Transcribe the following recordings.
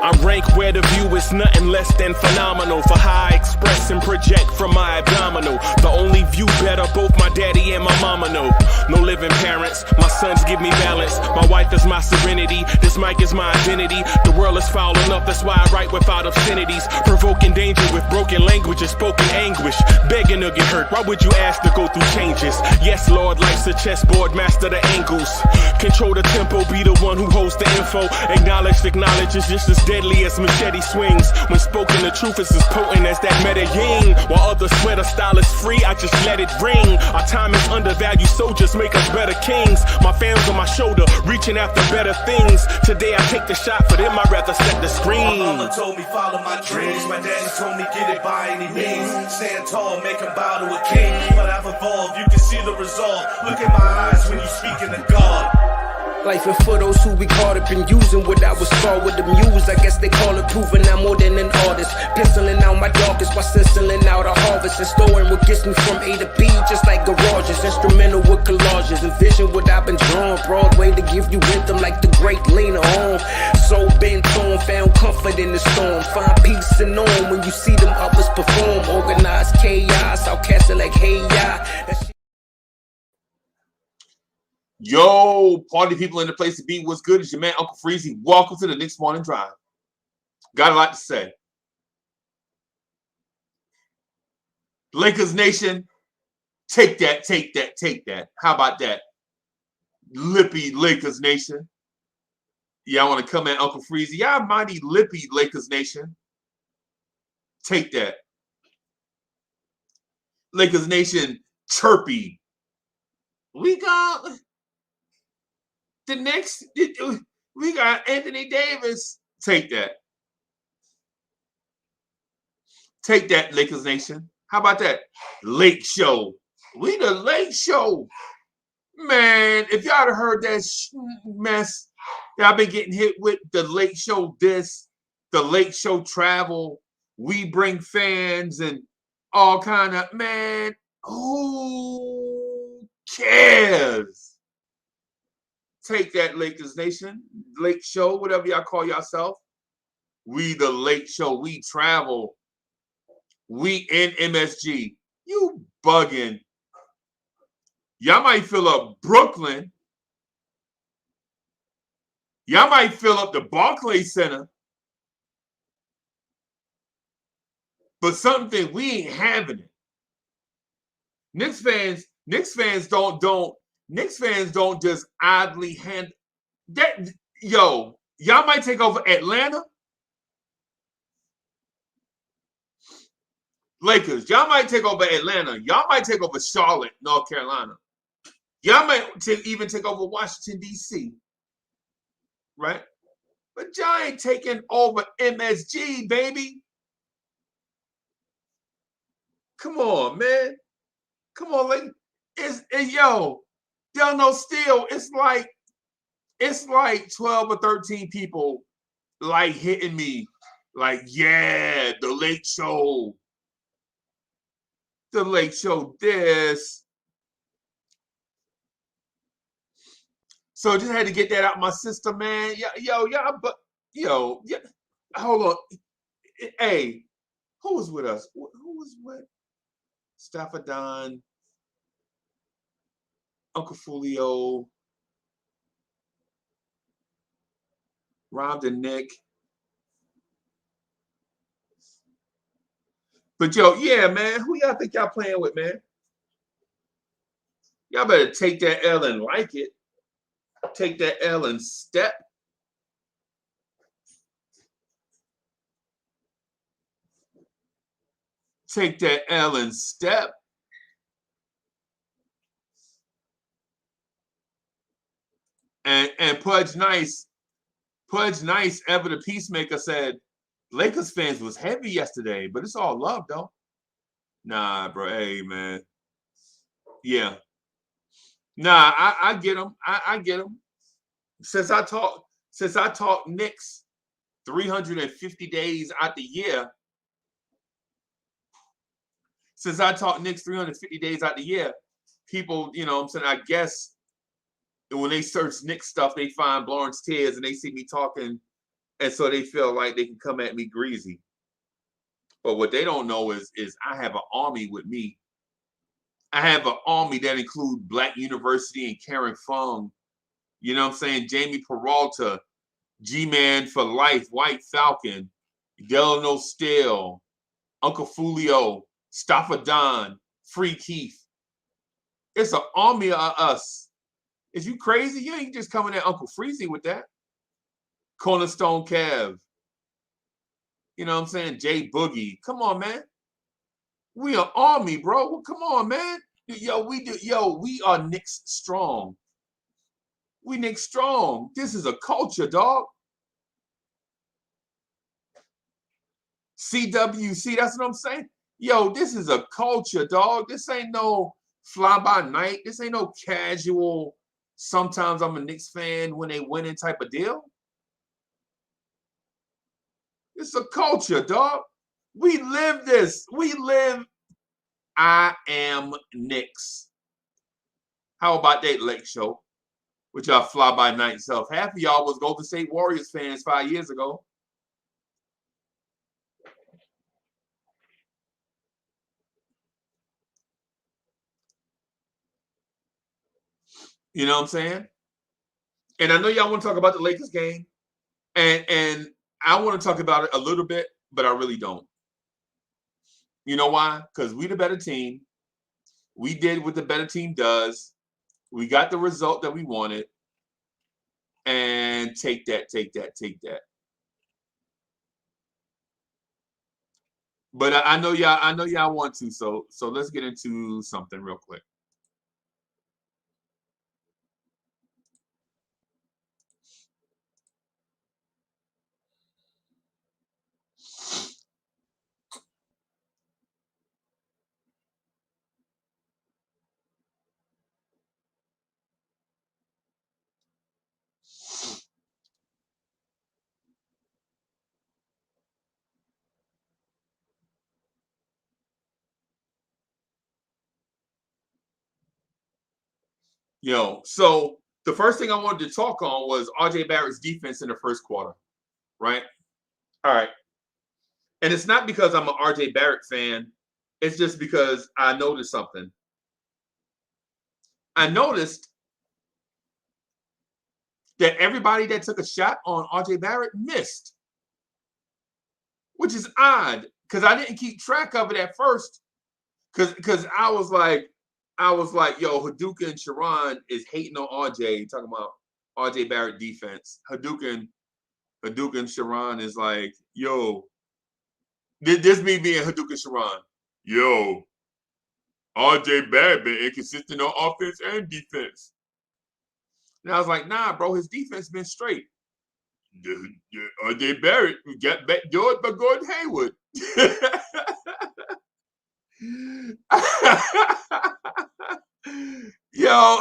I rank where the view is nothing less than phenomenal for how I express and project from my abdominal. The only view better, both my daddy and my mama know. No living parents, my sons give me balance. My wife is my serenity, this mic is my identity. The world is foul enough, that's why I write without obscenities. Provoking danger with broken language and spoken anguish. Begging to get hurt, why would you ask to go through changes? Yes, Lord, life's a chessboard, master the angles. Control the tempo, be the one who holds the info. Acknowledge is just as deadly as machete swings. When spoken, the truth is as potent as that Medellin. While others swear the style is free, I just let it ring. Our time is undervalued, soldiers make us better kings. My fans on my shoulder, reaching after better things. Today I take the shot, for them I'd rather set the screen. My mama told me follow my dreams. My daddy told me get it by any means. Stand tall, make him bow to a king. But I've evolved, you can see the resolve. Look in my eyes when you speaking to God. Life and for those who we caught up in using what I was taught with the muse. I guess they call it proving I'm more than an artist. Penciling out my darkest while stenciling out a harvest. And storing what gets me from A to B, just like garages. Instrumental with collages. Envision what I've been drawing. Broadway to give you rhythm like the great Lena Horne. So bent on, found comfort in the storm. Find peace and on when you see them others perform. Organized chaos, outcasted like hey ya. Yo, party people in the place to be. What's good? It's your man, Uncle Freezy. Welcome to the Knicks Morning Drive. Got a lot to say. Lakers Nation, take that, take that, take that. How about that? Lippy Lakers Nation. Yeah, I want to come at Uncle Freezy. Yeah, mighty lippy Lakers Nation. Take that. Lakers Nation, chirpy. We got the Knicks. We got Anthony Davis. Take that. Take that, Lakers Nation. How about that? Late Show. We the Late Show. Man, if y'all have heard that mess, y'all been getting hit with the Late Show this, the Late Show travel. We bring fans and all kind of, man, who cares? Take that, Lakers Nation. Late Show, whatever y'all call yourself. We the Late Show. We travel. We in MSG. You bugging. Y'all might fill up Brooklyn. Y'all might fill up the Barclays Center. But something we ain't having it. Knicks fans don't just idly hand that. Yo, y'all might take over Atlanta. Lakers, y'all might take over Atlanta. Y'all might take over Charlotte, North Carolina. Y'all might even take over Washington, D.C. Right? But y'all ain't taking over MSG, baby. Come on, man. Come on, like y'all know still it's like 12 or 13 people like hitting me like, yeah, the Late Show. The Late Show this. So just had to get that out my system, man. Hold on. Hey, who was with us? Who was with? Stafford Don, Uncle Fulio, Rob the Nick. But yo, yeah, man, who y'all think y'all playing with, man? Y'all better take that L and like it. Take that L and step. Take that L and step. And Pudge Nice, ever the peacemaker, said Lakers fans was heavy yesterday, but it's all love though. Nah, bro. Hey, man. Yeah. Nah, I get them. I get them. Since I talk Knicks 350 days out the year, since I talk Knicks 350 days out the year, people, you know what I'm saying, I guess when they search Knicks stuff, they find Lawrence Tears and they see me talking, and so they feel like they can come at me greasy. But what they don't know is I have an army with me. I have an army that includes Black University and Karen Fung. You know what I'm saying? Jamie Peralta, G-Man for Life, White Falcon, Delano Steele, Uncle Fulio, Staffa Don, Free Keith. It's an army of us. Is you crazy? You ain't just coming at Uncle Freezy with that. Cornerstone Kev. You know what I'm saying? Jay Boogie. Come on, man. We are army, bro. Well, come on, man. We are Knicks strong. We Knicks strong. This is a culture, dog. CWC, that's what I'm saying. Yo, this is a culture, dog. This ain't no fly by night. This ain't no casual, sometimes I'm a Knicks fan when they winning type of deal. It's a culture, dog. We live this. We live I am Knicks. How about that Lake Show? Which y'all fly by night self. Half of y'all was Golden State Warriors fans 5 years ago. You know what I'm saying? And I know y'all want to talk about the Lakers game. And I want to talk about it a little bit, but I really don't. You know why? Because we the better team. We did what the better team does. We got the result that we wanted. And take that. But I know y'all want to, so let's get into something real quick. So the first thing I wanted to talk on was RJ Barrett's defense in the first quarter, right? All right. And it's not because I'm an RJ Barrett fan. It's just because I noticed something. I noticed that everybody that took a shot on RJ Barrett missed, which is odd because I didn't keep track of it at first because I was like, yo, Haduka and Sharon is hating on RJ, talking about RJ Barrett defense. Haduka and Sharon is like, yo, this me being Haduka Sharon. Yo, RJ Barrett been inconsistent on offense and defense. And I was like, nah, bro, his defense been straight. RJ Barrett got backdoored by Gordon Hayward. Yo,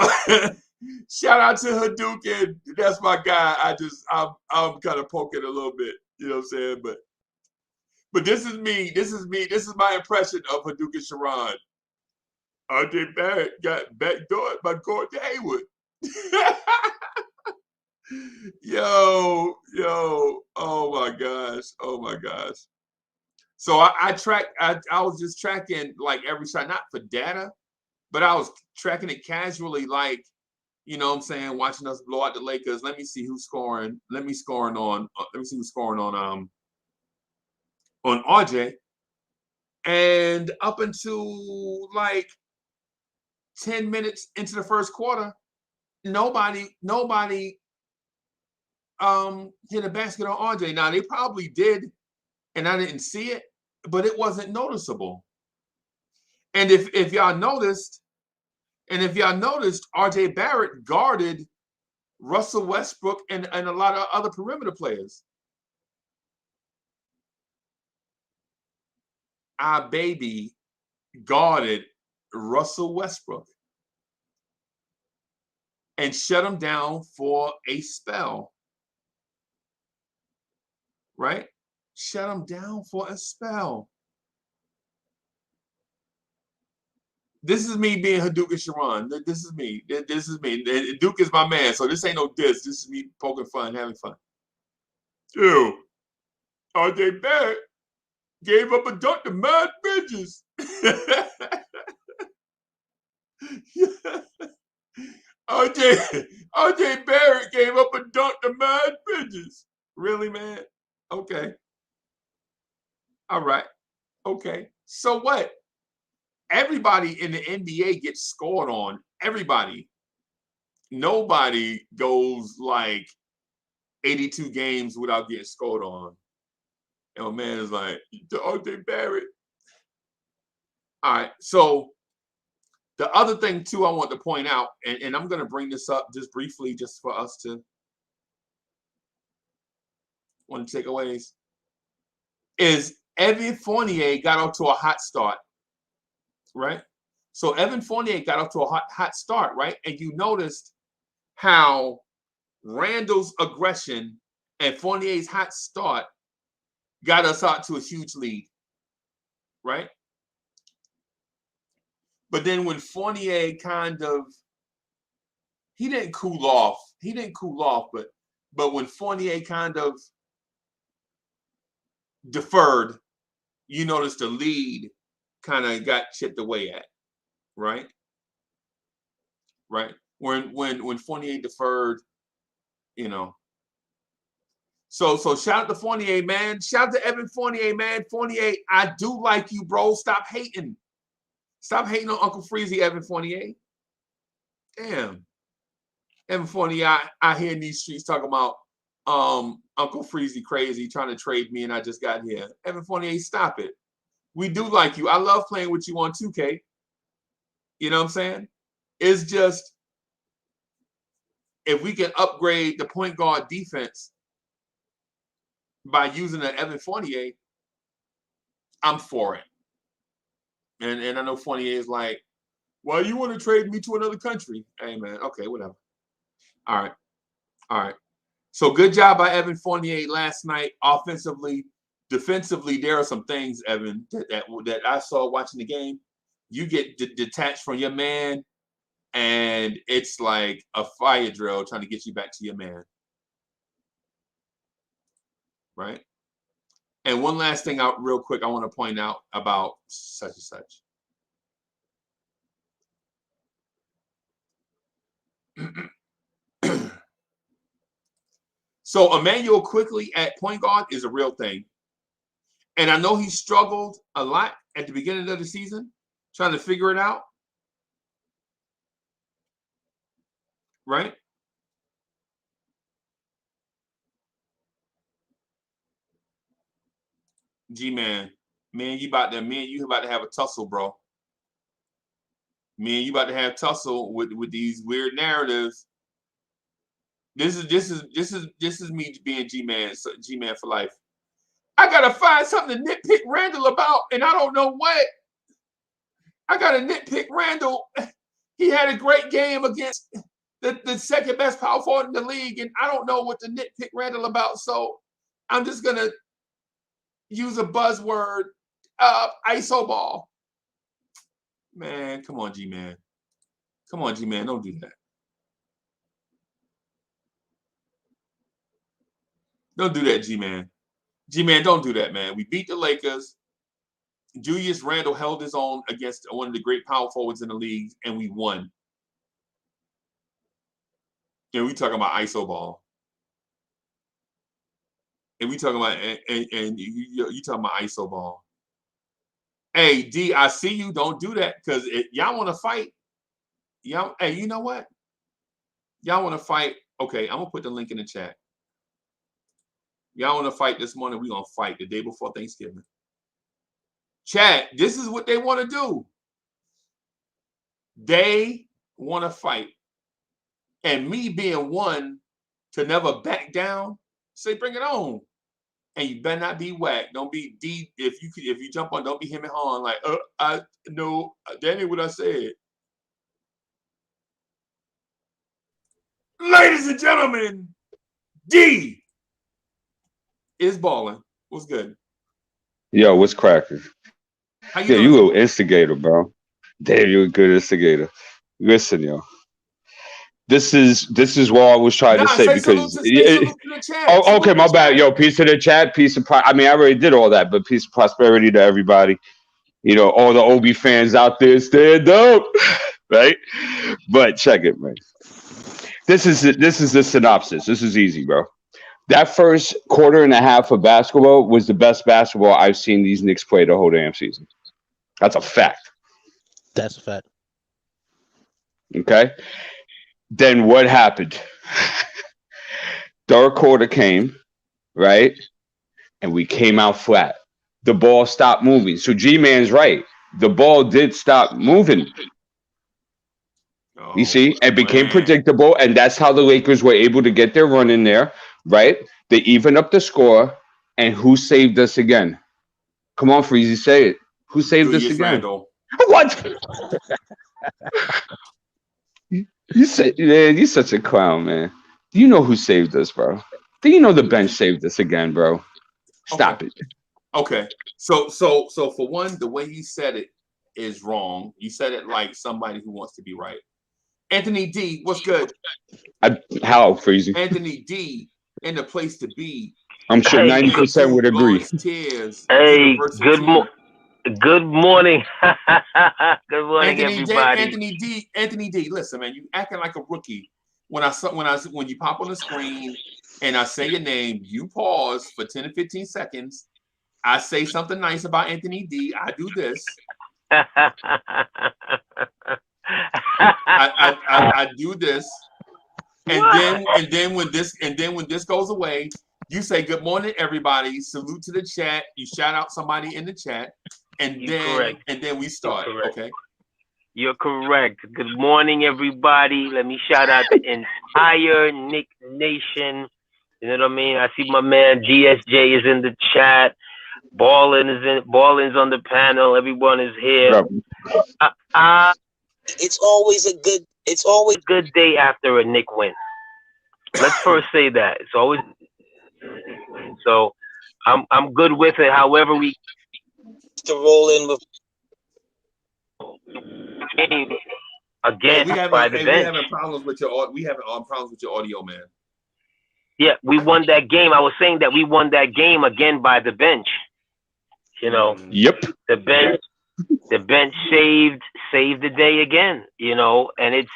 shout out to Hadouken. That's my guy. I'm kind of poking a little bit. You know what I'm saying? But this is me. This is my impression of Hadouken Sharon. RJ Barrett got backdoored by Gordon Hayward. Yo, oh my gosh. So I was just tracking like every shot, not for data, but I was tracking it casually, like, you know what I'm saying, watching us blow out the Lakers. Let me see who's scoring. Let me see who's scoring on RJ. And up until like 10 minutes into the first quarter, nobody hit a basket on RJ. Now they probably did, and I didn't see it, but it wasn't noticeable. And if y'all noticed, RJ Barrett guarded Russell Westbrook and a lot of other perimeter players. Our baby guarded Russell Westbrook and shut him down for a spell. Right? Shut him down for a spell. This is me being Hadouken Sharon. This is me. This is me. Duke is my man, so this ain't no diss. This is me poking fun, having fun. Ew. R.J. Barrett gave up a dunk to Mad Bridges. R.J. Barrett gave up a dunk to Mad Bridges. Really, man? Okay. All right. Okay. So what? Everybody in the NBA gets scored on. Everybody. Nobody goes like 82 games without getting scored on. And my man is like, R.J. Barrett. All right. So the other thing, too, I want to point out, and I'm going to bring this up just briefly just for us to want to takeaways, is Evan Fournier got off to a hot start. Right? So Evan Fournier got off to a hot start, right? And you noticed how Randle's aggression and Fournier's hot start got us out to a huge lead, right? But then when Fournier he didn't cool off, but when Fournier kind of deferred, you noticed the lead kind of got chipped away at, right? Right. When Fournier deferred, you know. So shout out to Fournier, man. Shout out to Evan Fournier, man. Fournier, I do like you, bro. Stop hating. Stop hating on Uncle Freezy, Evan Fournier. Damn. Evan Fournier, I hear in these streets talking about Uncle Freezy crazy, trying to trade me, and I just got here. Evan Fournier, stop it. We do like you. I love playing with you on 2K. You know what I'm saying? It's just, if we can upgrade the point guard defense by using an Evan Fournier, I'm for it. And I know Fournier is like, well, you want to trade me to another country? Hey, man. Okay, whatever. All right. So good job by Evan Fournier last night, offensively. Defensively, there are some things, Evan, that I saw watching the game. You get detached from your man, and it's like a fire drill trying to get you back to your man. Right? And one last thing real quick I want to point out about such and such. So Emmanuel quickly at point guard is a real thing. And I know he struggled a lot at the beginning of the season, trying to figure it out. Right? G-Man, you about to have a tussle, bro. You about to have tussle with these weird narratives. This is me being G-Man for life. I gotta find something to nitpick Randle about, and I don't know what. I gotta nitpick Randle. He had a great game against the second best power forward in the league, and I don't know what to nitpick Randle about. So I'm just gonna use a buzzword, ISO ball. Man, come on, G-Man. Come on, G-Man, don't do that. Don't do that, G-Man. G-Man, don't do that, man. We beat the Lakers. Julius Randle held his own against one of the great power forwards in the league, and we won. And we talking about ISO ball. And we talking about and you talking about ISO ball. Hey, D, I see you. Don't do that, because y'all want to fight. Y'all, hey, you know what? Y'all want to fight? Okay, I'm gonna put the link in the chat. Y'all want to fight this morning? We're going to fight the day before Thanksgiving. Chat, this is what they want to do. They want to fight. And me being one to never back down, say bring it on. And you better not be whack. Don't be D. If you jump on, don't be him and hawing like, I no, that ain't what I said. Ladies and gentlemen, D is balling. What's good? Yo, what's cracking? How you doing? You an instigator, bro. Damn, you're a good instigator. Listen, yo. This is what I was trying to Nah, say say salute because to the chat. oh, Salute okay, to my the bad. chat. Yo, peace to the chat, I mean, I already did all that, but peace of prosperity to everybody. You know, all the Obi fans out there, stand up, right? But check it, man. This is the synopsis. This is easy, bro. That first quarter and a half of basketball was the best basketball I've seen these Knicks play the whole damn season. That's a fact. That's a fact. Okay. Then what happened? Third quarter came, right? And we came out flat. The ball stopped moving. So G-Man's right. The ball did stop moving. You see, it became predictable, and that's how the Lakers were able to get their run in there, right? They even up the score, and who saved us again? Come on, Freezy, say it. Who saved us again? Randle. What? You say, man, you're such a clown, man. Do you know who saved us, bro? Do you know the bench saved us again, bro? Stop it. Okay. So for one, the way you said it is wrong. You said it like somebody who wants to be right. Anthony D, what's good? How, Freezy? Anthony D, in the place to be. I'm sure 90% would agree. Tears, hey, good morning. Good morning, Anthony everybody. Anthony D. Listen, man, you acting like a rookie. When you pop on the screen and I say your name, you pause for 10 to 15 seconds. I say something nice about Anthony D. I do this. I do this, and then when this goes away, you say good morning, everybody. Salute to the chat. You shout out somebody in the chat, and then we start. Okay. You're correct. Good morning, everybody. Let me shout out the entire Nick Nation. You know what I mean? I see my man GSJ is in the chat. Ballin's on the panel. Everyone is here. It's always a good day after a Nick win. Let's first say that. It's always so I'm good with it. However, we to roll in with again by the bench. We having problems with your audio, man. Yeah, we won that game. I was saying that we won that game again by the bench. You know. Yep. The bench saved the day again, you know, and it's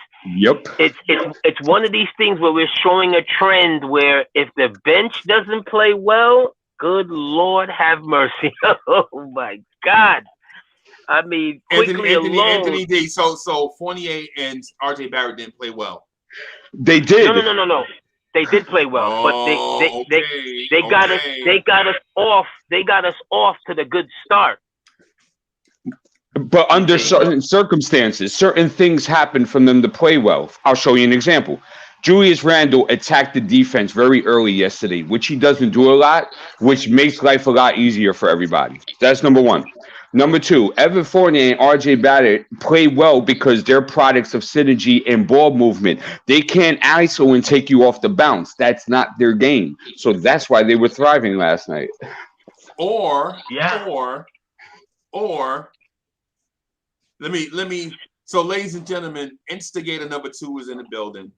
one of these things where we're showing a trend where if the bench doesn't play well, good Lord have mercy. Oh my God. I mean, Anthony D. So Fournier and RJ Barrett didn't play well. They did. No. They did play well, but they got us off to the good start. But under certain circumstances, certain things happen for them to play well. I'll show you an example. Julius Randle attacked the defense very early yesterday, which he doesn't do a lot, which makes life a lot easier for everybody. That's number one. Number two, Evan Fournier and RJ Barrett play well because they're products of synergy and ball movement. They can't ISO and take you off the bounce. That's not their game. So that's why they were thriving last night. Or let me. So, ladies and gentlemen, instigator number 2 is in the building.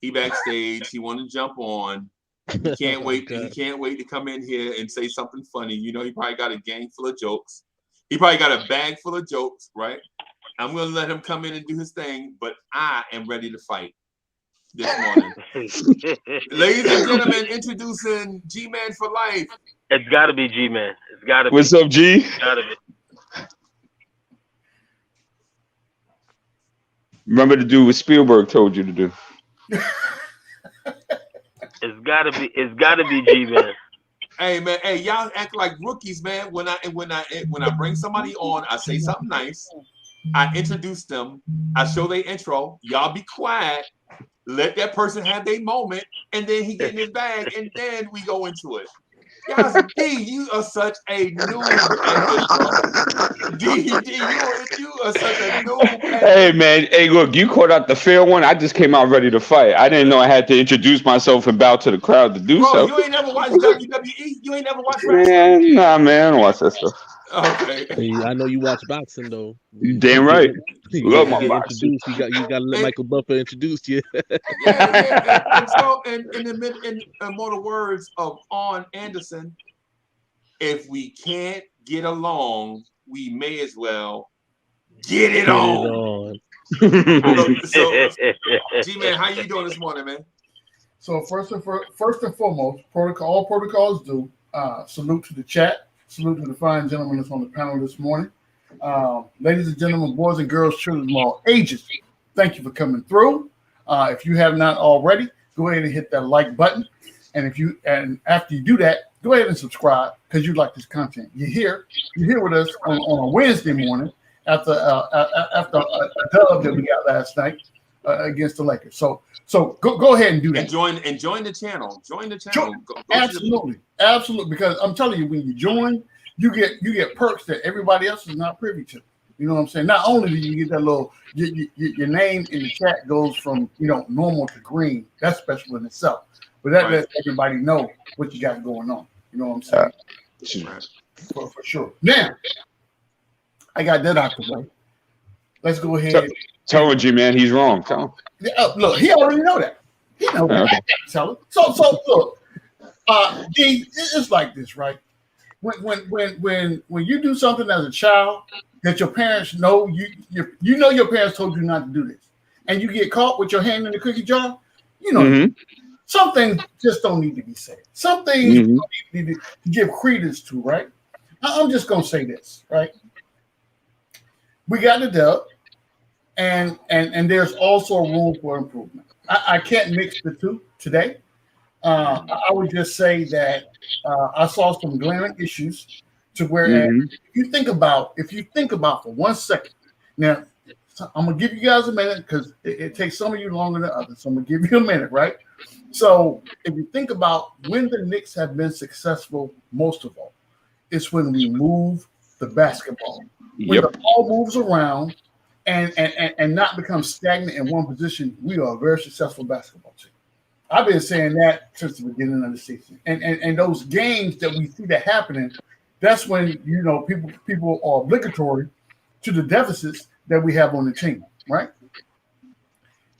He backstage. He want to jump on. He can't wait. He can't wait to come in here and say something funny. You know, he probably got a gang full of jokes. He probably got a bag full of jokes, right? I'm gonna let him come in and do his thing, but I am ready to fight this morning. Ladies and gentlemen, introducing G-Man for life. It's got to be G-Man. It's got to be. What's up, G? It's got to be. Remember to do what Spielberg told you to do. It's gotta be G-Man. Hey man, hey, y'all act like rookies, man. When I bring somebody on, I say something nice. I introduce them. I show their intro. Y'all be quiet. Let that person have their moment, and then he get in his bag, and then we go into it. Y'all, D, you are such a noob at this, D, you are such a noob. Hey, man. Hey, look, you caught out the fair one. I just came out ready to fight. I didn't know I had to introduce myself and bow to the crowd to do so. You ain't never watched WWE? You ain't never watched wrestling? Man, nah, man. I don't watch that stuff. Okay. Hey, I know you watch boxing though. Damn right. Love You my get boxing. introduced. You got to let Michael Buffer introduce you. Yeah. And so, in immortal words of On Anderson, if we can't get along, we may as well get it on. So G-Man, how you doing this morning, man? So first and foremost, all protocols do. Salute to the chat. Salute to the fine gentlemen that's on the panel this morning. Ladies and gentlemen, boys and girls, children of all ages, thank you for coming through. If you have not already, go ahead and hit that like button. And after you do that, go ahead and subscribe because you like this content. You're here with us on a Wednesday morning after a dub that we got last night against the Lakers. So go ahead and do that. And join the channel. Join the channel. Go Absolutely. Because I'm telling you, when you join, you get perks that everybody else is not privy to. You know what I'm saying? Not only do you get that little your name in the chat goes from normal to green. That's special in itself. But that lets everybody know what you got going on. You know what I'm saying? For sure. Now, I got that out the way. Let's go ahead. Tell him, G-Man, he's wrong. Tell him. Look, he already know that. He knows that. Okay. Tell him. So look, it's like this, right? When you do something as a child that your parents know, you know your parents told you not to do this, and you get caught with your hand in the cookie jar, some things just don't need to be said. Some things you need to give credence to, right? I'm just gonna say this, right? We got the dub, and there's also room for improvement. I can't mix the two today. I would just say that I saw some glaring issues to where if you think about for 1 second, now I'm gonna give you guys a minute because it takes some of you longer than others. So I'm gonna give you a minute, right? So if you think about when the Knicks have been successful, most of all, it's when we move the basketball. When the ball moves around and not become stagnant in one position, we are a very successful basketball team. I've been saying that since the beginning of the season. And those games that we see that happening, that's when people are obligatory to the deficits that we have on the team, right?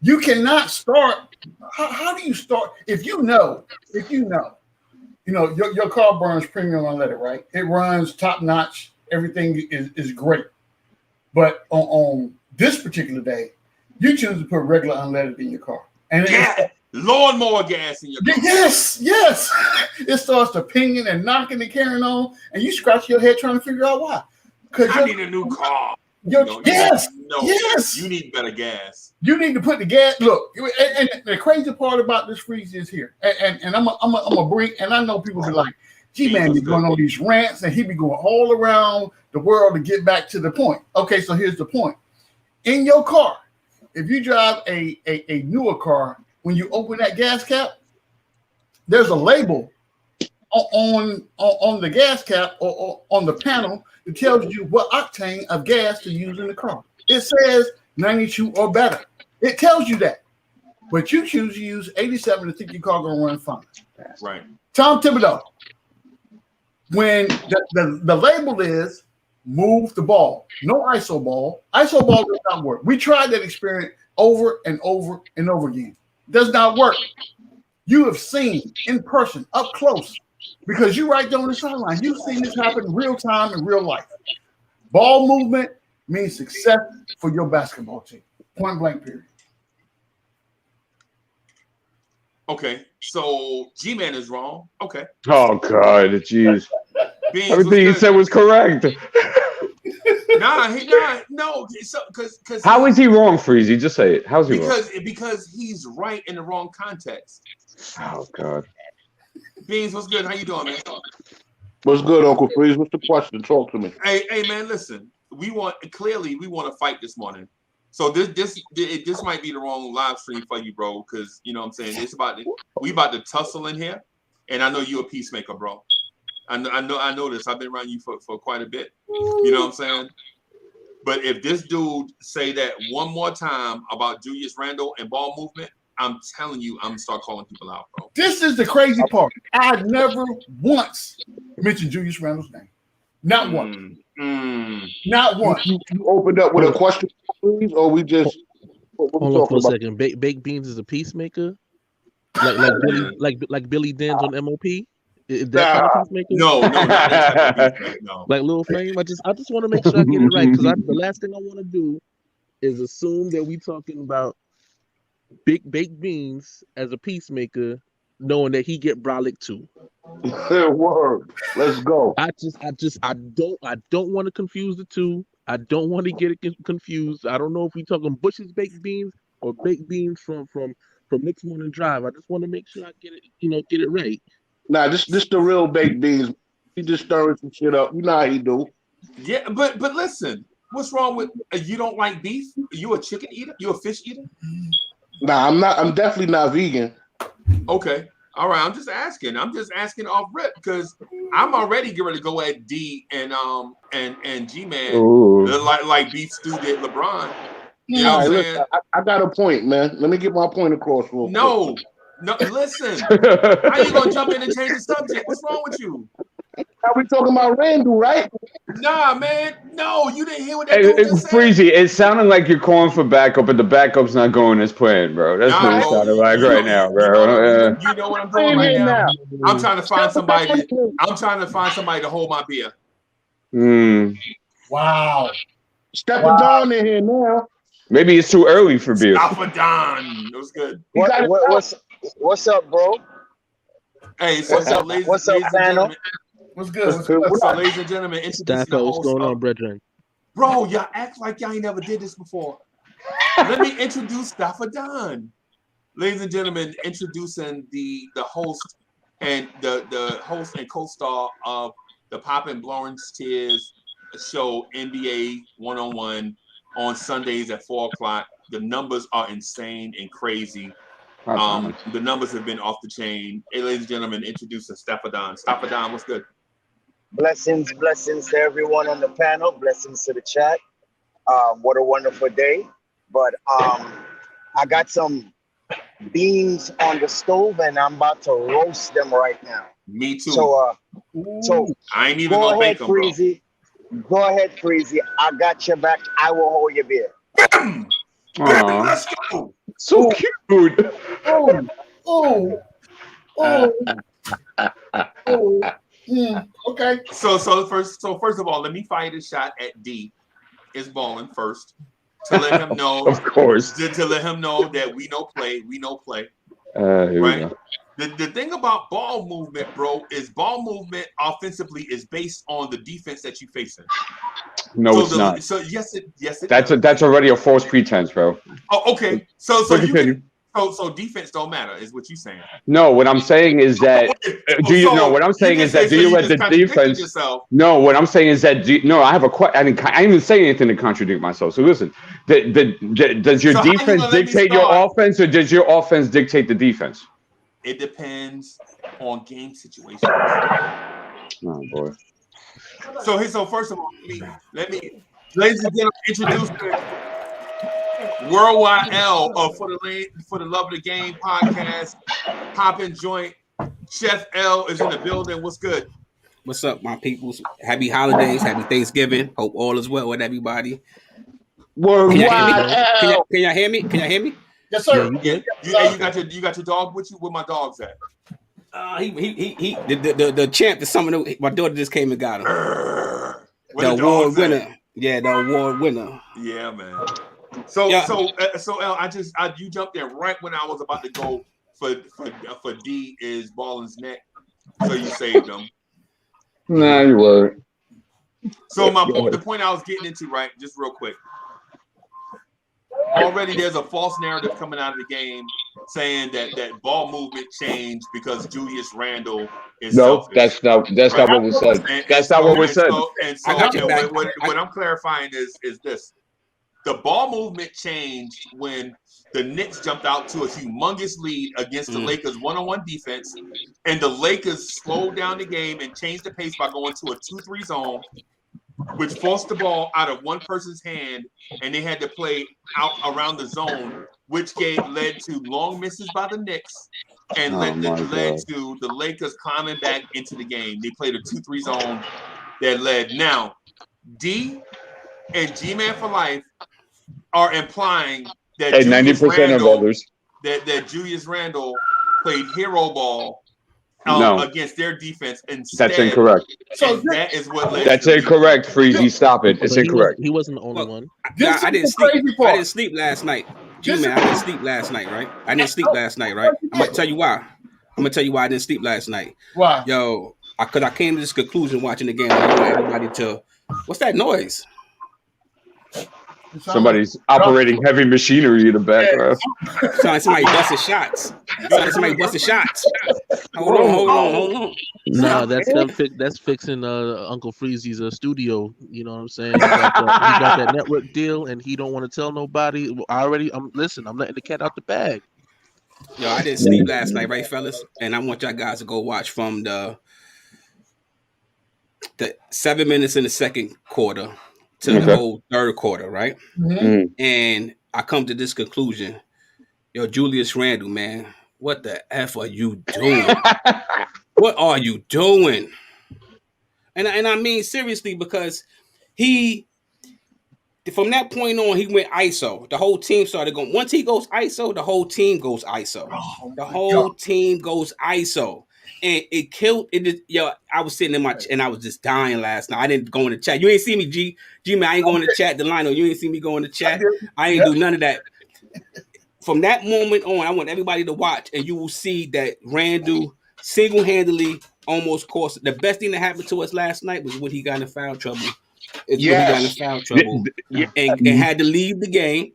You cannot start. How do you start if you know your car burns premium unleaded, right? It runs top notch. Everything is great. But on this particular day, you choose to put regular unleaded in your car. And lawnmower gas in your car. Yes. It starts to pinging and knocking and carrying on, and you scratch your head trying to figure out why. I need a new car. Yes. You need better gas. You need to put the gas. Look, and the crazy part about this freeze is here, and I'm a bring. And I know people be like, G-Man be going on these rants, and he be going all around the world to get back to the point. Okay, so here's the point. In your car, if you drive a newer car, when you open that gas cap, there's a label on the gas cap or on the panel that tells you what octane of gas to use in the car. It says 92 or better. It tells you that. But you choose to use 87 to think your car going to run fine. Right. Tom Thibodeau, when the label is move the ball, no ISO ball. ISO ball does not work. We tried that experiment over and over and over again. It does not work. You have seen in person, up close, because you're right there on the sideline. You've seen this happen in real time in real life. Ball movement means success for your basketball team. Point blank, period. Okay, so G-Man is wrong. Okay. Oh God, jeez. Everything he said was correct. No. Because how is he wrong, Freezy? Just say it. How's he wrong? Because he's right in the wrong context. Oh God. Beans, what's good? How you doing, man? What's good, Uncle Freeze? What's the question? Talk to me. Hey, man, listen. We want to fight this morning. So this might be the wrong live stream for you, bro, because you know what I'm saying we about to tussle in here, and I know you're a peacemaker, bro. I know this. I've been around you for quite a bit. You know what I'm saying? But if this dude say that one more time about Julius Randle and ball movement, I'm telling you, I'm gonna start calling people out, bro. This is the crazy part. I never once mentioned Julius Randle's name. Not one. Not one. You opened up with a question, please, or we just what we Hold on for talking a about? second. Baked Beans is a peacemaker, like Billy Dan's on MOP. Is that kind of peacemaker? No, not that type of peacemaker. No. Like Lil Flame. I just want to make sure I get it right because the last thing I want to do is assume that we talking about Baked Beans as a peacemaker, knowing that he get brolic too. Word. Let's go. I don't want to confuse the two. I don't want to get it confused. I don't know if we talking Bush's Baked Beans or Baked Beans from Knicks Morning Drive. I just want to make sure I get it, get it right. Nah, this the real Baked Beans. He just stirring some shit up. You know how he do. Yeah, but listen, what's wrong with you? Don't like beef? You a chicken eater? You a fish eater? Nah, I'm not. I'm definitely not vegan. Okay. All right, I'm just asking off rip because I'm already getting ready to go at D and G-Man like beef stew did LeBron. You know what I'm saying? I got a point, man. Let me get my point across real quick. No, listen. How you gonna jump in and change the subject? What's wrong with you? Now we talking about Randle, right? Nah, man. No, you didn't hear what that dude just said. Freezy, it sounded like you're calling for backup, but the backup's not going as planned, bro. That's what it sounded like now, bro. You know what I'm doing right now? I'm trying to find somebody. I'm trying to find somebody to hold my beer. Wow. Stepping down in here now. Maybe it's too early for beer. Don. It was good. What's up, bro? Hey, so ladies and gentlemen. What's good? So, ladies and gentlemen, introducing the what's going on, brethren? Bro, y'all act like y'all ain't never did this before. Let me introduce Don. Ladies and gentlemen, introducing the host and the host and co-star of the Poppin' Blowing Tears show, NBA 101, on Sundays at 4:00. The numbers are insane and crazy. The numbers have been off the chain. Hey, ladies and gentlemen, introducing Don. Don, what's good? Blessings to everyone on the panel. Blessings to the chat. What a wonderful day. But I got some beans on the stove and I'm about to roast them right now. Me too. So I ain't even gonna bake them, Freezy. Go ahead, Freezy. I got your back. I will hold your beer. Let's go. So cute. Okay. So first of all, let me fire the shot at D. Is balling first to let him know. Of course. To let him know that we know play. Right. The thing about ball movement, bro, is ball movement offensively is based on the defense that you're facing. No, it's not. So yes, it that's already a false pretense, bro. Oh, okay. So defense don't matter, is what you're saying. No, what I'm saying is that what I'm saying is that do you let the defense? No, what I'm saying is that I have a question. I didn't even say anything to contradict myself. So listen, does your defense dictate your offense, or does your offense dictate the defense? It depends on game situations. Oh boy. So first of all, let me ladies and gentlemen, introduce the Worldwide L for the Love of the Game podcast. Poppin' Joint. Chef L is in the building. What's good? What's up, my peoples? Happy holidays, happy Thanksgiving. Hope all is well with everybody. Worldwide L. Can y'all hear me? Yes, sir. You got your dog with you? Where my dog's at? The champ is someone. My daughter just came and got him. The award winner. Yeah, the award winner. Yeah, man. So L, you jumped in right when I was about to go for D is Ballin's neck. So you saved him. Nah, you weren't. So the point I was getting into, right, just real quick. Already there's a false narrative coming out of the game saying that ball movement changed because Julius Randle is selfish. That's not what was said. That's not what was said. What I'm clarifying is this. The ball movement changed when the Knicks jumped out to a humongous lead against the Lakers one-on-one defense, and the Lakers slowed down the game and changed the pace by going to a 2-3 zone, which forced the ball out of one person's hand, and they had to play out around the zone, which led to long misses by the Knicks and led to the Lakers climbing back into the game. They played a 2-3 zone that led. Now, D and G-Man for Life are implying that And 90% of others. that Julius Randle played hero ball against their defense instead. That's incorrect. So that is what led. That's incorrect, Freezy. Stop it. It's incorrect. He wasn't the only one. I didn't sleep last night. G-Man, I didn't sleep last night, right? I didn't sleep last night, right? I'm gonna tell you why. I didn't sleep last night. Why? Yo, because I came to this conclusion watching the game. I want everybody to. What's that noise? Somebody's operating heavy machinery in the background. Sounds like somebody busting shots. Hold on. No, that's fixing Uncle Freezy's studio. You know what I'm saying? He got that network deal, and he don't want to tell nobody. I'm letting the cat out the bag. Yo, I didn't sleep last night, right, fellas? And I want y'all guys to go watch from the 7 minutes in the second quarter to the whole third quarter, right? Mm-hmm. And I come to this conclusion. Yo, Julius Randle, man, what the F are you doing? What are you doing? And I mean seriously, because from that point on, he went ISO. The whole team started going. Once he goes ISO, the whole team goes ISO. The whole team goes ISO. And it killed it. Yo, I was sitting in my and I was just dying last night. I didn't go in the chat. You ain't see me, G man. I ain't going to chat. Delano, you ain't see me go in the chat. I ain't do none of that. From that moment on, I want everybody to watch, and you will see that Randle single-handedly almost cost. The best thing that happened to us last night was when he got in foul trouble. When he got in foul trouble and had to leave the game.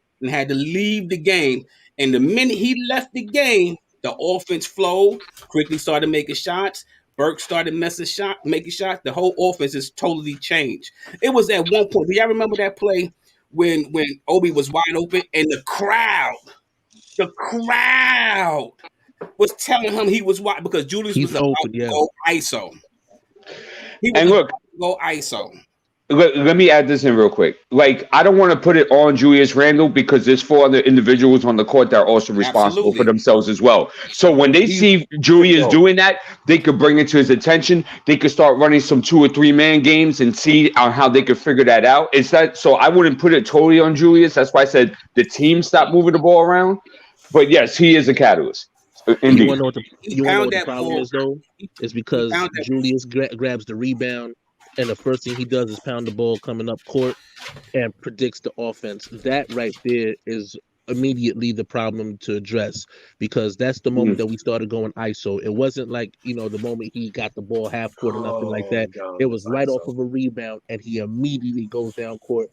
And the minute he left the game, the offense flowed. Quickly started making shots. Burke started making shots. The whole offense is totally changed. It was at one point. Do y'all remember that play when Obi was wide open and the crowd was telling him he was wide because Julius was about to go ISO. He was about to go ISO. Let me add this in real quick. Like, I don't want to put it on Julius Randle because there's 4 other individuals on the court that are also responsible for themselves as well. So when they see Julius doing that, they could bring it to his attention. They could start running some 2 or 3 man games and see how they could figure that out. So I wouldn't put it totally on Julius. That's why I said the team stopped moving the ball around. But yes, he is a catalyst. Indeed. You want to know what the problem is, though? It's because Julius grabs the rebound. And the first thing he does is pound the ball coming up court and predicts the offense. That right there is immediately the problem to address because that's the moment that we started going ISO. It wasn't like, the moment he got the ball half court or nothing like that. It was right off of a rebound and he immediately goes down court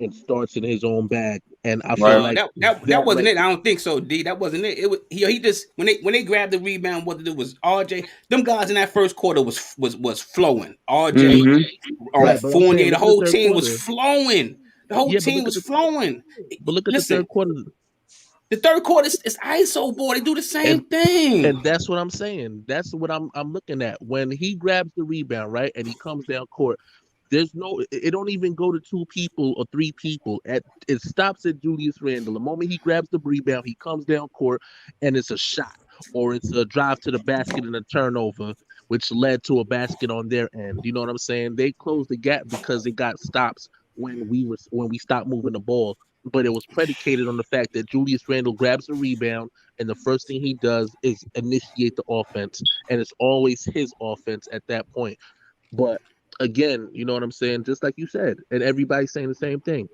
and starts in his own bag. And I feel like that wasn't it. I don't think so, D. That wasn't it. It was he just when they grabbed the rebound, whether it was RJ, them guys in that first quarter was flowing. RJ, Fournier, the whole team was flowing. The whole team was flowing. But look at the third quarter. The third quarter is ISO, boy. They do the same thing. And that's what I'm saying. That's what I'm looking at. When he grabs the rebound, right, and he comes down court, it don't even go to 2 people or 3 people. It stops at Julius Randle. The moment he grabs the rebound, he comes down court and it's a shot or it's a drive to the basket and a turnover, which led to a basket on their end. You know what I'm saying? They closed the gap because they got stops when we stopped moving the ball. But it was predicated on the fact that Julius Randle grabs the rebound and the first thing he does is initiate the offense. And it's always his offense at that point. But again, you know what I'm saying? Just like you said, and everybody's saying the same thing.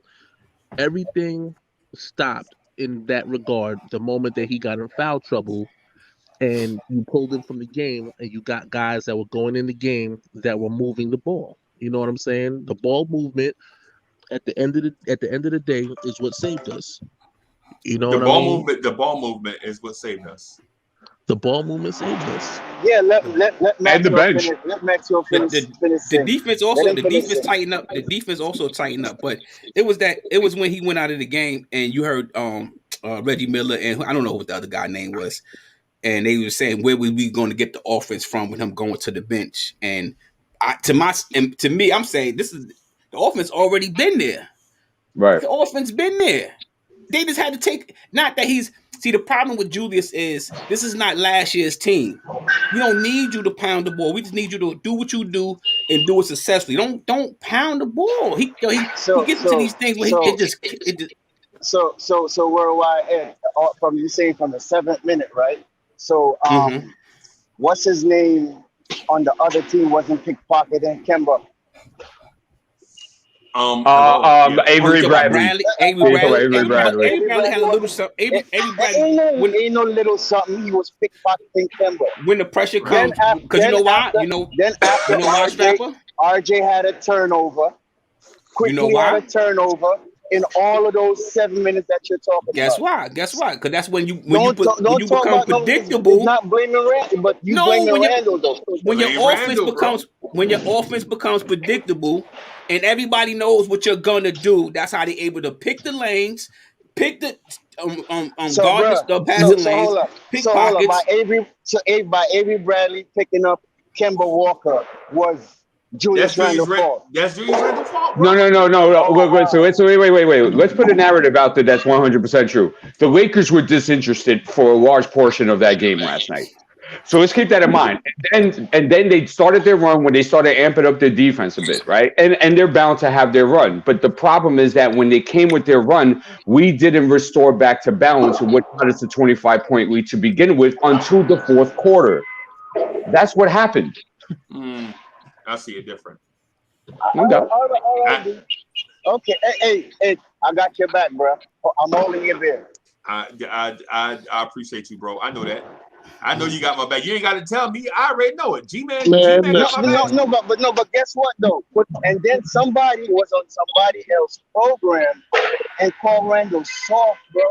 Everything stopped in that regard the moment that he got in foul trouble and you pulled him from the game and you got guys that were going in the game that were moving the ball. You know what I'm saying? The ball movement at the end of the day is what saved us. You know the ball movement is what saved us. The ball movement saved us. Yeah, let Maxwell finish. Let Maxwell finish. The defense also tightened up. The defense also tightened up. But it was when he went out of the game and you heard Reggie Miller and I don't know what the other guy's name was, and they were saying where were we going to get the offense from with him going to the bench. And to me, I'm saying this is the offense already been there. Right. The offense been there. they just had to take. Not that he's. See, the problem with Julius is this is not last year's team. We don't need you to pound the ball. We just need you to do what you do and do it successfully. Don't pound the ball. He gets into these things where it just. So worldwide, from you saying from the 7th minute, right? So what's his name on the other team wasn't pickpocketing Kemba? Avery Bradley. Avery Bradley had a little something. Ain't no little something. He was pickpocketing Kemba. When the pressure comes, because you know why? Then after RJ had a turnover. Quickly had a turnover in all of those 7 minutes that you're talking about. Guess why? Because that's when you become predictable. Not blaming Randle, but you blaming Randle though. When your offense becomes predictable, and everybody knows what you're gonna do, that's how they're able to pick the lanes, pick the guard the passing lanes, pick pockets. By Avery Bradley picking up Kemba Walker was Julius Randle's fault. That's Julius Randle's fault. No. Wait. Let's put a narrative out there that's 100% true. The Lakers were disinterested for a large portion of that game last night. So let's keep that in mind. And then they started their run when they started amping up their defense a bit, right? And they're bound to have their run. But the problem is that when they came with their run, we didn't restore back to balance of what got us a 25-point lead to begin with until the fourth quarter. That's what happened. I see it different. All right. Okay. Hey, I got your back, bro. I'm holding you there. I appreciate you, bro. I know that. I know you got my back. You ain't got to tell me. I already know it. G-Man got my back. But guess what, though? And then somebody was on somebody else's program and called Randle soft, bro.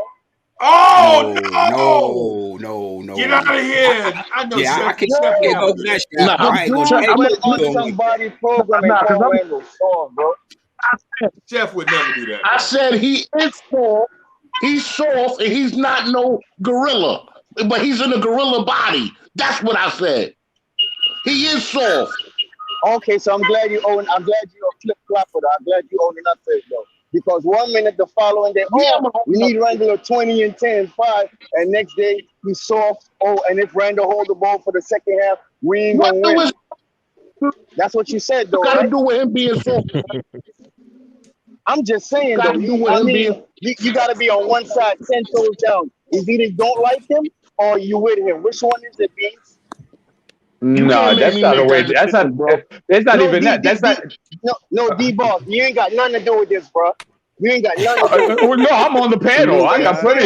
Oh, no. Get out of here. I know. Yeah, I can go that shit. On somebody's program and called Randle soft, bro. Jeff would never do that. I said he is soft. He's soft and he's not no gorilla. But he's in a gorilla body. That's what I said. He is soft. Okay, so I'm glad you're a flip-flopper. I'm glad you owning up to it, though. Because 1 minute the following day, we need Randle at 20 and 10, 5, and next day he's soft. And if Randle hold the ball for the second half, we ain't gonna win. That's what you said, though. What got to do with him being soft? I'm just saying, though. You got to be on one side, 10 toes down. Is either don't like him or you with him. Which one is it, Beans? No, that's not a way. That's not. That's not even that. That's not. No, D-Boss. You ain't got nothing to do with this, bro. You ain't got nothing to do with this. No, I'm on the panel. I got plenty.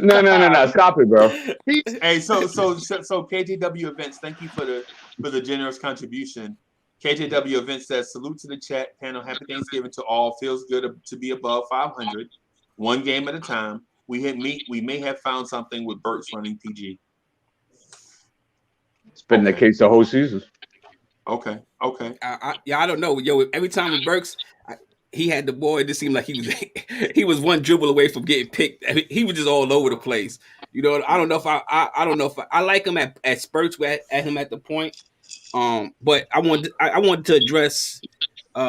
No. Stop it, bro. Hey, so KJW Events, thank you for the generous contribution. KJW Events says, salute to the chat panel. Happy Thanksgiving to all. Feels good to be above 500. One game at a time. We may have found something with Burks running PG. It's been the case the whole season. Okay. I don't know. Yo, every time with Burks, he had the ball. It just seemed like he was one dribble away from getting picked. I mean, he was just all over the place. You know, I don't know if I like him at spurts at him at the point. But I wanted to address who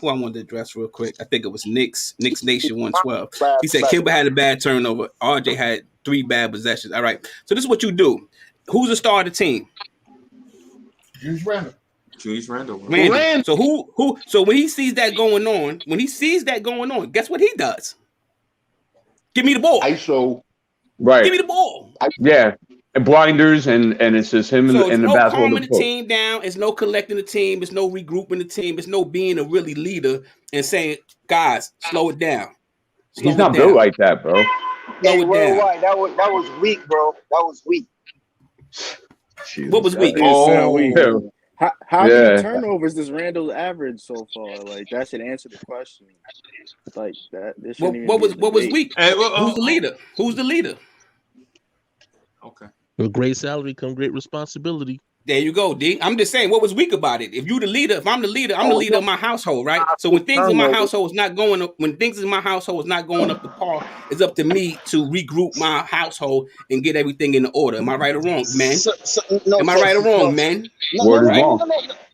I wanted to address real quick. I think it was Knicks Nation 112. He said Kemba had a bad turnover. RJ had 3 bad possessions. All right. So this is what you do. Who's the star of the team? Julius Randle. So who? So when he sees that going on, guess what he does? Give me the ball. ISO. Right. Give me the ball. Yeah. And blinders and it's just him so and the no basketball. Calming the team down. It's no collecting the team. It's no regrouping the team. It's no being a really leader and saying, guys, slow it down. He's not built like that, bro. Hey, worldwide, that was weak, bro. That was weak. Jesus, what was weak? How many turnovers does Randle average so far? Like that should answer the question. Like that. What was weak? Who's the leader? Who's the leader? Okay. With great salary comes great responsibility. There you go, D. I'm just saying what was weak about it. If you the leader, if I'm the leader, I'm the leader of my household, right? So when things in my household is not going up, to par, it's up to me to regroup my household and get everything in order. Am I right or wrong, man? Am I right or wrong, man? Word is wrong.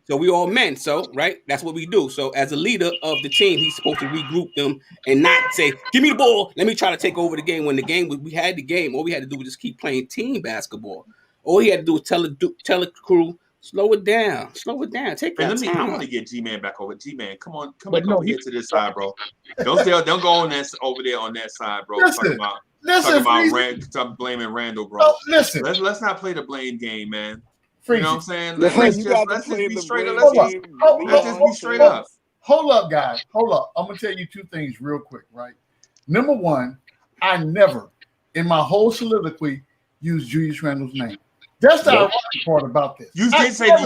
So we all men. So right, that's what we do. So as a leader of the team, he's supposed to regroup them and not say, "Give me the ball. Let me try to take over the game." When the game we had the game, all we had to do was just keep playing team basketball. All he had to do was tell the crew, slow it down, take your time. I want to get G-Man back over. G-Man, come on, over here to this side, bro. Don't go on that over there on that side, bro. Listen, Talk blaming Randle, bro. No, listen. Let's not play the blame game, man. Freezy. You know what I'm saying? Let's just be straight up. Let's just be straight up. Hold up, guys. Hold up. I'm gonna tell you two things real quick, right? Number one, I never in my whole soliloquy used Julius Randle's name. That's the ironic part about this. You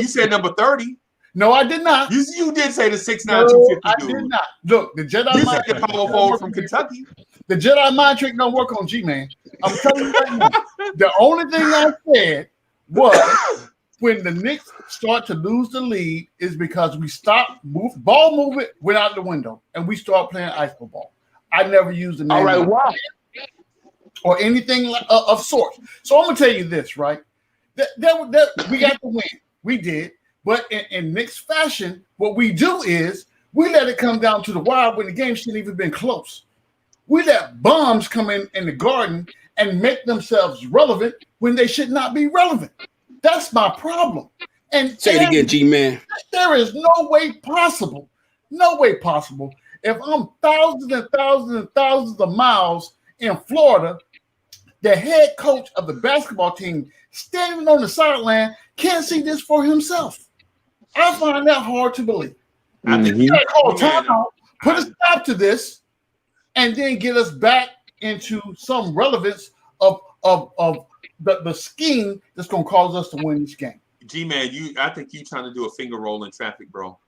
said number 30. No, I did not. You did say the 6'9", 250 I dude. did not. Look, the Jedi You mind said the power forward from Kentucky. The Jedi mind trick don't work on G-Man. I'm telling you right now. The only thing I said was when the Knicks start to lose the lead is because we stop ball movement went out the window and we start playing ice ball. I never used the name. All right, wow. Or anything of sorts. So I'm gonna tell you this, right? That we got the win. We did. But in Knicks fashion, what we do is we let it come down to the wire when the game shouldn't even been close. We let bombs come in the garden and make themselves relevant when they should not be relevant. That's my problem. And say it again, G-Man. There is no way possible, if I'm thousands and thousands and thousands of miles in Florida, the head coach of the basketball team standing on the sideline can't see this for himself. I find that hard to believe. I think you gotta call timeout, put a stop to this, and then get us back into some relevance of the scheme that's gonna cause us to win this game. G-Man, I think you trying to do a finger roll in traffic, bro.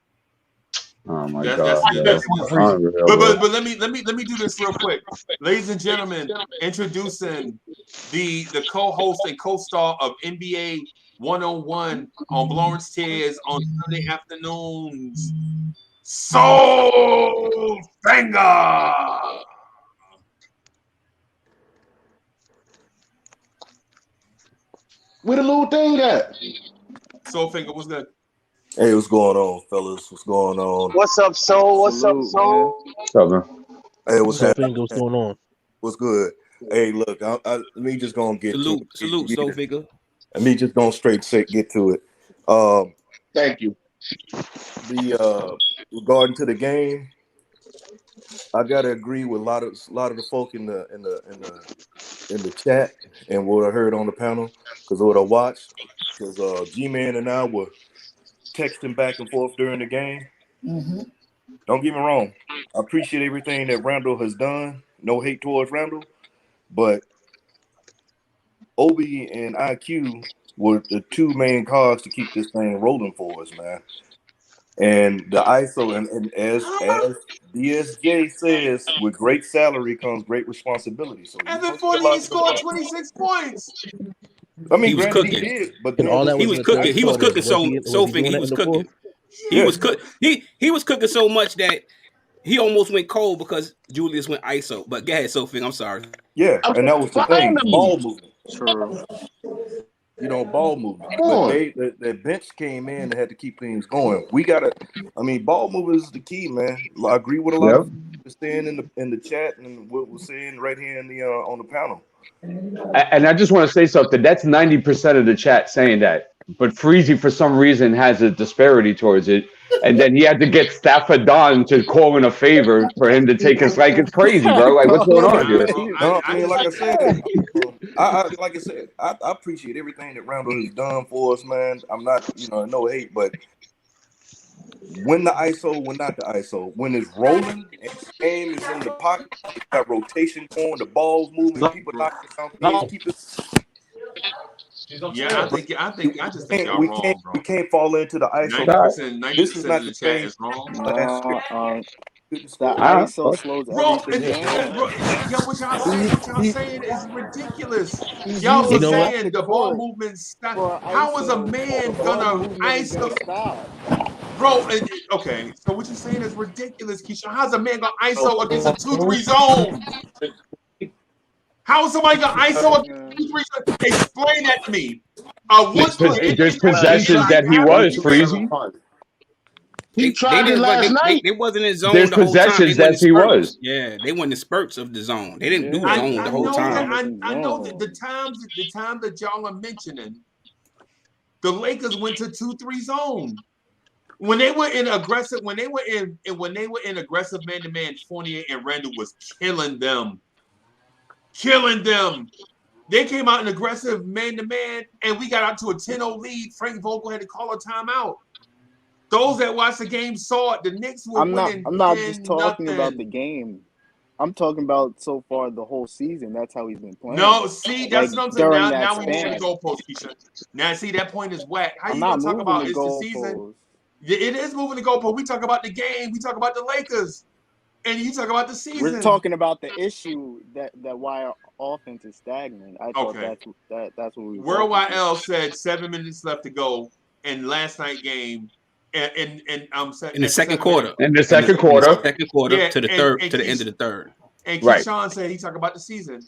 Oh my God! But let me do this real quick, ladies and gentlemen. Introducing the co-host and co-star of NBA 101 on Lawrence Tears on Sunday afternoons, Soul Finger. Where the little thing at? Soul Finger, what's good? Hey, what's going on, fellas? What's going on? What's up, Soul? What's up, Soul? What's up, man? Hey, what's happening? What's going on? What's good? Hey, look, let me just gonna get salute, Soul Finger. Let me just go straight get to it. Thank you. Regarding to the game, I gotta agree with a lot of the folk in the chat and what I heard on the panel because what I watched because G-Man and I were texting back and forth during the game. Mm-hmm. Don't get me wrong. I appreciate everything that Randle has done. No hate towards Randle, but Obi and IQ were the two main cars to keep this thing rolling for us, man. And the ISO, and as DSJ says, with great salary comes great responsibility. So Evan Fournier scored 26 points. I mean, he was cooking. He did, but and all that he was cooking. He was cooking so he was cooking. He was cooking. He was cooking so much that he almost went cold because Julius went ISO. But go ahead, Sophie. I'm sorry. Yeah, and that was the thing. Ball movement. True. You know, ball movement. But the bench came in and had to keep things going. We gotta. I mean, ball movement is the key, man. I agree with a lot of people saying in the chat and what we're saying right here in the on the panel. And I just want to say something. That's 90% of the chat saying that. But Freezy, for some reason, has a disparity towards it. And then he had to get Stafford Don to call in a favor for him to take us. Like, it's crazy, bro. Like, what's going on here? No, I mean, like I said, I appreciate everything that Randle has done for us, man. I'm not, no hate, but when the ISO, when not the ISO, when it's rolling and the game is in the pocket, got rotation going, the ball's moving, people knocking down, keep it. Yeah, I just think y'all wrong, bro. We can't fall into the ISO. 90% This is not of the the chat same. is wrong. The ISO slows Bro, everything down. what y'all saying is ridiculous. Y'all were saying the ball movement stop. How is a man gonna ISO? Bro, okay, so what you're saying is ridiculous, Keisha. How's a man gonna ISO against a 2-3 zone? How is somebody gonna ISO against a 2-3 zone? Explain that to me. There's possessions that he was, Freezy. He tried it last night. They wasn't in zone There's the whole time. possessions They went that he was. Yeah, they went in spurts of the zone. They didn't do I zone the whole know time. that. I know that the time that y'all are mentioning, the Lakers went to 2-3 zone. When they were in aggressive man-to-man, Fournier and Randle was killing them. They came out in aggressive man-to-man, and we got out to a 10-0 lead. Frank Vogel had to call a timeout. Those that watched the game saw it. The Knicks were winning. I'm not just talking about the game. I'm talking about so far the whole season. That's how he's been playing. No, see, that's what I'm saying. Now we moving the span. goalposts, Keisha. Now, see, that point is whack. How I'm you not gonna talk moving about the it's the goalposts. season? Yeah, it is moving the goalpost. We talk about the game. We talk about the Lakers, and you talk about the season. We're talking about the issue that why our offense is stagnant. I thought that's what we were. Worldwide L said 7 minutes left to go in last night game. And in the second quarter. In the second quarter. To the third, to the end of the third. And Keyshawn said he talked about the season.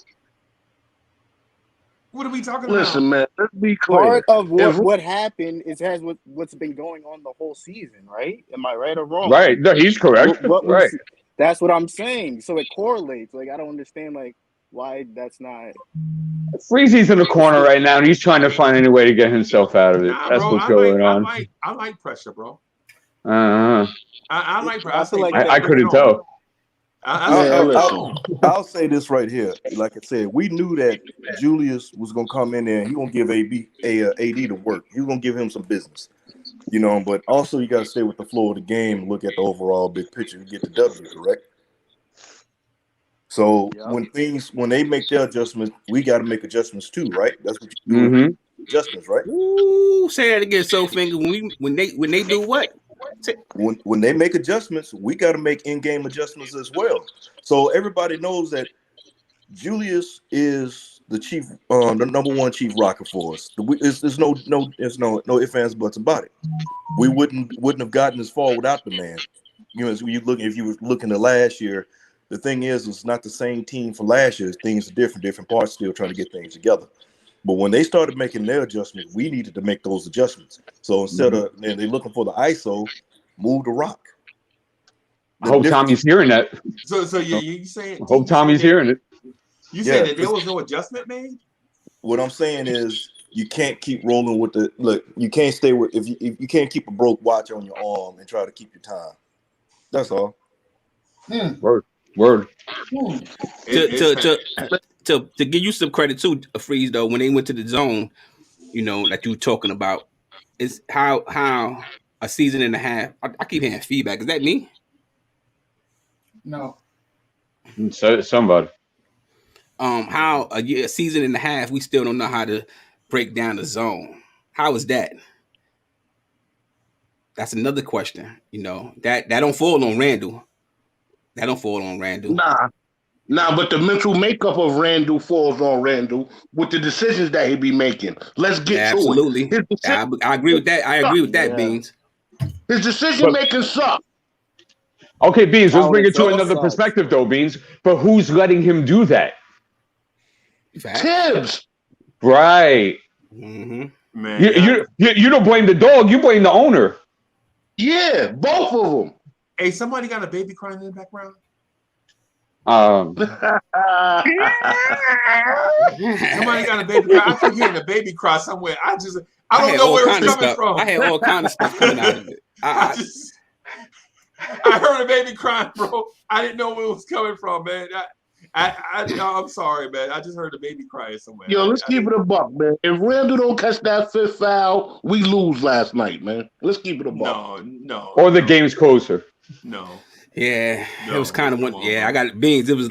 What are we talking about? Listen, man, let's be clear. Part of what happened has what's been going on the whole season, right? Am I right or wrong? Right. No, he's correct. Right. That's what I'm saying. So it correlates. Like, I don't understand, like, why that's not. Freezy's in the corner right now, and he's trying to find any way to get himself out of it. That's what's going on. I like pressure, bro. I like pressure. I couldn't tell. I'll say this right here. Like I said, we knew that Julius was gonna come in there and he gonna give AD to work. He was gonna give him some business, you know. But also, you gotta stay with the flow of the game and look at the overall big picture to get the W, correct? So when they make their adjustments, we got to make adjustments too, right? That's what you do. Adjustments, right? Ooh, say that again, Soulfinger. When they do what? When they make adjustments, we got to make in-game adjustments as well. So everybody knows that Julius is the chief, the number one chief rocker for us. There's no ifs, ands, buts about it. We wouldn't have gotten as far without the man. You know, if you were looking at last year. The thing is, it's not the same team for last year. Things are different parts still trying to get things together. But when they started making their adjustments, we needed to make those adjustments. So instead of they're looking for the ISO, move the rock. I hope Tommy's hearing that. So you saying? I hope Tommy's hearing it. You saying that there was no adjustment made? What I'm saying is you can't keep rolling with the look. You can't stay with if you can't keep a broke watch on your arm and try to keep your time. That's all. Word. To give you some credit too, Freeze, though, when they went to the zone, you know, that you were talking about, is how a season and a half. I keep hearing feedback. Is that me? No. So somebody. How a season and a half, we still don't know how to break down the zone. How is that? That's another question. You know, that don't fall on Randle. Nah, but the mental makeup of Randle falls on Randle with the decisions that he be making. Let's get to it. I agree with that. I agree with that, Beans. His decision making sucks. Okay, Beans, let's bring it to another perspective, though, Beans. But who's letting him do that? Tibbs. Right. Man, you don't blame the dog. You blame the owner. Yeah, both of them. Hey, somebody got a baby crying in the background? Somebody got a baby cry. I keep hearing a baby cry somewhere. I don't know where it's coming from. I had all kinds of stuff coming out of it. I heard a baby crying, bro. I didn't know where it was coming from, man. I'm sorry, man. I just heard a baby crying somewhere. Yo, let's keep it a buck, man. If Randle don't catch that fifth foul, we lose last night, man. Let's keep it a buck. No. Or the game's closer. No. Yeah, it was kind of one. Yeah, I got Beans. It was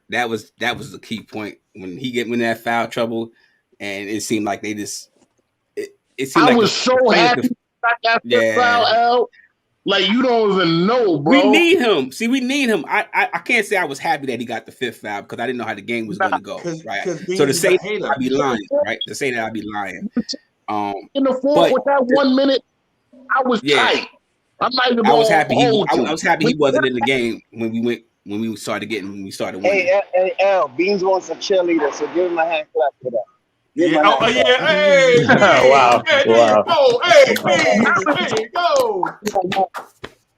that was the key point when he get in that foul trouble, and it seemed like they just. It seemed I like was so happy that foul out. Like, you don't even know, bro. We need him. See, we need him. I can't say I was happy that he got the fifth foul because I didn't know how the game was going to go. Right. So to say that I'd be lying, right? To say that I'd be lying. In the fourth, with that 1 minute, I was tight. I'm not even. I was happy. I was happy he wasn't in the game when we started winning. Hey, L, Beans wants a cheerleader, so give him a hand clap for that. Hey! Wow. Hey, go! Hey, Beans! Hey, go!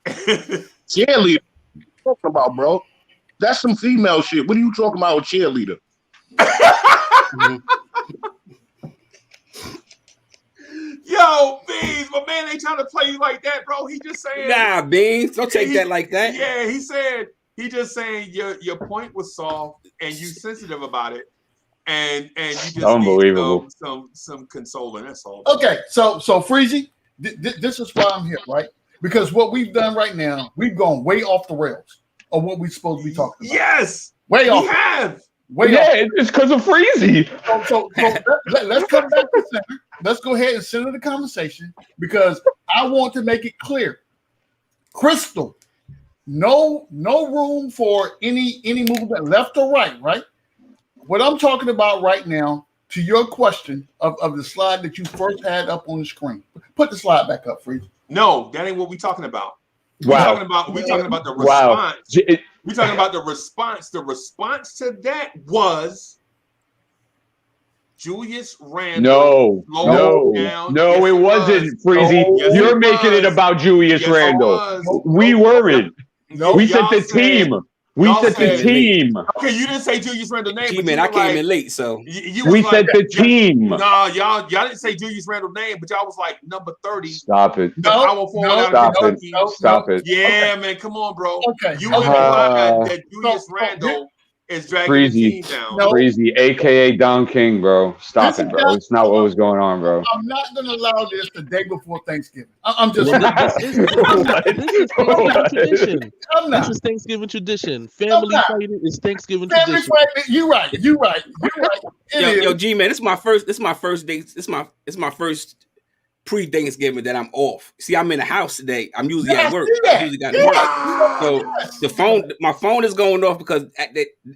Cheerleader. What are you talking about, bro? That's some female shit. What are you talking about with cheerleader? Yo, Beans, my man ain't trying to play you like that, bro. He just saying. Nah, Beans, don't take that like that. Yeah, he just saying your point was soft and you sensitive about it, and you just unbelievable. Need some consoling. That's all. Okay, so Freezy, this is why I'm here, right? Because what we've done right now, we've gone way off the rails of what we're supposed to be talking about. Yes, way off. We have. Way off. It's because of Freezy. So let's come back to center. Let's go ahead and center the conversation because I want to make it clear, crystal. No room for any movement left or right. What I'm talking about right now, to your question of the slide that you first had up on the screen. Put the slide back up, Freezy. No, that ain't what we're talking about. Wow. We're talking about the response. Wow. We're talking about the response. The response to that was Julius Randle. No, it wasn't, Freezy. Yes, You're making it about Julius Randle. We weren't. We said the team. We said the team. Okay, you didn't say Julius Randle's name. G-Man, I came in late, so we said the team. No, y'all didn't say Julius Randle's name, but y'all was like number 30. Stop it. Stop it. Yeah, man, come on, bro. Okay. You wouldn't lie that Julius Randle is dragging the team down. Freezy, aka Don King, bro. Stop it, bro. It's not what was going on, bro. I'm not going to allow this the day before Thanksgiving. I'm just. This is Thanksgiving tradition. This is Thanksgiving tradition. Family fighting is Thanksgiving tradition. You're right. Yo, G-Man, this is my first day. It's my first pre-Thanksgiving that I'm off. See, I'm in the house today. I'm usually at work. I usually got to work. So my phone is going off because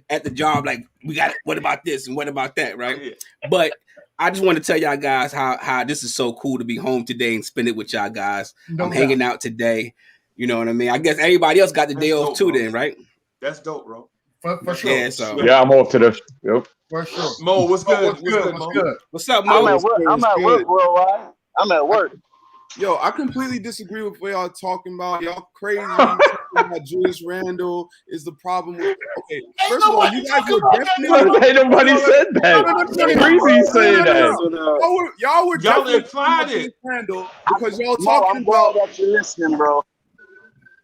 at the job, like, we got it. What about this and what about that, right? Yeah. But I just want to tell y'all guys how this is so cool to be home today and spend it with y'all guys. I'm hanging out today. You know what I mean? I guess everybody else got the day off too, then, right? That's dope, bro. For sure. Yeah, I'm off today. Yep. For sure. Mo, what's good? What's good? What's up, Mo? I'm at work, worldwide. I'm at work. Yo, I completely disagree with what y'all talking about. Y'all crazy talking about Julius Randle is the problem with. Okay, first of all, you guys were definitely. Ain't nobody said that. Freezy said that. Y'all implied it. Randle because y'all talking about. That you're listening, bro.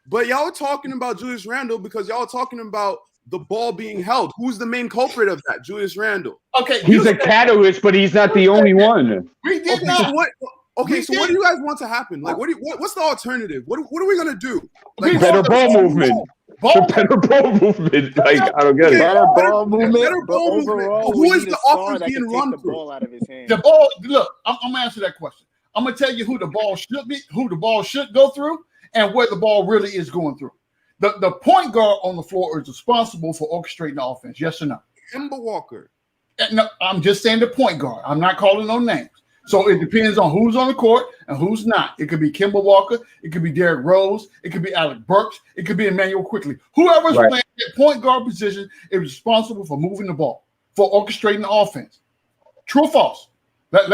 But y'all were talking about Julius Randle because y'all were talking about the ball being held. Who's the main culprit of that? Julius Randle. Okay, he's a catalyst, but he's not the only one. We did not. So what? Okay, so what do you guys want to happen? Like, what's the alternative? What are we gonna do? Like, better ball movement. Better ball movement. Like, I don't get it. Better ball movement. Better ball movement. Who is the offense being run through? Ball out of his hand. The ball. Look, I'm gonna answer that question. I'm gonna tell you who the ball should go through, and where the ball really is going through. The point guard on the floor is responsible for orchestrating the offense. Yes or no? Kemba Walker. No, I'm just saying the point guard. I'm not calling no names. So it depends on who's on the court and who's not. It could be Kemba Walker. It could be Derrick Rose. It could be Alec Burks. It could be Emmanuel Quickly. Whoever's playing that point guard position is responsible for moving the ball, for orchestrating the offense. True or false? Let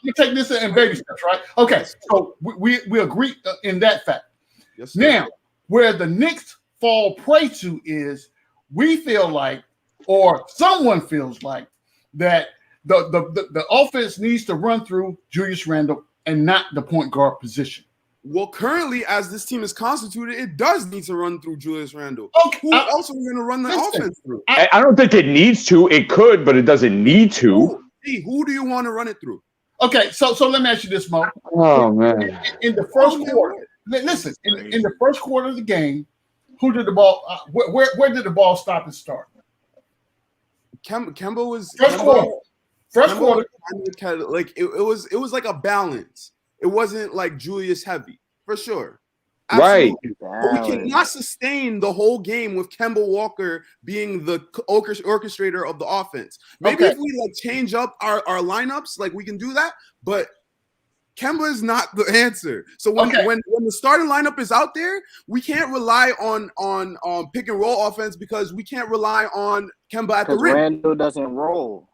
me take this in baby steps, right? Okay, so we agree in that fact. Yes, sir. Now, where the Knicks fall prey to is we feel like, or someone feels like, that the offense needs to run through Julius Randle and not the point guard position. Well, currently, as this team is constituted, it does need to run through Julius Randle. Okay, who else are we going to run the offense through? I don't think it needs to. It could, but it doesn't need to. Who do you want to run it through? Okay, so let me ask you this, Mo. Oh, man. In the first quarter, listen, in the first quarter of the game, who did the ball? Where did the ball stop and start? Kemba was first quarter. First quarter, like it was like a balance. It wasn't like Julius heavy for sure. Absolutely. Right. But we cannot sustain the whole game with Kemba Walker being the orchestrator of the offense. Maybe if we like change up our lineups, like we can do that. But Kemba is not the answer. So when the starting lineup is out there, we can't rely on pick and roll offense because we can't rely on Kemba at the rim. Randle doesn't roll.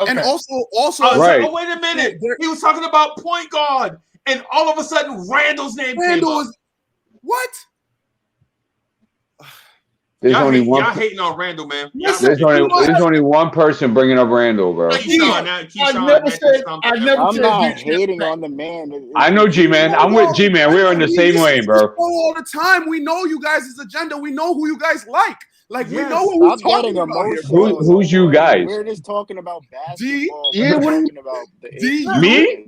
And also, wait a minute. He was talking about point guard, and all of a sudden, Randle's name came up. What? There's only one. Y'all hating on Randle, man. There's only one person bringing up Randle, bro. I'm not hating on the man. I know, G-Man. I'm with G-Man. We're in the same lane, bro. All the time, we know you guys' agenda. We know who you guys like. Like we know what we're talking about here. Who's you guys? We're just talking about basketball. Yeah, talking about me?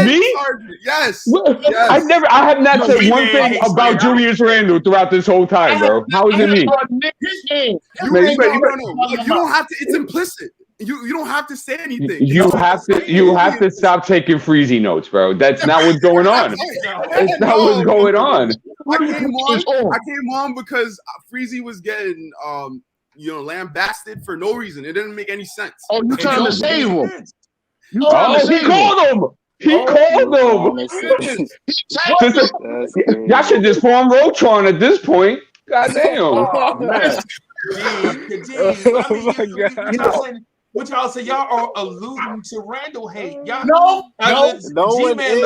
Me? Yes. I have not said one thing about Julius Randle throughout this whole time, bro. How is it me? You don't have to. It's implicit. You don't have to say anything. You have to stop taking Freezy notes, bro. That's not what's going on. It's not what's going on. I came on because Freezy was getting lambasted for no reason. It didn't make any sense. Oh, you trying to save him? He called him. He called him. Y'all should just form Rotron at this point. Goddamn. Oh, man. What y'all say? Y'all are alluding to Randle hate. Y'all, G-Man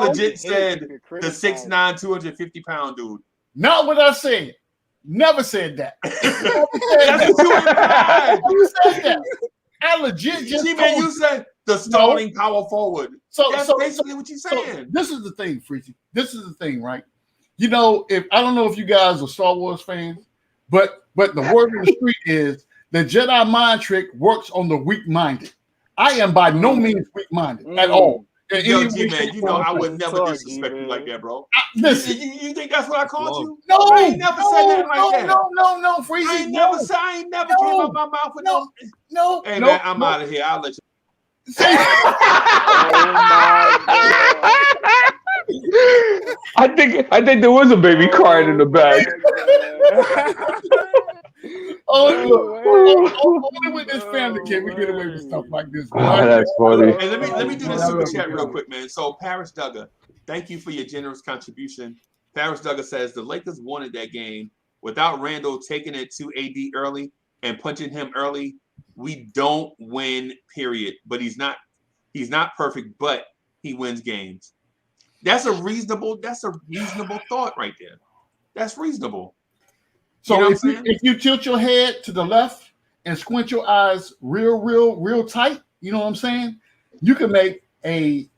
legit said the 6'9", 250-pound dude. Not what I said. Never said that. That's what you implied. Said that. I legit just G-Man, you said the starting power forward. That's basically what you're saying. So this is the thing, Freaky. This is the thing, right? You know, I don't know if you guys are Star Wars fans, but the word on the street is the Jedi mind trick works on the weak-minded. I am by no means weak-minded at all. Yo, G-Man, you know I would never disrespect you like that, bro. Listen, you think that's what I called you? No, I ain't never said that like that. No, Freezy. I ain't never came out my mouth with no. Hey, man, I'm out of here. I'll let you. I think there was a baby crying in the back. Only with this family can we get away with stuff like this. That's funny. Hey, let me do this super chat real quick, man. So Paris Duggar, thank you for your generous contribution. Paris Duggar says the Lakers wanted that game without Randle taking it to AD early and punching him early. We don't win, period. But he's not perfect, but he wins games. That's a reasonable thought right there. That's reasonable. So you know if you tilt your head to the left and squint your eyes real tight, you know what I'm saying? You can make a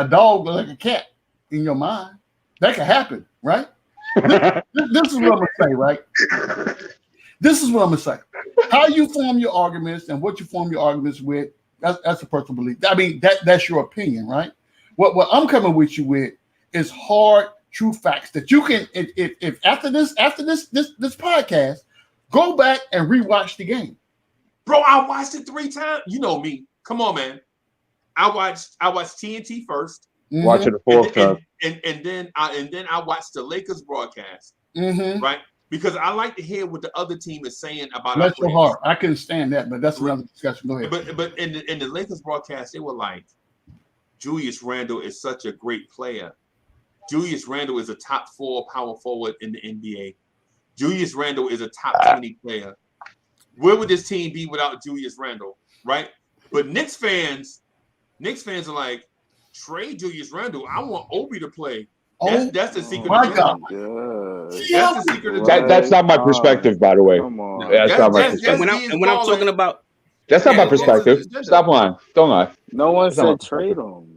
dog look like a cat in your mind. That can happen, right? This is what I'm gonna say, right? This is what I'm gonna say. How you form your arguments and what you form your arguments with, that's a personal belief. I mean, that's your opinion, right? What I'm coming with you with is hard, true facts that you can. If after this podcast, go back and rewatch the game. Bro, I watched it 3 times. You know me. Come on, man. I watched TNT first. Watching the fourth time, and then I watched the Lakers broadcast. Mm-hmm. Right. Because I like to hear what the other team is saying about. Bless your heart. I couldn't stand that, but that's another discussion. Go ahead. But in the Lakers broadcast, they were like, Julius Randle is such a great player. Julius Randle is a top 4 power forward in the NBA. Julius Randle is a top 20 player. Where would this team be without Julius Randle? Right? But Knicks fans are like, trade Julius Randle. I want Obi to play. That's the secret. My God. That's the secret. That's not my perspective, by the way. That's not my perspective. And when I'm talking about, that's not my perspective. Stop lying. Don't lie. No one said trade him.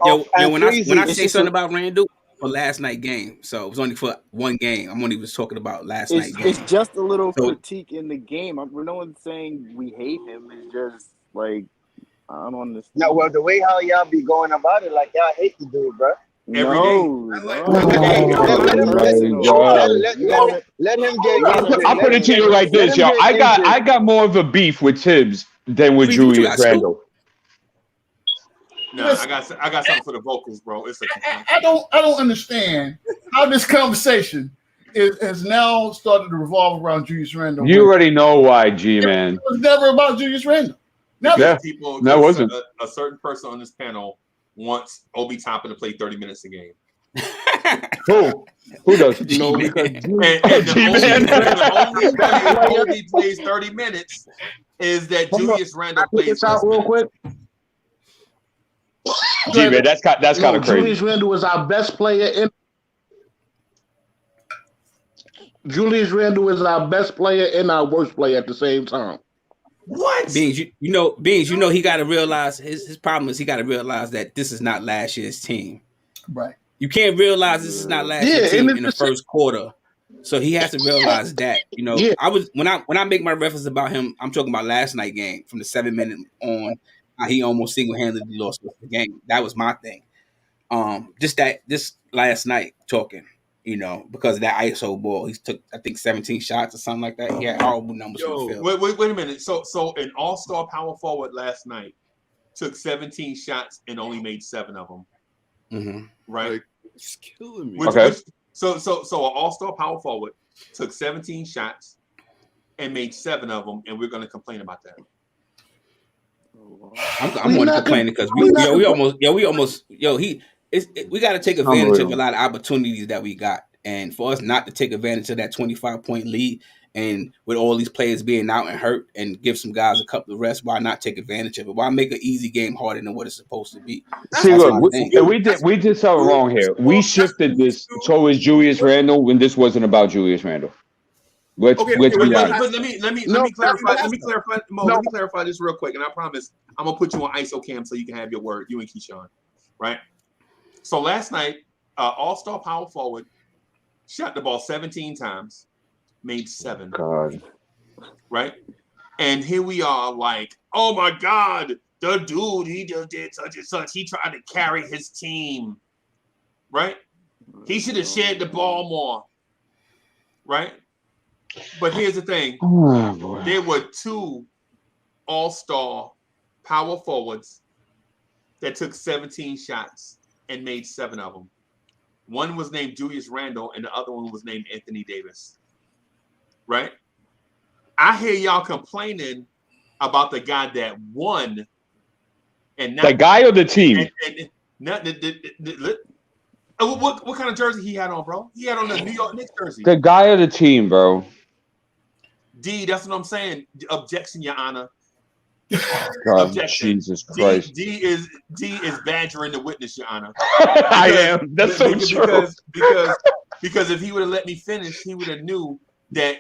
When I say something about Randle for last night game, so it was only for one game. I'm only just talking about last night game. It's just a little critique in the game. No one's saying we hate him. It's just like I don't understand. No, well, the way how y'all be going about it, like y'all hate the dude, bro. Every day. Let him get. I'll put it to you like this, yo. I got more of a beef with Tibbs than with Julius Randle. No, I got something for the vocals, bro. I don't understand how this conversation has now started to revolve around Julius Randle. You already know why, G-Man. It was never about Julius Randle. Never. Yeah, that wasn't. A certain person on this panel wants Obi Toppin to play 30 minutes a game. Who does? No, because the only way Obi plays 30 minutes is that Julius Randle plays. Out real quick. G-Man, that's kind of crazy. Julius Randle was our best player in. Julius Randle is our best player and our worst player at the same time. What? Beans, Beans, he got to realize his problem is he got to realize that this is not last year's team. Right. You can't realize this is not last year's team in the first quarter. So he has to realize that. I was when I make my reference about him, I'm talking about last night game from the 7-minute on. How he almost single-handedly lost the game. That was my thing. This last night talking, because of that ISO ball, he took I think 17 shots or something like that. He had horrible numbers from the field. Wait a minute. So an all-star power forward last night took 17 shots and only made 7 of them. Mm-hmm. Right? Like, it's killing me. So an all-star power forward took 17 shots and made 7 of them, and we're going to complain about that. I'm going to complain because we got to take advantage of a lot of opportunities that we got, and for us not to take advantage of that 25-point lead, and with all these players being out and hurt, and give some guys a couple of rests, why not take advantage of it? Why make an easy game harder than what it's supposed to be? See, look, we did something wrong here. We shifted this towards Julius Randle when this wasn't about Julius Randle. Let's be honest. But let me clarify. Mo, let me clarify this real quick, and I promise I'm gonna put you on ISO cam so you can have your word, you and Keyshawn, right? So last night, all-star power forward shot the ball 17 times, made 7. God, right? And here we are, like, oh my God, the dude, he just did such and such. He tried to carry his team, right? He should have shared the ball more, right? But here's the thing. There were 2 all-star power forwards that took 17 shots and made 7 of them. One was named Julius Randle and the other one was named Anthony Davis. Right? I hear y'all complaining about the guy that won and not the guy or the team. What kind of jersey he had on, bro? He had on the New York Knicks jersey. The guy or the team, bro. D, that's what I'm saying. Objection, Your Honor. God, Jesus Christ. D is badgering the witness, Your Honor. I am. That's so true. Because if he would have let me finish, he would have knew that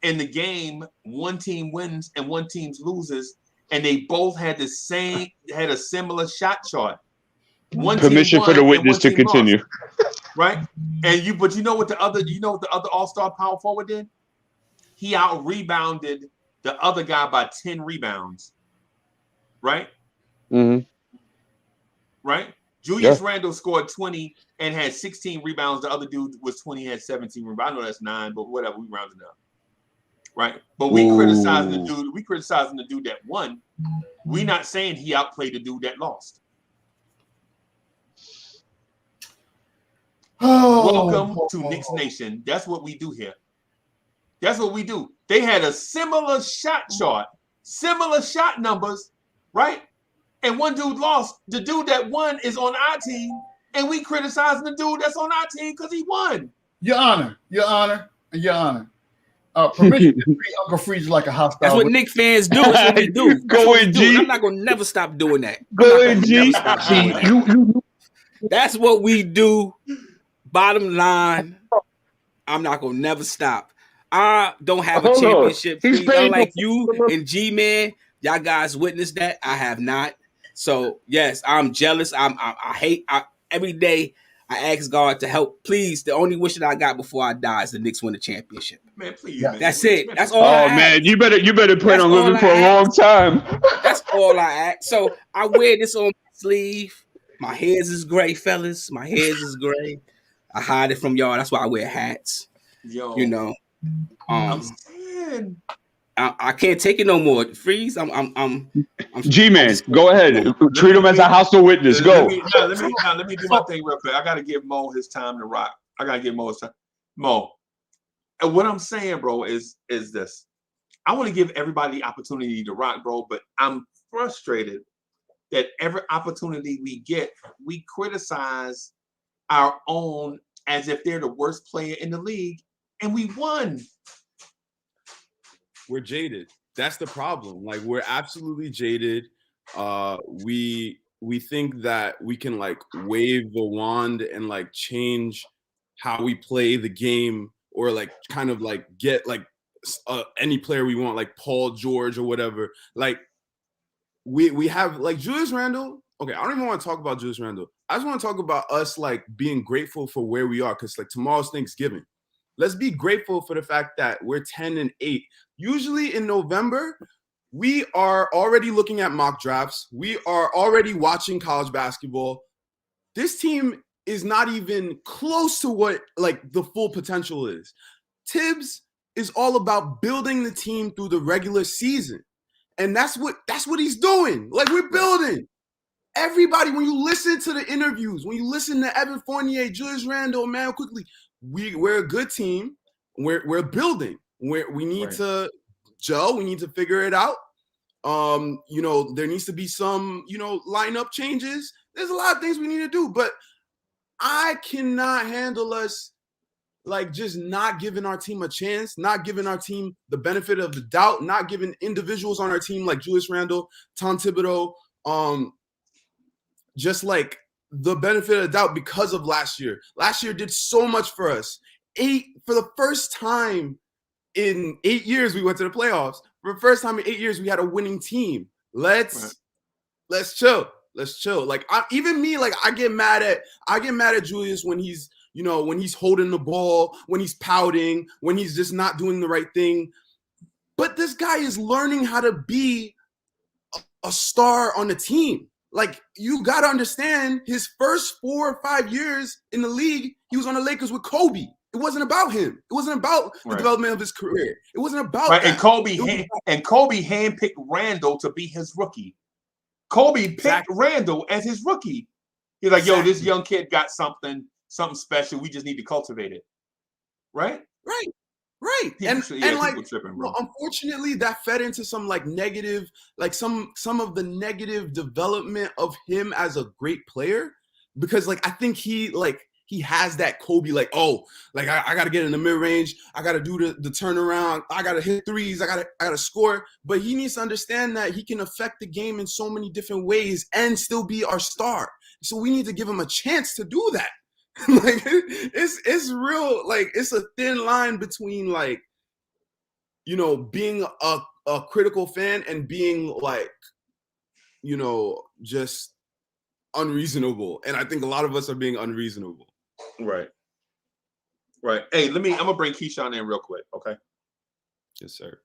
in the game, one team wins and one team loses, and they both had a similar shot chart. Permission for the witness to continue. Lost, right? But you know what the other all-star power forward did? He out-rebounded the other guy by 10 rebounds. Right? Mm-hmm. Right? Julius Randle scored 20 and had 16 rebounds. The other dude was 20 and had 17 rebounds. I know that's 9, but whatever, we rounded up. Right? But we criticizing the dude that won. We not saying he outplayed the dude that lost. Welcome to Knicks Nation. That's what we do here. That's what we do. They had a similar shot chart, similar shot numbers, right? And one dude lost. The dude that won is on our team, and we criticizing the dude that's on our team because he won. Your Honor. Permission to treat Uncle Freeze like a hostile. That's what Knicks fans do. That's what we do. Go in, G. I'm not gonna never stop doing that. Go in, G. That's what we do. Bottom line, I'm not gonna never stop. I don't have a championship. Unlike you and G-Man, y'all guys witnessed that. I have not. So yes, I'm jealous. I hate. Every day I ask God to help. Please, the only wish that I got before I die is the Knicks win the championship. Man, please. Yeah. That's it. That's all. Oh man, you better plan on living for a long time. That's all I ask. So I wear this on my sleeve. My hairs is gray, fellas. My hairs is gray. I hide it from y'all. That's why I wear hats. Yo, I'm saying I can't take it no more. Freeze. I'm G-Man, go ahead. Treat him as a hostile witness. Go. Let me do my thing real quick. I gotta give Mo his time to rock. I gotta give Mo his time. Mo, and what I'm saying, bro, is this. I want to give everybody the opportunity to rock, bro, but I'm frustrated that every opportunity we get, we criticize our own as if they're the worst player in the league, and we won. We're jaded. That's the problem. Like, we're absolutely jaded. We think that we can like wave the wand and like change how we play the game or like kind of like get like any player we want, like Paul George or whatever. Like we have like Julius Randle. Okay, I don't even want to talk about Julius Randle. I just want to talk about us like being grateful for where we are, because like tomorrow's Thanksgiving. Let's be grateful for the fact that we're 10-8. Usually in November, we are already looking at mock drafts. We are already watching college basketball. This team is not even close to what like the full potential is. Tibbs is all about building the team through the regular season. And that's what he's doing. Like, we're building. Everybody, when you listen to the interviews, when you listen to Evan Fournier, Julius Randle, Emmanuel Quickly, we're a good team. We're building. We need to gel. We need to figure it out. You know, there needs to be some, you know, lineup changes. There's a lot of things we need to do, but I cannot handle us like just not giving our team a chance, not giving our team the benefit of the doubt, not giving individuals on our team like Julius Randle, Tom Thibodeau, just like the benefit of the doubt because of last year. Last year did so much for us. For the first time in 8 years, we went to the playoffs. For the first time in 8 years, we had a winning team. Let's chill. Let's chill. Like even me, like I get mad at Julius when he's, you know, when he's holding the ball, when he's pouting, when he's just not doing the right thing. But this guy is learning how to be a star on the team. Like, you got to understand, his first 4 or 5 years in the league, he was on the Lakers with Kobe. It wasn't about him. It wasn't about the development of his career. It wasn't about that. And Kobe handpicked Randle to be his rookie. Kobe picked Randle as his rookie. He's like, yo, this young kid got something special. We just need to cultivate it. Right? Right. And like, tripping, bro. Unfortunately, that fed into some like negative, like some of the negative development of him as a great player, because like I think he has that Kobe, like, oh, like I gotta get in the mid-range, I gotta do the turnaround, I gotta hit threes, I gotta score. But he needs to understand that he can affect the game in so many different ways and still be our star. So we need to give him a chance to do that. Like it's real, like it's a thin line between like, you know, being a critical fan and being like, you know, just unreasonable. And I think a lot of us are being unreasonable. Right. Hey, I'm gonna bring Keyshawn in real quick, okay? Yes, sir.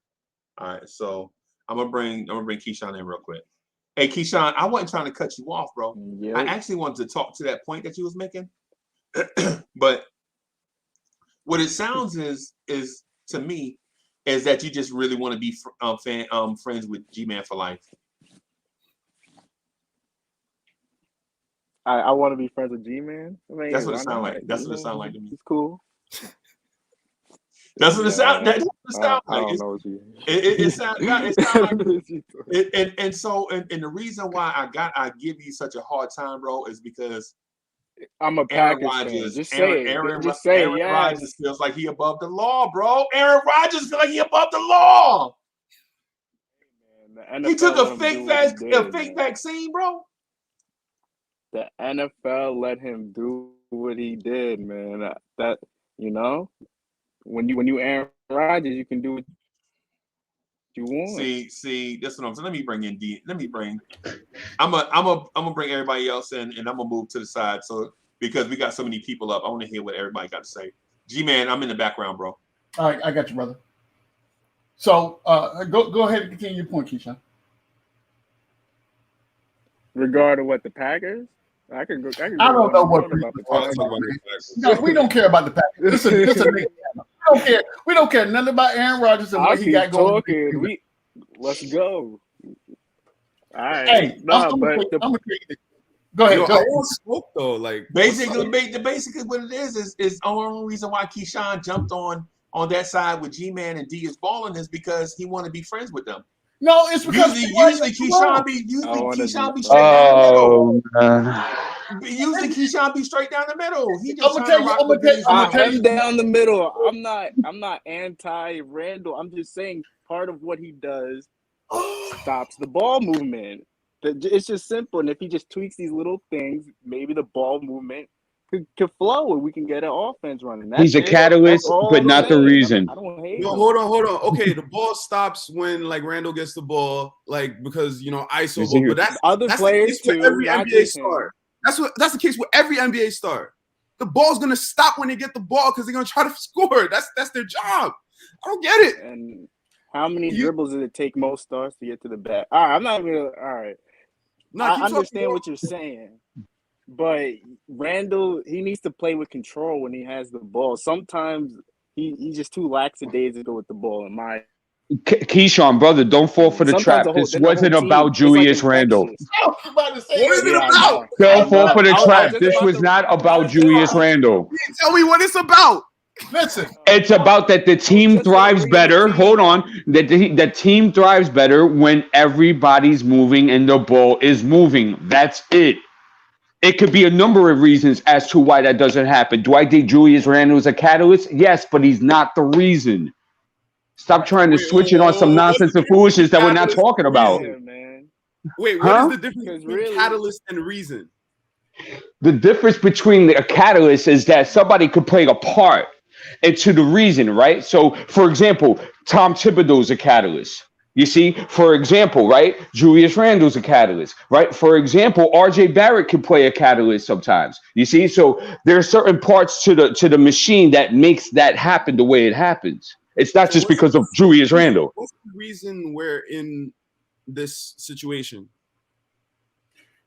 All right, so I'm gonna bring Keyshawn in real quick. Hey, Keyshawn, I wasn't trying to cut you off, bro. Yep. I actually wanted to talk to that point that you was making. But what it sounds is to me is that you just really want to be friends with G-Man for life. I want to be friends with G-Man. I mean, that's what it sounds like. That's what it sounds like to me. It's cool. That's what it sounds. That's what it sounds like. It sounds like. And so the reason why I give you such a hard time, bro, is because I'm a Packers fan. Just say it. Aaron Rodgers feels like he above the law, bro. Aaron Rodgers feels like he above the law. Man, he took a fake vaccine, bro. The NFL let him do what he did, man. That, you know, when you Aaron Rodgers, you can do what you want. See, that's what I'm saying. Let me bring in D. I'm gonna bring everybody else in, and I'm gonna move to the side. So because we got so many people up, I want to hear what everybody got to say. G-Man, I'm in the background, bro. All right, I got you, brother. So go ahead and continue your point, Keyshawn. Regarding what the Packers? I don't know what about the Packers. No, we don't care about the Packers. We don't care nothing about Aaron Rodgers and what he got going. Let's go. All right. Hey, I'm gonna go ahead. Smoke though, like basically what it is the only reason why Keyshawn jumped on that side with G-Man and D is balling is because he wanted to be friends with them. No, it's because usually Keyshawn be straight down the middle. Usually Keyshawn be straight down the middle. He just I'm gonna tell you down the middle. I'm not anti Randle. I'm just saying part of what he does stops the ball movement. It's just simple. And if he just tweaks these little things, maybe the ball movement could flow and we can get an offense running. He's a catalyst, but not the reason. I don't hate No, him. hold on. Okay, the ball stops when like Randle gets the ball, like because ISO ball. But that's other that's players the case too, with every not NBA just star. him. That's the case with every NBA star. The ball's gonna stop when they get the ball because they're gonna try to score. That's their job. I don't get it. And how many dribbles did it take most stars to get to the back? All right, I'm not gonna. All right, I understand what you're saying, but Randle, he needs to play with control when he has the ball. Sometimes he's just too lackadaisical with the ball. In my Keyshawn, brother, don't fall for the trap. This wasn't about Julius Randle. I was about to say, What is it about? Don't fall for the trap. This was not about Julius Randle. Tell me what it's about. Listen, it's about that the team thrives better. Hold on, that the team thrives better when everybody's moving and the ball is moving. That's it. It could be a number of reasons as to why that doesn't happen. Do I think Julius Randle is a catalyst? Yes, but he's not the reason. Stop trying to switch it on some nonsense and foolishness that we're not talking about. Wait, what is the difference between catalyst and reason? The difference between a catalyst is that somebody could play a part into the reason, right? So, for example, Tom Thibodeau's a catalyst. You see, for example, right? Julius Randle's a catalyst, right? For example, RJ Barrett can play a catalyst sometimes. You see, so there are certain parts to the machine that makes that happen the way it happens. It's not just because of Julius Randle. What's the reason we're in this situation?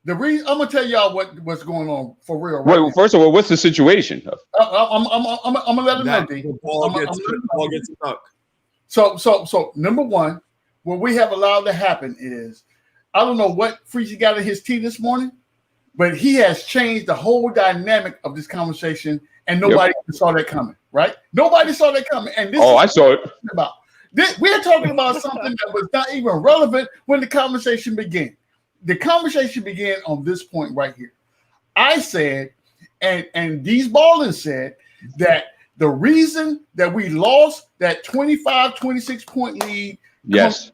The reason I'm gonna tell y'all what's going on for real. Right Wait, well, first of all, what's the situation? I'm gonna let them know, D. The ball gets stuck. So number one, what we have allowed to happen is, I don't know what Freezy got in his tea this morning, but he has changed the whole dynamic of this conversation, and nobody saw that coming. Right? Nobody saw that coming. And this I saw it. We're talking about something that was not even relevant when the conversation began. The conversation began on this point right here. I said, and Deez Ballin said, that the reason that we lost that 25-26 point lead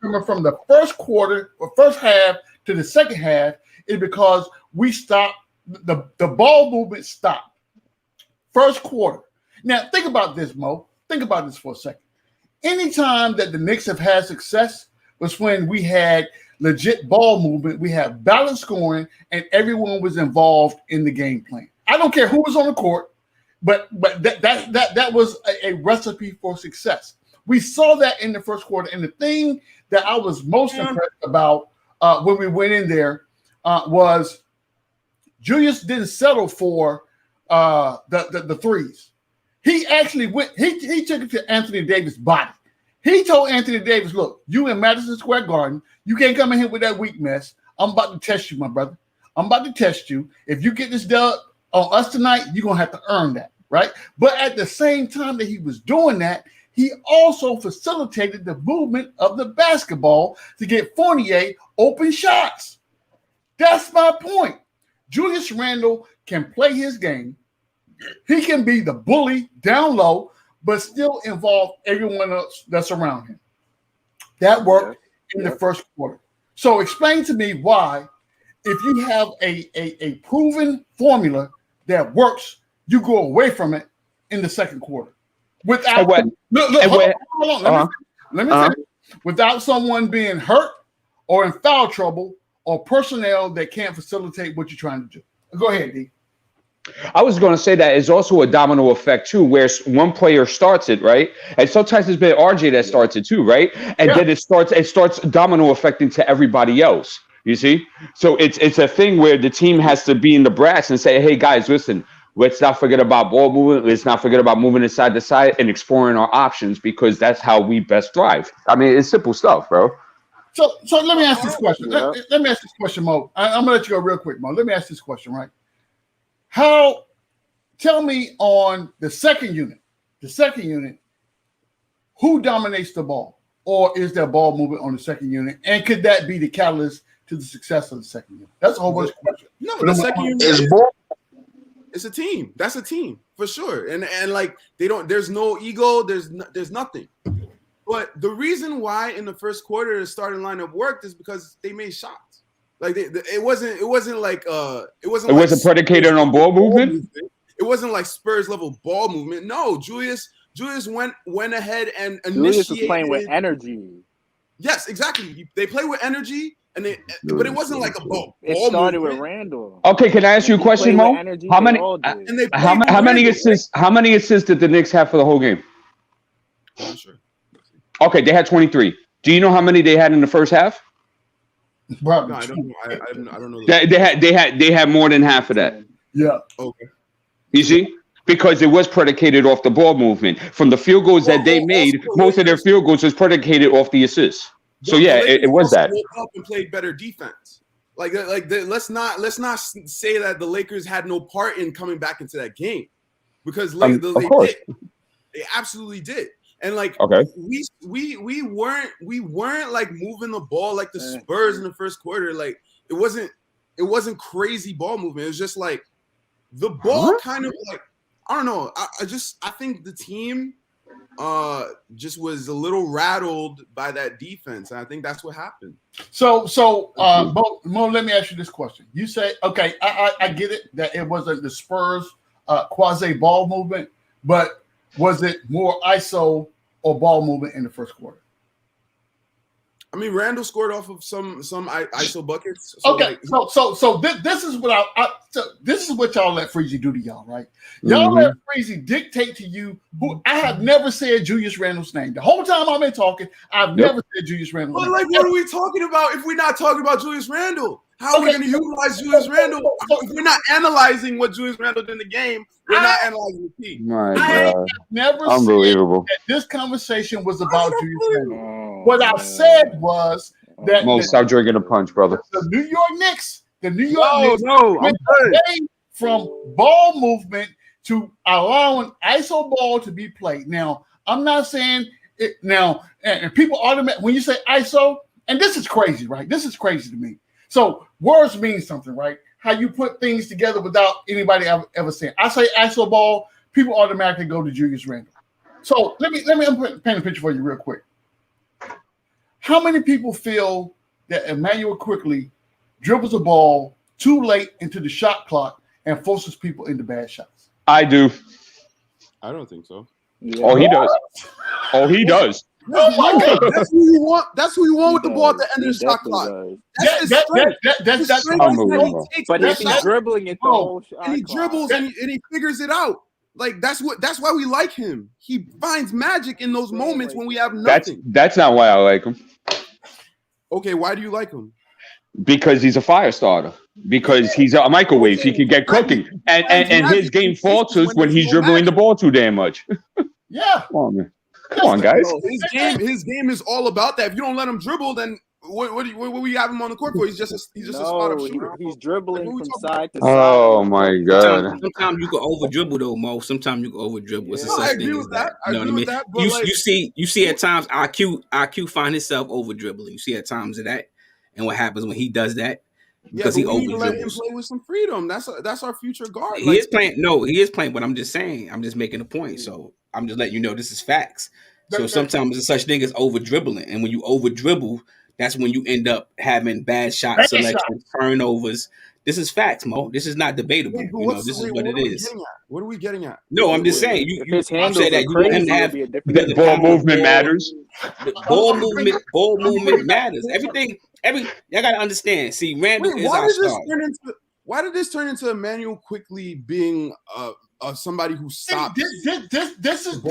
coming from the first quarter or first half to the second half is because we stopped, the ball movement stopped. First quarter. Now, think about this, Mo. Think about this for a second. Anytime that the Knicks have had success was when we had legit ball movement, we had balanced scoring, and everyone was involved in the game plan. I don't care who was on the court, but that was a recipe for success. We saw that in the first quarter, and the thing that I was most impressed about when we went in there was Julius didn't settle for the threes. He actually went, he took it to Anthony Davis' body. He told Anthony Davis, look, you in Madison Square Garden, you can't come in here with that weak mess. I'm about to test you, my brother. I'm about to test you. If you get this dub on us tonight, you're going to have to earn that, right? But at the same time that he was doing that, he also facilitated the movement of the basketball to get Fournier open shots. That's my point. Julius Randle can play his game. He can be the bully down low, but still involve everyone else that's around him. That worked in the first quarter. So explain to me why, if you have a proven formula that works, you go away from it in the second quarter. Without let me finish. Without someone being hurt or in foul trouble or personnel that can't facilitate what you're trying to do. Go ahead, D. I was going to say that it's also a domino effect too, where one player starts it, right? And sometimes it's been RJ that starts it too, right? And then it starts domino affecting to everybody else. You see? So it's a thing where the team has to be in the brass and say, hey guys, listen, let's not forget about ball movement. Let's not forget about moving it side to side and exploring our options, because that's how we best thrive. I mean, it's simple stuff, bro. So let me ask this question. Let me ask this question, Mo. I'm gonna let you go real quick, Mo. Let me ask this question, right? Tell me on the second unit, who dominates the ball? Or is there ball movement on the second unit? And could that be the catalyst to the success of the second unit? That's a whole bunch of questions. No, the second unit it's a team. That's a team for sure. And like there's no ego, there's nothing. But the reason why in the first quarter the starting lineup worked is because they made shots. Like it wasn't predicated on ball movement. It wasn't like Spurs level ball movement. No, Julius went ahead and Julius was initiated. playing with energy. Yes, exactly. They play with energy, but it wasn't like a ball. It started movement. with Randle. Okay, can I ask you a question, Mo? How many? How many assists? How many assists did the Knicks have for the whole game? I'm not sure. Okay, they had 23. Do you know how many they had in the first half? Bro, no, I don't know. I don't know. They had more than half of that. Yeah. Okay. You see, because it was predicated off the ball movement. From the field goals that they made, most of their field goals was predicated off the assists. So yeah, it was that. Woke up and played better defense. Let's not say that the Lakers had no part in coming back into that game, because they did. They absolutely did. And we weren't like moving the ball like the Spurs in the first quarter. Like it wasn't crazy ball movement. It was just like the ball kind of like, I don't know. I think the team just was a little rattled by that defense, and I think that's what happened. So Mo, let me ask you this question. You say, okay, I get it that it wasn't the Spurs quasi ball movement, but was it more ISO or ball movement in the first quarter? I mean, Randle scored off of some ISO buckets. Okay, so this is what this is what y'all let Freezy do to y'all, right? Y'all let Freezy dictate to you. Who I have never said Julius Randle's name. The whole time I've been talking, I've never said Julius Randle's name. But what are we talking about if we're not talking about Julius Randle? How are we going to utilize Julius Randle if we're not analyzing what Julius Randle did in the game? We're not analyzing the team. My I have God. never Unbelievable. said that this conversation was about Julius Randle. What I said was that Mo, stop drinking a punch, brother. the New York Knicks went I'm good. away from ball movement to allowing ISO ball to be played. Now, I'm not saying it now, and people automatically, when you say ISO, and this is crazy, right? This is crazy to me. So words mean something, right? How you put things together without anybody ever saying. I say ISO ball, people automatically go to Julius Randle. So let me paint a picture for you real quick. How many people feel that Emmanuel Quickly dribbles a ball too late into the shot clock and forces people into bad shots? I do. I don't think so. Yeah. Oh, he does. Oh, he does. Oh my God. That's who you want. That's who you want with the ball at the end of the shot clock. That's unbelievable. But if he's dribbling it the whole shot, and he dribbles and he figures it out. Like that's why we like him. He finds magic in those moments when we have nothing. That's not why I like him. Okay, why do you like him? Because he's a fire starter. Because he's a microwave. He can get cooking. And his game falters when he's dribbling the ball too damn much. Yeah. Come on, man. Come on, guys. His game is all about that. If you don't let him dribble, then what we have him on the court for? He's just a spot-up shooter. He's dribbling from side to side. Oh my God. Sometimes you can over dribble though, Mo. Sometimes you can over dribble. It's a such I agree thing with as that. You know what I mean? But You see at times IQ find himself over dribbling. You see at times of that, and what happens when he does that because he over need to let him dribbles. play with some freedom. That's our future guard. He is playing. No, he is playing. But I'm just saying. I'm just making a point. So I'm just letting you know this is facts. So sometimes there's such thing as over dribbling, and when you over dribble, that's when you end up having bad shot selection, turnovers. This is facts, Mo. This is not debatable. This is what it is. What are we getting at? No, I'm just saying. You said that you want him to have the ball movement matters. The ball movement matters. Everything. Y'all gotta understand. See, Randle is our star. Why did this turn into Emmanuel Quickly being somebody who stops? This is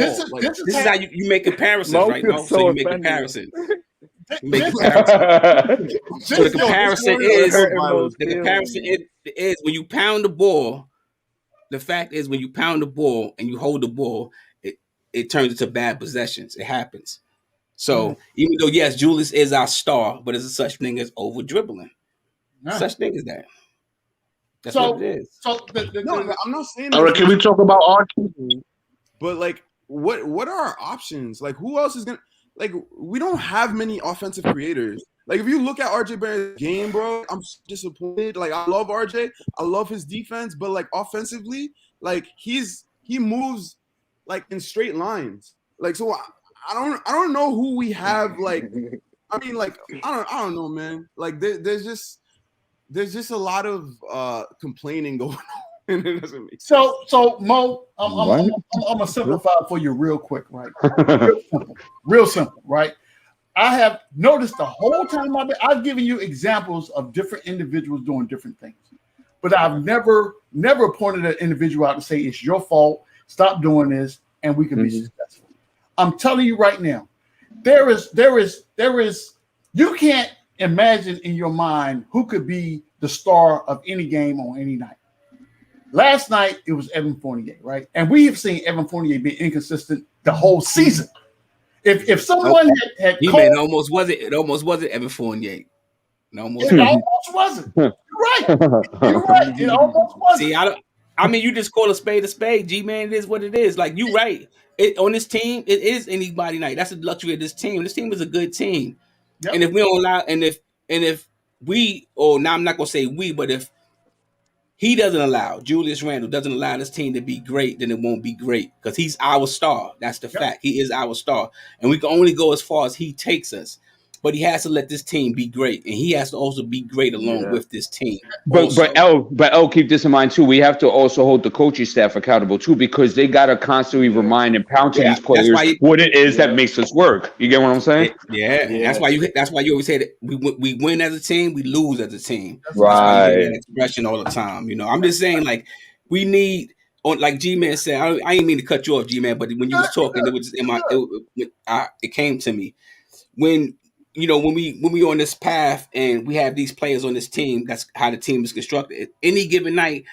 how you make comparisons, right? No, so you make comparisons. So the comparison is when you pound the ball. The fact is when you pound the ball and you hold the ball, it turns into bad possessions. It happens. So even though yes, Julius is our star, but there's a such thing as over dribbling. Such thing as that. That's what it is. No, I'm not saying. All right, can we talk about RQ? But like, what are our options? Like, who else is gonna? Like, we don't have many offensive creators. Like, if you look at RJ Barrett's game, bro, I'm disappointed. Like, I love RJ. I love his defense, but like offensively, like he moves like in straight lines. Like, so I don't know who we have. Like, I mean, like I don't know, man. Like, there's just a lot of complaining going on. and it doesn't make sense. So Mo, I'm gonna simplify it for you real quick, right? Real simple, right? I have noticed the whole time I've given you examples of different individuals doing different things, but I've never pointed an individual out to say it's your fault. Stop doing this, and we can be successful. I'm telling you right now, there is. You can't imagine in your mind who could be the star of any game on any night. Last night it was Evan Fournier, right? And we have seen Evan Fournier be inconsistent the whole season. If someone had it almost wasn't Evan Fournier. It almost wasn't. You're right. It almost wasn't. See, I mean, you just call a spade. G man, it is what it is. Like, you right. On this team, it is anybody night. That's the luxury of this team. This team is a good team. Yep. And if we don't allow, and if we, or now I'm not gonna say we, but if he doesn't allow, Julius Randle doesn't allow this team to be great, then it won't be great, because he's our star. That's the fact. He is our star, and we can only go as far as he takes us. But he has to let this team be great, and he has to also be great along with this team. But L, keep this in mind too. We have to also hold the coaching staff accountable too, because they got to constantly remind and pound to these players what it is that makes us work. You get what I'm saying? Yeah. That's why you always say that we win as a team, we lose as a team. Right. That's why you hear that expression all the time. You know, I'm just saying, like, we need. Like G-Man said, I didn't mean to cut you off, G-Man, but when you was talking, it was just it came to me when. You know, when we on this path and we have these players on this team, that's how the team is constructed. Any given night,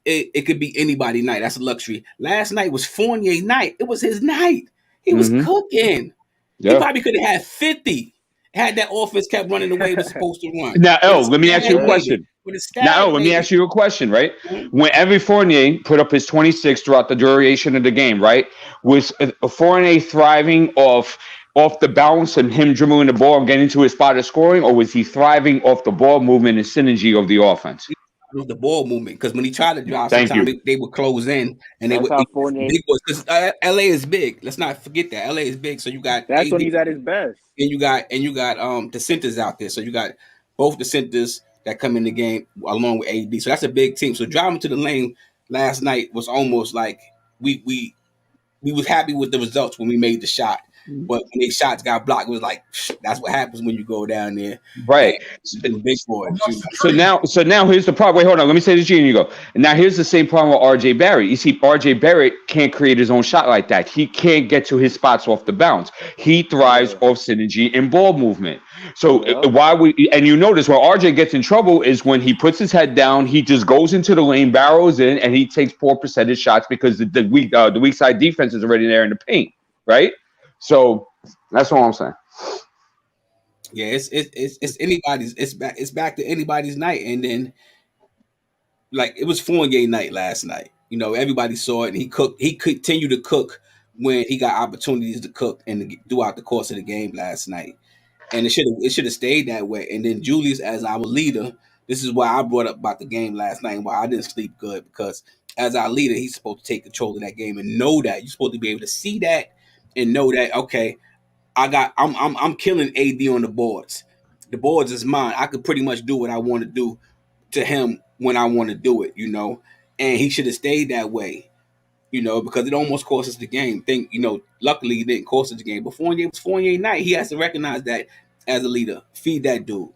it could be anybody night. That's a luxury. Last night was Fournier night. It was his night. He was cooking. Yeah. He probably could have had 50 had that offense kept running the way it was supposed to run. Now, let me ask you a question. Let me ask you a question, right? When Evan Fournier put up his 26 throughout the duration of the game, right? Was Fournier thriving off the bounce and him dribbling the ball and getting to his spot of scoring, or was he thriving off the ball movement and synergy of the offense? The ball movement, because when he tried to drive, sometimes they would close in and they would. Because LA is big. Let's not forget that LA is big. So you got when he's at his best, and you got the centers out there. So you got both the centers that come in the game along with AD. So that's a big team. So driving to the lane last night was almost like we was happy with the results when we made the shot. But when these shots got blocked, it was like, that's what happens when you go down there. Right. Big boys. So now here's the problem. Wait, hold on. Let me say this to you and you go. And now here's the same problem with RJ Barrett. You see, RJ Barrett can't create his own shot like that. He can't get to his spots off the bounce. He thrives off synergy and ball movement. So and you notice when RJ gets in trouble is when he puts his head down, he just goes into the lane, barrels in, and he takes poor percentage shots because the weak side defense is already there in the paint, right? So that's all I'm saying. Yeah, it's anybody's. It's back to anybody's night, and then like it was Fournier night last night. You know, everybody saw it, and he cooked. He continued to cook when he got opportunities to cook and throughout the course of the game last night. And it should have stayed that way. And then Julius, as our leader, this is why I brought up about the game last night and why I didn't sleep good, because as our leader, he's supposed to take control of that game and know that you're supposed to be able to see that. And know that, okay, I'm killing AD on the boards. The boards is mine. I could pretty much do what I want to do to him when I want to do it, you know. And he should have stayed that way, you know, because it almost cost us the game. Luckily it didn't cost us the game. But Fournier was Fournier night. He has to recognize that as a leader. Feed that dude.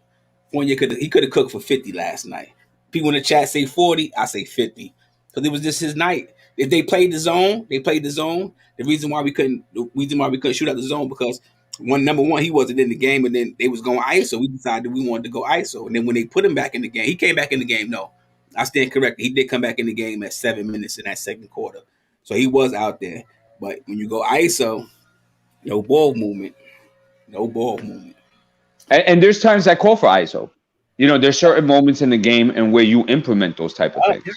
Fournier could have cooked for 50 last night. People in the chat say 40, I say 50. Because it was just his night. If they played the zone, The reason why we couldn't shoot out the zone because number one, he wasn't in the game, and then they was going ISO. We decided we wanted to go ISO, and then when they put him back in the game, he came back in the game. No, I stand corrected. He did come back in the game at 7 minutes in that second quarter, so he was out there. But when you go ISO, no ball movement. And there's times that call for ISO. You know, there's certain moments in the game and where you implement those type of things.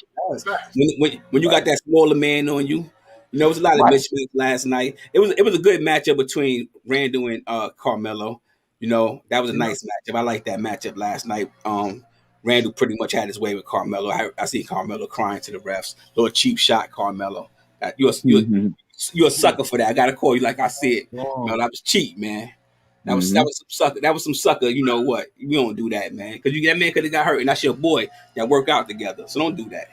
When you got that smaller man on you, you know, it was a lot of mismatches last night. It was a good matchup between Randle and Carmelo. You know, that was a nice matchup. I liked that matchup last night. Randle pretty much had his way with Carmelo. I see Carmelo crying to the refs. Little cheap shot, Carmelo. You're a sucker for that. I gotta call you like I said. No, that was cheap, man. That was some sucker. That was some sucker. You know what? We don't do that, man. Because that man could have got hurt, and that's your boy that work out together. So don't do that.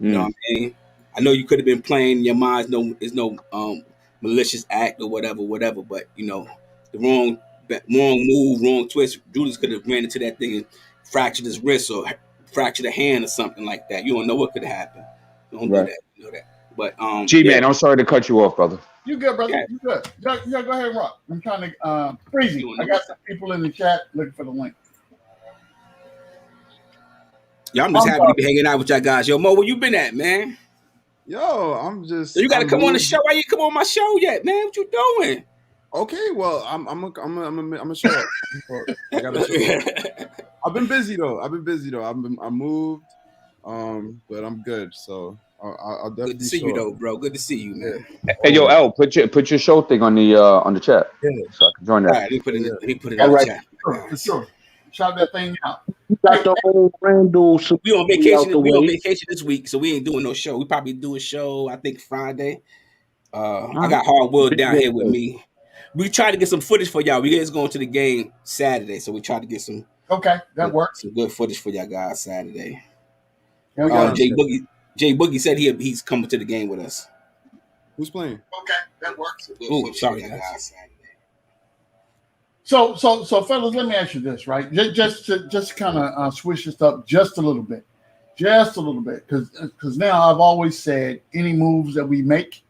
You know what I mean? I know you could have been playing in your mind. It's no malicious act or whatever. But you know, the wrong move, wrong twist. Julius could have ran into that thing and fractured his wrist or fractured a hand or something like that. You don't know what could have happened. Don't do that. You know that. But G-Man, I'm sorry to cut you off, brother. You good, brother? You good? Yeah, go ahead and rock. I'm trying to Freezy. I got some people in the chat looking for the link. Yeah, I'm just happy to be hanging out with y'all guys. Yo, Mo, where you been at, man? Yo, I'm just. You gotta come on the show. Why you come on my show yet, man? What you doing? Okay, well, I'm a show up. I gotta show up. I've been busy though. I moved, but I'm good. So I'll definitely. Good to see you though, bro. Good to see you, man. Hey, yo, L, put your show thing on the chat, so I can join that. All right, let me put it in the chat. For sure. Shout that thing out. Got the whole Randle. We on vacation. We on vacation this week, so we ain't doing no show. We probably do a show. I think Friday. I got Hardwood down here with me. We try to get some footage for y'all. We guys going to the game Saturday, so we try to get some. Okay, that works. Some good footage for y'all guys Saturday. Jay Boogie said he's coming to the game with us. Who's playing? Okay, that works. Oh, sorry, guys. So, fellas, let me ask you this, right? Just kind of switch this up just a little bit, because now I've always said any moves that we make,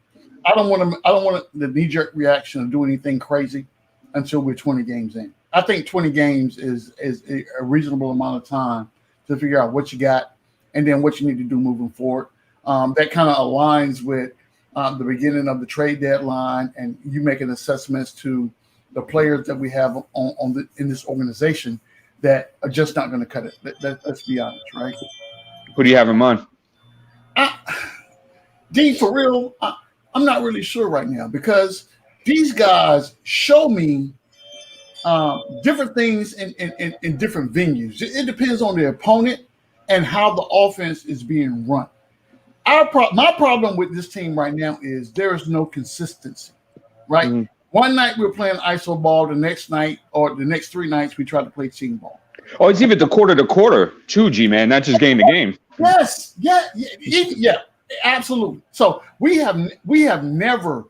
I don't want the knee-jerk reaction to do anything crazy until we're 20 games in. I think 20 games is a reasonable amount of time to figure out what you got and then what you need to do moving forward. That kind of aligns with the beginning of the trade deadline and you making assessments to the players that we have in this organization that are just not going to cut it. Let's be honest, right? Who do you have in mind? D, for real, I'm not really sure right now because these guys show me different things in different venues. It depends on the opponent and how the offense is being run. My problem with this team right now is there is no consistency, right? Mm-hmm. One night we're playing ISO ball, the next night or the next 3 nights we try to play team ball. Oh, it's even the quarter to quarter too, G-Man, not just game to game. Yes, yeah, absolutely. So we have never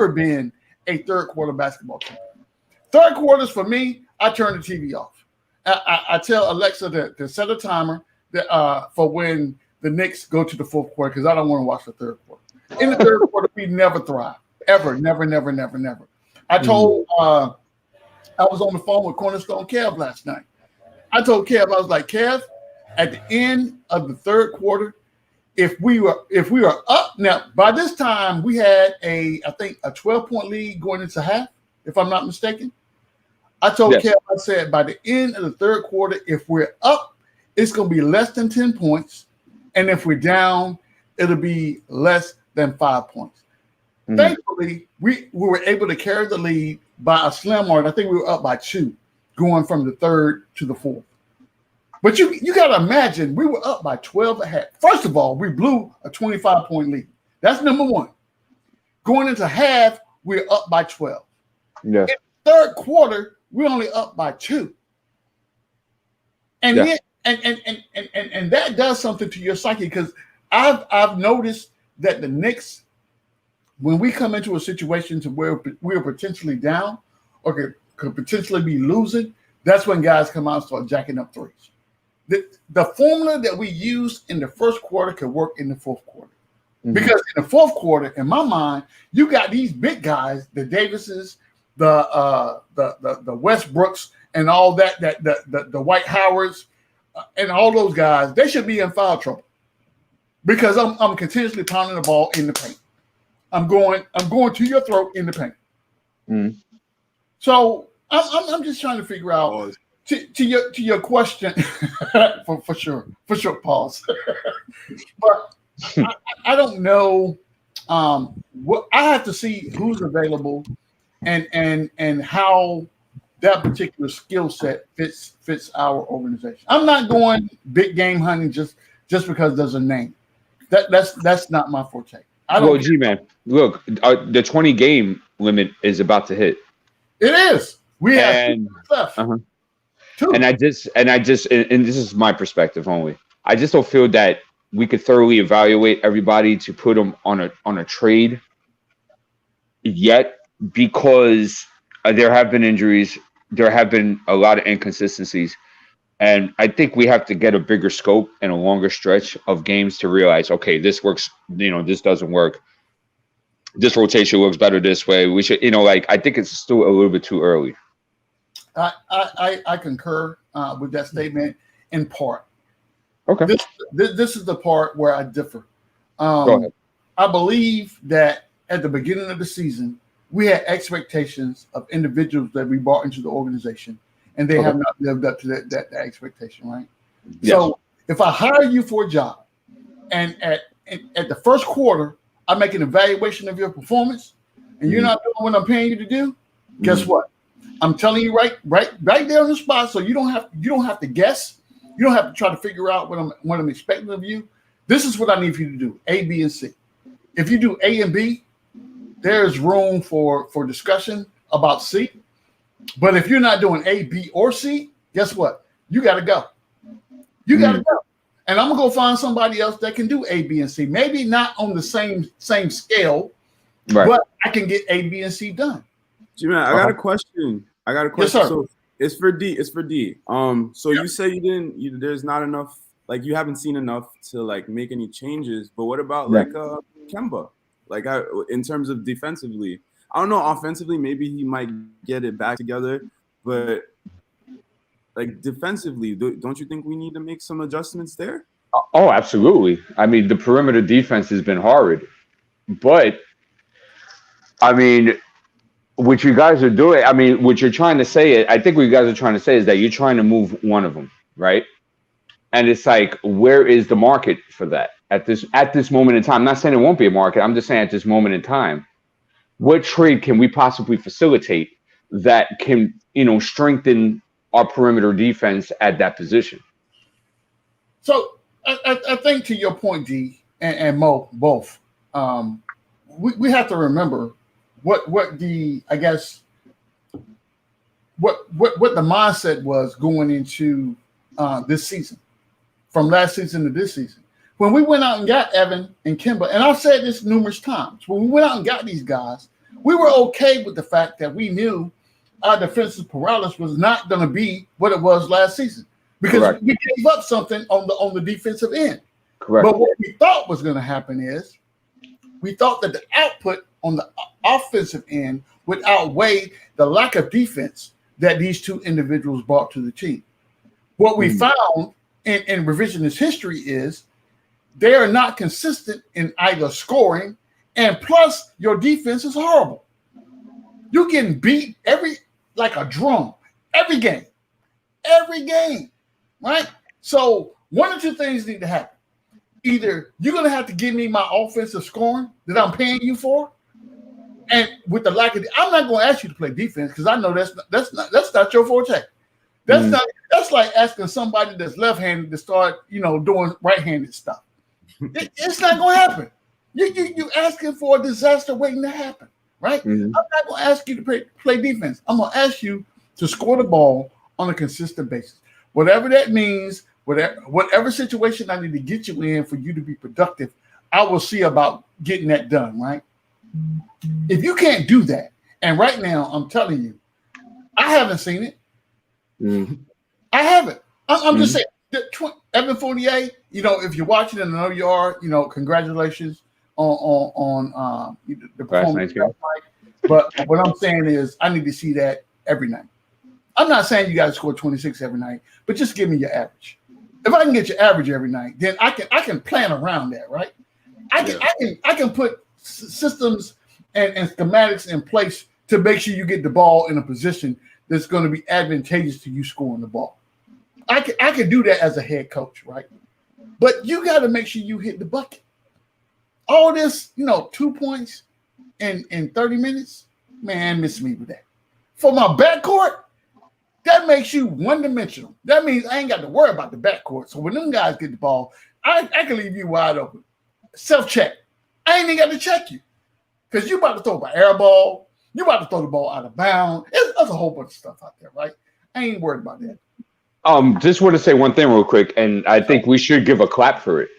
been a third quarter basketball team. Third quarters for me, I turn the TV off. I tell Alexa to set a timer for when the Knicks go to the fourth quarter because I don't want to watch the third quarter. In the third quarter, we never thrive. Ever, never. I told I was on the phone with Cornerstone Kev last night. I told Kev, I was like, Kev, at the end of the third quarter, if we were up now, by this time we had I think a 12-point lead going into half, if I'm not mistaken. I told Kev, I said by the end of the third quarter, if we're up, it's gonna be less than 10 points. And if we're down, it'll be less than 5 points. Mm-hmm. Thankfully, we were able to carry the lead by a slim margin. I think we were up by 2, going from the third to the fourth. But you got to imagine, we were up by 12 at half. First of all, we blew a 25-point lead. That's number one. Going into half, we're up by 12. Yeah. In the third quarter, we're only up by 2. And then, and that does something to your psyche because I've noticed that the Knicks, when we come into a situation to where we're potentially down or could potentially be losing, that's when guys come out and start jacking up threes. The formula that we use in the first quarter could work in the fourth quarter. Mm-hmm. Because in the fourth quarter, in my mind, you got these big guys, the Davises, the Westbrooks, and all that the White Howards, and all those guys, they should be in foul trouble because I'm continuously pounding the ball in the paint. I'm going to your throat in the paint. Mm. So I'm just trying to figure out to your question for sure, pause. But I don't know. What I have to see who's available and how that particular skill set fits our organization. I'm not going big game hunting just because there's a name. That's not my forte. Well, G-Man, look, the 20 game limit is about to hit. It is. We have stuff. And I just, and this is my perspective only. I just don't feel that we could thoroughly evaluate everybody to put them on a trade yet, because there have been injuries, there have been a lot of inconsistencies, and I think we have to get a bigger scope and a longer stretch of games to realize, okay, this works, this doesn't work. This rotation works better this way. We should, I think it's still a little bit too early. I concur with that statement in part. Okay. This is the part where I differ. Go ahead. I believe that at the beginning of the season, we had expectations of individuals that we brought into the organization, and they have not lived up to that expectation, right? Yes. So if I hire you for a job, and at the first quarter, I make an evaluation of your performance, and you're not doing what I'm paying you to do, guess what? I'm telling you right there on the spot, so you don't have to guess. You don't have to try to figure out what I'm expecting of you. This is what I need for you to do: A, B, and C. If you do A and B, there's room for discussion about C. But if you're not doing A, B, or C, guess what? You got to go. You got to go. And I'm gonna go find somebody else that can do A, B, and C. Maybe not on the same scale, but I can get A, B, and C done. G-Man, I got a question. Yes, sir. So it's for D. So you say there's not enough, like you haven't seen enough to like make any changes. But what about like Kemba? Like in terms of defensively, I don't know. Offensively, maybe he might get it back together, but like defensively, don't you think we need to make some adjustments there? Oh, absolutely. I mean, the perimeter defense has been horrid, but I mean, what you guys are doing, I mean, what you're trying to say, I think what you guys are trying to say is that you're trying to move one of them, right? And it's like, where is the market for that at this moment in time? I'm not saying it won't be a market. I'm just saying at this moment in time, what trade can we possibly facilitate that can, strengthen our perimeter defense at that position? So I think to your point, D and Mo, both, we have to remember what the mindset was going into this season, from last season to this season. When we went out and got Evan and Kemba, and I've said this numerous times, when we went out and got these guys, we were okay with the fact that we knew our defensive paralysis was not going to be what it was last season, because we gave up something on the defensive end. Correct. But what we thought was going to happen is we thought that the output on the offensive end would outweigh the lack of defense that these two individuals brought to the team. What we found in revisionist history is they are not consistent in either scoring, and plus your defense is horrible. You're getting beat like a drum every game, right? So one or two things need to happen. Either you're going to have to give me my offensive scoring that I'm paying you for, and with the lack of, I'm not going to ask you to play defense because I know that's not your forte. That's like asking somebody that's left-handed to start, doing right-handed stuff. It's not going to happen. You asking for a disaster waiting to happen, right? I'm not going to ask you to play defense. I'm going to ask you to score the ball on a consistent basis. Whatever that means, whatever situation I need to get you in for you to be productive, I will see about getting that done, right? If you can't do that, and right now I'm telling you, I haven't seen it. I haven't. I'm just saying, Evan Fournier, if you're watching and I know you are, congratulations on the performance last night. But what I'm saying is I need to see that every night. I'm not saying you guys score 26 every night, but just give me your average. If I can get your average every night, then I can plan around that, right? I can put systems and schematics in place to make sure you get the ball in a position that's going to be advantageous to you scoring the ball. I can do that as a head coach, right? But you got to make sure you hit the bucket. All this, 2 points in 30 minutes, man, miss me with that. For my backcourt, that makes you one-dimensional. That means I ain't got to worry about the backcourt. So when them guys get the ball, I can leave you wide open. Self-check. I ain't even got to check you because you about to throw an air ball. You about to throw the ball out of bounds. There's a whole bunch of stuff out there, right? I ain't worried about that. Just want to say one thing real quick, and I think we should give a clap for it.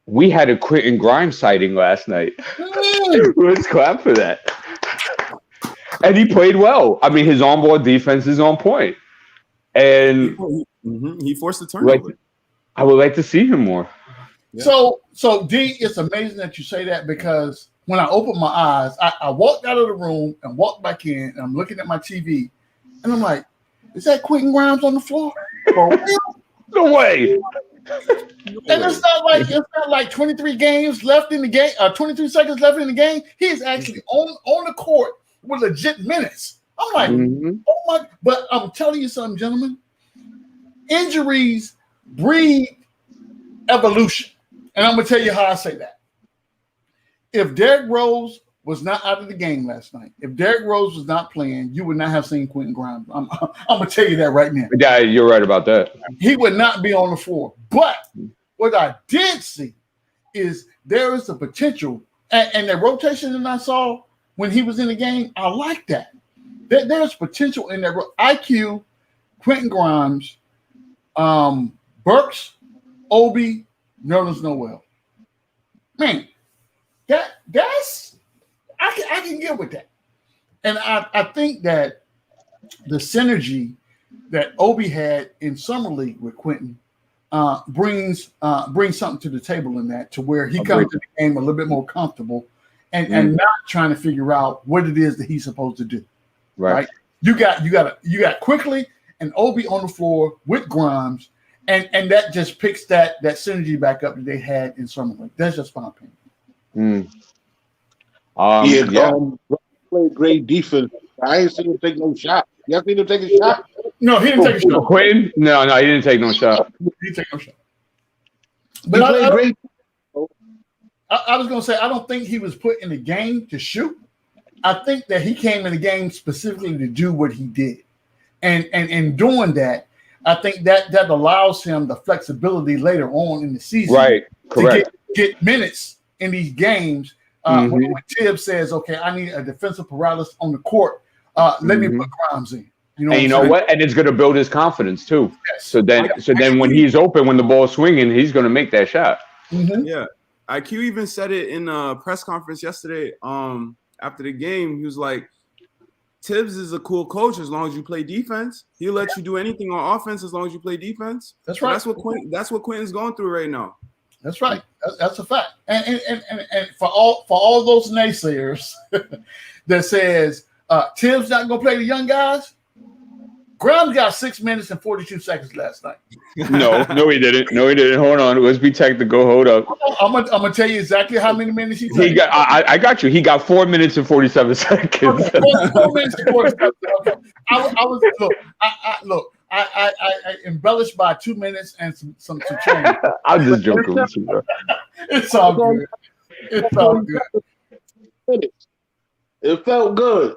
we had a Quentin Grimes sighting last night. Let's clap for that. And he played well. I mean, his on-ball defense is on point. And he forced the turnover. I would like to see him more. Yeah. So D, it's amazing that you say that, because when I opened my eyes, I walked out of the room and walked back in, and I'm looking at my TV, and I'm like, is that Quentin Grimes on the floor? No way. And it's not like 23 games left in the game, 23 seconds left in the game. He is actually on the court with legit minutes. I'm like, oh my! But I'm telling you something, gentlemen. Injuries breed evolution, and I'm gonna tell you how I say that. If Derrick Rose was not out of the game last night, if Derrick Rose was not playing, you would not have seen Quentin Grimes. I'm gonna tell you that right now. Yeah, you're right about that. He would not be on the floor. But what I did see is there is a potential, and the rotation that I saw when he was in the game, I like that. There's potential in that. IQ, Quentin Grimes, Burks, Obi, Nerlens Noel. Man, that's I can get with that. And I think that the synergy that Obi had in Summer League with Quentin brings something to the table in that, to where he comes to the game a little bit more comfortable and not trying to figure out what it is that he's supposed to do. Right? You got Quickly and Obi on the floor with Grimes, and that just picks that synergy back up that they had in Summer League. That's just my opinion. Played great defense. I ain't seen him take no shot. You have seen him take a shot? No, he didn't take a shot. Quentin? No, he didn't take no shot. He didn't take no shot. But I was going to say, I don't think he was put in the game to shoot. I think that he came in the game specifically to do what he did. And in doing that, I think that allows him the flexibility later on in the season. Right, correct. To get minutes in these games. When Tibbs says, okay, I need a defensive paralysis on the court, let me put Grimes in. You know what? And it's going to build his confidence too. Yes. So then when he's open, when the ball's swinging, he's going to make that shot. Yeah. IQ even said it in a press conference yesterday after the game. He was like, Tibbs is a cool coach as long as you play defense. He'll let you do anything on offense as long as you play defense. That's right. That's what Quentin's going through right now. That's right. That's a fact. And for all those naysayers that says Tibbs not going to play the young guys, Grimes got 6 minutes and 42 seconds last night. No, he didn't. Hold on. Let's be technical. Hold up. I'm gonna tell you exactly how many minutes he got. I got you. He got 4 minutes and 47 seconds. Okay, 4 minutes and 47 seconds. I embellished by 2 minutes and some change. I'm just joking with you, bro. It's all good. It's all good. It felt good.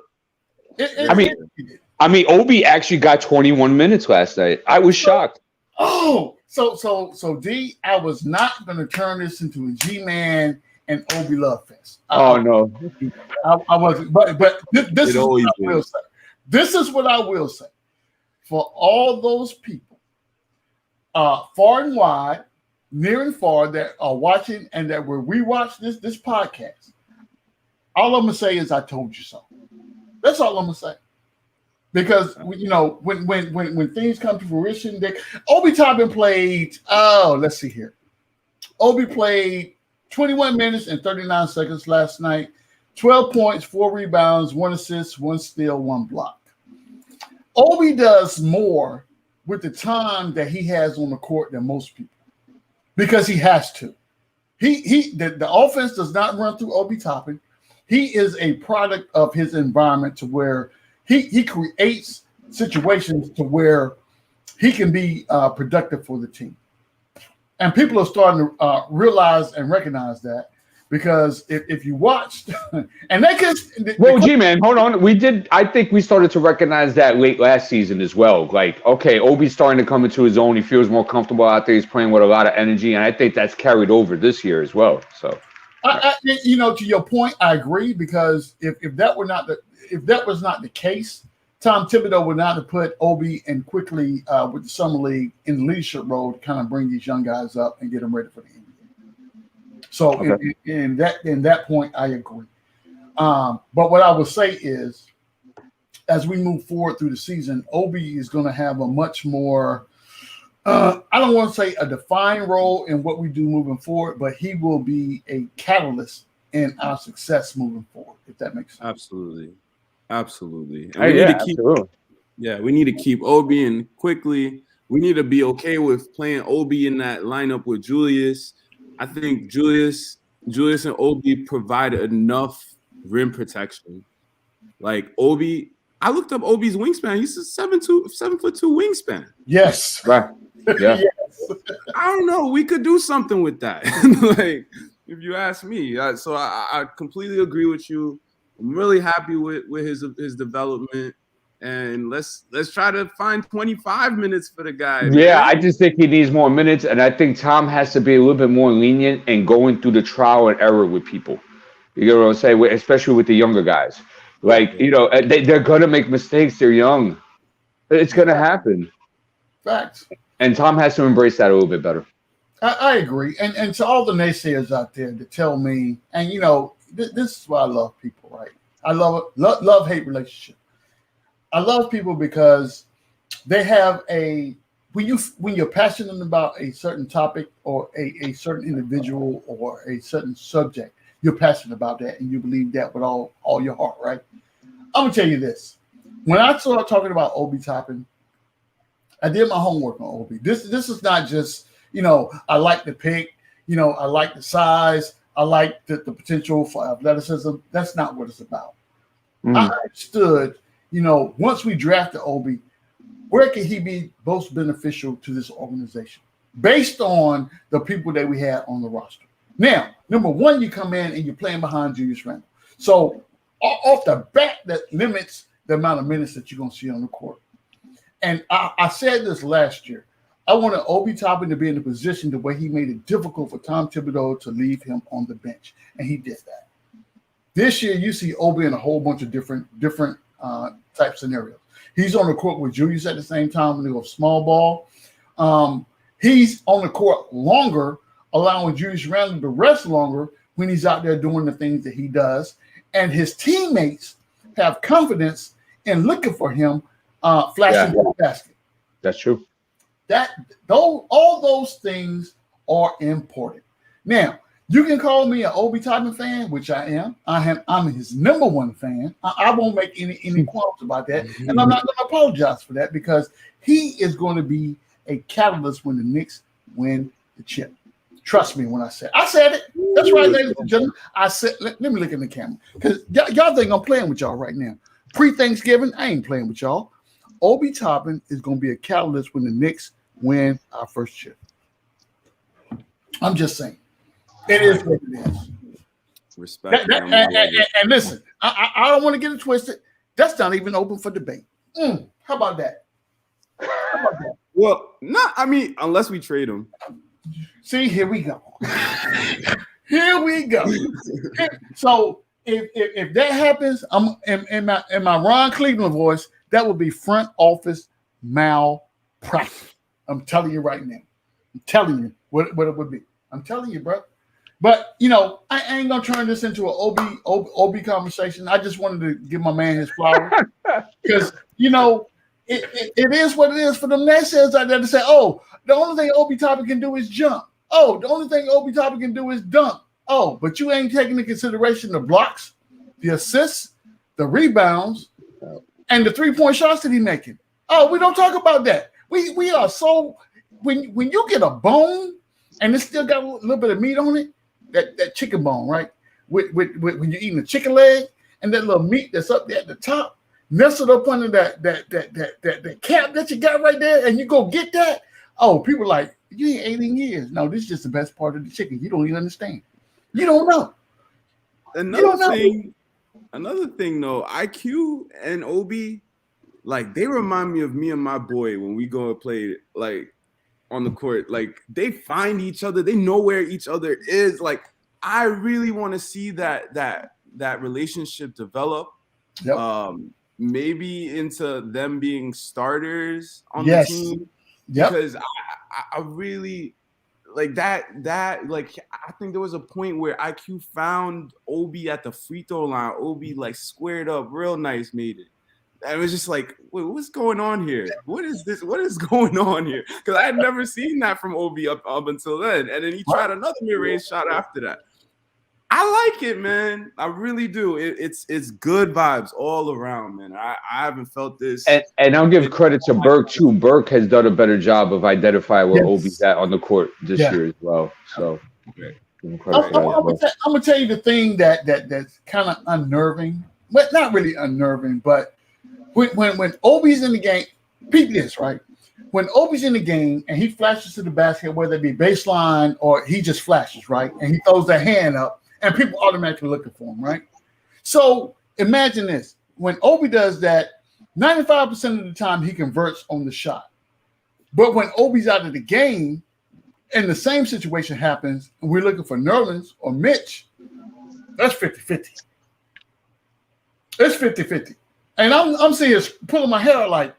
I mean, Obi actually got 21 minutes last night. I was shocked. Oh, so D, I was not going to turn this into a G-Man and Obi love fest. No, I wasn't. But this is what I will say. This is what I will say. For all those people, far and wide, near and far, that are watching and that will rewatch this podcast, all I'm gonna say is I told you so. That's all I'm gonna say. Because when things come to fruition, Obi Toppin played. Let's see here. Obi played 21 minutes and 39 seconds last night. 12 points, 4 rebounds, 1 assist, 1 steal, 1 block. Obi does more with the time that he has on the court than most people, because he has to. The offense does not run through Obi Toppin. He is a product of his environment, to where he creates situations to where he can be productive for the team. And people are starting to realize and recognize that, because if you watched, and they can. Well, G-Man, hold on. I think we started to recognize that late last season as well. Like, okay, Obi's starting to come into his own. He feels more comfortable out there. He's playing with a lot of energy, and I think that's carried over this year as well. So, to your point, I agree, because if that was not the case, Tom Thibodeau would not have put Obi and Quickly with the Summer League in the leadership role to kind of bring these young guys up and get them ready for the NBA. So in that point, I agree. But what I would say is, as we move forward through the season, Obi is going to have a much more, I don't want to say a defined role in what we do moving forward, but he will be a catalyst in our success moving forward, if that makes sense. Absolutely. And we need to keep Obi in quickly. We need to be okay with playing Obi in that lineup with Julius. I think Julius and Obi provide enough rim protection. Like Obi, I looked up Obi's wingspan. He's a 7'2" wingspan. Yes. Right. Yeah. Yes. I don't know. We could do something with that. Like, if you ask me. So I completely agree with you. I'm really happy with his development. And let's try to find 25 minutes for the guy. Yeah, man. I just think he needs more minutes, and I think Tom has to be a little bit more lenient and going through the trial and error with people. You know what I'm saying? Especially with the younger guys. Like, they're going to make mistakes. They're young. It's going to happen. Facts. And Tom has to embrace that a little bit better. I agree. And to all the naysayers out there that tell me, and this is why I love people, right? I love hate relationship. I love people because they have when you're passionate about a certain topic or a certain individual or a certain subject, you're passionate about that and you believe that with all your heart, right? I'm gonna tell you this. When I started talking about Obi Toppin, I did my homework on Obi. This is not just, I like the pick, I like the size, I like the potential for athleticism. That's not what it's about. I understood, once we drafted Obi, where can he be most beneficial to this organization based on the people that we had on the roster? Now, number one, you come in and you're playing behind Julius Randle. So off the bat, that limits the amount of minutes that you're going to see on the court. And I said this last year. I wanted Obi Toppin to be in a position to where he made it difficult for Tom Thibodeau to leave him on the bench, and he did that. This year, you see Obi in a whole bunch of different type scenarios. He's on the court with Julius at the same time when they go small ball. He's on the court longer, allowing Julius Randle to rest longer when he's out there doing the things that he does. And his teammates have confidence in looking for him flashing the basket. That's true. All those things are important. Now, you can call me an Obi Toppin fan, which I am. I'm his number one fan. I won't make any qualms about that. And I'm not going to apologize for that because he is going to be a catalyst when the Knicks win the chip. Trust me when I said it. That's right, ladies and gentlemen. I said, let me look in the camera because y'all think I'm playing with y'all right now. Pre-Thanksgiving, I ain't playing with y'all. Obi Toppin is going to be a catalyst when the Knicks win our first chip. I'm just saying. It is what it is. Respect. And listen, I don't want to get it twisted. That's not even open for debate. How about that? Well, unless we trade him. See, here we go. Here we go. So if that happens, I'm in my Ron Cleveland voice, that would be front office malpractice. I'm telling you right now. I'm telling you what it would be. I'm telling you, bro. But I ain't gonna turn this into an Obi conversation. I just wanted to give my man his flowers because it is what it is for them naysayers out there to say, oh, the only thing Obi Toppin can do is jump. Oh, the only thing Obi Toppin can do is dunk. Oh, but you ain't taking into consideration the blocks, the assists, the rebounds, and the 3-point shots that he's making. Oh, we don't talk about that. We are so when you get a bone and it's still got a little bit of meat on it, that chicken bone, right? With when you're eating a chicken leg and that little meat that's up there at the top, nestled up under that cap that you got right there, and you go get that. Oh, people like, you ain't 18 years. No, this is just the best part of the chicken. You don't even understand. You don't know. Another thing though, IQ and Obi, like they remind me of me and my boy when we go and play like on the court. Like they find each other, they know where each other is. Like I really want to see that relationship develop. Yep. Maybe into them being starters on the team. Yep. Because I really like that like I think there was a point where IQ found Obi at the free throw line. Obi like squared up real nice, made it. I was just like, wait, what's going on here? What is this? What is going on here? Because I had never seen that from Obi up until then. And then he tried another mid-range shot after that. I like it, man. I really do. It's good vibes all around, man. I haven't felt this. And I'll give credit to Burke too. Burke has done a better job of identifying where Obi's at on the court this year as well. So I'm gonna tell you the thing that's kind of unnerving, but not really unnerving, but when Obi's in the game, peep this, right? When Obi's in the game and he flashes to the basket, whether it be baseline or he just flashes, right? And he throws their hand up and people automatically looking for him, right? So imagine this. When Obi does that, 95% of the time he converts on the shot. But when Obi's out of the game and the same situation happens and we're looking for Nerlens or Mitch, that's 50-50. It's 50-50. And I'm sitting here pulling my hair like,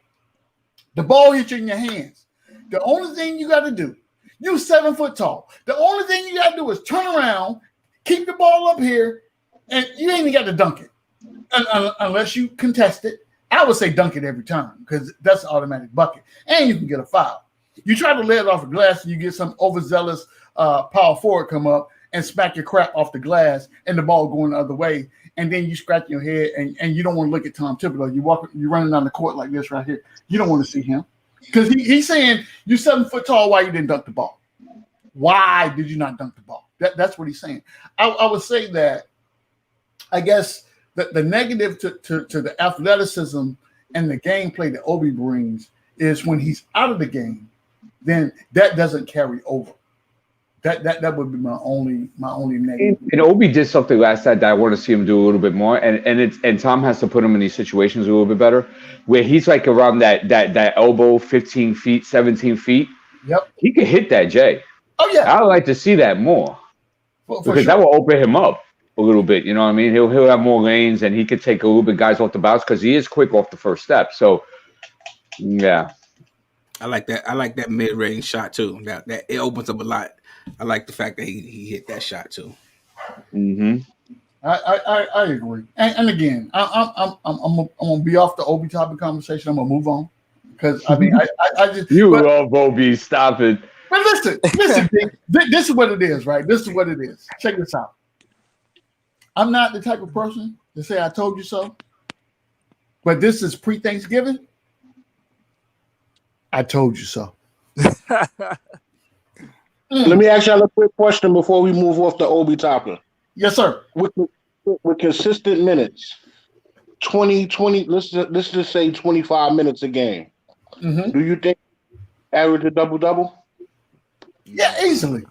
the ball hits you in your hands. The only thing you got to do, you 7 foot tall. The only thing you got to do is turn around, keep the ball up here, and you ain't even got to dunk it unless you contest it. I would say dunk it every time because that's an automatic bucket, and you can get a foul. You try to lay it off the glass, and you get some overzealous power forward come up and smack your crap off the glass, and the ball going the other way, and then you scratch your head, and you don't want to look at Tom Thibodeau. You're running down the court like this right here. You don't want to see him because he's saying you're 7 foot tall. Why you didn't dunk the ball? Why did you not dunk the ball? That's what he's saying. I would say that I guess the negative to the athleticism and the gameplay that Obi brings is when he's out of the game, then that doesn't carry over. That would be my only negative. And Obi did something last night that I want to see him do a little bit more, and Tom has to put him in these situations a little bit better, where he's like around that elbow, 15 feet, 17 feet. Yep, he could hit that, Jay. Oh yeah, I would like to see that more because that will open him up a little bit. You know what I mean? He'll have more lanes, and he could take a little bit guys off the bounce because he is quick off the first step. So yeah, I like that. I like that mid-range shot too. That it opens up a lot. I like the fact that he hit that shot too. Mm-hmm. I agree. And again, I'm gonna be off the Obi topic conversation. I'm gonna move on because I mean I just love Obi. Stop it. But listen, this is what it is, right? This is what it is. Check this out. I'm not the type of person to say I told you so, but this is pre-Thanksgiving. I told you so. Let me ask y'all a quick question before we move off the Obi topic. Yes, sir. With consistent minutes, 20, let's just say 25 minutes a game. Mm-hmm. Do you think average a double-double? Yeah, easily.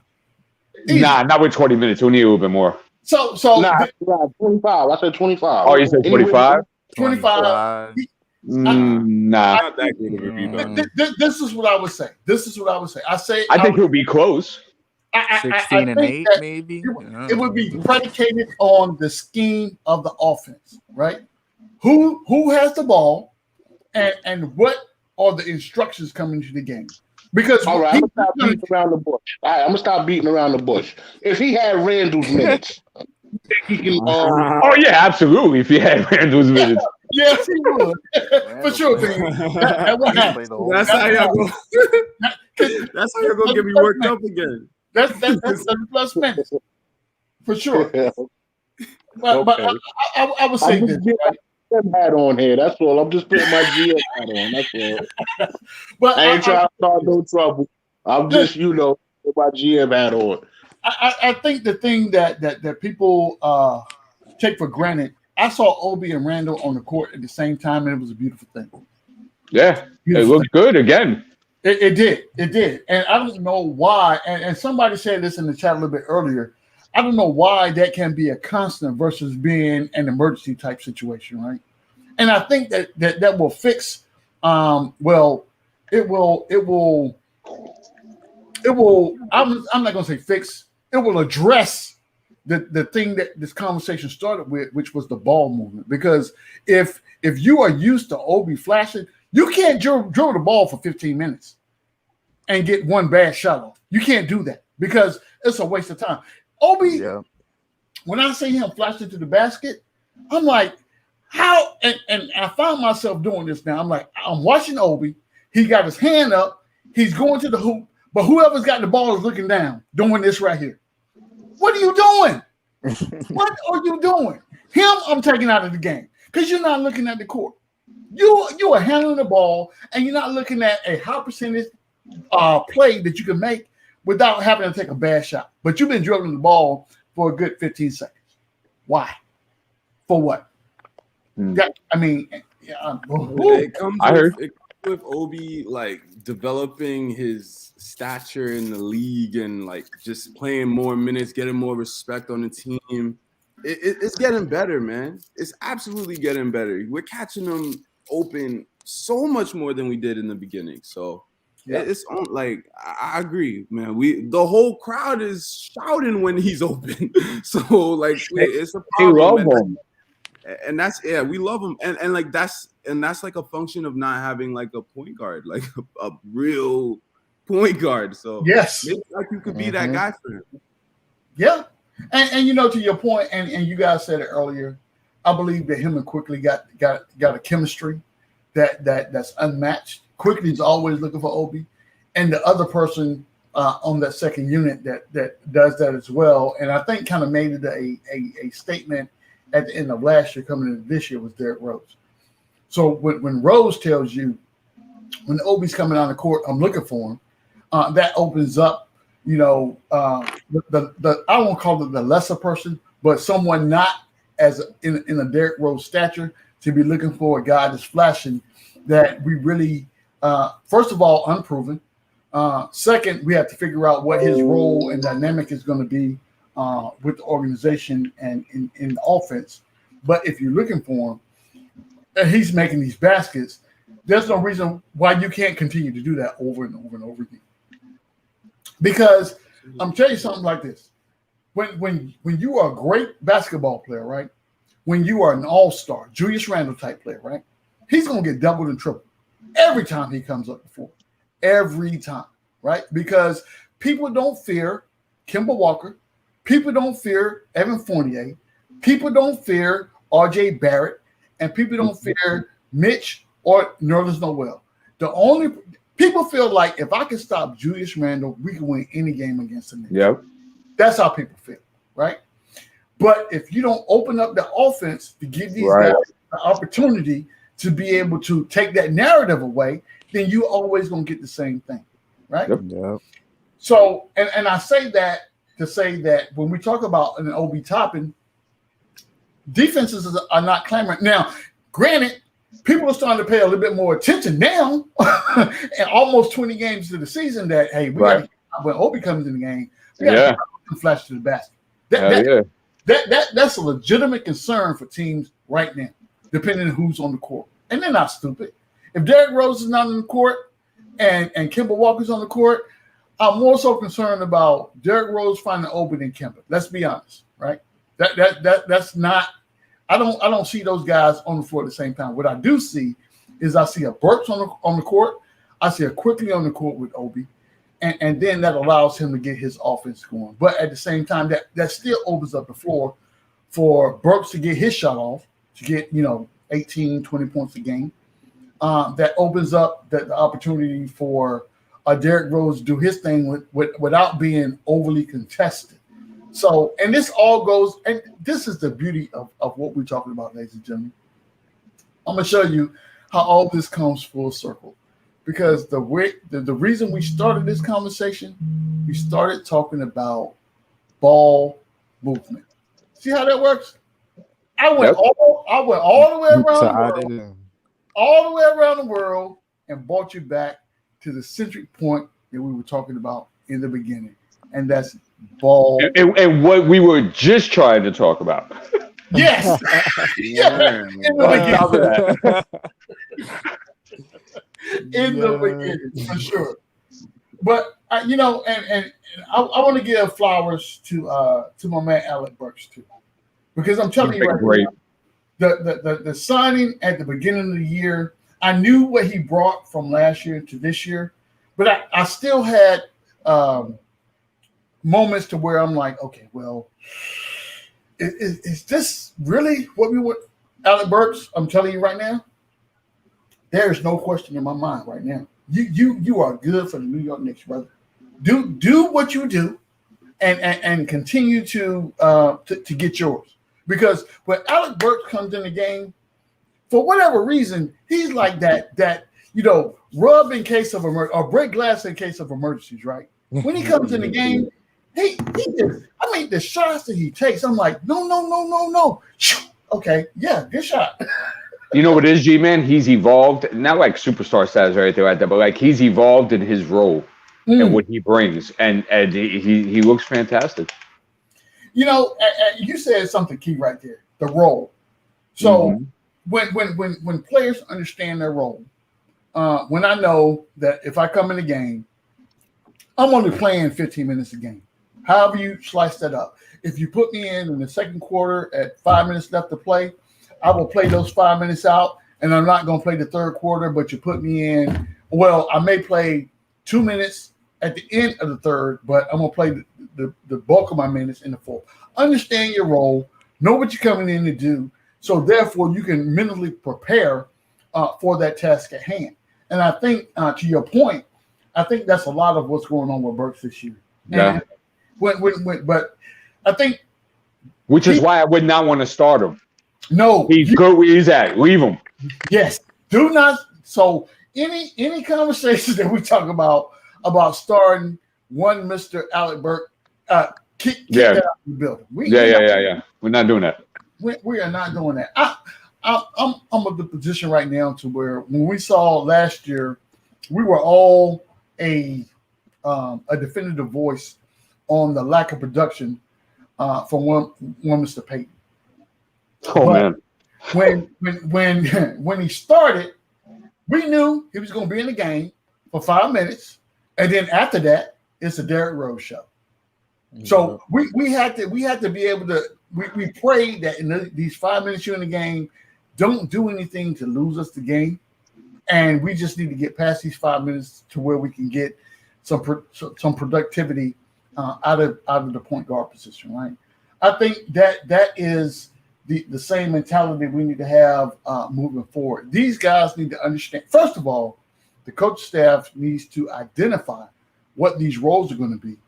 Nah, not with 20 minutes. We need a little bit more. So 25. I said 25. Oh, you said 25? 25. Nah. Not that good of a rebound. This is what I would say. I think he'll be close. 16 and 8, maybe. It would be predicated on the scheme of the offense, right? Who has the ball, and what are the instructions coming to the game? Because all right, I'm gonna stop beating around the bush. All right, I'm gonna stop beating around the bush. If he had Randle's minutes, you think he can? Oh yeah, absolutely. If he had Randle's minutes, yes, he would for sure. That's how y'all go. That's how you're gonna get me worked up again. That's 7 plus minutes for sure. But I would say this. Right? Hat on here. That's all. I'm just putting my GM hat on. That's all. But I ain't trying to start no trouble. I'm just, put my GM hat on. I think the thing that people take for granted. I saw Obi and Randle on the court at the same time, and it was a beautiful thing. Yeah, it looked good again. It did. And I don't know why. And somebody said this in the chat a little bit earlier. I don't know why that can be a constant versus being an emergency type situation, right? And I think that will fix. It will. I'm not going to say fix. It will address the thing that this conversation started with, which was the ball movement. Because if you are used to Obi flashing, you can't dribble the ball for 15 minutes and get one bad shot off. You can't do that. because it's a waste of time. Obi, when I see him flash into the basket, I'm like, how? And I find myself doing this now. I'm like, I'm watching Obi. He got his hand up. He's going to the hoop, but whoever's got the ball is looking down, doing this right here. What are you doing? What are you doing? Him, I'm taking out of the game because you're not looking at the court. You are handling the ball, and you're not looking at a high percentage play that you can make without having to take a bad shot. But you've been dribbling the ball for a good 15 seconds. Why? For what? I mean, it comes with Obi like developing his stature in the league and like just playing more minutes, getting more respect on the team. It's getting better, man. It's absolutely getting better. We're catching him open so much more than we did in the beginning. So it's on. Like I agree, man. The whole crowd is shouting when he's open. So like it's a problem. Man. And that's we love him, and like that's like a function of not having like a point guard, like a real point guard. So yes, maybe like you could be that guy for him. Yeah, and you know, to your point, and you guys said it earlier, I believe that him and Quickly got a chemistry that's unmatched. Quickly's always looking for Obi, and the other person on that second unit that does that as well, and I think kind of made it a statement at the end of last year, coming into this year, was Derrick Rose. So when Rose tells you, when Obi's coming on the court, I'm looking for him, that opens up, you know, the I won't call it the lesser person, but someone not as in a Derrick Rose stature to be looking for a guy that's flashing that we really, first of all, unproven. Second, we have to figure out what his role and dynamic is going to be with the organization and in the offense. But if you're looking for him and he's making these baskets, there's no reason why you can't continue to do that over and over and over again. Because I'm telling you something like this. When you are a great basketball player, right? When you are an all-star, Julius Randle type player, right? He's going to get doubled and tripled every time he comes up the floor. Every time, right? Because people don't fear Kemba Walker. People don't fear Evan Fournier. People don't fear RJ Barrett. And people don't fear Mitch or Nerlens Noel. The only people feel like if I can stop Julius Randle, we can win any game against the Knicks. Yep. That's how people feel, right? But if you don't open up the offense to give these guys the opportunity to be able to take that narrative away, then you always going to get the same thing, right? Yep. So, and I say that to say that when we talk about an Obi Toppin, defenses are not clamoring. Now, granted, people are starting to pay a little bit more attention now, and almost 20 games to the season that, hey, we got when Obi comes in the game, we got to flash to the basket. That's a legitimate concern for teams right now, depending on who's on the court. And they're not stupid. If Derrick Rose is not on the court and Kemba Walker's on the court, I'm more so concerned about Derrick Rose finding Obi than Kemba. Let's be honest, right? That's not. I don't see those guys on the floor at the same time. What I do see is I see a Burks on the court. I see a Quickly on the court with Obi, and then that allows him to get his offense going. But at the same time, that still opens up the floor for Burks to get his shot off, to get 18, 20 points a game. That opens up the opportunity for Derrick Rose to do his thing without being overly contested. So, and this all goes, and this is the beauty of what we're talking about, ladies and gentlemen. I'm going to show you how all this comes full circle. Because the reason we started this conversation, we started talking about ball movement. See how that works? I went all the way around the world, all the way around the world, and brought you back to the centric point that we were talking about in the beginning, and that's ball. And what we were just trying to talk about. Yes. In the beginning, for sure. But and I want to give flowers to my man Alec Burks too, because I'm telling you right now, the signing at the beginning of the year, I knew what he brought from last year to this year, but I still had moments to where I'm like, okay, well, is this really what we want? Alec Burks, I'm telling you right now, there is no question in my mind right now. You are good for the New York Knicks, brother. Do what you do, and continue to get yours. Because when Alec Burks comes in the game, for whatever reason, he's like that rub in case of or break glass in case of emergencies, right? When he comes in the game, he just, the shots that he takes, I'm like, no. Okay, yeah, good shot. You know what it is, G-Man? He's evolved, not like superstar status or anything like that, but like he's evolved in his role and what he brings, and he looks fantastic. You said something key right there, the role. So when players understand their role, when I know that if I come in the game, I'm only playing 15 minutes a game. However you slice that up. If you put me in the second quarter at 5 minutes left to play, I will play those 5 minutes out, and I'm not going to play the third quarter, but you put me in. Well, I may play 2 minutes at the end of the third, but I'm going to play the bulk of my minutes in the fourth. Understand your role, know what you're coming in to do, so therefore you can mentally prepare for that task at hand. And I think, to your point, I think that's a lot of what's going on with Burks this year. Yeah. But I think, which is why I would not want to start him. No, he's good where he's at. Leave him. Yes, do not. So any conversation that we talk about starting one Mr. Alec Burks, kick that out of the building. Yeah. We're not doing that. We are not doing that. I'm in the position right now to where when we saw last year, we were all a definitive voice on the lack of production from one Mr. Payton. Oh, but man! When he started, we knew he was going to be in the game for 5 minutes, and then after that, it's a Derrick Rose show. So we had to be able to. We prayed that in these 5 minutes you're in the game, don't do anything to lose us the game, and we just need to get past these 5 minutes to where we can get some productivity out of the point guard position. Right? I think that is the same mentality we need to have moving forward. These guys need to understand. First of all, the coach staff needs to identify what these roles are going to be,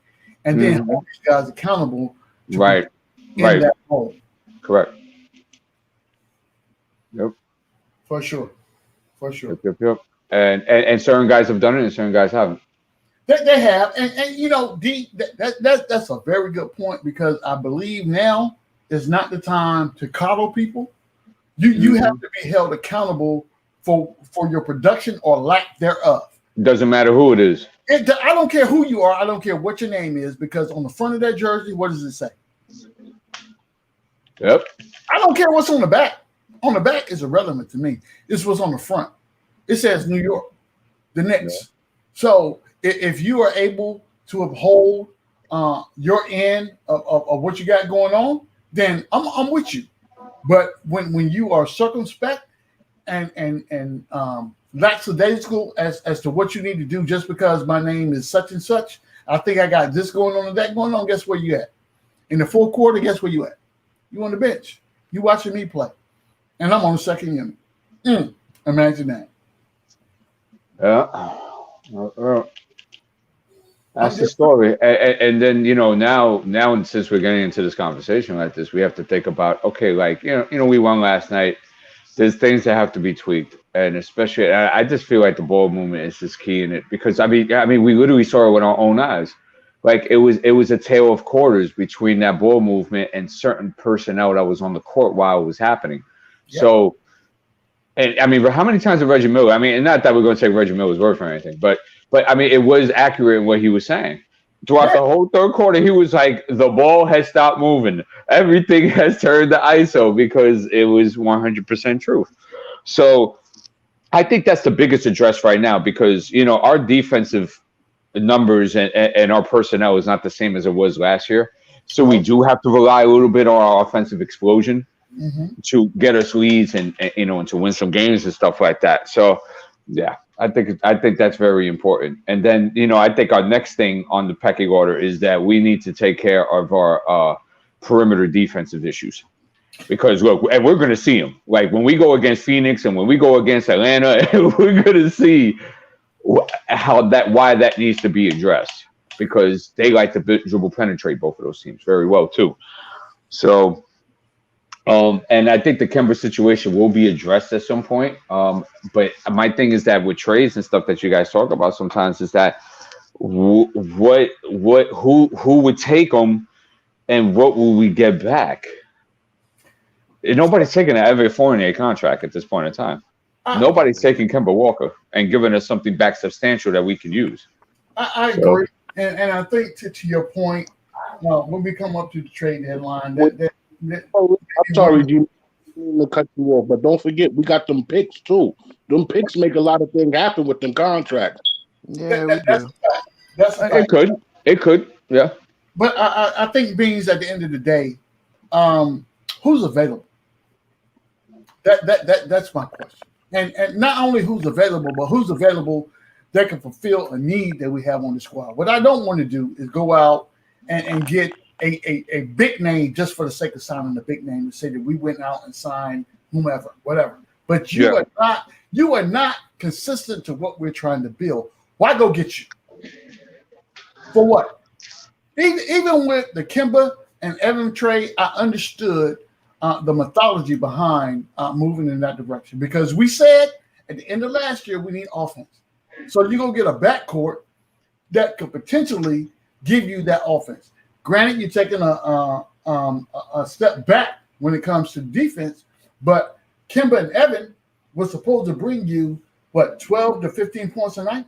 and then hold these guys accountable. Right. That role. Correct. Yep. For sure. Yep. And certain guys have done it, and certain guys haven't. They have, and D, that's a very good point, because I believe now is not the time to coddle people. You have to be held accountable for your production or lack thereof. Doesn't matter who it is. I don't care who you are. I don't care what your name is, because on the front of that jersey, what does it say? Yep. I don't care what's on the back. On the back is irrelevant to me. It's what's on the front. It says New York, the Knicks. Yeah. So if you are able to uphold your end of what you got going on, then I'm with you. But when you are circumspect and lackadaisical as to what you need to do just because my name is such and such, I think I got this going on and that going on, guess where you at? In the fourth quarter, guess where you at? You on the bench. You watching me play. And I'm on the second unit. Imagine that. Yeah. That's the story. And then, now since we're getting into this conversation like this, we have to think about, okay, like, we won last night. There's things that have to be tweaked. And especially, I just feel like the ball movement is just key in it, because I mean, we literally saw it with our own eyes. Like it was a tale of quarters between that ball movement and certain personnel that was on the court while it was happening. Yeah. So, and I mean, how many times did Reggie Miller? I mean, and not that we're going to take Reggie Miller's word for anything, but I mean, it was accurate in what he was saying. Throughout the whole third quarter, he was like, the ball has stopped moving. Everything has turned to ISO, because it was 100% truth. So I think that's the biggest address right now, because, our defensive numbers and our personnel is not the same as it was last year. So we do have to rely a little bit on our offensive explosion to get us leads and to win some games and stuff like that. So, yeah. I think that's very important. And then, I think our next thing on the pecking order is that we need to take care of our perimeter defensive issues. Because look, and we're going to see them. Like when we go against Phoenix and when we go against Atlanta, we're going to see why that needs to be addressed. Because they like to dribble penetrate both of those teams very well too. So, and I think the Kemba situation will be addressed at some point. But my thing is that with trades and stuff that you guys talk about sometimes is that who would take them and what will we get back? Nobody's taking an Evan Fournier contract at this point in time. Nobody's taking Kemba Walker and giving us something back substantial that we can use. I agree. And I think to your point, when we come up to the trade deadline, I'm sorry, Jimmy, to cut you off, but don't forget we got them picks too. Them picks make a lot of things happen with them contracts. Yeah, we do. That's a fact. It could, yeah. But I think Beans at the end of the day, who's available? That's my question. And not only who's available, but who's available that can fulfill a need that we have on the squad. What I don't want to do is go out and get a big name just for the sake of signing a big name and say that we went out and signed whomever, whatever. But you are not consistent to what we're trying to build. Why go get you? For what? Even with the Kemba and Evan trade, I understood the mythology behind moving in that direction because we said at the end of last year we need offense. So you're gonna get a backcourt that could potentially give you that offense. Granted, you're taking a step back when it comes to defense, but Kemba and Evan was supposed to bring you 12 to 15 points a night.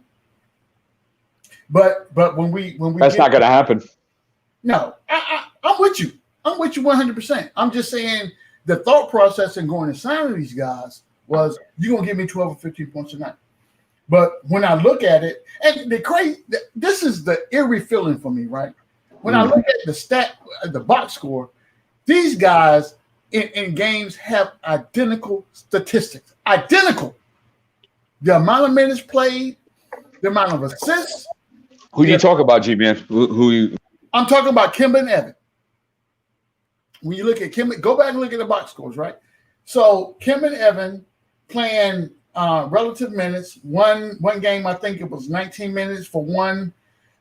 But when we that's not going to happen. No, I'm with you. I'm with you 100%. I'm just saying the thought process in going and signing these guys was you're gonna give me 12 or 15 points a night. But when I look at it, and this is the eerie feeling for me, right? When I look at the box score, these guys in games have identical statistics. Identical. The amount of minutes played, the amount of assists. Who do you talk about, G-Man? Who you? I'm talking about Kemba and Evan. When you look at Kemba, go back and look at the box scores, right? So Kemba and Evan playing relative minutes. One game, I think it was 19 minutes for one,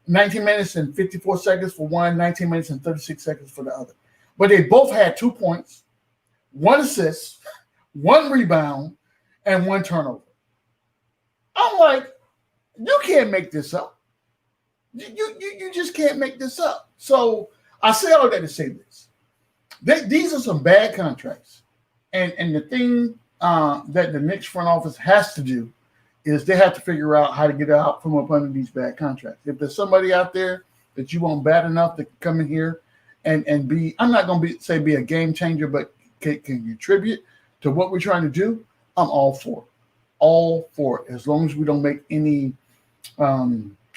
19 minutes and 54 seconds for one, 19 minutes and 36 seconds for the other. But they both had 2 points, 1 assist, 1 rebound, and 1 turnover. I'm like, you can't make this up. You just can't make this up. So I say all that to say this. These are some bad contracts. And the thing that the Knicks front office has to do is they have to figure out how to get out from up under these bad contracts. If there's somebody out there that you want bad enough to come in here and be, I'm not going to say be a game changer, but can contribute to what we're trying to do, I'm all for it. All for it, as long as we don't make any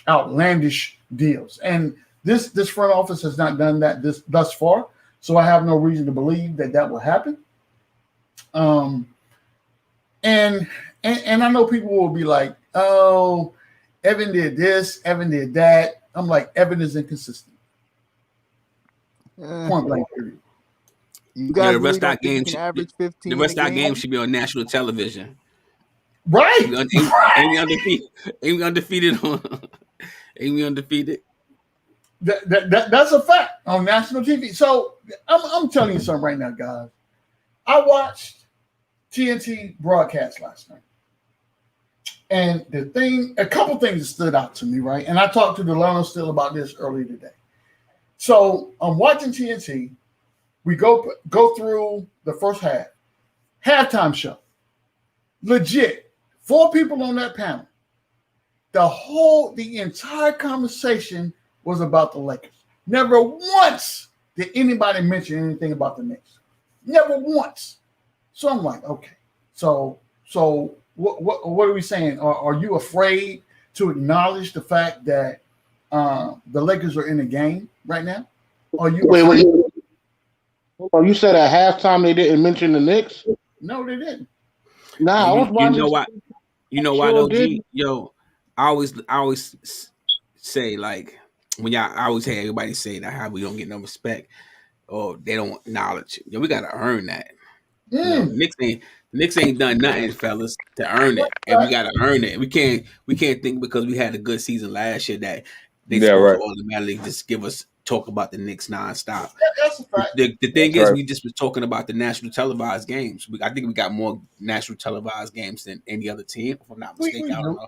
outlandish deals. And this front office has not done that thus far, so I have no reason to believe that will happen. And I know people will be like, oh, Evan did this, Evan did that. I'm like, Evan is inconsistent. Point blank period. You guys the rest really of that game, average 15. The rest of that game should be on national television. Right. Ain't we undefeated? Ain't we undefeated on? Ain't we undefeated? That's a fact on national TV. So I'm telling you something right now, guys. I watched TNT broadcast last night. And a couple things stood out to me, right? And I talked to Delano Steele about this earlier today. So I'm watching TNT. We go through the first half. Halftime show. Legit. 4 people on that panel. The entire conversation was about the Lakers. Never once did anybody mention anything about the Knicks. Never once. So I'm like, okay. So what are we saying? Are you afraid to acknowledge the fact that the Lakers are in the game right now? Are you wait. Oh, you said at halftime they didn't mention the Knicks? No, they didn't. Nah, I was watching. You know what? You know why Sure though, did. G? Yo, I always say like when y'all I always hear everybody say that how we don't get no respect or they don't acknowledge. Yo, we gotta earn that. You know, Knicks ain't done nothing, fellas, to earn it, and we gotta earn it. We can't think because we had a good season last year that they Yeah, supposed right. to automatically just talk about the Knicks nonstop. That's a fact. The thing That's is, right. we just was talking about the national televised games. I think we got more national televised games than any other team, if I'm not We mistaken. I don't do. know,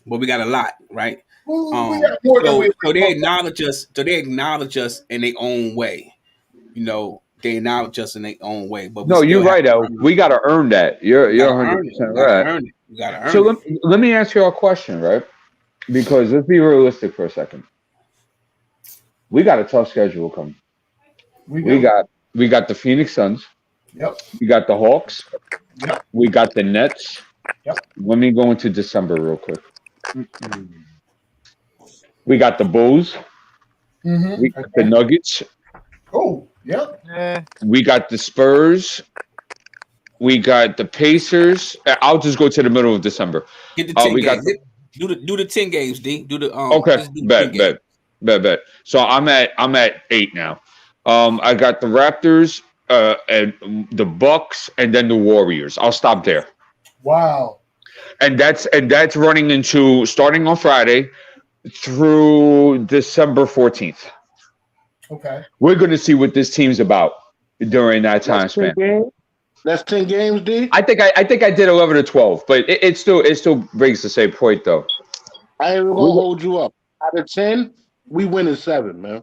but we got a lot, right? We got more than we. So they acknowledge us. So they acknowledge us in their own way. You know, they acknowledge us in their own way, but we No, you're still have right, to El. earn We it. gotta earn that. You're We gotta 100% earn it. We gotta right. earn it. We gotta So earn it. let me ask you a question, right? Because let's be realistic for a second. We got a tough schedule coming. We We do. got the Phoenix Suns. Yep. We got the Hawks. Yep. We got the Nets. Yep. Let me go into December real quick. We got the Bulls. Mm-hmm. We got the Nuggets. Oh, yep. We got the Spurs. We got the Pacers. I'll just go to the middle of December. Get the 10 We got games. Do the 10 games, D. Do the okay. just do the 10 games. Bet. So I'm at 8 now. I got the Raptors, and the Bucks, and then the Warriors. I'll stop there. Wow. And that's running into starting on Friday through December 14th. Okay. We're going to see what this team's about during that time span. That's 10 games, D. I think I did 11 or 12, but it still brings the same point though. I ain't gonna hold you up. Out of 10, we win in 7, man.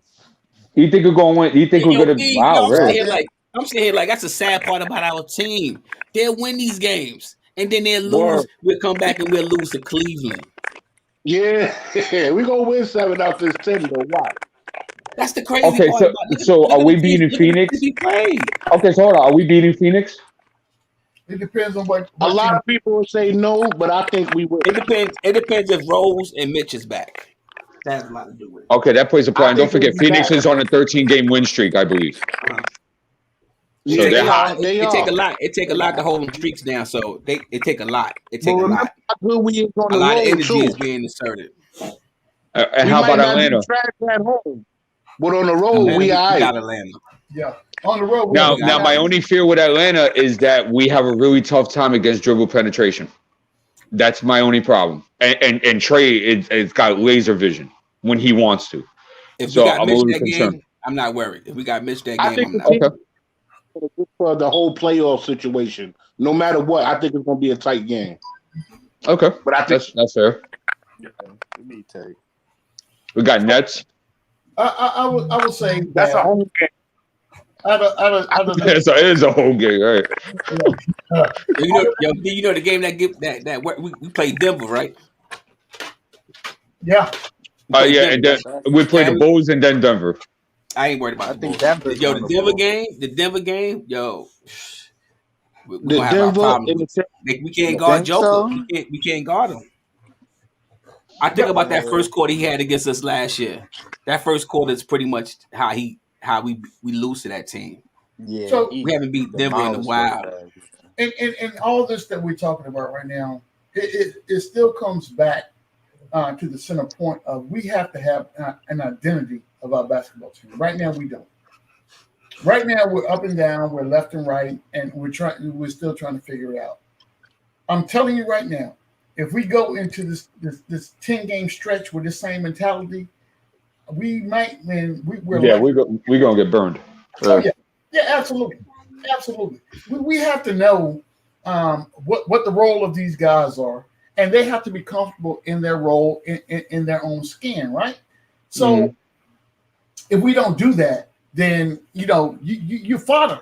You think we're going to win? You think we're Yo, going to? D, Wow, yo, really? I'm sitting here like that's the sad part about our team. They'll win these games and then they'll lose. Word. We'll come back and we'll lose to Cleveland. Yeah, we gonna win 7 out this 10 though. Wow. That's the crazy Okay, part. so are we beating Phoenix? Okay, so hold on. Are we beating Phoenix? It depends on what A lot of people will say no, but I think we will. It depends if Rose and Mitch is back. That has a lot to do with it. Okay, that plays a part. And don't think forget, we'll be Phoenix back. is on a 13-game win streak, I believe. It So take they're a hot. lot. It take a lot. It take a lot to hold them streaks down. So it take a lot. It take But a remember lot. how good we is on A the lot of road energy too. is being inserted. And We how might about not Atlanta? be trash at home, but on the road Atlanta, we we all got right. Atlanta. Yeah. On the road. Now, my only fear with Atlanta is that we have a really tough time against dribble penetration. That's my only problem. And Trey, it's got laser vision when he wants to. If So we got I'm a Mitch little that concerned. game, I'm not worried. If we got Mitch that I game, think I'm the not. team Okay. for the whole playoff situation. No matter what, I think it's gonna be a tight game. Okay, But I think that's fair. Me take. We got Nets. I would say that's that a home game. out of Yeah, so it is a whole game, right? You know the game that we played Denver, right? Yeah. Yeah, and then we play the Bulls and then Denver. I ain't worried about the Bulls. Denver's Yo, on the the Denver Bulls. game, yo, we're The gonna have our Denver problems. and the We can't You guard think Joker. so? We can't guard him. I think about that first quarter he had against us last year. That first quarter is pretty much how we lose to that team. Yeah, So We haven't beat Denver in a while. and all this that we're talking about right now, it still comes back to the center point of we have to have an identity of our basketball team. Right now, we don't. Right now, we're up and down, we're left and right, and we're still trying to figure it out. I'm telling you right now, if we go into this 10-game stretch with the same mentality, we might win. We're gonna get burned. Oh yeah, absolutely. We have to know what the role of these guys are, and they have to be comfortable in their role in their own skin, right? So if we don't do that, then you fodder.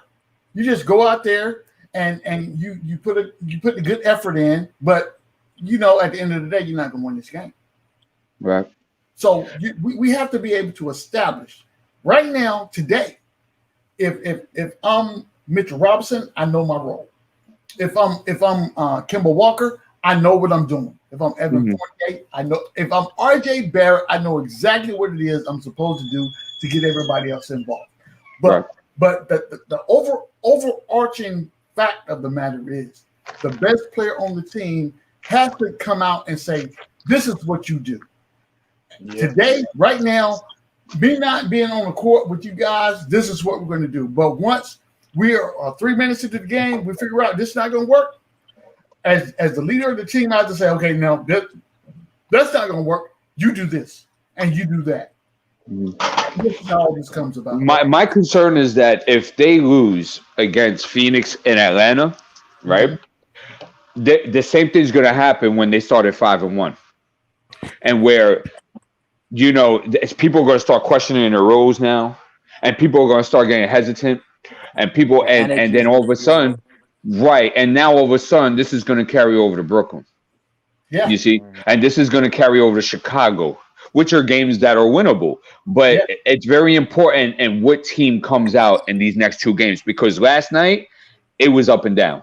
You just go out there and you put the good effort in, but at the end of the day, you're not going to win this game. Right. So we have to be able to establish right now, today. If I'm Mitchell Robinson, I know my role. If I'm Kemba Walker, I know what I'm doing. If I'm Evan Fournier, I know. If I'm RJ Barrett, I know exactly what it is I'm supposed to do to get everybody else involved. But the overarching fact of the matter is the best player on the team has to come out and say, this is what you do. Today, right now, me not being on the court with you guys, this is what we're going to do. But once we are 3 minutes into the game, we figure out this is not going to work. As the leader of the team, I have to say, okay, no, that's not going to work. You do this and you do that. This is how all this comes about. My concern is that if they lose against Phoenix and Atlanta, right, the same thing's going to happen when they start at 5-1, and where people are going to start questioning their roles now, and people are going to start getting hesitant, and then all of a sudden, right, and now all of a sudden this is going to carry over to Brooklyn. Yeah, you see, and this is going to carry over to Chicago, which are games that are winnable. But it's very important in what team comes out in these next 2 games, because last night it was up and down.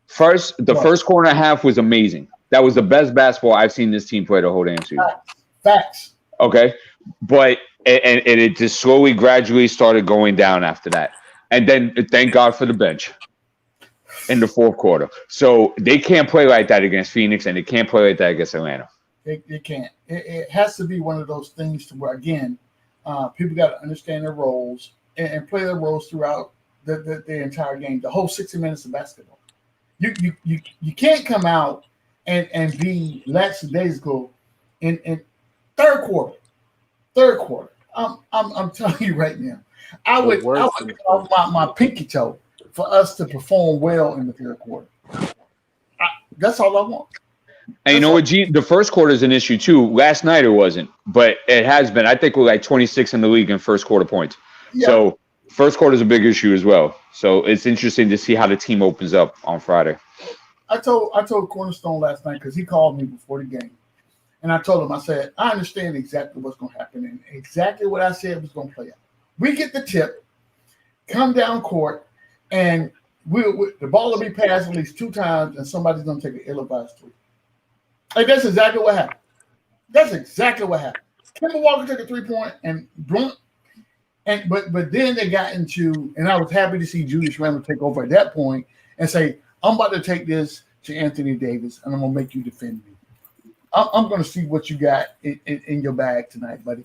The first quarter and a half was amazing. That was the best basketball I've seen this team play the whole damn season. Facts. Okay, but it just slowly, gradually started going down after that, and then thank God for the bench in the fourth quarter. So they can't play like that against Phoenix, and they can't play like that against Atlanta. It can't. It has to be one of those things to where, again, people got to understand their roles and play their roles throughout the entire game, the whole 60 minutes of basketball. You can't come out and be lackadaisical in third quarter. I'm telling you right now, I would off my pinky toe for us to perform well in the third quarter. That's all I want. And you know what, G? The first quarter is an issue too. Last night it wasn't, but it has been. I think we're like 26 in the league in first quarter points. Yeah. So first quarter is a big issue as well. So it's interesting to see how the team opens up on Friday. I told Cornerstone last night, because he called me before the game, and I told him, I said, I understand exactly what's going to happen, and exactly what I said was going to play out. We get the tip, come down court, and the ball will be passed at least 2 times, and somebody's going to take an ill-advised 3. Like, that's exactly what happened. Kemba Walker took a 3-point and Brunt, but then they got into, and I was happy to see Julius Randle take over at that point and say, I'm about to take this to Anthony Davis, and I'm going to make you defend me. I'm going to see what you got in your bag tonight, buddy.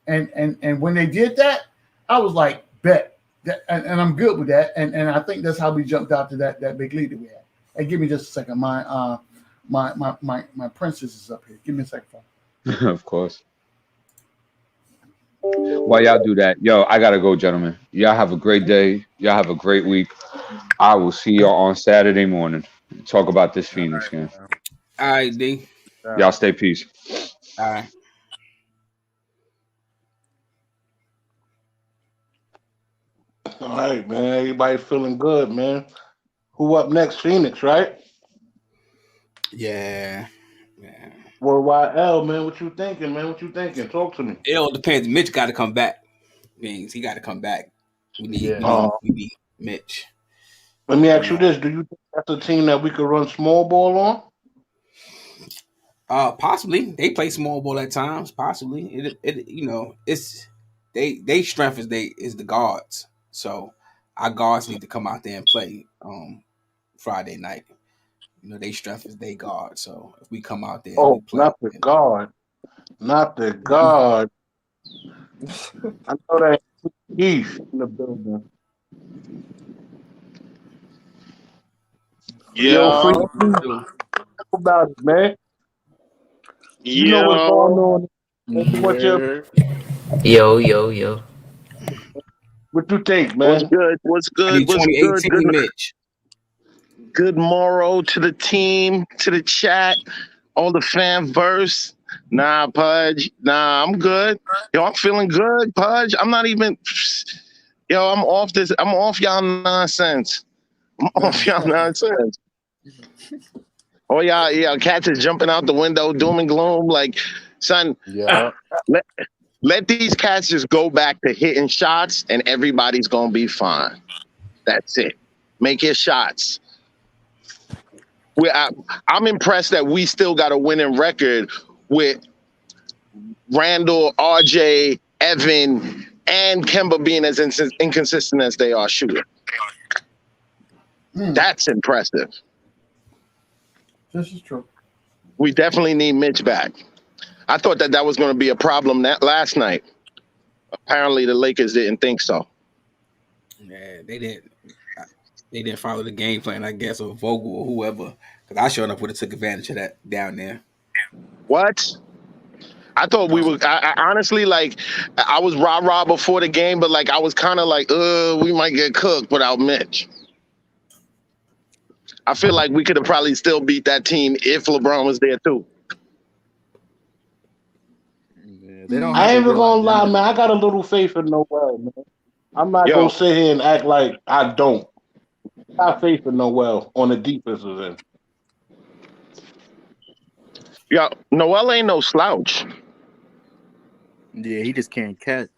And when they did that, I was like, bet. And I'm good with that. And I think that's how we jumped out to that big lead that we had. Hey, give me just a second. My princess is up here. Give me a second. Of course. While y'all do that, I gotta go, gentlemen. Y'all have a great day. Y'all have a great week. I will see y'all on Saturday morning. Talk about this Phoenix game. All right, D. Y'all stay peace. All right. All right, man. Everybody feeling good, man. Who up next? Phoenix, right? Yeah. Worldwide L, man. What you thinking, man? Talk to me. It all depends. Mitch got to come back. Means he got to come back. We need Mitch. Let me ask you this: do you think that's a team that we could run small ball on? Possibly. They play small ball at times. Possibly. It's they strength is the guards. So our guards need to come out there and play Friday night. They strength is they guard. So if we come out there, we play, not the guard. I know that Heath in the building. Yeah. Talk about it, man. You know what's going on. Yo. What you think, man? What's good? 2018 Mitch. Good morrow to the team, to the chat, all the fan verse. Nah, Pudge. Nah, I'm good. Yo, I'm feeling good, Pudge. I'm not even. Yo, I'm off this. I'm off y'all nonsense. Oh, y'all cats is jumping out the window, doom and gloom. Like, son, let these cats just go back to hitting shots, and everybody's gonna be fine. That's it. Make your shots. I'm impressed that we still got a winning record with Randle, RJ, Evan, and Kemba being as inconsistent as they are shooting. That's impressive. This is true. We definitely need Mitch back. I thought that was going to be a problem last night. Apparently, the Lakers didn't think so. Yeah, they didn't. They didn't follow the game plan, I guess, or Vogel or whoever. Because I sure enough would have took advantage of that down there. What? I thought we were. I honestly, like, I was rah-rah before the game, but like I was kind of like, we might get cooked without Mitch. I feel like we could have probably still beat that team if LeBron was there too. Yeah, they don't I have ain't a even real gonna lie, identity. man. I got a little faith in Noel, man. I'm not Yo, gonna sit here and act like I don't. I got faith in Noel on the defensive end. yo, Noel ain't no slouch. Yeah, he just can't catch.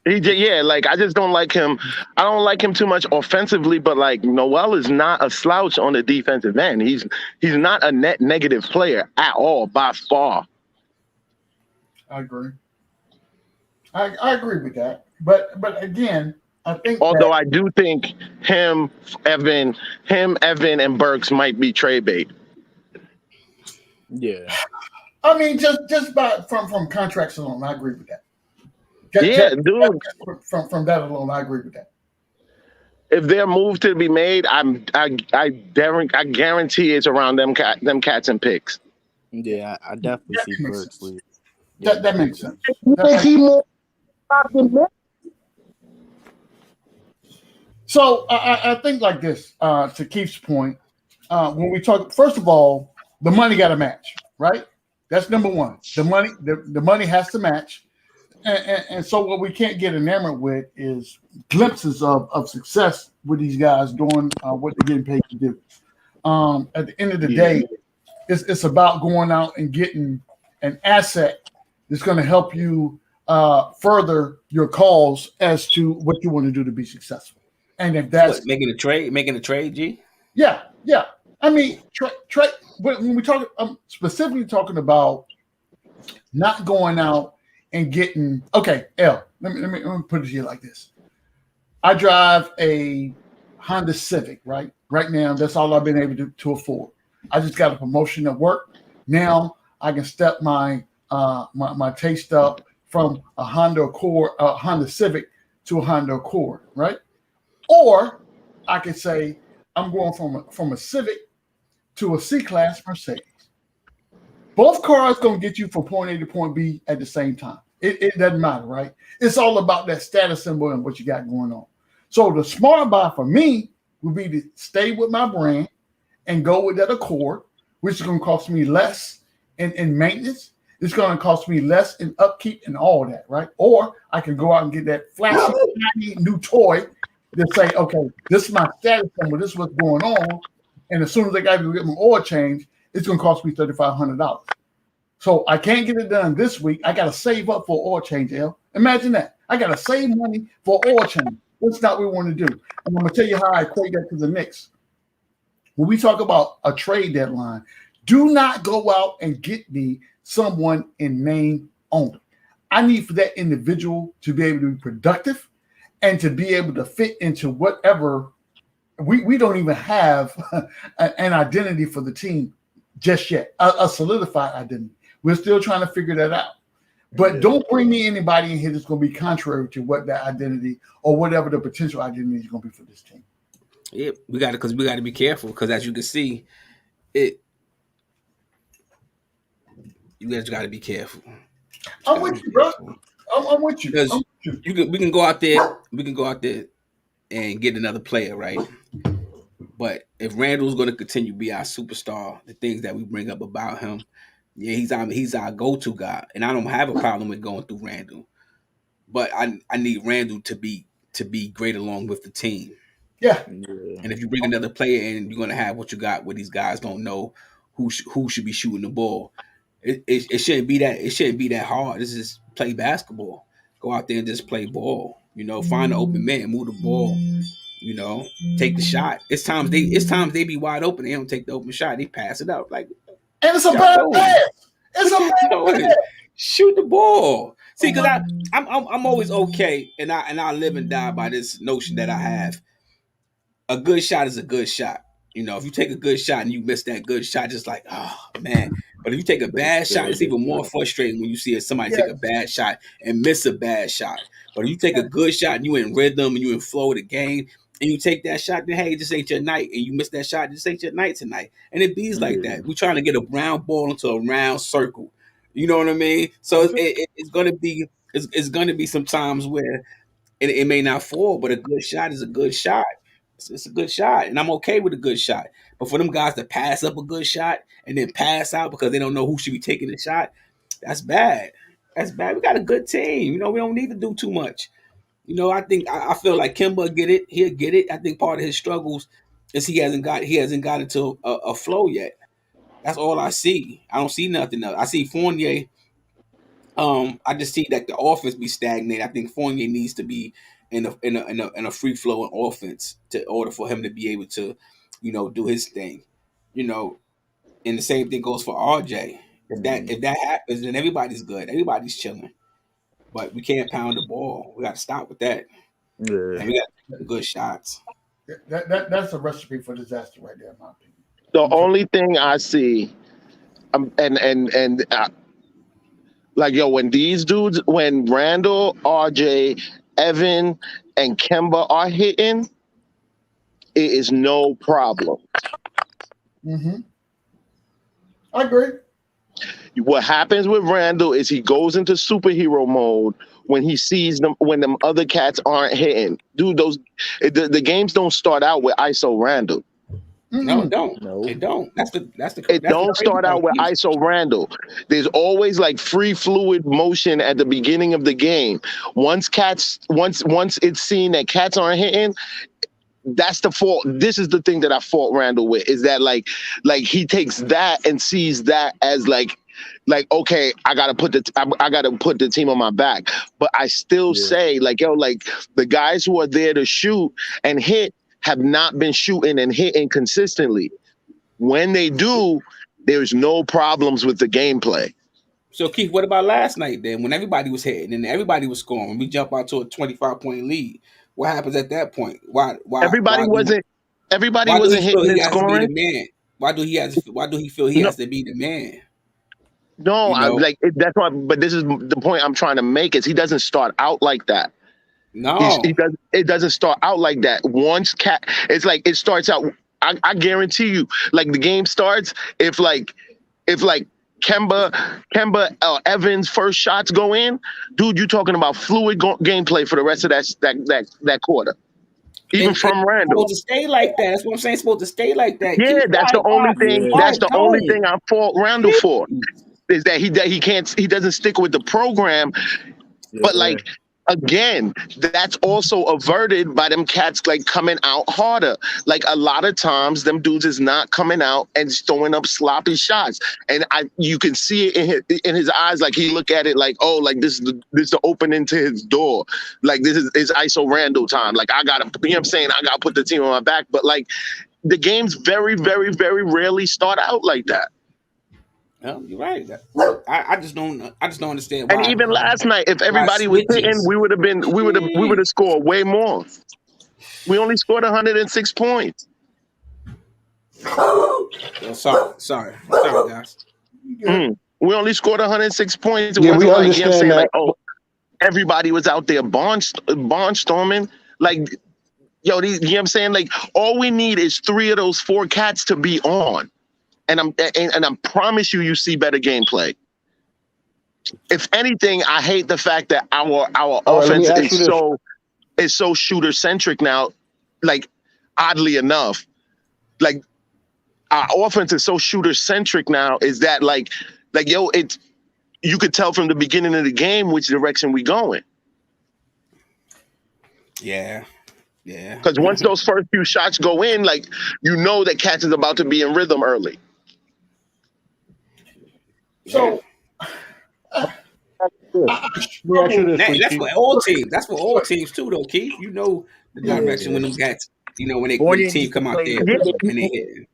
Like I just don't like him. I don't like him too much offensively, but like Noel is not a slouch on the defensive end. He's not a net negative player at all by far. I agree. I agree with that. But again, I think although I do think him, Evan, and Burks might be trade bait. Yeah. I mean, just by from contracts alone, I agree with that. Dude. From that alone, I agree with that. If they're moved to be made, I guarantee it's around them cats and picks. Yeah, I definitely see Burks leave. That makes sense. You think he more than Mitch? So I think like this, to Keith's point, when we talk, first of all, the money got to match, right? That's number one. The money has to match. And so what we can't get enamored with is glimpses of success with these guys doing what they're getting paid to do. At the end of the day, it's about going out and getting an asset that's going to help you further your cause as to what you want to do to be successful. And if that's making a trade, G. Yeah. I mean, when we talk, I'm specifically talking about not going out and getting. Okay, L. Let me put it here like this. I drive a Honda Civic, right? Right now, that's all I've been able to afford. I just got a promotion at work. Now I can step my taste up from a Honda Civic to a Honda Accord, right? Or I could say I'm going from a Civic to a C-Class Mercedes. Both cars going to get you from point A to point B at the same time. It doesn't matter, right? It's all about that status symbol and what you got going on. So the smart buy for me would be to stay with my brand and go with that Accord, which is going to cost me less in maintenance. It's going to cost me less in upkeep and all that, right? Or I can go out and get that flashy, shiny new toy that say, okay, this is my status symbol, this is what's going on. And as soon as I got to get my oil change, it's going to cost me $3,500. So I can't get it done this week. I got to save up for oil change, L. Imagine that. I got to save money for oil change. That's not what we want to do. And I'm going to tell you how I equate that to the Knicks. When we talk about a trade deadline, do not go out and get me someone in name only. I need for that individual to be able to be productive and to be able to fit into whatever. We don't even have an identity for the team just yet, a solidified identity. We're still trying to figure that out. But don't bring me anybody in here that's going to be contrary to what that identity or whatever the potential identity is going to be for this team. Yeah, we got to be careful because as you can see, you guys got to be careful. I'm with you, bro. I'm with you. Because we can go out there and get another player, right? But if Randle's going to continue to be our superstar, the things that we bring up about him, yeah, he's our go-to guy, and I don't have a problem with going through Randle, but I need Randle to be great along with the team. Yeah. And if you bring another player in, you're going to have what you got where these guys don't know who should be shooting the ball. It shouldn't be that. It shouldn't be that hard. This is play basketball. Go out there and just play ball. Find an open man, move the ball. Take the shot. It's times they be wide open. They don't take the open shot. They pass it out like. And it's a bad pass. It's a bad pass. Shoot the ball. See, because I'm always okay, and I live and die by this notion that I have. A good shot is a good shot. You know, if you take a good shot and you miss that good shot, just like, oh man. But if you take a bad shot, it's even more frustrating when you see somebody take a bad shot and miss a bad shot. But if you take a good shot and you in rhythm and you in flow of the game and you take that shot, then hey, it just ain't your night. And you miss that shot, it just ain't your night tonight. And it bees like that. We're trying to get a round ball into a round circle. You know what I mean? So it's gonna be it's gonna be some times where it may not fall, but a good shot is a good shot. It's a good shot, and I'm okay with a good shot. But for them guys to pass up a good shot and then pass out because they don't know who should be taking the shot, that's bad. That's bad. We got a good team. You know, we don't need to do too much. You know, I feel like Kimba get it. He'll get it. I think part of his struggles is he hasn't got into a flow yet. That's all I see. I don't see nothing else. I see Fournier. I just see that the offense be stagnated. I think Fournier needs to be in a free flowing offense to order for him to be able to, you know, do his thing. You know, and the same thing goes for RJ. If that happens, then everybody's good. Everybody's chilling. But we can't pound the ball. We got to stop with that. Yeah. And we got to take good shots. That's a recipe for disaster right there, in my opinion. The only thing I see, like yo, when these dudes, when Randle, RJ, Evan, and Kemba are hitting, it is no problem. I agree. What happens with Randle is he goes into superhero mode when he sees them, when them other cats aren't hitting. Dude, the games don't start out with ISO Randle. No, it don't. No. It don't. It don't start out with ISO Randle. There's always like free fluid motion at the beginning of the game. Once it's seen that cats aren't hitting, that's the fault. This is the thing that I fault Randle with, is that like he takes that and sees that as like okay, I gotta put the team on my back. But I still say like the guys who are there to shoot and hit have not been shooting and hitting consistently. When they do, there's no problems with the gameplay. So Keith, what about last night then, when everybody was hitting and everybody was scoring? When we jump out to a 25-point lead, what happens at that point? Why everybody wasn't hitting and scoring? Why do he feel he has to be the man? No, you know? That's why. But this is the point I'm trying to make: is he doesn't start out like that. No, it doesn't start out like that. Once it's like it starts out. I guarantee you, like the game starts if Kemba Evans' first shots go in, dude, you're talking about fluid gameplay for the rest of that quarter. Even from Randle. It's supposed to stay like that. That's what I'm saying. It's supposed to stay like that. Yeah, that's the only thing. That's the only thing I fault Randle for, is that he doesn't stick with the program. But like again, that's also averted by them cats like coming out harder. Like a lot of times, them dudes is not coming out and throwing up sloppy shots, and you can see it in his eyes. Like he look at it like, oh, like this is the opening to his door. Like this is ISO Randle time. Like I gotta, you know what I'm saying, I gotta put the team on my back. But like the games very, very, very rarely start out like that. No, you're right. I just don't understand why. And even last night, if everybody was hitting, we would have scored way more. We only scored 106 points. Sorry, guys. We only scored 106 points. It Yeah, wasn't we like, understand you know what I'm saying, that. like, oh, everybody was out there barnstorming. Like, yo, you know what I'm saying? Like, all we need is 3 of those 4 cats to be on. And I promise you see better gameplay. If anything, I hate the fact that our offense is so shooter centric now. Like, oddly enough, like our offense is so shooter centric now. Is that like yo, you could tell from the beginning of the game which direction we going. Yeah. Because once those first few shots go in, like you know that Cats is about to be in rhythm early. So that's for all teams. That's for all teams too, though, Keith. You know the direction when them cats, you know, when the team come out there and they hit.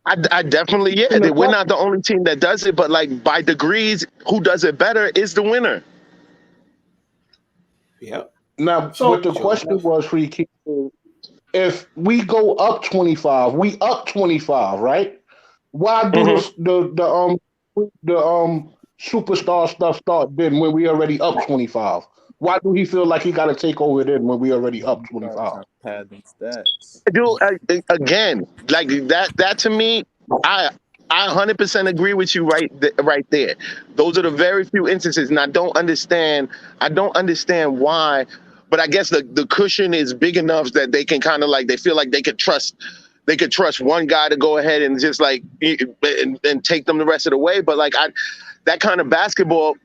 I definitely, we're not the only team that does it, but like by degrees, who does it better is the winner. Yep. Now, what the question was for you, Keith, if we go up 25, we up 25, right? Why do the superstar stuff start then when we already up 25? Why do he feel like he got to take over then when we already up 25? Padding stats. Again, like that to me, I 100% agree with you right there. Those are the very few instances, and I don't understand why, but I guess the cushion is big enough that they can kind of like, they feel like they could trust one guy to go ahead and just like and take them the rest of the way. But like that kind of basketball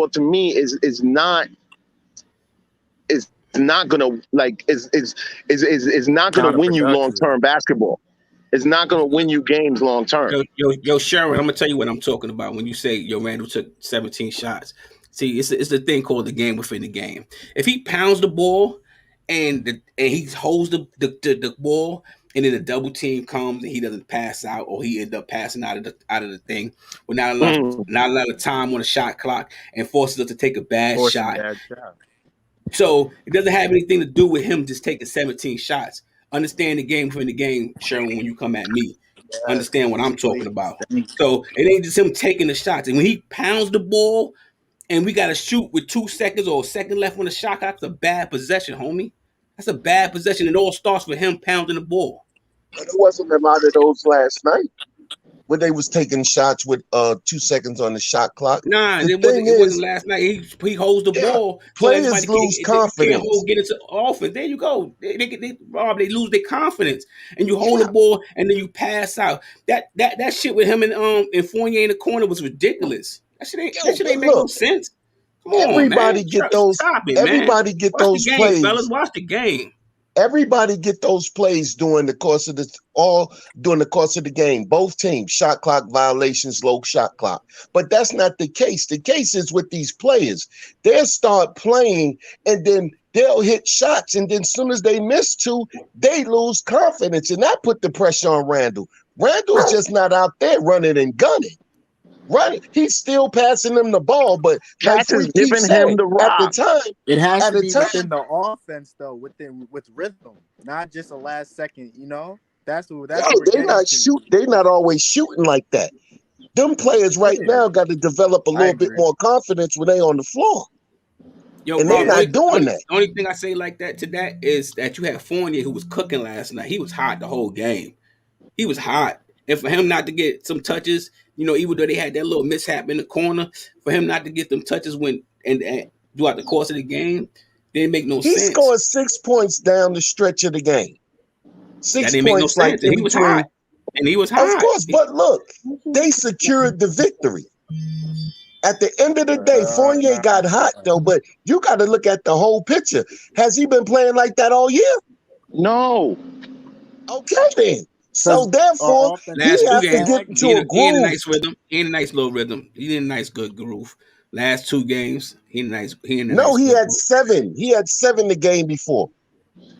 to me is not gonna like is not gonna win you long term basketball. It's not gonna win you games long term. Yo, Sharon, I'm gonna tell you what I'm talking about when you say Randle took 17 shots. See, it's the thing called the game within the game. If he pounds the ball and he holds the ball, and then the double team comes and he doesn't pass out, or he end up passing out of the thing with not a lot of time on the shot clock, and forces us to take a bad shot. So it doesn't have anything to do with him just taking 17 shots. Understand the game within the game, Sharon, when you come at me. Understand what I'm talking about. So it ain't just him taking the shots. And when he pounds the ball and we got to shoot with 2 seconds or a second left on the shot clock, that's a bad possession, homie. That's a bad possession. It all starts with him pounding the ball. But it wasn't a lot of those last night when they was taking shots with 2 seconds on the shot clock. Nah, it wasn't last night. He holds the ball. Players lose confidence. Get into offense. There you go. They lose their confidence. And you hold the ball and then you pass out. That shit with him and Fournier in the corner was ridiculous. That shit ain't make no sense. Come on, man. Get those. Everybody get those plays, fellas. Watch the game. Everybody get those plays during the course of the game. Both teams, shot clock violations, low shot clock. But that's not the case. The case is with these players. They'll start playing and then they'll hit shots. And then as soon as they miss 2, they lose confidence. And that put the pressure on Randle. Randle's just not out there running and gunning. Right, he's still passing them the ball, but like we keep saying, the rock. At the time, it has to be within the offense, though, with rhythm, not just a last second. You know, that's they're not shoot. They're not always shooting like that. Them players right now got to develop a little bit more confidence when they on the floor. And they're not doing that. The only thing I say like that to that is that you had Fournier who was cooking last night. He was hot the whole game. He was hot. And for him not to get some touches, you know, even though they had that little mishap in the corner, for him not to get them touches and throughout the course of the game, didn't make no sense. He scored 6 points down the stretch of the game. 6 points, like and he was hot. And he was hot. Of course, but look, they secured the victory. At the end of the day, Fournier got hot though, but you got to look at the whole picture. Has he been playing like that all year? No. Okay, then. So therefore, he has to get into a groove. He in a nice rhythm. He in a nice little rhythm. He in a nice good groove. Last 2 games, he had 7. He had 7 the game before.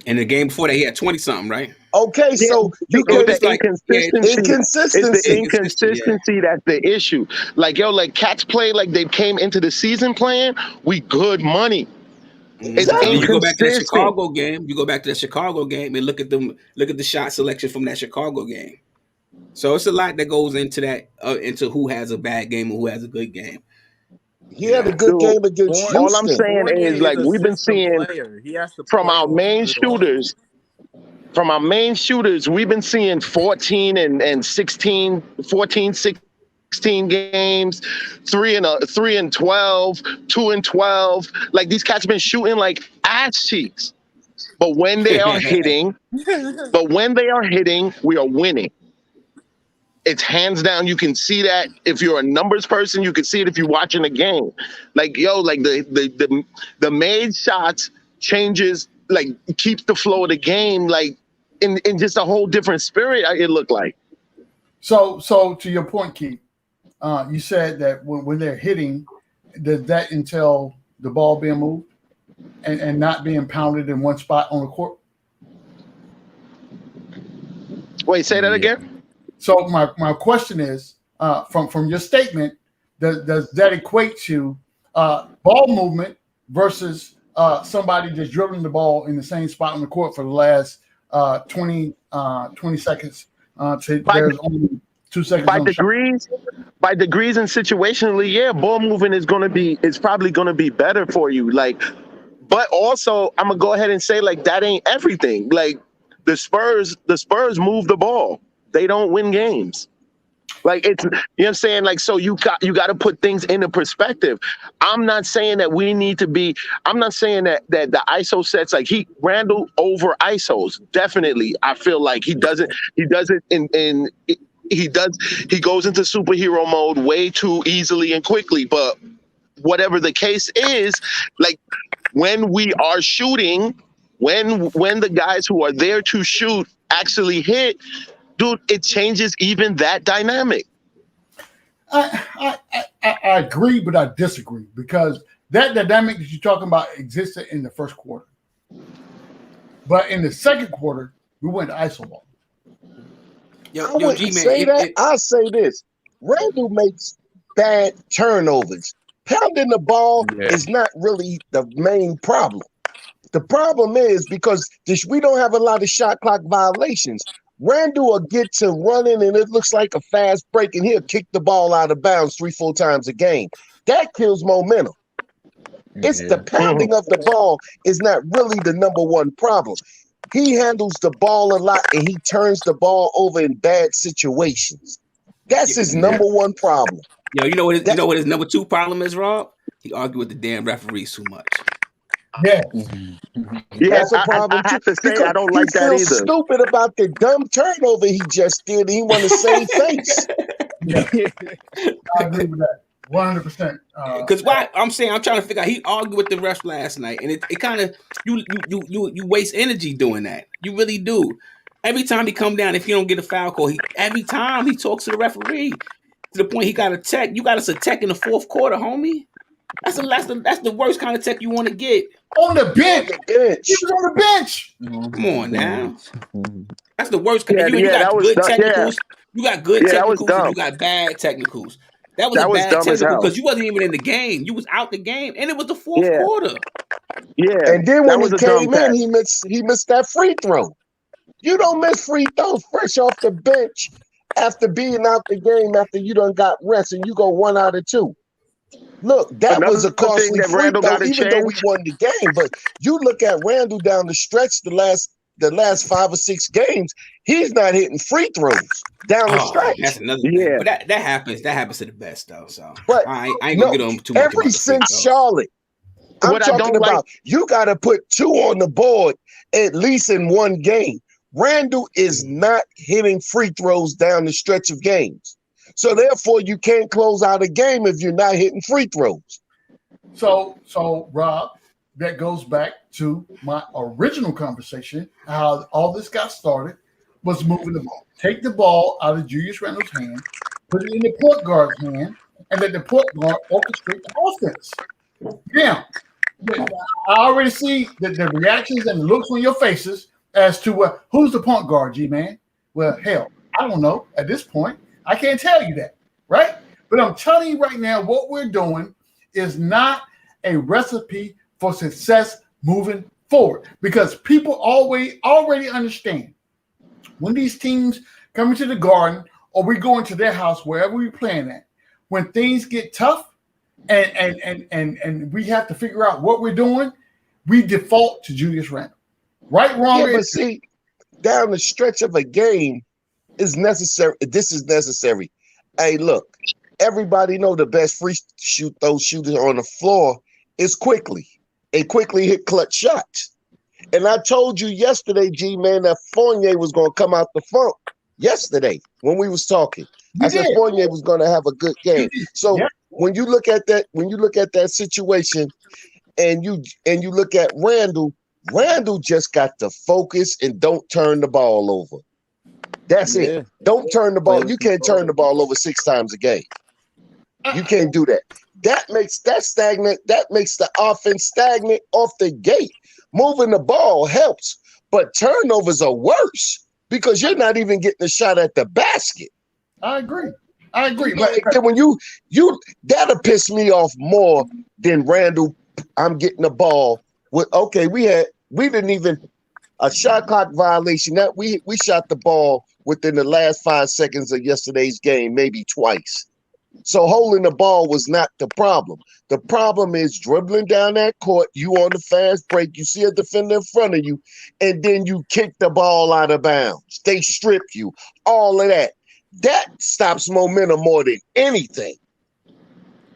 And the game before that, he had 20 something, right? Okay, so you can inconsistency. Inconsistency. That's the issue. Like cats play like they came into the season playing. We good money. Exactly. You go back to that Chicago game. You go back to that Chicago game and look at them. Look at the shot selection from that Chicago game. So it's a lot that goes into that, into who has a bad game and who has a good game. He had a good game against Houston. All I'm saying is, like, we've been seeing from our main shooters. From our main shooters, we've been seeing 14 and 16, 14, 16 games, 3 and 12, 2 and 12. Like, these cats have been shooting like ass cheeks. But when they are hitting, we are winning. It's hands down. You can see that if you're a numbers person. You can see it if you're watching a game. Like, like the made shots changes, like, keeps the flow of the game, like, in just a whole different spirit. It looked like. So to your point, Keith, you said that when they're hitting, does that entail the ball being moved and not being pounded in one spot on the court? Wait, say that again. So my question is, from your statement, does that equate to ball movement versus somebody just dribbling the ball in the same spot on the court for the last 20 seconds. There's only 2 seconds by on the shot. by degrees and situationally, yeah, ball movement is probably gonna be better for you. Like, but also I'm gonna go ahead and say like that ain't everything. Like the Spurs move the ball. They don't win games. Like it's, you know what I'm saying? Like, so you got to put things into perspective. I'm not saying that we need to be, I'm not saying that the ISO sets, like Randle over ISOs. Definitely. I feel like he does it he goes into superhero mode way too easily and quickly. But whatever the case is, like when we are shooting, when the guys who are there to shoot actually hit, dude, it changes even that dynamic. I agree, but I disagree because that dynamic that you're talking about existed in the first quarter. But in the second quarter, we went to ISO ball. I wouldn't say that. I'll say this. Randle makes bad turnovers. Pounding the ball is not really the main problem. The problem is because we don't have a lot of shot clock violations. Randle will get to running and it looks like a fast break and he'll kick the ball out of bounds 3-4 times a game. That kills momentum. It's the pounding of the ball is not really the number one problem. He handles the ball a lot and he turns the ball over in bad situations. That's his number one problem. Yo, you know what his number two problem is, Rob? He argued with the damn referees too much. Yeah. That's a problem I have to say I don't like that either. He either. feels stupid about the dumb turnover he just did. He want to save face. Yeah. I agree with that. 100%. Because why I'm trying to figure out. He argued with the refs last night, and it kind of you waste energy doing that. You really do. Every time he come down, if you don't get a foul call, every time he talks to the referee to the point he got a tech. You got us a tech in the fourth quarter, homie. That's the worst kind of tech you want to get. On the bench. He was on the bench. Come on now. That's the worst. Yeah, you got good technicals. Yeah. You got good technicals and you dumb. got bad technicals. That was a bad technical because you wasn't even in the game. You was out the game, and it was the fourth quarter. Yeah, and then when he came in, he missed that free throw. You don't miss free throws fresh off the bench after being out the game after you done got rest and you go 1 out of 2. Look, that was a costly free throw, even though we won the game. But you look at Randle down the stretch the last 5 or 6 games, he's not hitting free throws down the stretch. That's another thing. But that happens. That happens to the best though. So but I ain't gonna get on too much. Ever since Charlotte, I'm talking about you got to put 2 on the board at least in one game. Randle is not hitting free throws down the stretch of games. So therefore, you can't close out a game if you're not hitting free throws. So Rob, that goes back to my original conversation. How all this got started was moving the ball. Take the ball out of Julius Randle's hand, put it in the point guard's hand, and let the point guard orchestrate the offense. Now, I already see the reactions and the looks on your faces as to who's the point guard, G-Man. Well, hell, I don't know at this point. I can't tell you that, right? But I'm telling you right now, what we're doing is not a recipe for success moving forward because people already understand when these teams come into the Garden or we go into their house, wherever we're playing at, when things get tough and we have to figure out what we're doing, we default to Julius Randle. Right, wrong. Yeah, but see, down the stretch of a game is necessary. This is necessary. Hey, look, everybody know the best free shooters on the floor is Quickly. And Quickly hit clutch shots. And I told you yesterday, G-Man, that Fournier was going to come out the funk yesterday when we was talking. I said Fournier was going to have a good game. So when you look at that situation and you look at Randle just got to focus and don't turn the ball over. That's it. Don't turn the ball. You can't turn the ball over 6 times a game. You can't do that. That makes the offense stagnant off the gate. Moving the ball helps, but turnovers are worse because you're not even getting a shot at the basket. I agree. But when you that'll piss me off more than Randle. I'm getting the ball Okay, we didn't even a shot clock violation. That we shot the ball within the last 5 seconds of yesterday's game, maybe twice. So holding the ball was not the problem. The problem is dribbling down that court, you on the fast break, you see a defender in front of you, and then you kick the ball out of bounds. They strip you. All of that. That stops momentum more than anything.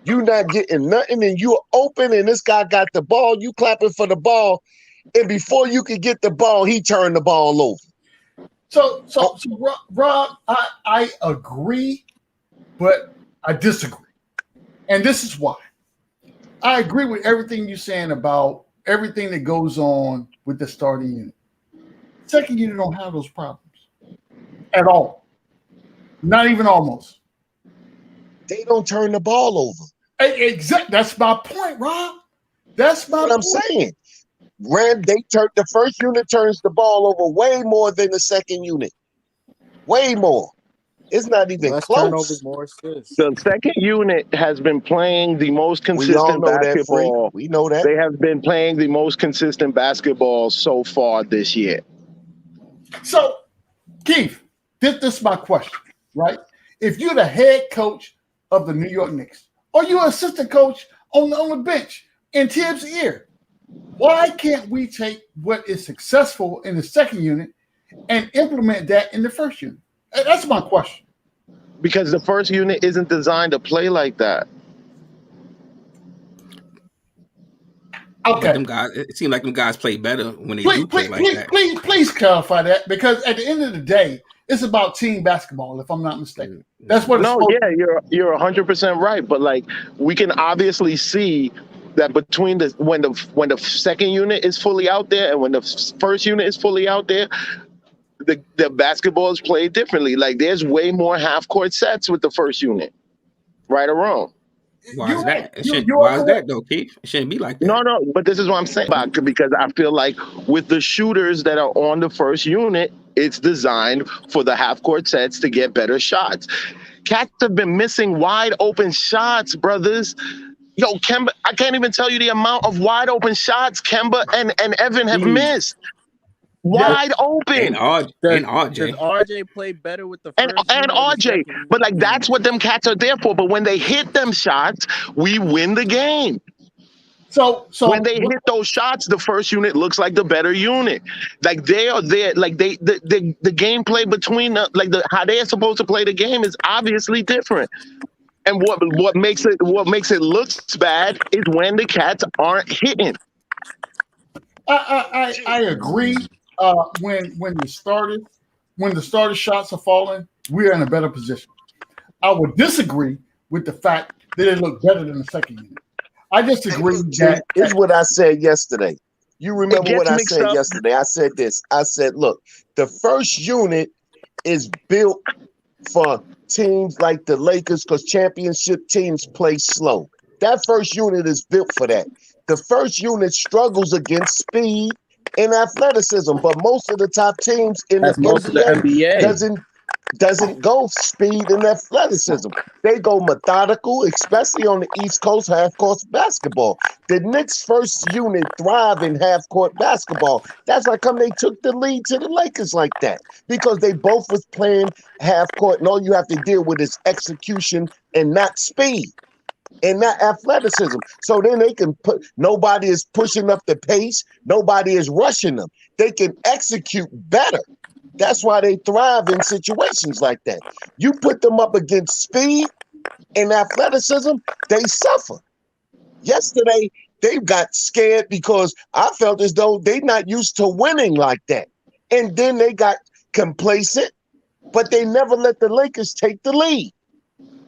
You not getting nothing, and you're open, and this guy got the ball, you clapping for the ball, and before you could get the ball, he turned the ball over. So Rob, I agree, but I disagree. And this is why. I agree with everything you're saying about everything that goes on with the starting unit. Second unit don't have those problems at all. Not even almost. They don't turn the ball over. Exactly. That's my point, Rob. That's my what I'm saying. The first unit turns the ball over way more than the second unit. Way more. It's not even less close. turnovers, more assists. The second unit has been playing the most consistent basketball. We know that. They have been playing the most consistent basketball so far this year. So, Keith, this is my question, right? If you're the head coach of the New York Knicks, or you're an assistant coach on the bench in Tibbs' ear, why can't we take what is successful in the second unit and implement that in the first unit? That's my question. Because the first unit isn't designed to play like that. Okay. Them guys, it seems like them guys play better when they do play like that. Please clarify that, because at the end of the day, it's about team basketball, if I'm not mistaken. That's what it's No, yeah, you're 100% right. But like, we can obviously see that between when the second unit is fully out there and when the first unit is fully out there, the basketball is played differently. Like, there's way more half court sets with the first unit, right or wrong. Why is that? Why is that though, Keith? It shouldn't be like that. No, but this is what I'm saying about, because I feel like with the shooters that are on the first unit, it's designed for the half court sets to get better shots. Cats have been missing wide open shots, brothers. Yo, Kemba, I can't even tell you the amount of wide open shots Kemba and Evan have missed. Wide open. And RJ. Does RJ play better with the first and RJ, but like, that's what them cats are there for. But when they hit them shots, we win the game. So when they hit those shots, the first unit looks like the better unit. Like, they are there. Like, the gameplay between how they're supposed to play the game is obviously different. And what makes it look bad is when the cats aren't hitting. I agree. When the starter shots are falling, we're in a better position. I would disagree with the fact that it looked better than the second unit. I disagree. It's what I said yesterday. You remember what I said yesterday? I said this. I said, look, the first unit is built for teams like the Lakers, because championship teams play slow. That first unit is built for that. The first unit struggles against speed and athleticism, but most of the top teams in the NBA doesn't go speed and athleticism. They go methodical, especially on the East Coast half-court basketball. The Knicks' first unit thrive in half-court basketball. That's how come they took the lead to the Lakers like that, because they both was playing half-court, and all you have to deal with is execution and not speed and not athleticism. So then they can nobody is pushing up the pace. Nobody is rushing them. They can execute better. That's why they thrive in situations like that. You put them up against speed and athleticism, they suffer. Yesterday, they got scared because I felt as though they're not used to winning like that. And then they got complacent, but they never let the Lakers take the lead.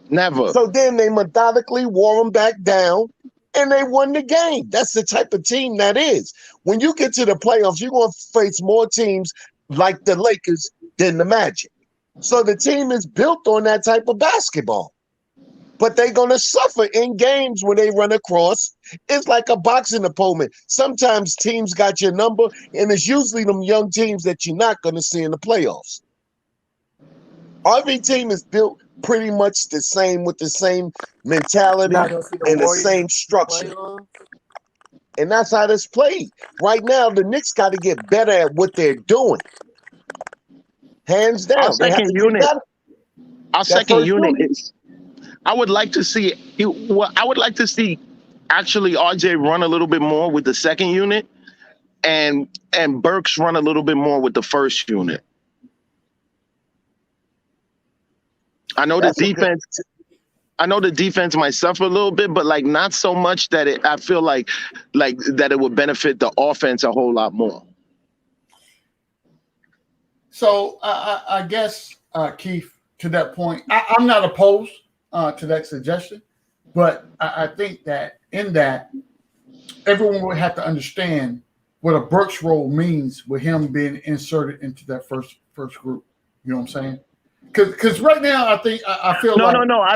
Never. So then they methodically wore them back down, and they won the game. That's the type of team that is. When you get to the playoffs, you're going to face more teams like the Lakers than the Magic. So the team is built on that type of basketball. But they're going to suffer in games when they run across. It's like a boxing opponent. Sometimes teams got your number, and it's usually them young teams that you're not going to see in the playoffs. Every team is built pretty much the same, with the same mentality and the same structure. And that's how this played. Right now, the Knicks got to get better at what they're doing. Hands down. Our They have second to get unit. better. Our That second first unit unit. is. I would like to see. I would like to see actually RJ run a little bit more with the second unit, and Burks run a little bit more with the first unit. I know the That's a good. defense. I know the defense might suffer a little bit, but like not so much that I feel like that it would benefit the offense a whole lot more. So I guess Keith, to that point, I'm not opposed to that suggestion, but I think that in that everyone would have to understand what a Burks role means with him being inserted into that first group. You know what I'm saying? Because right now I feel no, like no. I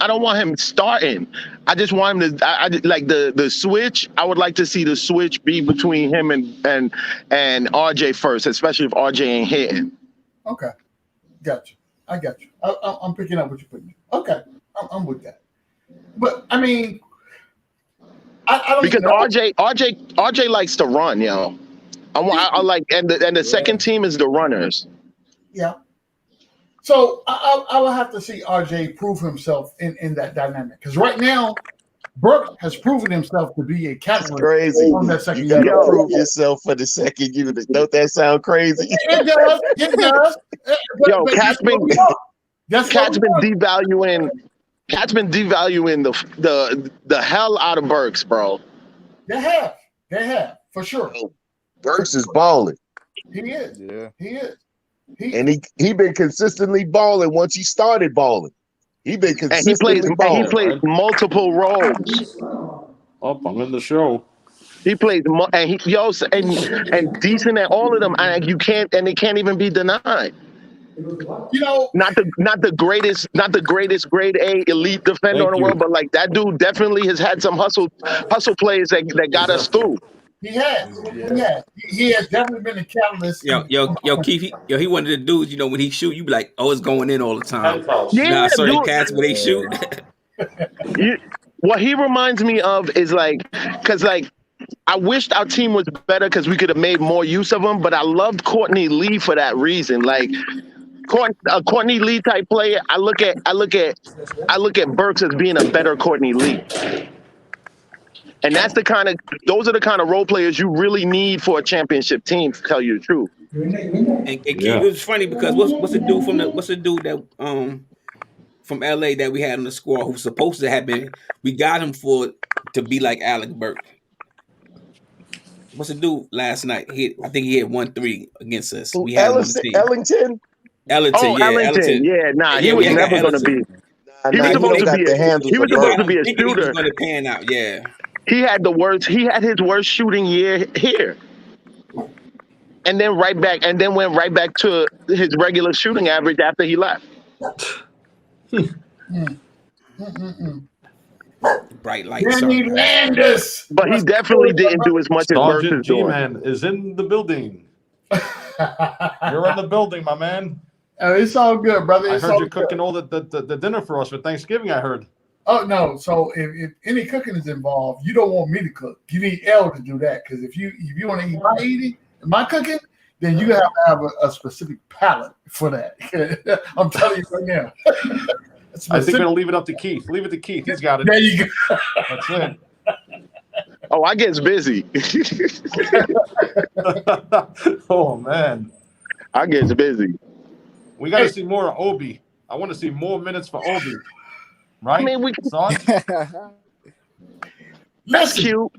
don't want him starting. I just want him to. I like the switch. I would like to see the switch be between him and RJ first, especially if RJ ain't hitting. Okay, got you. I got you. I'm picking up what you're putting. Okay, I'm with that. But I mean, I don't because know. RJ likes to run, yo. I like and the second team is the runners. Yeah. So I will have to see RJ prove himself in that dynamic because right now, Burke has proven himself to be a catalyst Crazy. on that second You got to unit. prove yourself for the second unit. Don't that sound crazy? It does. It does. Yo, Cat's been devaluing. Cat's been devaluing the hell out of Burks, bro. They have for sure. Burks is balling. He is. Yeah. He is. And he been consistently balling once he started balling. He been consistently balling. He plays multiple roles. Oh, I'm in the show. He plays and decent at all of them. And they can't even be denied. You know, not the greatest grade A elite defender in the world, but like that dude definitely has had some hustle plays that got us through. He has. He has definitely been a catalyst. Yo, Keith, he one of the dudes, when he shoot, you be like, oh, it's going in all the time. Yeah, certain dude. cats where they shoot. What he reminds me of is because I wished our team was better because we could have made more use of him, but I loved Courtney Lee for that reason. Like a Courtney Lee type player, I look at Burks as being a better Courtney Lee. And those are the kind of role players you really need for a championship team, to tell you the truth. And it was funny because what's the dude that from LA that we had on the squad who's supposed to have been, we got him to be like Alec Burke. What's the dude last night? I think he hit 1-3 against us. We had him on the team. Ellington. Ellington. Yeah, nah, he was never going to be. He was supposed to be a shooter. He was going to pan out. Yeah. He had his worst shooting year here. And then went right back to his regular shooting average after he left. Bright lights. Danny Landis. But he definitely didn't do as much as Burks is doing. G-Man is in the building. You're in the building, my man. It's all good, brother. I heard you're cooking all the dinner for us for Thanksgiving, I heard. Oh, no. So if any cooking is involved, you don't want me to cook. You need L to do that. Because if you want to eat my cooking, then you have to have a specific palate for that. I'm telling you right now. I think we'll leave it up to Keith. Leave it to Keith. He's got it. There you go. That's it. Oh, I gets busy. Oh, man. I gets busy. We got to see more of Obi. I want to see more minutes for Obi. Right? I mean, That's cute.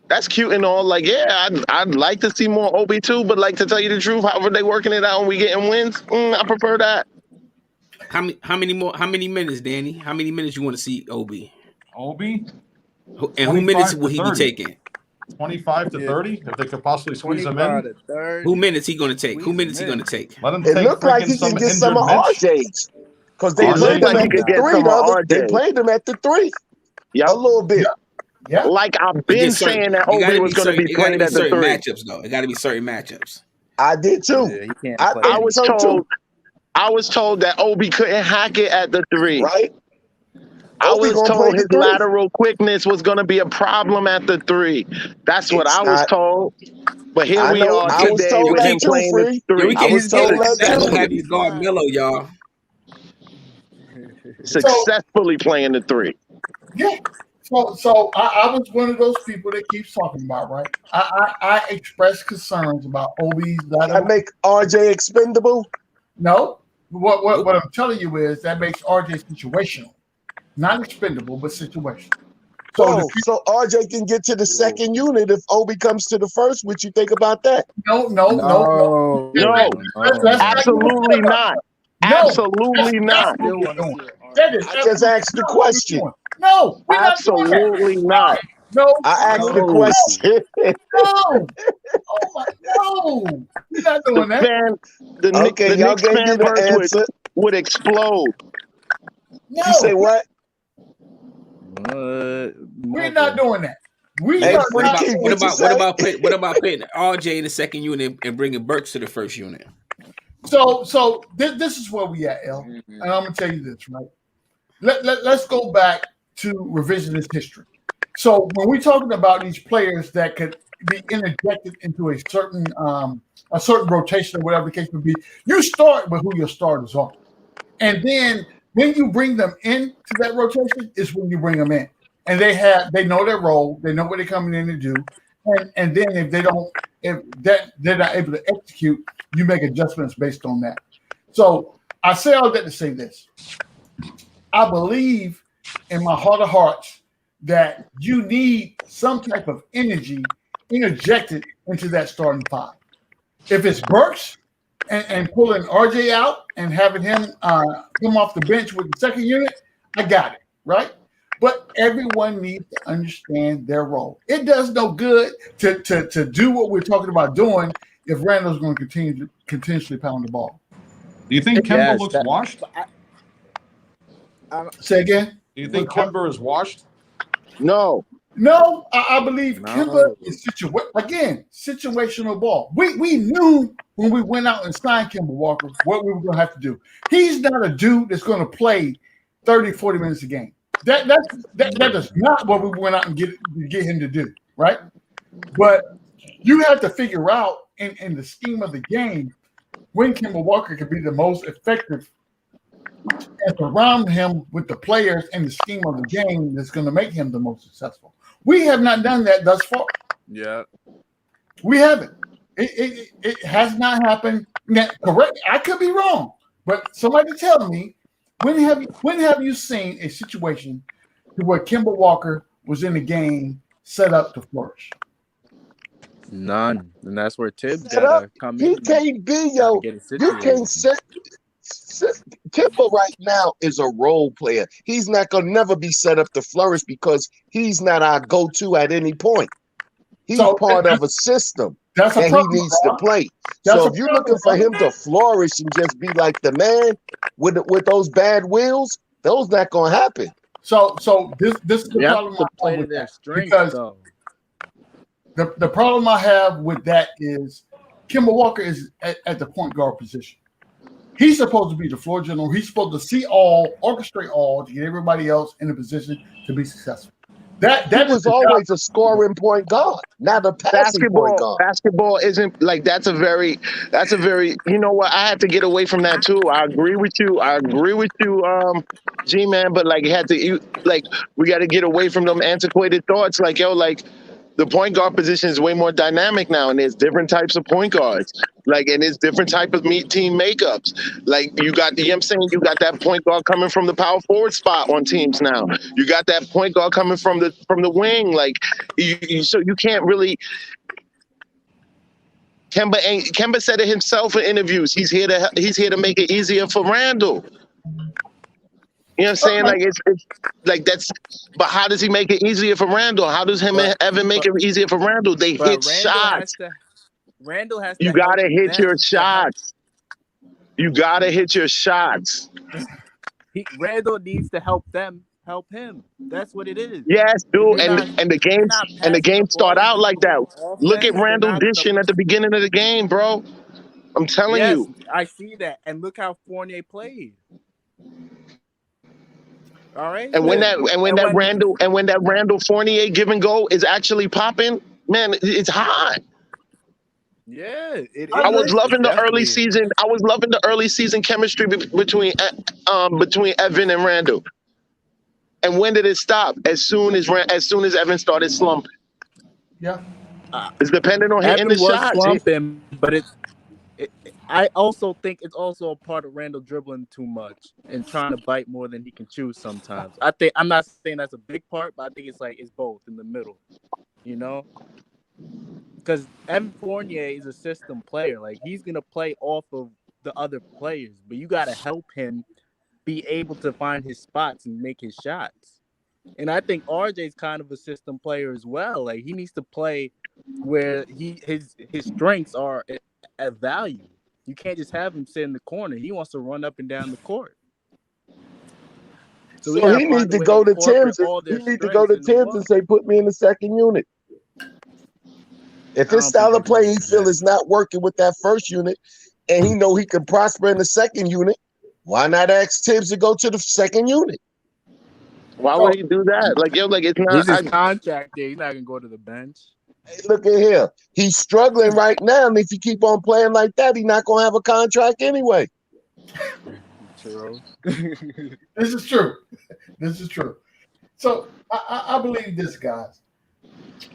That's cute and all. Like, yeah, I'd like to see more Obi too, but like to tell you the truth, however they working it out and we getting wins, I prefer that. How many minutes, Danny? How many minutes you want to see Obi? And who minutes will he be taking? 25 to 30, if they could possibly squeeze him in. Who minutes he going to take? Who minutes he going to take? Let him it looked like he can get some of RJ's. Because they played him at the 3. They played him at the 3. Yeah, a little bit. Yeah. Like I've been saying that Obi was going to be playing at the 3. Matchups, though. It got to be certain matchups. I did too. Yeah, I was told that Obi couldn't hack it at the 3. Right. I Obi was gonna play told the his three. lateral quickness was going to be a problem at the 3. That's what It's I was not. told. But here I we know. are I was today told with that him too, playing the Free. 3. I was told that That's too. gonna have you guard Melo, y'all. Successfully playing the 3. Yeah. So I was one of those people that keeps talking about, right? I expressed concerns about Obi's That make RJ expendable. No. What I'm telling you is that makes RJ situational. Not expendable, but situational. So RJ can get to the second unit if Obi comes to the first. What you think about that? No. Absolutely not. Absolutely not. That is I just asked the question. No, we're not doing that. Absolutely not. No. I asked the question. No. Oh my no. We're not doing that. The Okay, y'all Knicks gave me the fanverse answer. would explode. No. You say what? We're not doing that. What about putting RJ in the second unit and bringing Burks to the first unit? So this is where we at, L. And I'm gonna tell you this, right? Let's go back to revisionist history. So when we're talking about these players that could be interjected into a certain rotation or whatever the case may be, you start with who your starters are, and then when you bring them into that rotation is when you bring them in, and they know their role, they know what they're coming in to do, and then if they're not able to execute, you make adjustments based on that. So I say all that to say this: I believe in my heart of hearts that you need some type of energy interjected into that starting 5. If it's Burks and pulling RJ out and having him come off the bench with the second unit, I got it, right? But everyone needs to understand their role. It does no good to do what we're talking about doing if Randle's going to continuously pound the ball. Do you think Kemba looks washed? Say again? Do you think Kemba is washed? No, I believe Kemba is situational ball. We knew when we went out and signed Kemba Walker what we were going to have to do. He's not a dude that's going to play 30, 40 minutes a game. That is not what we went out and get him to do, right? But you have to figure out in the scheme of the game when Kemba Walker could be the most effective and surround him with the players and the scheme of the game that's going to make him the most successful. We have not done that thus far. Yeah. We haven't. It has not happened. Now, correct. I could be wrong, but somebody tell me when have you seen a situation where Kemba Walker was in the game set up to flourish? None, and that's where Tibbs Set gotta up. come He in. can't be yo. You can't set. Kemba right now is a role player. He's not gonna never be set up to flourish because he's not our go-to at any point. He's part of a system that he needs to play. So if you're looking for him to flourish and just be like the man with those bad wheels, those not gonna happen. So this is the problem I have with that, because the problem I have with that is Kemba Walker is at the point guard position. He's supposed to be the floor general. He's supposed to see all, orchestrate all, to get everybody else in a position to be successful. That was always a scoring point guard, not a passing point guard. Basketball isn't like that's a very you know what, I had to get away from that too. I agree with you, G-Man, but like we got to get away from them antiquated thoughts like the point guard position is way more dynamic now, and there's different types of point guards. And it's different type of team makeups. You got, you know what I'm saying? You got that point guard coming from the power forward spot on teams now. You got that point guard coming from the wing. So you can't really. Kemba said it himself in interviews. He's here to make it easier for Randle. You know what I'm saying? It's that's. But how does he make it easier for Randle? How does Evan make it easier for Randle? They hit shots. Randle has to. You gotta hit your shots. You gotta hit your shots. Randle needs to help them help him. That's what it is. Yes, dude. And the game start out like that. Look at Randle dishing at the beginning of the game, bro. I'm telling you. I see that. And look how Fournier played. And when that Randle Fournier give and go is actually popping, man, it's hot. Yeah, I was loving the early definitely. season. I was loving the early season chemistry between Evan and Randle. And when did it stop? As soon as Evan started slumping. Yeah. It's dependent on hitting the Evan was shots. slumping, but I also think it's also a part of Randall dribbling too much and trying to bite more than he can chew sometimes. I'm not saying that's a big part, but I think it's both in the middle, you know? Because Evan Fournier is a system player. Like, he's gonna play off of the other players, but you gotta help him be able to find his spots and make his shots. And I think RJ's kind of a system player as well. Like, he needs to play where his strengths are at value. You can't just have him sit in the corner. He wants to run up and down the court. So he need to go to Tim's. He need to go to Tim's and say, "Put me in the second unit." If his style of play he feel is not working with that first unit, and he know he can prosper in the second unit, why not ask Tibbs to go to the second unit? Why would he do that? Like, it's not. He's his contract there. He's not gonna go to the bench. Hey, look at here. He's struggling right now, and if he keep on playing like that, he's not gonna have a contract anyway. True. This is true. This is true. So I believe this, guys.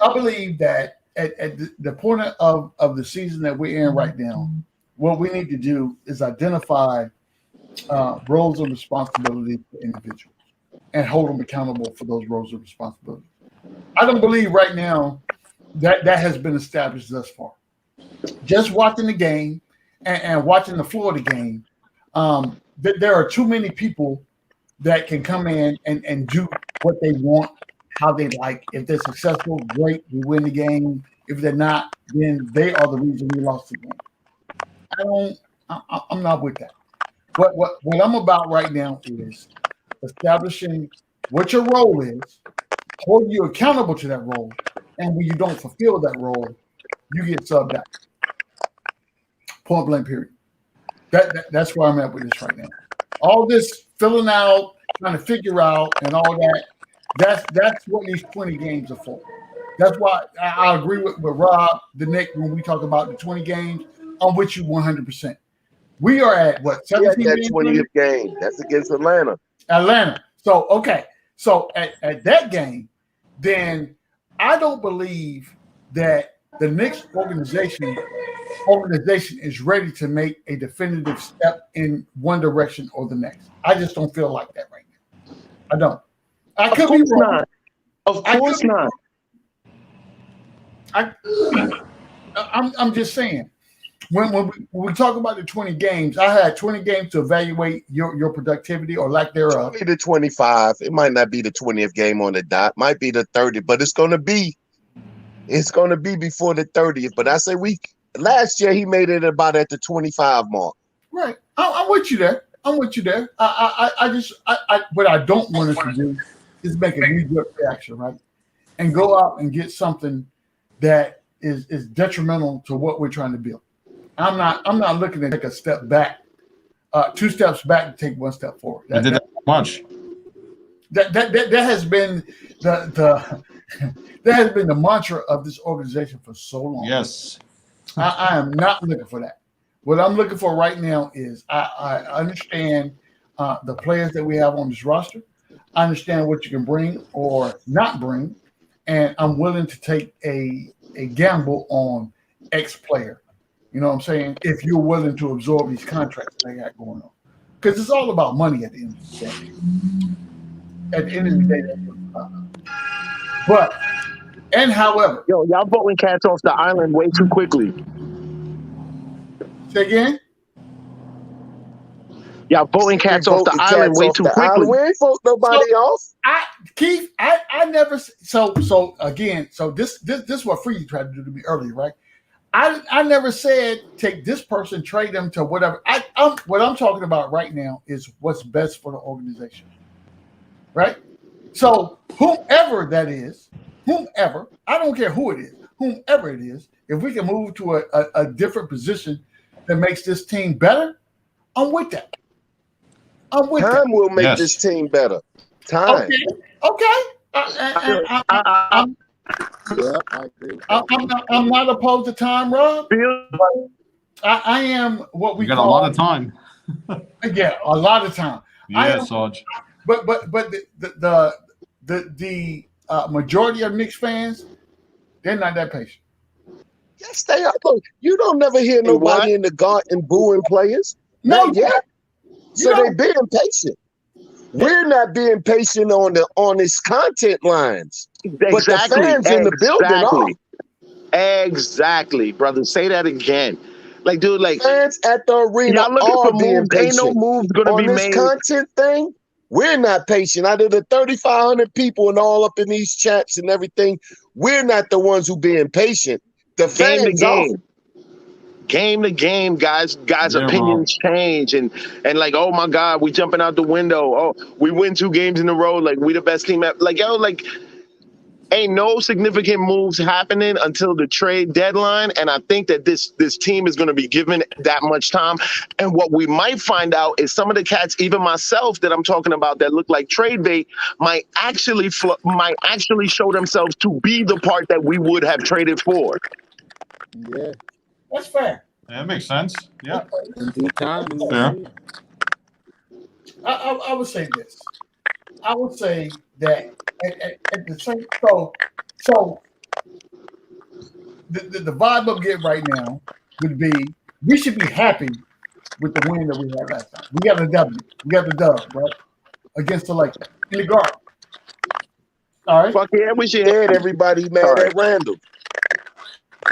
I believe that at the point of the season that we're in right now, what we need to do is identify roles of responsibility for individuals and hold them accountable for those roles of responsibility. I don't believe right now that has been established thus far. Just watching the game and watching the floor of the game, there are too many people that can come in and do what they want, how they like. If they're successful, great, we win the game. If they're not, then they are the reason we lost the game. I'm not with that. What I'm about right now is establishing what your role is, holding you accountable to that role, and when you don't fulfill that role, you get subbed out. Point blank, period. That's where I'm at with this right now. All this filling out, trying to figure out, and all that, that's what these 20 games are for. That's why I agree with Rob, the Nick, when we talk about the 20 games. I'm with you 100%. We are at what, 17 that 20th game. That's against Atlanta. So, okay. So at that game, then I don't believe that the Knicks organization is ready to make a definitive step in one direction or the next. I just don't feel like that right now. I don't. I could be wrong. Of course not. I'm just saying. When we talk about the 20 games, I had 20 games to evaluate your productivity or lack thereof. Maybe the 25. It might not be the 20th game on the dot. Might be the 30, but it's going to be before the 30th. But I say last year he made it about at the 25 mark. Right. I'm with you there. What I don't want us to do is make a knee-jerk reaction, right? And go out and get something that is detrimental to what we're trying to build. I'm not looking to take a step back, 2 steps back to take 1 step forward. I did that much. That has been that has been the mantra of this organization for so long. Yes. I am not looking for that. What I'm looking for right now is I understand the players that we have on this roster. I understand what you can bring or not bring, and I'm willing to take a gamble on X player. You know what I'm saying? If you're willing to absorb these contracts they got going on. Because it's all about money at the end of the day. At the end of the day, that's what it's about. However. Yo, y'all voting cats off the island way too quickly. Say again? Y'all voting cats off the island way too quickly. We ain't vote nobody off. Keith, I never. So again, this is what Freeze tried to do to me earlier, right? I never said take this person, trade them to whatever. What I'm talking about right now is what's best for the organization, right? So whomever that is, I don't care who it is, whomever it is, if we can move to a different position that makes this team better, I'm with that. Time will make this team better. Time. Okay. I'm not opposed to time, Rob. I am what we You got call a lot of time. Yeah, a lot of time. Yeah, Sarge. But the majority of Knicks fans, they're not that patient. Yes, they are. Look, you don't never hear nobody in the garden booing players. Not yet. So they being patient. We're not being patient on his content lines. But the fans in the building are. Exactly, brother. Say that again. Like, dude, like fans at the arena y'all looking are for being moves. patient. Ain't no moves gonna on be this made. content thing. We're not patient. Out of the 3,500 people and all up in these chats and everything, we're not the ones who being patient. The fans are. Game to game, guys opinions change and like, oh my God, we jumping out the window. Oh, we win 2 games in a row. Like, we the best team. Like, yo, like, ain't no significant moves happening until the trade deadline. And I think that this team is going to be given that much time. And what we might find out is some of the cats, even myself that I'm talking about, that look like trade bait, might actually show themselves to be the part that we would have traded for. Yeah. That's fair. Yeah, that makes sense. Yeah. In due time. Fair. I would say this. I would say that at the same so the vibe I'm getting right now would be we should be happy with the win that we had last time. We got a W. We got the dub, right? Against the Lakers in the Garden. All right. Fuck yeah, we should hit everybody mad at Randle.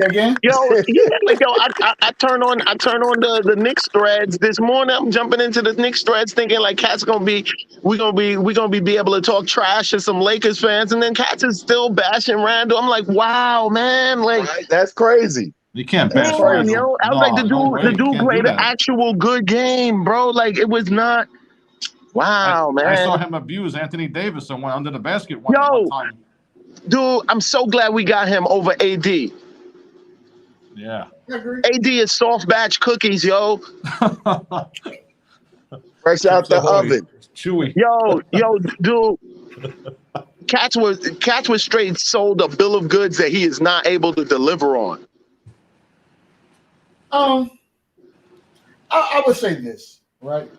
Say again? Yo, yeah, like yo, I turn on the Knicks threads this morning. I'm jumping into the Knicks threads thinking like Cat's we gonna be able to talk trash to some Lakers fans, and then Cat's is still bashing Randle. I'm like, wow, man, like that's crazy. You can't bash damn, Randle. yo. I was like, the dude played an actual good game, bro. Like, it was not. Wow, man. I saw him abuse Anthony Davis and went under the basket one time. Dude, I'm so glad we got him over AD. Yeah. AD is soft batch cookies, yo. Fresh out the oven. Chewy. Yo, dude. Cats was straight sold a bill of goods that he is not able to deliver on. I would say this, right?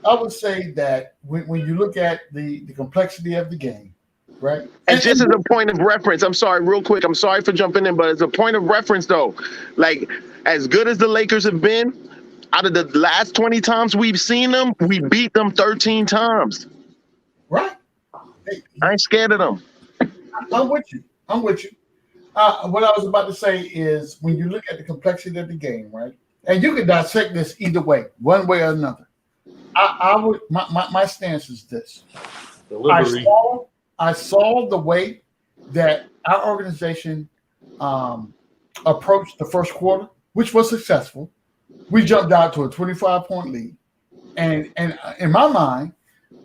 I would say that when you look at the complexity of the game, right? And just as a point of reference, I'm sorry, real quick, I'm sorry for jumping in, but as a point of reference, though, like, as good as the Lakers have been, out of the last 20 times we've seen them, we beat them 13 times. Right. I ain't scared of them. I'm with you. What I was about to say is when you look at the complexity of the game, right? And you can dissect this either way, one way or another. I would my stance is this. I saw the way that our organization approached the first quarter, which was successful. We jumped out to a 25-point lead. And in my mind,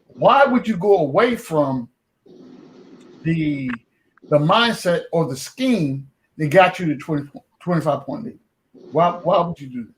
why would you go away from the mindset or the scheme that got you to 25-point lead? Why would you do that?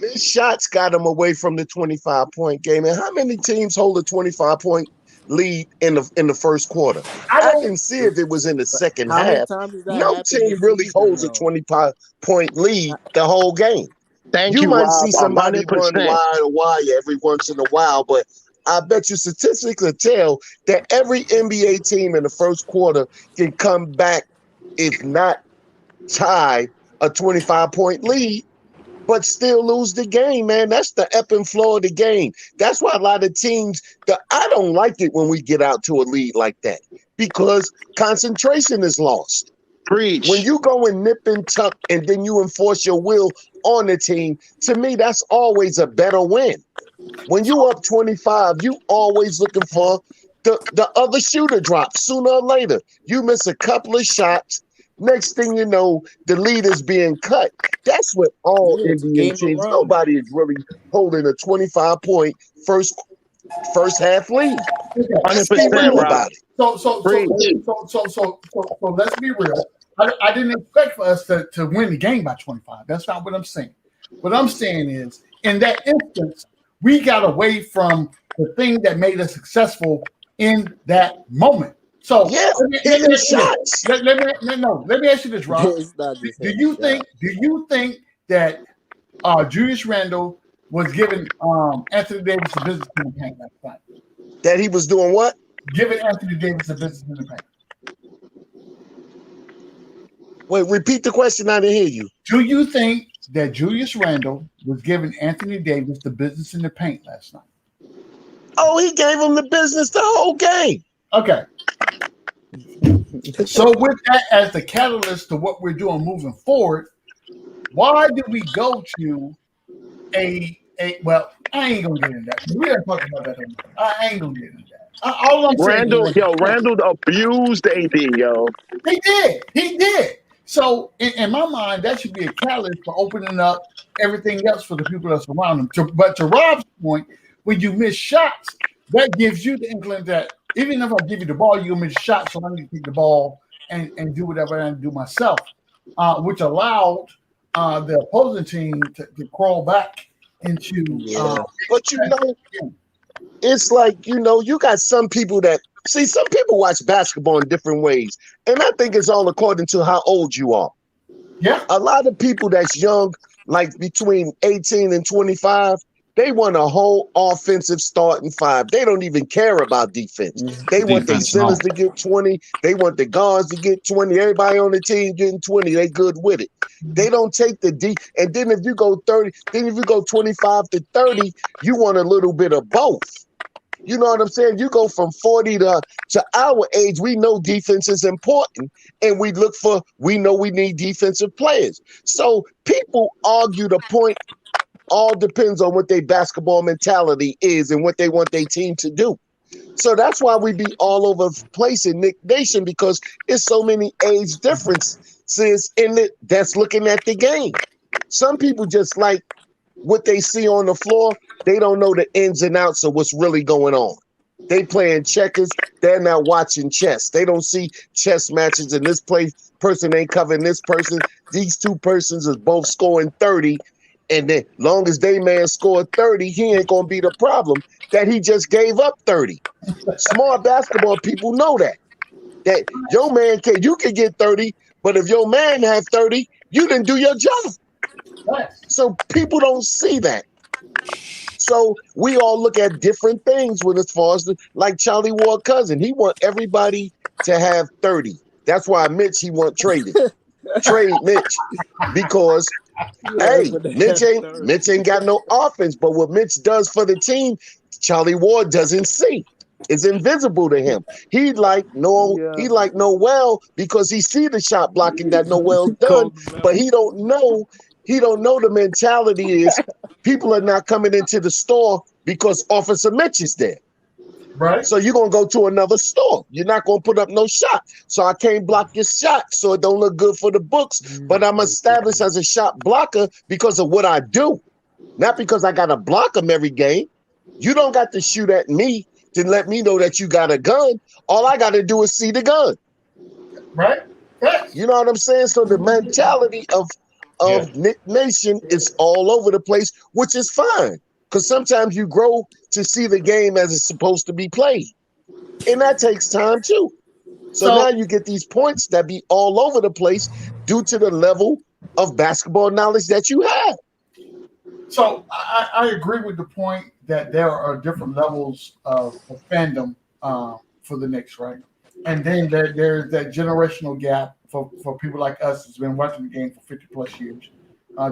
Missed shots got them away from the 25-point game. And how many teams hold a 25-point lead in the first quarter? I can see if it was in the second half. No team really holds a 25-point lead the whole game. You might see somebody run wire every once in a while, but I bet you statistics tell that every NBA team in the first quarter can come back, if not tie a 25-point lead, but still lose the game, man. That's the ebb and flow of the game. That's why a lot of teams, I don't like it when we get out to a lead like that because concentration is lost. Preach. When you go and nip and tuck and then you enforce your will on the team, to me, that's always a better win. When you up 25, you always looking for the other shooter drop sooner or later. You miss a couple of shots. Next thing you know, the lead is being cut. That's what all NBA teams. Nobody is really holding a 25-point first half lead. Let's be real about it. So let's be real. I didn't expect for us to win the game by 25. That's not what I'm saying. What I'm saying is, in that instance, We got away from the thing that made us successful in that moment. So yeah, let me ask you this, Rob. It's not just Do hitting you shots. think that Julius Randle was giving Anthony Davis the business in the paint last night? That he was doing what? Giving Anthony Davis the business in the paint. Wait, repeat the question. I didn't hear you. Do you think that Julius Randle was giving Anthony Davis the business in the paint last night? Oh, he gave him the business the whole game. Okay. So with that as the catalyst to what we're doing moving forward, why did we go to well, I ain't gonna get into that. We didn't talk about that anymore. I ain't gonna get into that. All I'm saying Randle abused AD, yo. He did. So in my mind, that should be a catalyst for opening up everything else for the people that's around him. But to Rob's point, when you miss shots, that gives you the inkling that even if I give you the ball, you'll miss shots, so I need to take the ball and do whatever I do myself, which allowed the opposing team to crawl back into. But it's like, you got some people that some people watch basketball in different ways, and I think it's all according to how old you are. Yeah, a lot of people that's young, like between 18 and 25, they want a whole offensive starting five. They don't even care about defense. They want their centers to get 20. They want the guards to get 20. Everybody on the team getting 20. They good with it. They don't take the D. And then if you go 30, then if you go 25 to 30, you want a little bit of both. You know what I'm saying? You go from 40 to our age, we know defense is important, and we know we need defensive players. So people argue the point. All depends on what their basketball mentality is and what they want their team to do. So that's why we be all over the place in Knick Nation, because it's so many age differences in it that's looking at the game. Some people just like what they see on the floor. They don't know the ins and outs of what's really going on. They playing checkers. They're not watching chess. They don't see chess matches, and this person ain't covering this person. These two persons is both scoring 30. And then long as they man scored 30, he ain't going to be the problem that he just gave up 30. Smart basketball people know that your man you can get 30, but if your man have 30, you didn't do your job. So people don't see that. So we all look at different things as far as like Charlie Ward cousin. He want everybody to have 30. That's why Mitch, he want traded. Trade Mitch, because hey, Mitch ain't got no offense, but what Mitch does for the team, Charlie Ward doesn't see. It's invisible to him. He like Noel because he see the shot blocking that Noel's done, but he don't know the mentality is people are not coming into the store because Officer Mitch is there. Right. So you're going to go to another store. You're not going to put up no shot. So I can't block your shot so it don't look good for the books. But I'm established as a shot blocker because of what I do. Not because I got to block them every game. You don't got to shoot at me to let me know that you got a gun. All I got to do is see the gun. Right. You know what I'm saying? So the mentality of Knick Nation is all over the place, which is fine. Because sometimes you grow to see the game as it's supposed to be played. And that takes time too. So now you get these points that be all over the place due to the level of basketball knowledge that you have. So I agree with the point that there are different levels of fandom for the Knicks, right? And then there's that generational gap for people like us that's been watching the game for 50 plus years.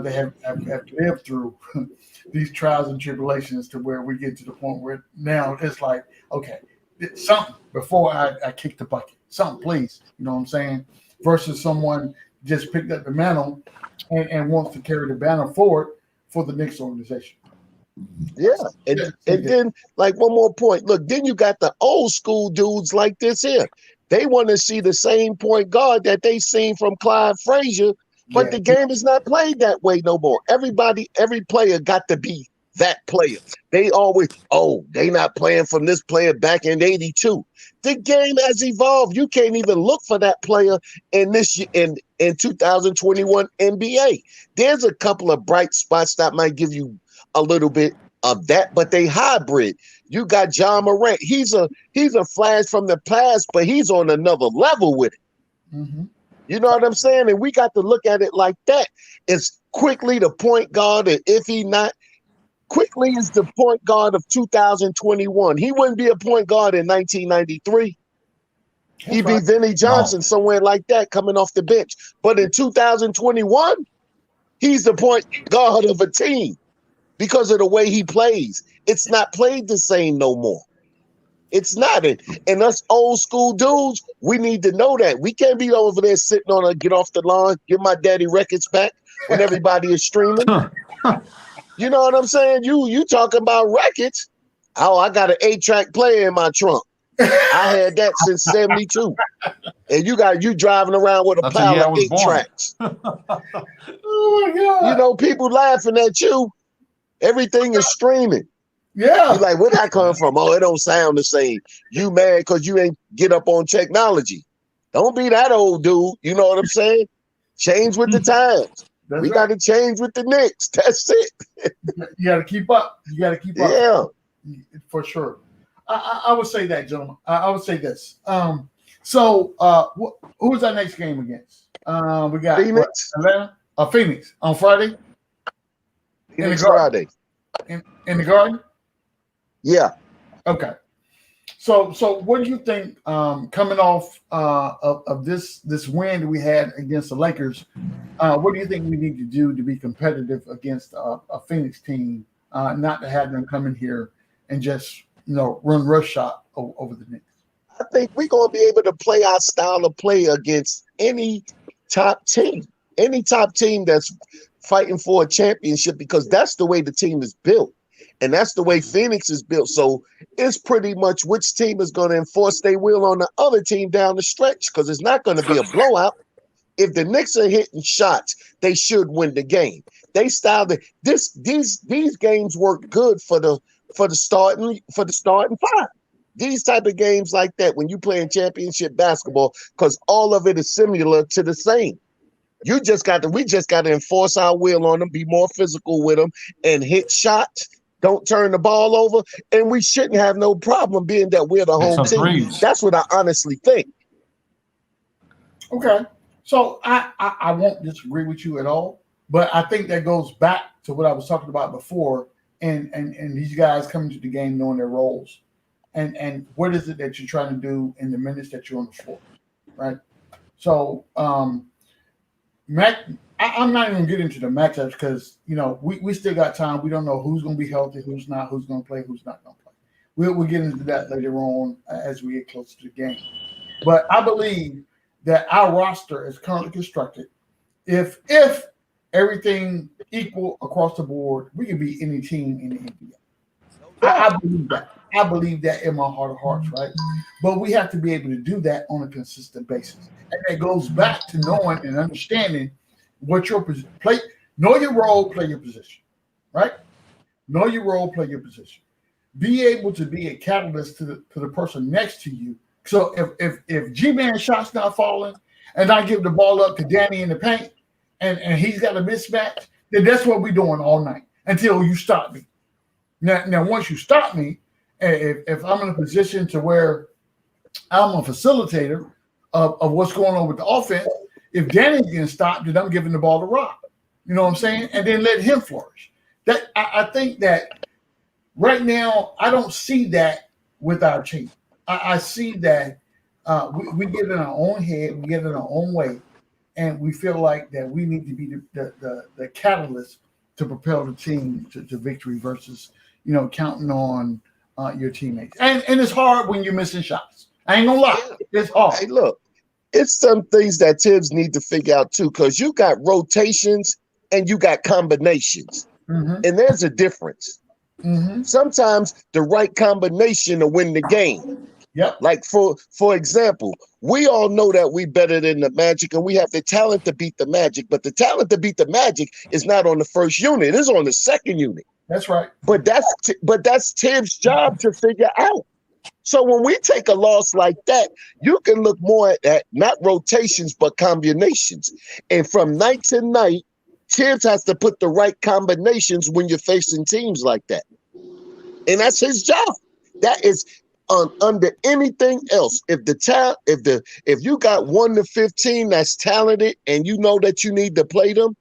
They have lived through these trials and tribulations to where we get to the point where now it's like, okay, something before I kick the bucket. Something, please. You know what I'm saying? Versus someone just picked up the mantle and wants to carry the banner forward for the Knicks organization. Yeah. And then, like, one more point. Look, then you got the old school dudes like this here. They want to see the same point guard that they seen from Clyde Frazier, but the game is not played that way no more. Every player got to be that player. They always, they not playing from this player back in 82. The game has evolved. You can't even look for that player in 2021 NBA. There's a couple of bright spots that might give you a little bit of that, but they hybrid. You got John Morant. He's a flash from the past, but he's on another level with it. Mm-hmm. You know what I'm saying? And we got to look at it like that. It's quickly the point guard, and if he not, quickly is the point guard of 2021. He wouldn't be a point guard in 1993. He'd be Vinnie Johnson, somewhere like that, coming off the bench. But in 2021, he's the point guard of a team because of the way he plays. It's not played the same no more. It's not it. And us old school dudes, we need to know that. We can't be over there sitting on a get off the lawn, give my daddy records back when everybody is streaming. You know what I'm saying? You talking about records. Oh, I got an 8-track player in my trunk. I had that since 72. And you driving around with a pile of 8 tracks. Oh my God. You know, people laughing at you. Everything is streaming. Yeah. You're like, where that come from? Oh, it don't sound the same. You mad because you ain't get up on technology. Don't be that old dude. You know what I'm saying? Change with the times. We got to change with the Knicks. That's it. You got to keep up. You got to keep up. Yeah. For sure. I would say that, gentlemen. I would say this. So who's our next game against? We got Phoenix. Atlanta? Phoenix on Friday? Phoenix Friday. In the Garden? Yeah. Okay. So what do you think coming off of this win that we had against the Lakers? What do you think we need to do to be competitive against a Phoenix team? Not to have them come in here and just run rush shot over the Knicks. I think we're gonna be able to play our style of play against any top team that's fighting for a championship, because that's the way the team is built. And that's the way Phoenix is built. So it's pretty much which team is going to enforce their will on the other team down the stretch, because it's not going to be a blowout. If the Knicks are hitting shots, they should win the game. They style these games work good for the starting five. These type of games like that, when you playing championship basketball, because all of it is similar to the same. We just got to enforce our will on them, be more physical with them, and hit shots. Don't turn the ball over, and we shouldn't have no problem being that we're the home team. That's what I honestly think. Okay. So I won't disagree with you at all, but I think that goes back to what I was talking about before, and these guys coming to the game knowing their roles, and what is it that you're trying to do in the minutes that you're on the floor, right? So I'm not even getting into the matchups because we still got time. We don't know who's going to be healthy, who's not, who's going to play, who's not going to play. We'll get into that later on as we get closer to the game. But I believe that our roster is currently constructed. If everything equal across the board, we can beat any team in the NBA. I believe that. I believe that in my heart of hearts, right? But we have to be able to do that on a consistent basis. And that goes back to knowing and understanding what your play. Know your role, play your position, right? Know your role, play your position. Be able to be a catalyst to the person next to you. So if G-Man shot's not falling and I give the ball up to Danny in the paint and he's got a mismatch, then that's what we're doing all night until you stop me. Now once you stop me, if I'm in a position to where I'm a facilitator of what's going on with the offense, if Danny's getting stopped, then I'm giving the ball to Rob. You know what I'm saying? And then let him flourish. That I think that right now, I don't see that with our team. I see that we get in our own head, we get in our own way, and we feel like that we need to be the catalyst to propel the team to victory versus counting on your teammates. And it's hard when you're missing shots. I ain't gonna lie, it's hard. Hey, look, it's some things that Tibbs need to figure out too, because you got rotations and you got combinations, and there's a difference. Sometimes the right combination to win the game. Yep. Like for example, we all know that we better than the Magic and we have the talent to beat the Magic, but the talent to beat the Magic is not on the first unit, it's on the second unit. That's right. But that's Tibbs' job to figure out. So when we take a loss like that, you can look more at not rotations, but combinations. And from night to night, Tibbs has to put the right combinations when you're facing teams like that. and that's his job. That is under anything else. If you got 1 to 15 that's talented and you know that you need to play them,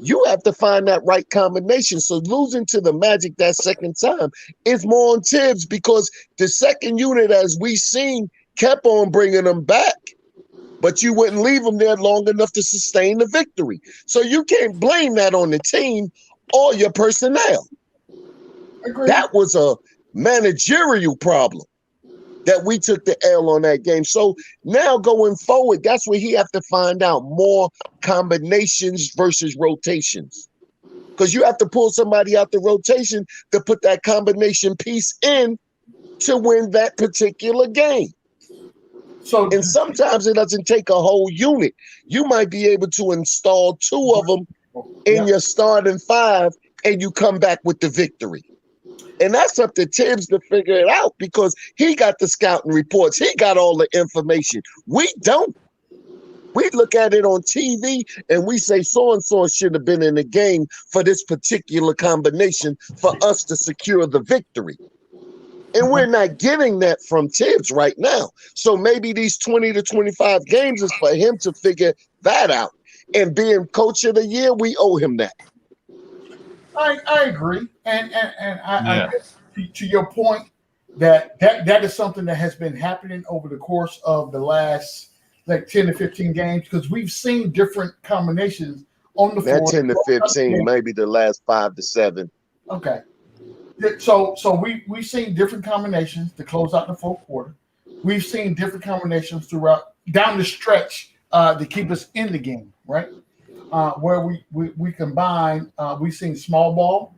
you have to find that right combination. So losing to the Magic that second time is more on Tibbs, because the second unit, as we seen, kept on bringing them back, but you wouldn't leave them there long enough to sustain the victory. So you can't blame that on the team or your personnel. Agreed. That was a managerial problem that we took the L on that game. So now going forward, that's where he have to find out more combinations versus rotations. Because you have to pull somebody out the rotation to put that combination piece in to win that particular game. And sometimes it doesn't take a whole unit. You might be able to install 2 of them in your starting 5 and you come back with the victory. And that's up to Tibbs to figure it out, because he got the scouting reports. He got all the information. We don't. We look at it on TV and we say so-and-so should have been in the game for this particular combination for us to secure the victory. And we're not getting that from Tibbs right now. So maybe these 20 to 25 games is for him to figure that out. And being coach of the year, we owe him that. I agree, and I guess to your point that is something that has been happening over the course of the last like 10 to 15 games, because we've seen different combinations on the floor. That 10 to 15, maybe the last 5 to 7. Okay, so we've seen different combinations to close out the fourth quarter. We've seen different combinations throughout down the stretch to keep us in the game, right? Where we combine, we've seen small ball.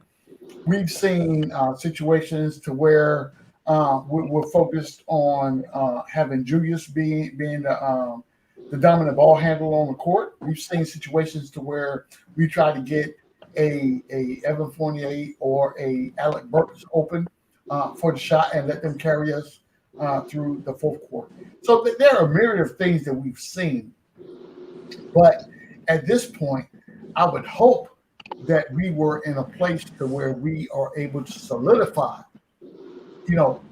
We've seen situations to where we're focused on having Julius being the dominant ball handler on the court. We've seen situations to where we try to get a Evan Fournier or a Alec Burks open for the shot and let them carry us through the fourth quarter. So there are a myriad of things that we've seen, but at this point, I would hope that we were in a place to where we are able to solidify,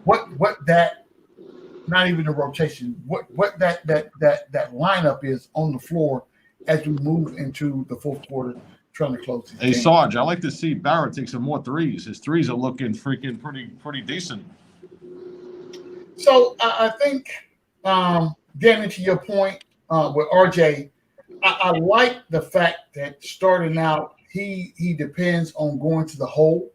what that, not even the rotation, what that lineup is on the floor as we move into the fourth quarter, trying to close. Hey, Sarge, I like to see Barrett take some more threes. His threes are looking freaking pretty decent. So I think, getting to your point with RJ, I like the fact that starting out, he depends on going to the hole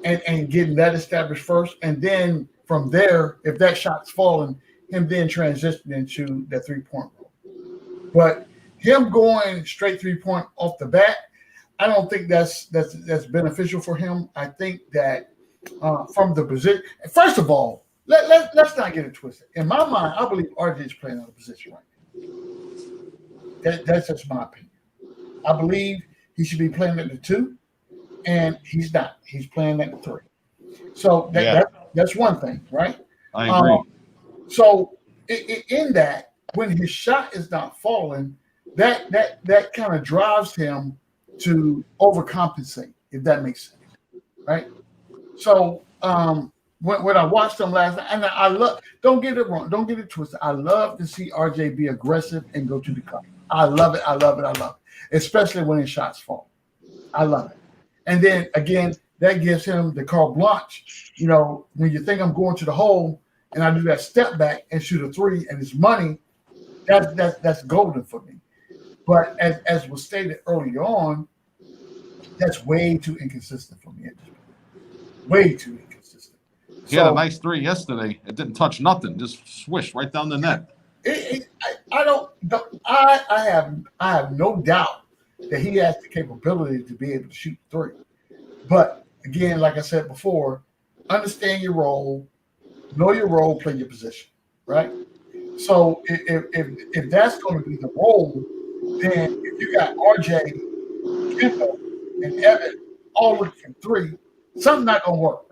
and getting that established first. And then from there, if that shot's falling, him then transitioning into that 3-point role. But him going straight 3-point off the bat, I don't think that's beneficial for him. I think that from the position, first of all, let's not get it twisted. In my mind, I believe RJ is playing out of position right now. That's just my opinion. I believe he should be playing at the 2, and he's not. He's playing at the 3. So that's one thing, right? I agree. So in that, when his shot is not falling, that kind of drives him to overcompensate, if that makes sense, right? So when I watched him last night, and I love, don't get it wrong, don't get it twisted. I love to see RJ be aggressive and go to the cup. I love it, especially when his shots fall. I love it. And then again, that gives him the carte blanche. When you think I'm going to the hole and I do that step back and shoot a 3 and it's money, that's golden for me. But as was stated earlier on, that's way too inconsistent for me. Way too inconsistent. He had a nice 3 yesterday. It didn't touch nothing. Just swish right down the net. I have no doubt that he has the capability to be able to shoot 3. But again, like I said before, understand your role, know your role, play your position, right? So if that's going to be the role, then if you got RJ, Kendall, and Evan all looking for 3, something's not going to work.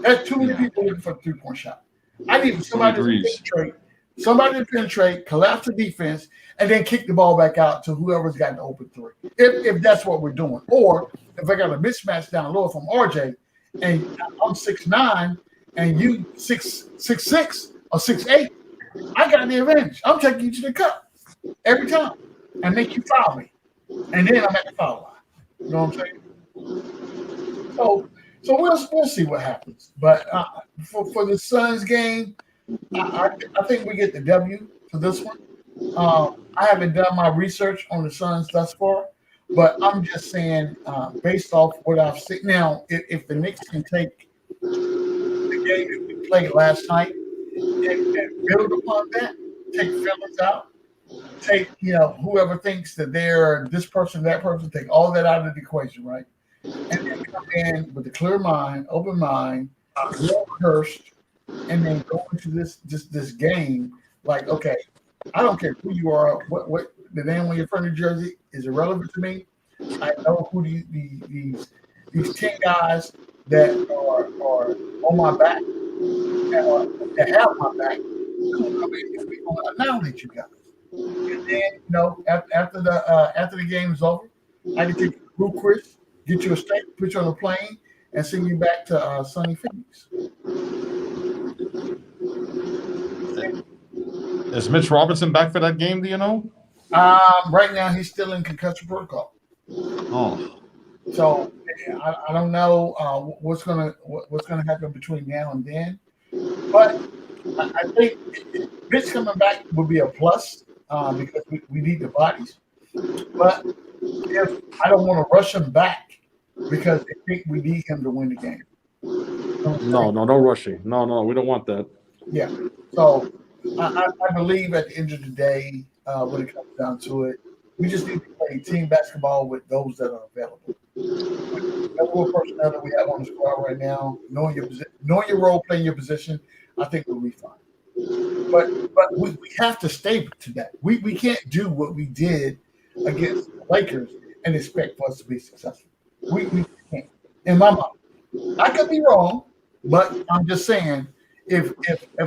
There's too many people looking for a 3-point shot. I need somebody to penetrate, collapse the defense, and then kick the ball back out to whoever's got the open 3. If that's what we're doing. Or if I got a mismatch down low from RJ and I'm 6'9", and you 6'6" or 6'8", I got the advantage. I'm taking you to the cup every time and make you foul me, and then I'm at the foul line. You know what I'm saying? So we'll see what happens. But for the Suns game, I think we get the W for this one. I haven't done my research on the Suns thus far, but I'm just saying, based off what I've seen. Now, if the Knicks can take the game that we played last night and build upon that, take fillers out, take whoever thinks that they're this person, that person, take all that out of the equation, right? And then come in with a clear mind, open mind, well rehearsed, and then go into this game like, okay, I don't care who you are, what the name on your front of your jersey is irrelevant to me. I know who these 10 guys that are on my back, that have my back. We're gonna annihilate you guys. And then after the game is over, I can take you to Chris, get you a steak, put you on a plane, and send you back to sunny Phoenix. Is Mitch Robinson back for that game? Do you know? Right now he's still in concussion protocol. Oh, so I don't know what's gonna happen between now and then, but I think Mitch coming back would be a plus because we need the bodies. But if I don't want to rush him back because I think we need him to win the game. no rushing. No, we don't want that. Yeah. So I believe at the end of the day, when it comes down to it, we just need to play team basketball with those that are available. With the level of personnel that we have on the squad right now, knowing your role, playing your position, I think we'll be fine. But we have to stay to that. We can't do what we did against the Lakers and expect for us to be successful. We can't. In my mind, I could be wrong, but I'm just saying if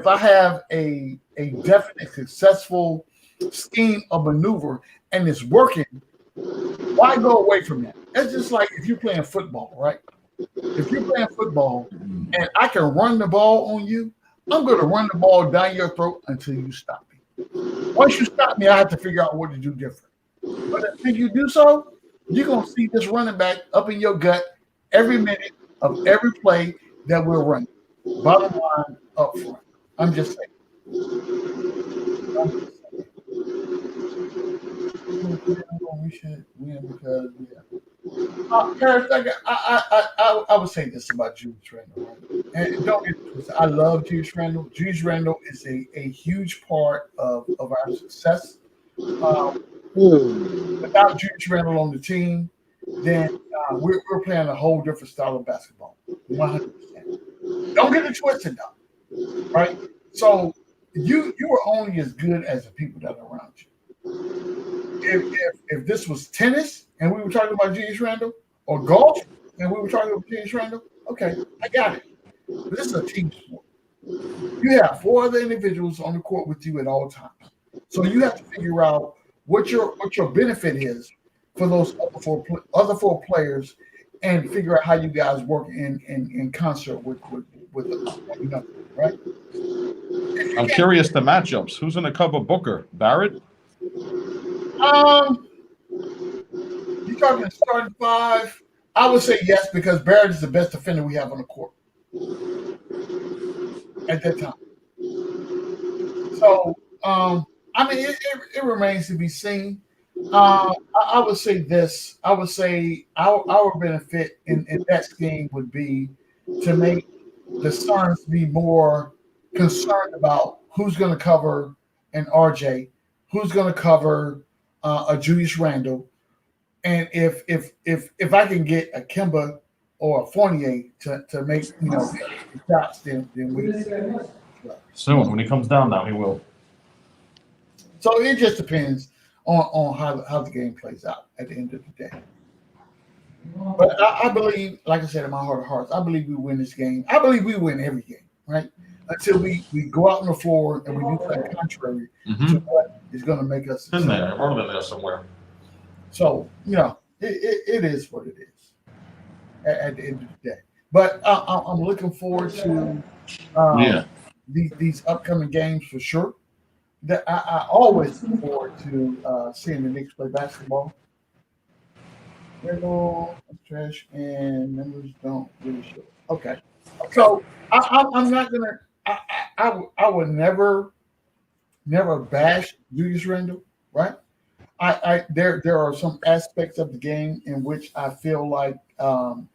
I have a definite successful scheme of maneuver and it's working, why go away from that? That's just like if you're playing football, right? If you're playing football and I can run the ball on you, I'm going to run the ball down your throat until you stop me. Once you stop me, I have to figure out what to do different. But until you do so, you're going to see this running back up in your gut every minute of every play that we're running. Bottom line, up front. I'm just saying. We should win because Paris, I would say this about Julius Randle, right? And don't get it twisted. I love Julius Randle. Julius Randle is a huge part of our success. Without Julius Randle on the team, then we're playing a whole different style of basketball. 100%. Don't get it twisted, though, right? So you are only as good as the people that are around you. If this was tennis and we were talking about Julius Randle, or golf and we were talking about Julius Randle, okay, I got it. But this is a team sport. You have 4 other individuals on the court with you at all times. So you have to figure out what your benefit is for those other four players and figure out how you guys work in concert with them, right? I'm curious the matchups. Who's going to cover Booker? Barrett? You talking starting 5? I would say yes, because Barrett is the best defender we have on the court at that time. So, I mean, it remains to be seen. I would say this. I would say our benefit in that scheme would be to make the Suns be more concerned about who's going to cover an RJ, who's going to cover a Julius Randle, and if I can get a Kemba or a Fournier to make shots, then we Soon, when he comes down now, he will. So it just depends on how the game plays out at the end of the day. But I believe, like I said, in my heart of hearts, I believe we win this game. I believe we win every game, right? Until we go out on the floor and we do something contrary to what is going to make us in there. I've in there somewhere. So, it is what it is at the end of the day. But I'm looking forward to these upcoming games for sure. That I always look forward to seeing the Knicks play basketball. Randle, trash, and numbers don't really show. Okay, so I'm not gonna. I would never bash Julius Randle, right? There are some aspects of the game in which I feel like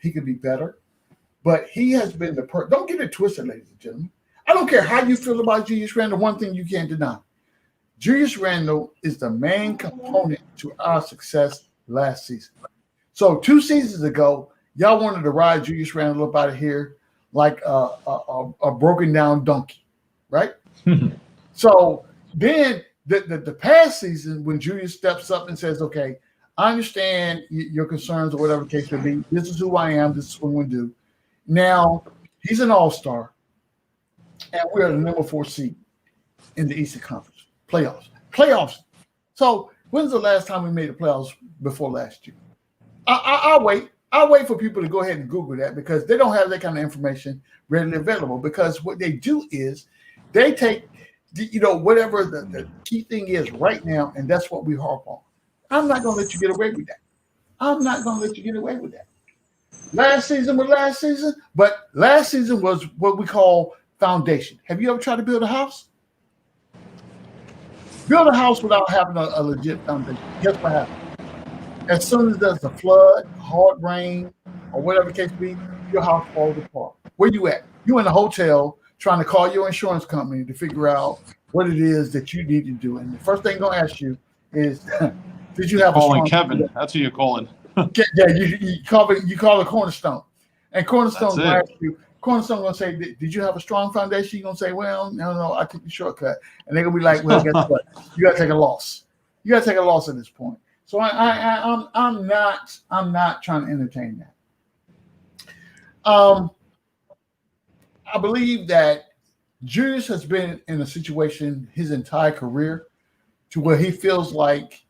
he could be better, but he has been don't get it twisted, ladies and gentlemen. I don't care how you feel about Julius Randle. One thing you can't deny: Julius Randle is the main component to our success last season. So 2 seasons ago, y'all wanted to ride Julius Randle up out of here like a broken down donkey, right? So then the past season, when Julius steps up and says, "Okay, I understand your concerns or whatever the case may be. This is who I am. This is what I'm going to do." Now he's an all-star, and we're the number 4 seed in the Eastern Conference playoffs. So when's the last time we made the playoffs before last year? I'll wait. I'll wait for people to go ahead and Google that because they don't have that kind of information readily available. Because what they do is they take, whatever the key thing is right now, and that's what we harp on. I'm not going to let you get away with that. I'm not going to let you get away with that. Last season was last season, but last season was what we call foundation. Have you ever tried to build a house? Build a house without having a legit foundation. Guess what happens? As soon as there's a flood, hard rain, or whatever the case be, your house falls apart. Where you at? You in a hotel trying to call your insurance company to figure out what it is that you need to do. And the first thing they're going to ask you is, did you have calling a strong Kevin? foundation? That's who you're calling. Yeah, you call it Cornerstone. And Cornerstone going to ask you, Cornerstone going to say, did you have a strong foundation? You're going to say, well, no, I took the shortcut. And they're going to be like, well, guess what? You got to take a loss. You got to take a loss at this point. So I'm not trying to entertain that. I believe that Julius has been in a situation his entire career to where he feels like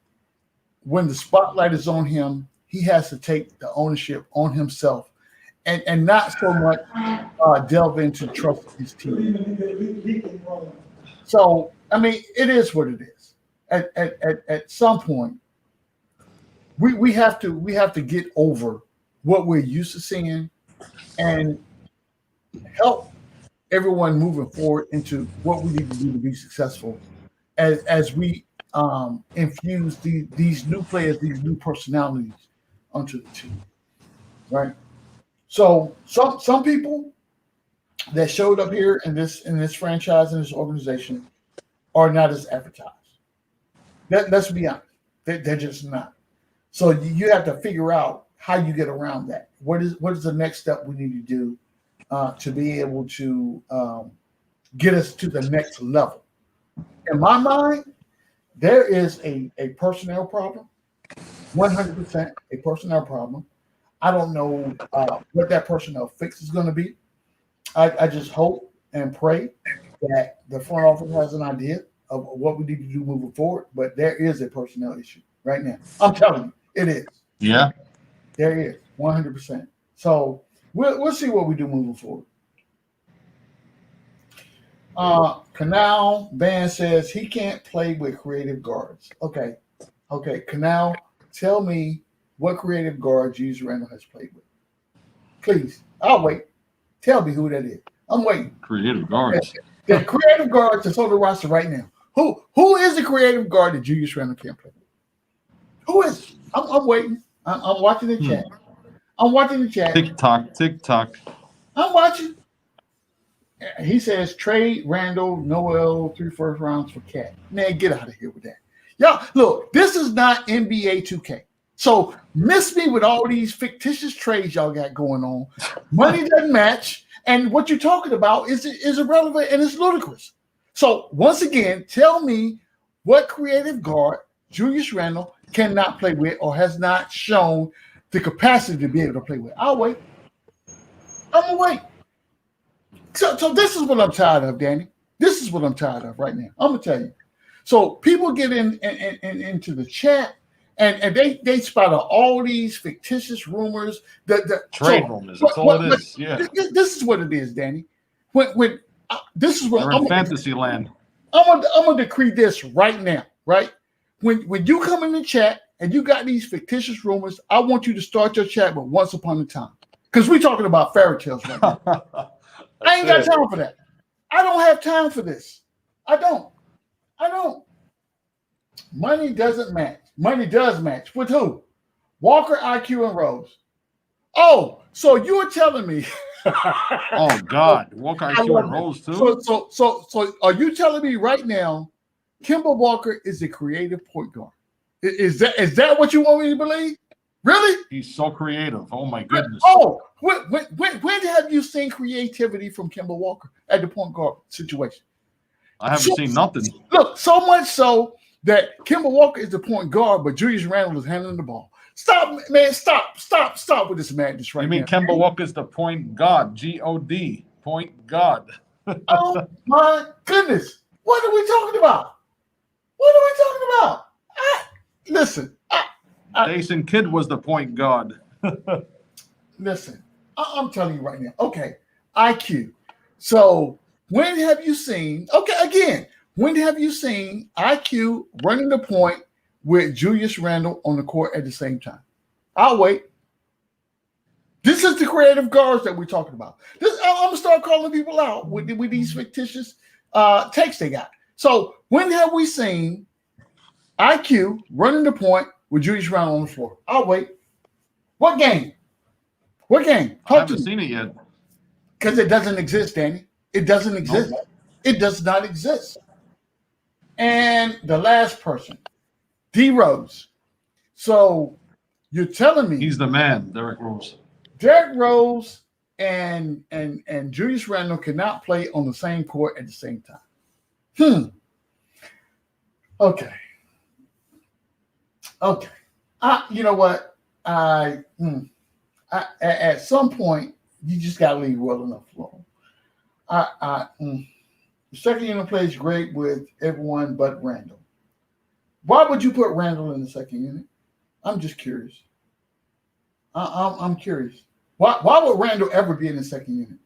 when the spotlight is on him, he has to take the ownership on himself and not so much delve into trust his team. So, I mean, it is what it is. At some point, we have to get over what we're used to seeing and help everyone moving forward into what we need to do to be successful as we infuse these new players, these new personalities onto the team, right? So some people that showed up here in this franchise, in this organization, are not as advertised. Let's be honest, they're just not. So you have to figure out how you get around that. What is the next step we need to do to be able to get us to the next level? In my mind, there is a personnel problem, 100% a personnel problem. I don't know what that personnel fix is going to be. I just hope and pray that the front office has an idea of what we need to do moving forward. But there is a personnel issue right now. I'm telling you, it is. Yeah. There is 100%. So we'll see what we do moving forward. Canal Band says he can't play with creative guards. Okay. Canal, tell me what creative guard Julius Randle has played with. Please, I'll wait. Tell me who that is. I'm waiting. Creative guards. The creative guards that's on the roster right now. Who is the creative guard that Julius Randle can't play with? Who is it? I'm waiting. I'm watching the chat. I'm watching the chat. Tick tock. I'm watching. He says trade Randle, Noel, 3 first rounds for Cat. Man, get out of here with that. Y'all, look, this is not NBA 2K. So miss me with all these fictitious trades y'all got going on. Money doesn't match, and what you're talking about is irrelevant and it's ludicrous. So once again, tell me what creative guard Julius Randle cannot play with or has not shown the capacity to be able to play with. I'll wait. I'm gonna wait. So this is what I'm tired of, Danny. This is what I'm tired of right now. I'm gonna tell you. So people get into the chat And they spouted all these fictitious rumors. Trade rumors. That's all it is. Yeah. This is what it is, Danny. When this is what They're in fantasy land. I'm gonna decree this right now, right? When you come in the chat and you got these fictitious rumors, I want you to start your chat with "Once Upon a Time," because we're talking about fairy tales right now. I ain't got time for that. I don't have time for this. I don't. Money doesn't match. Money does match with who? Walker, IQ, and Rose. Oh, so you are telling me? Oh God, Walker, IQ, and Rose too. So are you telling me right now, Kemba Walker is a creative point guard? Is that what you want me to believe? Really? He's so creative. Oh my goodness. Oh, when have you seen creativity from Kemba Walker at the point guard situation? I haven't seen nothing. Look, so much so that Kemba Walker is the point guard, but Julius Randle is handling the ball. Stop, man! Stop with this madness right now. You mean Kemba Walker's the point guard? God, point guard. Oh my goodness! What are we talking about? Listen, Jason Kidd was the point guard. Listen, I'm telling you right now. Okay, IQ. So when have you seen? Okay, again, when have you seen IQ running the point with Julius Randle on the court at the same time? I'll wait. This is the creative guards that we're talking about. I'm gonna start calling people out with these fictitious takes they got. So when have we seen IQ running the point with Julius Randle on the floor? I'll wait. What game? I haven't seen it yet. Because it doesn't exist, Danny. It doesn't exist. Nope. It does not exist. And the last person, D Rose. So you're telling me he's the man, Derrick Rose. Derrick Rose and Julius Randle cannot play on the same court at the same time. Okay. You know what? At some point, you just got to leave well enough alone. The second unit plays great with everyone but Randle. Why would you put Randle in the second unit? I'm just curious. I'm curious. Why would Randle ever be in the second unit?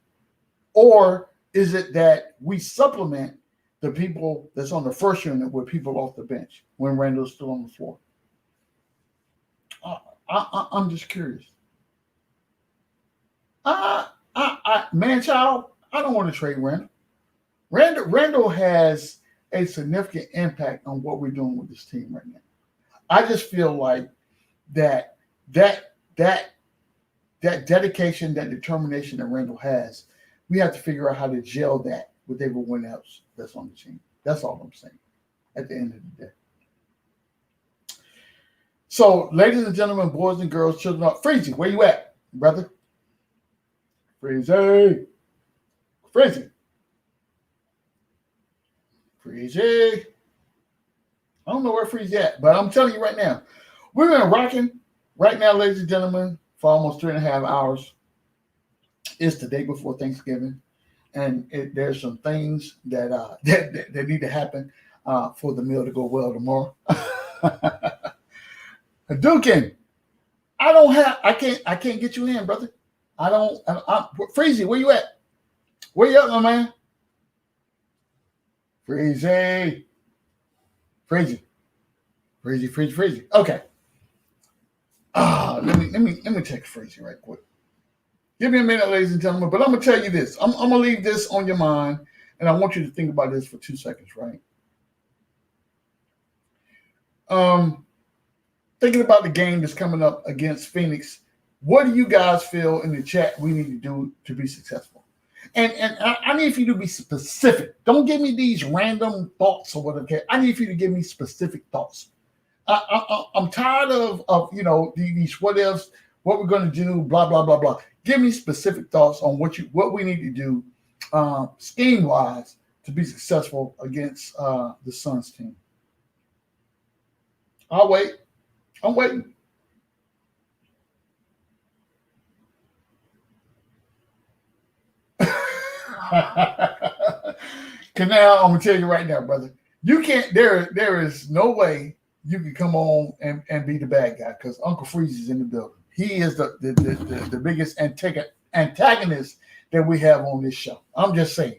Or is it that we supplement the people that's on the first unit with people off the bench when Randle's still on the floor? I'm just curious. Man, child, I don't want to trade Randle. Randle has a significant impact on what we're doing with this team right now. I just feel like that dedication, that determination that Randle has, we have to figure out how to gel that with everyone else that's on the team. That's all I'm saying at the end of the day. So, ladies and gentlemen, boys and girls, children, Freezy, where you at, brother? Freezy. I don't know where Freezy at, but I'm telling you right now, we've been rocking right now, ladies and gentlemen, for almost 3.5 hours. It's the day before Thanksgiving, and there's some things that need to happen for the meal to go well tomorrow. Dukin, I can't get you in, brother. Freezy, where you at? Where you at, my man? Freezy. Okay. Let me text Freezy right quick. Give me a minute, ladies and gentlemen. But I'm gonna tell you this. I'm gonna leave this on your mind, and I want you to think about this for 2 seconds, right? Thinking about the game that's coming up against Phoenix, what do you guys feel in the chat we need to do to be successful? And I need for you to be specific. Don't give me these random thoughts or whatever. I need for you to give me specific thoughts. I'm tired of these what ifs, what we're going to do, blah blah blah blah. Give me specific thoughts on what we need to do scheme wise to be successful against the Suns team. I'll wait. I'm waiting. Now I'm gonna tell you right now, brother. You can't. There is no way you can come on and be the bad guy because Uncle Freeze is in the building. He is the biggest antagonist that we have on this show. I'm just saying.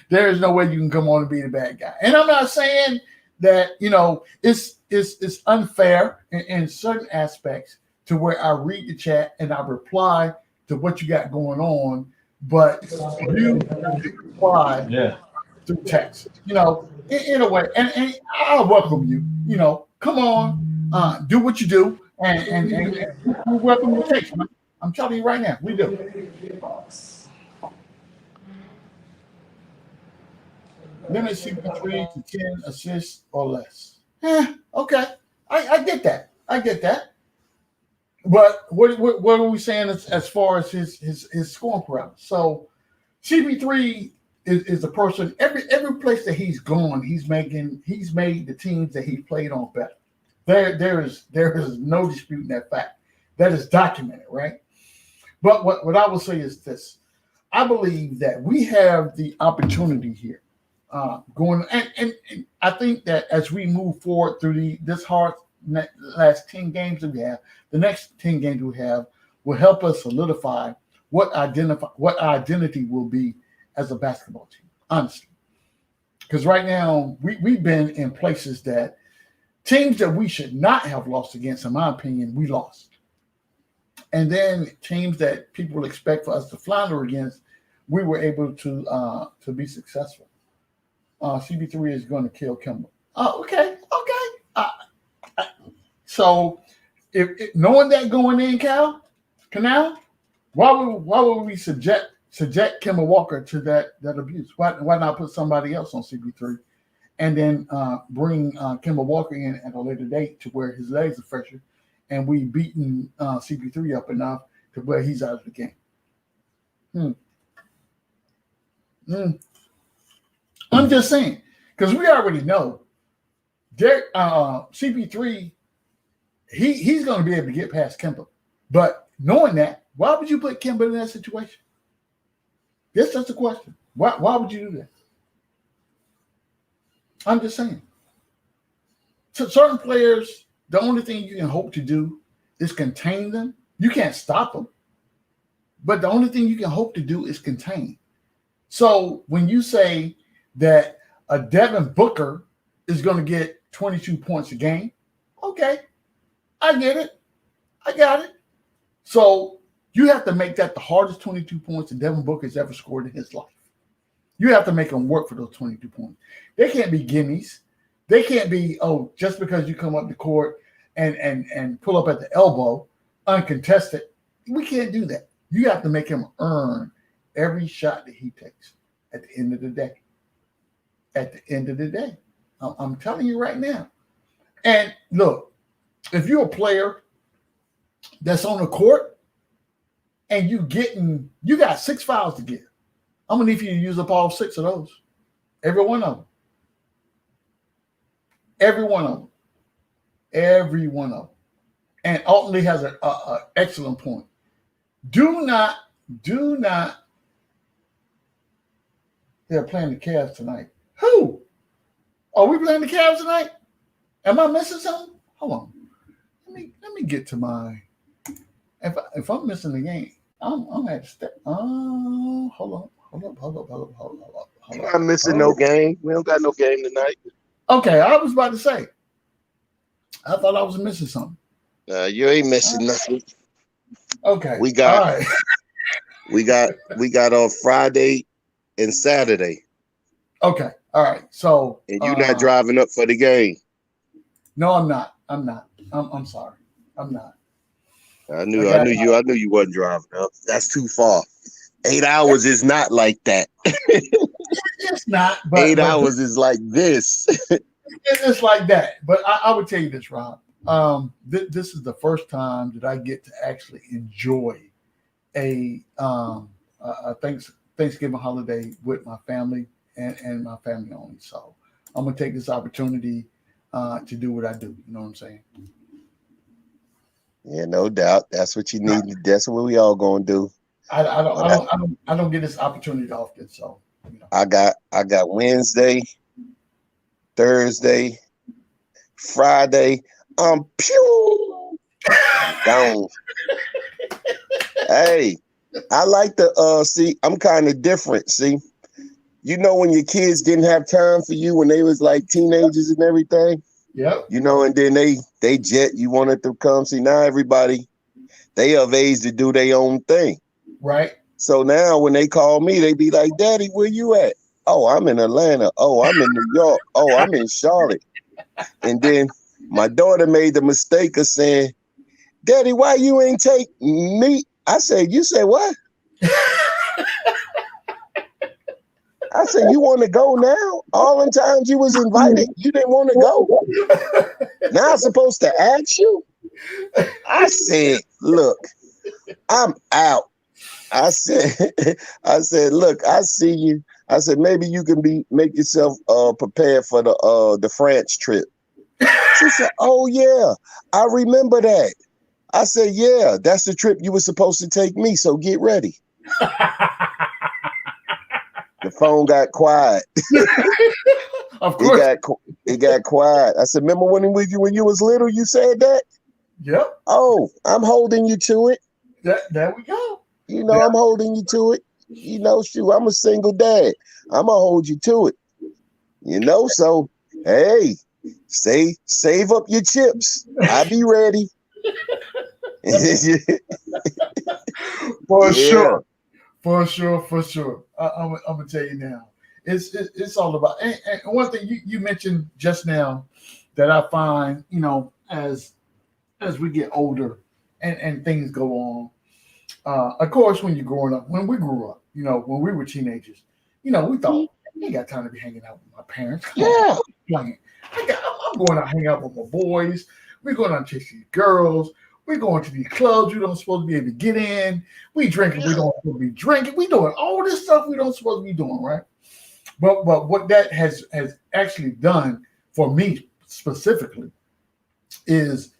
There is no way you can come on and be the bad guy. And I'm not saying that, it's unfair in certain aspects to where I read the chat and I reply to what you got going on, but you reply through text, in a way. And I welcome you, come on, do what you do, and we welcome your text. I'm telling you right now, we do. Limit CP3 to 10 assists or less. Okay. I get that. But what are we saying as far as his scoring parameters? So CP3 is the person, every place that he's gone, he's made the teams that he played on better. There is no disputing that fact. That is documented, right? But what I will say is this. I believe that we have the opportunity here going, and I think that as we move forward through this last 10 games that we have, the next 10 games we have will help us solidify what our identity will be as a basketball team, honestly. Because right now, we've been in places that teams that we should not have lost against, in my opinion, we lost. And then teams that people expect for us to flounder against, we were able to be successful. CB3 is going to kill Kimball. Oh, okay. So, if knowing that going in, Canal, why would we subject Kemba Walker to that abuse? Why not put somebody else on CB3, and then bring Kemba Walker in at a later date to where his legs are fresher, and we beaten CB3 up enough to where he's out of the game. I'm just saying, because we already know CP3, he's going to be able to get past Kemba. But knowing that, why would you put Kemba in that situation? That's just a question. Why would you do that? I'm just saying. So certain players, the only thing you can hope to do is contain them. You can't stop them. But the only thing you can hope to do is contain. So when you say that a Devin Booker is going to get 22 points a game, okay, I get it. I got it. So you have to make that the hardest 22 points that Devin Booker has ever scored in his life. You have to make him work for those 22 points. They can't be gimmies. They can't be, just because you come up the court and pull up at the elbow, uncontested. We can't do that. You have to make him earn every shot that he takes at the end of the day. At the end of the day. I'm telling you right now. And look, if you're a player that's on the court and you got 6 fouls to give, I'm going to need you to use up all 6 of those. Every one of them. Every one of them. Every one of them. And Alton Lee has an excellent point. Do not. They're playing the Cavs tonight. Who? Are we playing the Cavs tonight? Am I missing something? Hold on. Let me get to my. If I'm missing the game, I'm at step. Oh, hold up. You're not missing no game. We don't got no game tonight. Okay, I was about to say. I thought I was missing something. You ain't missing nothing. Okay. We got. All right. We got on Friday and Saturday. Okay. All right. So. And you're not driving up for the game. No, I'm not. I'm sorry. I'm not. I knew you wasn't driving up. That's too far. 8 hours is not like that. It's not. But 8 hours is like this. It's like that. But I would tell you this, Rob. This is the first time that I get to actually enjoy a Thanksgiving holiday with my family and my family only. So I'm gonna take this opportunity to do what I do. You know what I'm saying? Yeah, no doubt. That's what you need. That's what we all gonna do. I don't get this opportunity often. So I got Wednesday, Thursday, Friday, pew gone. Hey, I like the see, I'm kind of different. See, you know when your kids didn't have time for you when they was like teenagers and everything? Yep. You know, and then they jet, you wanted to come. See, now everybody, they of age to do their own thing. Right. So now when they call me, they be like, Daddy, where you at? Oh, I'm in Atlanta. Oh, I'm in New York. Oh, I'm in Charlotte. And then my daughter made the mistake of saying, Daddy, why you ain't take me? I said, you said what? I said, you want to go now? All the times you was invited, you didn't want to go. Now I'm supposed to ask you? I said, look, I'm out. I said, look, I see you. I said, maybe you can make yourself prepared for the France trip. She said, oh yeah, I remember that. I said, yeah, that's the trip you were supposed to take me, so get ready. The phone got quiet. Of course. It got quiet. I said, remember when you was little, you said that? Yep. Oh, I'm holding you to it. There we go. You know, I'm holding you to it. You know, shoot, I'm a single dad. I'm going to hold you to it. You know, so, hey, save up your chips. I'll be ready. For sure. For sure. I'm going to tell you now. It's all about, and one thing you mentioned just now that I find, you know, as we get older and things go on, of course, when we grew up, you know, when we were teenagers, you know, we thought, I ain't got time to be hanging out with my parents. I'm going out hang out with my boys. We're going out chase these girls. We're going to these clubs we don't supposed to be able to get in. We drinking, we don't supposed to be drinking. We doing all this stuff we don't supposed to be doing, right? But what that has actually done for me specifically is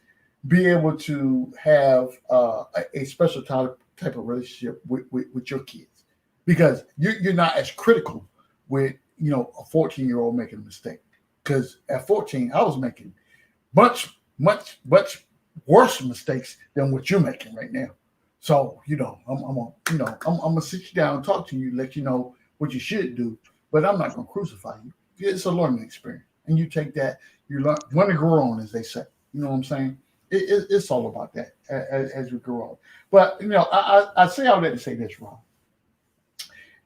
be able to have a special type of relationship with your kids, because you're not as critical with, you know, a 14-year-old making a mistake. Because at 14, I was making much worse mistakes than what you're making right now. So, you know, I'm gonna sit you down and talk to you, let you know what you should do, but I'm not gonna crucify you. It's a learning experience, and you take that, you learn when to grow on, as they say. You know what I'm saying? It's all about that as we grow up. But you know, I say all that to say this, Ron.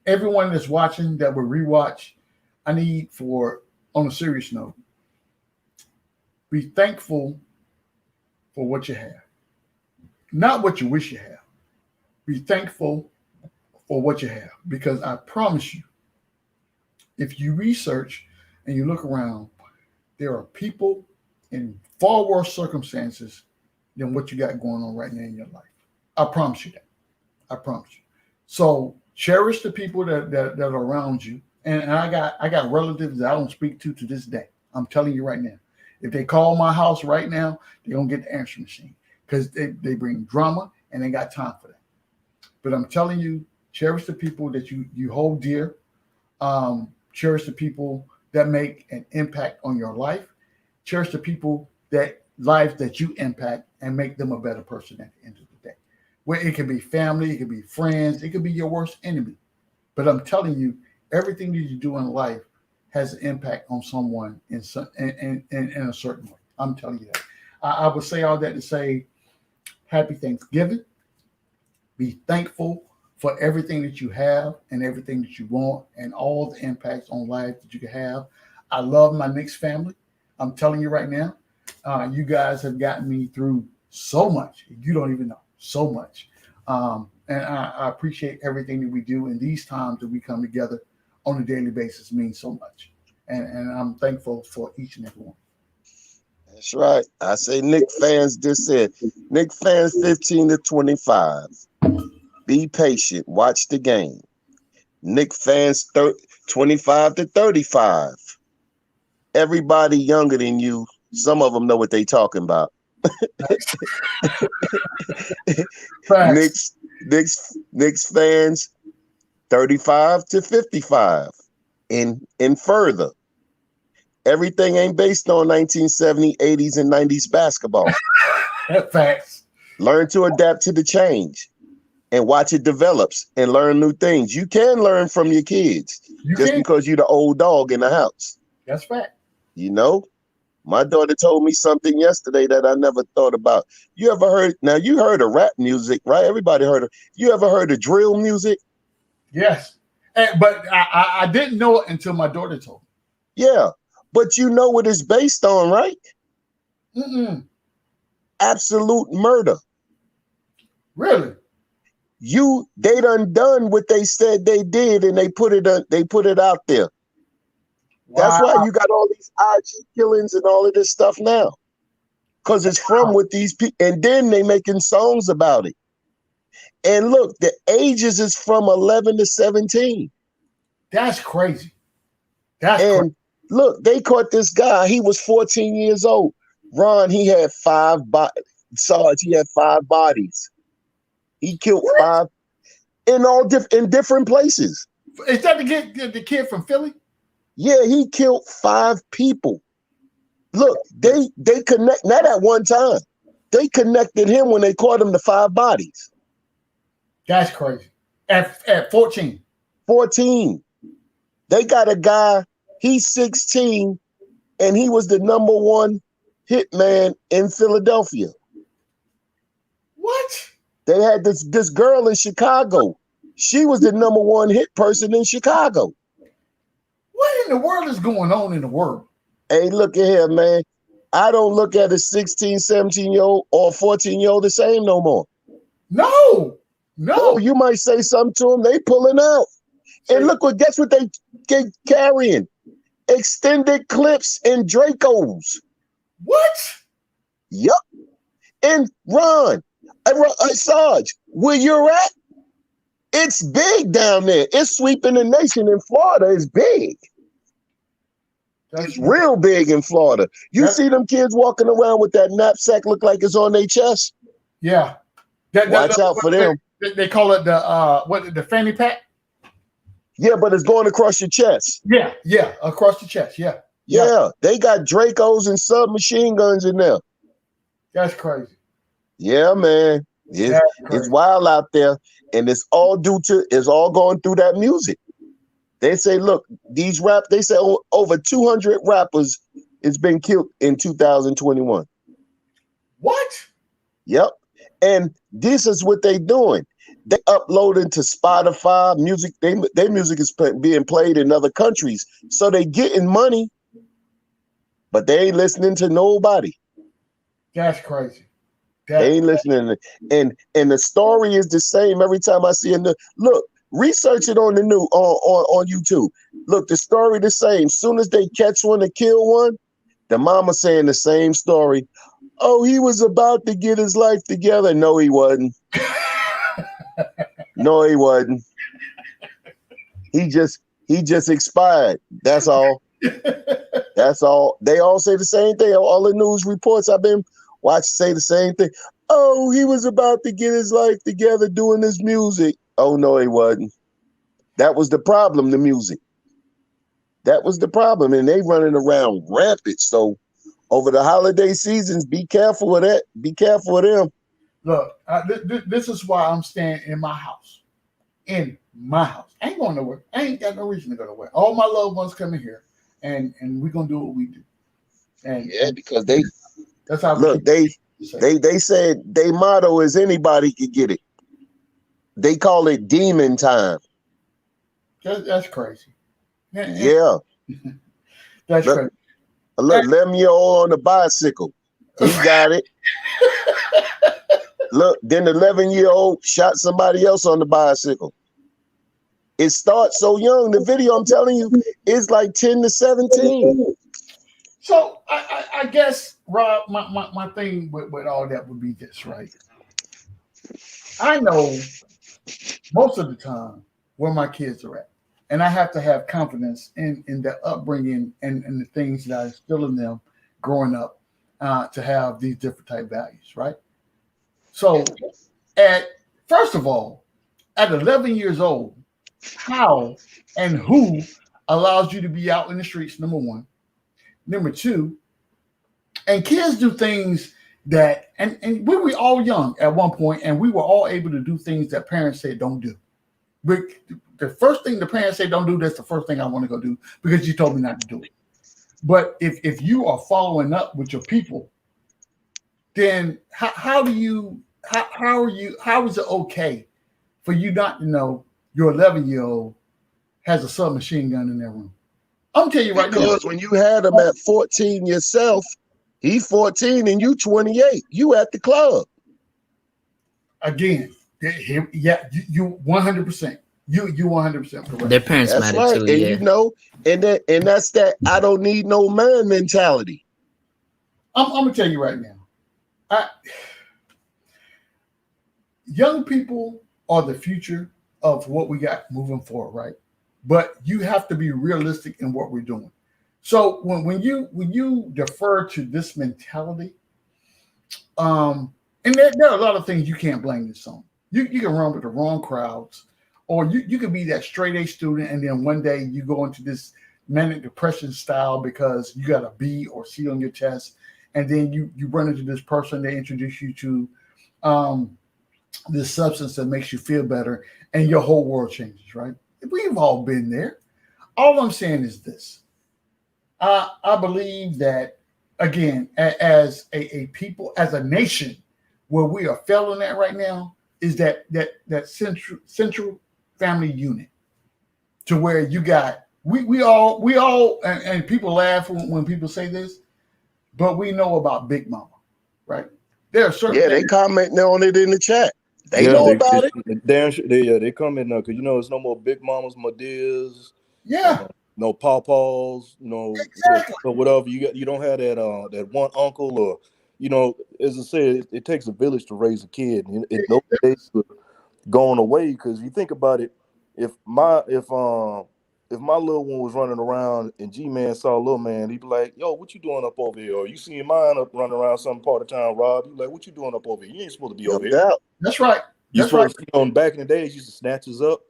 Everyone that's watching, that will rewatch, I need for, on a serious note, be thankful for what you have, not what you wish you have. Be thankful for what you have, because I promise you, if you research and you look around, there are people in far worse circumstances than what you got going on right now in your life. I promise you that. I promise you. So cherish the people that are around you. And I got relatives that I don't speak to this day. I'm telling you right now. If they call my house right now, they're gonna get the answering machine, because they bring drama and they got time for that. But I'm telling you, cherish the people that you hold dear. Cherish the people that make an impact on your life. Cherish the people lives that you impact and make them a better person at the end of the day. Where it can be family, it can be friends, it could be your worst enemy. But I'm telling you, everything that you do in life has an impact on someone in a certain way. I'm telling you that. I would say all that to say, happy Thanksgiving. Be thankful for everything that you have and everything that you want and all the impacts on life that you can have. I love my Knicks family. I'm telling you right now, you guys have gotten me through so much. You don't even know, so much. And I appreciate everything that we do. And these times that we come together on a daily basis means so much. And I'm thankful for each and every one. That's right. I say Knick fans just said, Knick fans 15 to 25. Be patient. Watch the game. Knick fans 25 to 35. Everybody younger than you, some of them know what they talking about. Knicks fans 35 to 55 and further. Everything ain't based on 1970s, 80s, and 90s basketball. Facts. Learn to adapt to the change and watch it develops and learn new things. You can learn from your kids because you're the old dog in the house. That's fact. You know, my daughter told me something yesterday that I never thought about. You ever heard? Now you heard of rap music, right? Everybody heard of. You ever heard of drill music? Yes, but I didn't know it until my daughter told me. Yeah, but you know what it's based on, right? Mm-mm. Absolute murder. Really? They done what they said they did, and they put it out there. Wow. That's why you got all these IG killings and all of this stuff now, because it's from what these people, and then they making songs about it. And look, the ages is from 11 to 17. That's crazy. Look, they caught this guy. He was 14 years old. Ron, he had 5 bodies. Sarge, he had 5 bodies. He killed 5 in different places. Is that the kid from Philly? Yeah, he killed 5 people. Look, they connect, not at one time. They connected him when they caught him to 5 bodies. That's crazy. At 14. 14. They got a guy, he's 16, and he was the #1 hitman in Philadelphia. What? They had this girl in Chicago. She was the #1 hit person in Chicago. What in the world is going on in the world? Hey, look at here, man. I don't look at a 16, 17-year-old or 14-year-old the same no more. No. Oh, you might say something to them, they pulling out. And guess what they get carrying? Extended clips and Dracos. What? Yup. And Ron, Sarge, where you're at, it's big down there. It's sweeping the nation in Florida. It's big. It's real big in Florida. You see them kids walking around with that knapsack look like it's on their chest? Yeah. Watch out for them. They call it the fanny pack? Yeah, but it's going across your chest. Yeah, across the chest. Yeah, they got Dracos and submachine guns in there. That's crazy. Yeah, man. It's wild out there. And it's all going through that music. They say, look, they say over 200 rappers has been killed in 2021. What? Yep. And this is what they doing. They uploading to Spotify music. Their music is being played in other countries. So they getting money, but they ain't listening to nobody. That's crazy. They ain't listening. And the story is the same every time I see it. Look, research it on the new on YouTube. Look, the story the same. Soon as they catch one to kill one, the mama saying the same story. Oh, he was about to get his life together. No, he wasn't. No, he wasn't. He just expired. That's all. That's all. They all say the same thing. All the news reports I've been watching say the same thing. Oh, he was about to get his life together doing his music. Oh, no, he wasn't. That was the problem, the music. That was the problem. And they running around rampant. So over the holiday seasons, be careful of that. Be careful of them. Look, this is why I'm staying in my house. In my house. I ain't going nowhere. I ain't got no reason to go nowhere. All my loved ones coming here, and we're going to do what we do. And because that's how. Look, they said their motto is anybody could get it. They call it demon time. That's crazy. Yeah. That's crazy. Look, 11-year-old on the bicycle. He got it. Look, then the 11-year-old shot somebody else on the bicycle. It starts so young. The video I'm telling you is like 10 to 17. So I guess, Rob, my thing with all that would be this, right? I know most of the time where my kids are at. And I have to have confidence in their upbringing and the things that I instill in them growing up to have these different type values, right? So first of all, at 11 years old, how and who allows you to be out in the streets, number one? Number two, and kids do things that, and we were all young at one point, and we were all able to do things that parents said don't do. But the first thing the parents say don't do, that's the first thing I want to go do because you told me not to do it. But if you are following up with your people, then how is it okay for you not to know your 11-year-old has a submachine gun in their room? I'm telling you right now. Because when you had him at 14 yourself, he's 14 and you 28. You at the club. Again, yeah, you 100%. You 100% correct. Their parents That's matter right. too. And Yeah. you know, and that's that I don't need no man mentality. I'm gonna tell you right now. Young people are the future of what we got moving forward, right? But you have to be realistic in what we're doing. So when you defer to this mentality, and there are a lot of things you can't blame this on. You can run with the wrong crowds, or you could be that straight A student, and then one day you go into this manic depression style because you got a B or C on your test, and then you run into this person, they introduce you to this substance that makes you feel better, and your whole world changes, right? We've all been there. All I'm saying is this. I believe that, again, as a people, as a nation, where we are failing at right now is that central family unit, to where you got we all and people laugh when people say this, but we know about Big Mama, right? There are certain they commenting on it in the chat. They Yeah, know about it. They come in now because there's no more big mamas, Madeas, Yeah, no pawpaws, exactly. or whatever. You don't have that one uncle, or as I said, it takes a village to raise a kid. And those days are going away because you think about it. If my little one was running around and G-Man saw little man, he'd be like, "Yo, what you doing up over here?" Or you seeing mine up running around some part of town, Rob? You like, "What you doing up over here? You ain't supposed to be over here." That's right. You That's right. supposed to, back in the days, you used to snatch us up,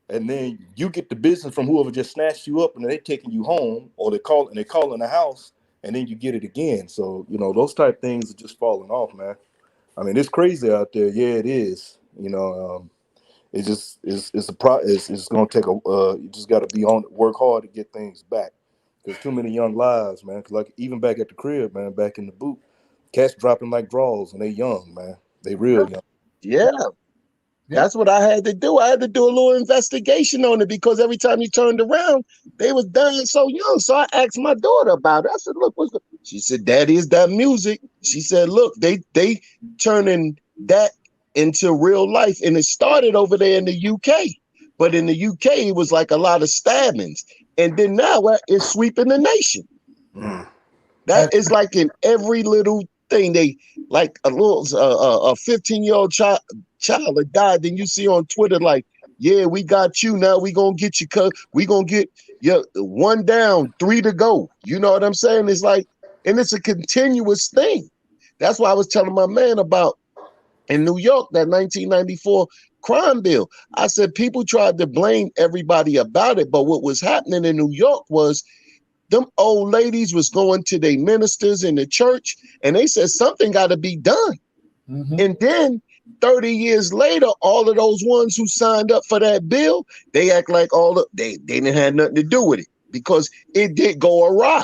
and then you get the business from whoever just snatched you up, and they taking you home, or they call in the house, and then you get it again. So those type things are just falling off, man. I mean, it's crazy out there. Yeah, it is. It's just it's gonna take you just got to work hard to get things back. There's too many young lives, man. 'Cause like even back at the crib, man, back in the boot, cats dropping like draws, and they young, man. They real young. Yeah. That's what I had to do. I had to do a little investigation on it because every time you turned around, they was dying so young. So I asked my daughter about it. I said, "Look, what's She said, "Daddy, is that music?" She said, "Look, they turning that into real life, and it started over there in the UK. But in the UK, it was like a lot of stabbings, and then now it's sweeping the nation. That is like in every little thing. They like a 15-year-old child that died. Then you see on Twitter like, yeah, we got you. Now we gonna get you. We gonna get you 1 down, 3 to go. You know what I'm saying? It's like, and it's a continuous thing. That's why I was telling my man about in New York, that 1994 crime bill. I said people tried to blame everybody about it, but what was happening in New York was them old ladies was going to their ministers in the church, and they said something got to be done. And then 30 years later, all of those ones who signed up for that bill, they act like they didn't have nothing to do with it because it did go awry.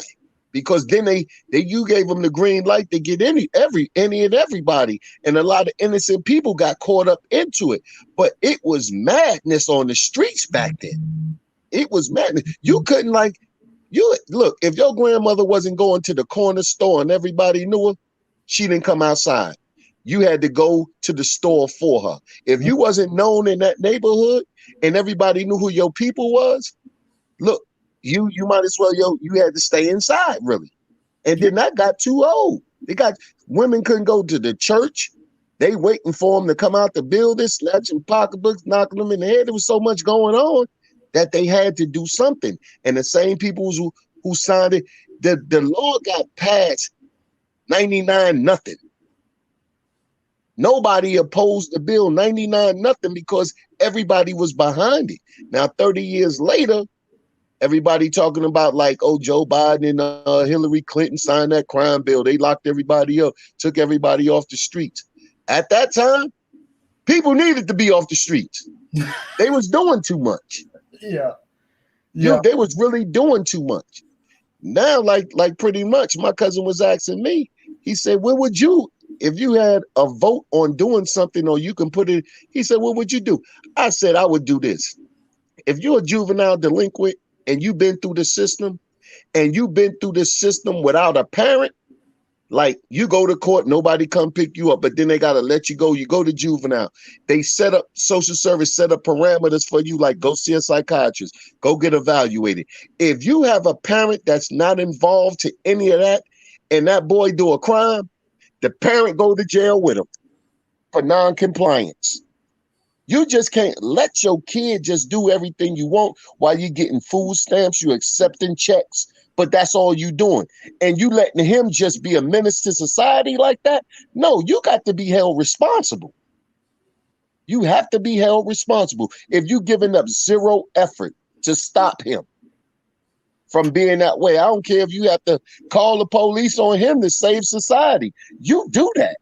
Because then you gave them the green light to get any and everybody, and a lot of innocent people got caught up into it. But it was madness on the streets back then. It was madness. You couldn't look, if your grandmother wasn't going to the corner store and everybody knew her, she didn't come outside. You had to go to the store for her. If you wasn't known in that neighborhood and everybody knew who your people was, look, you might as well, you had to stay inside, really. And then that got too old. Women couldn't go to the church. They waiting for them to come out the building, snatching pocketbooks, knocking them in the head. There was so much going on that they had to do something. And the same people who signed it, the law got passed 99-0. Nobody opposed the bill 99-0 because everybody was behind it. Now, 30 years later, Everybody talking about like, oh, Joe Biden and Hillary Clinton signed that crime bill. They locked everybody up, took everybody off the streets. At that time, people needed to be off the streets. They was doing too much. Yeah. They was really doing too much. Now, like pretty much, my cousin was asking me, he said, what would you, if you had a vote on doing something or you can put it, he said, what would you do? I said, I would do this. If you're a juvenile delinquent and you've been through the system and you've been through the system without a parent, like you go to court, nobody come pick you up, but then they got to let you go. You go to juvenile. They set up, social service set up parameters for you, like go see a psychiatrist, go get evaluated. If you have a parent that's not involved to any of that and that boy do a crime, the parent go to jail with him for non-compliance. You just can't let your kid just do everything you want while you're getting food stamps, you accepting checks, but that's all you doing. And you letting him just be a menace to society like that? No, you got to be held responsible. You have to be held responsible if you giving up zero effort to stop him from being that way. I don't care if you have to call the police on him to save society. You do that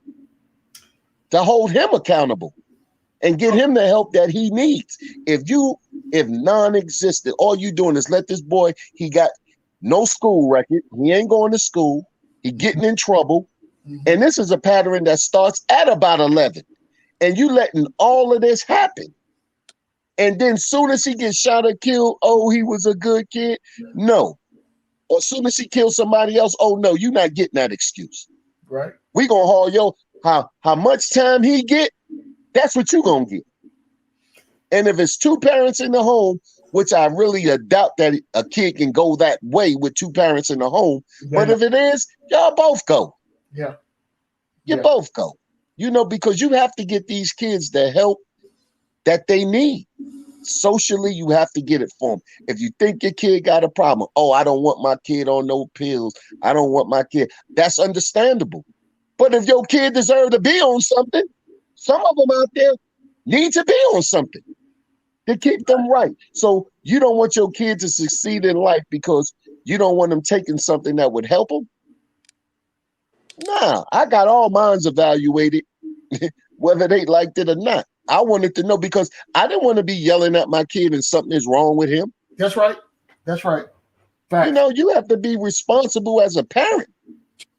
to hold him accountable and get him the help that he needs. If non-existent, all you doing is let this boy, he got no school record, he ain't going to school, he getting in trouble, and this is a pattern that starts at about 11, and you letting all of this happen. And then soon as he gets shot or killed, oh, he was a good kid. No. Or soon as he kills somebody else, oh no, you're not getting that excuse. Right. We gonna haul how much time he get, that's what you gonna get. And if it's two parents in the home, which I really doubt that a kid can go that way with two parents in the home, but if it is, y'all both go. Yeah. You both go. You know, because you have to get these kids the help that they need. Socially, you have to get it for them. If you think your kid got a problem, oh, I don't want my kid on no pills, I don't want my kid, that's understandable. But if your kid deserves to be on something, some of them out there need to be on something to keep them right. So you don't want your kid to succeed in life because you don't want them taking something that would help them? Nah, I got all mines evaluated, whether they liked it or not. I wanted to know because I didn't want to be yelling at my kid and something is wrong with him. That's right. That's right. You know, you have to be responsible as a parent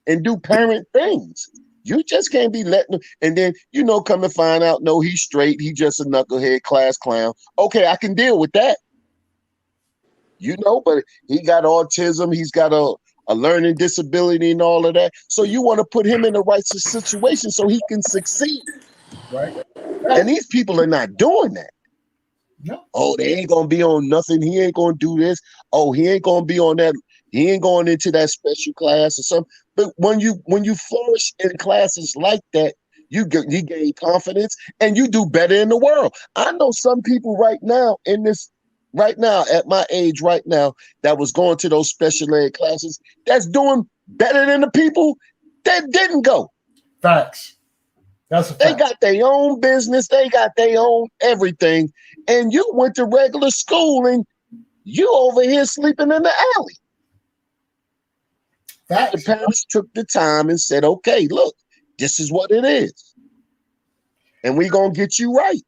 and do parent things. You just can't be letting them, and then, you know, come to find out, no, he's straight. He just a knucklehead class clown. Okay, I can deal with that. You know, but he got autism. He's got a learning disability and all of that. So you want to put him in the right situation so he can succeed. Right. And these people are not doing that. No. Oh, they ain't gonna be on nothing. He ain't gonna do this. Oh, he ain't gonna be on that. He ain't going into that special class or something. But when you flourish in classes like that, you gain confidence and you do better in the world. I know some people right now at my age right now that was going to those special ed classes that's doing better than the people that didn't go. Facts. That's a fact. They got their own business, they got their own everything, and you went to regular school and you over here sleeping in the alley. The parents took the time and said, okay, look, this is what it is. And we're going to get you right.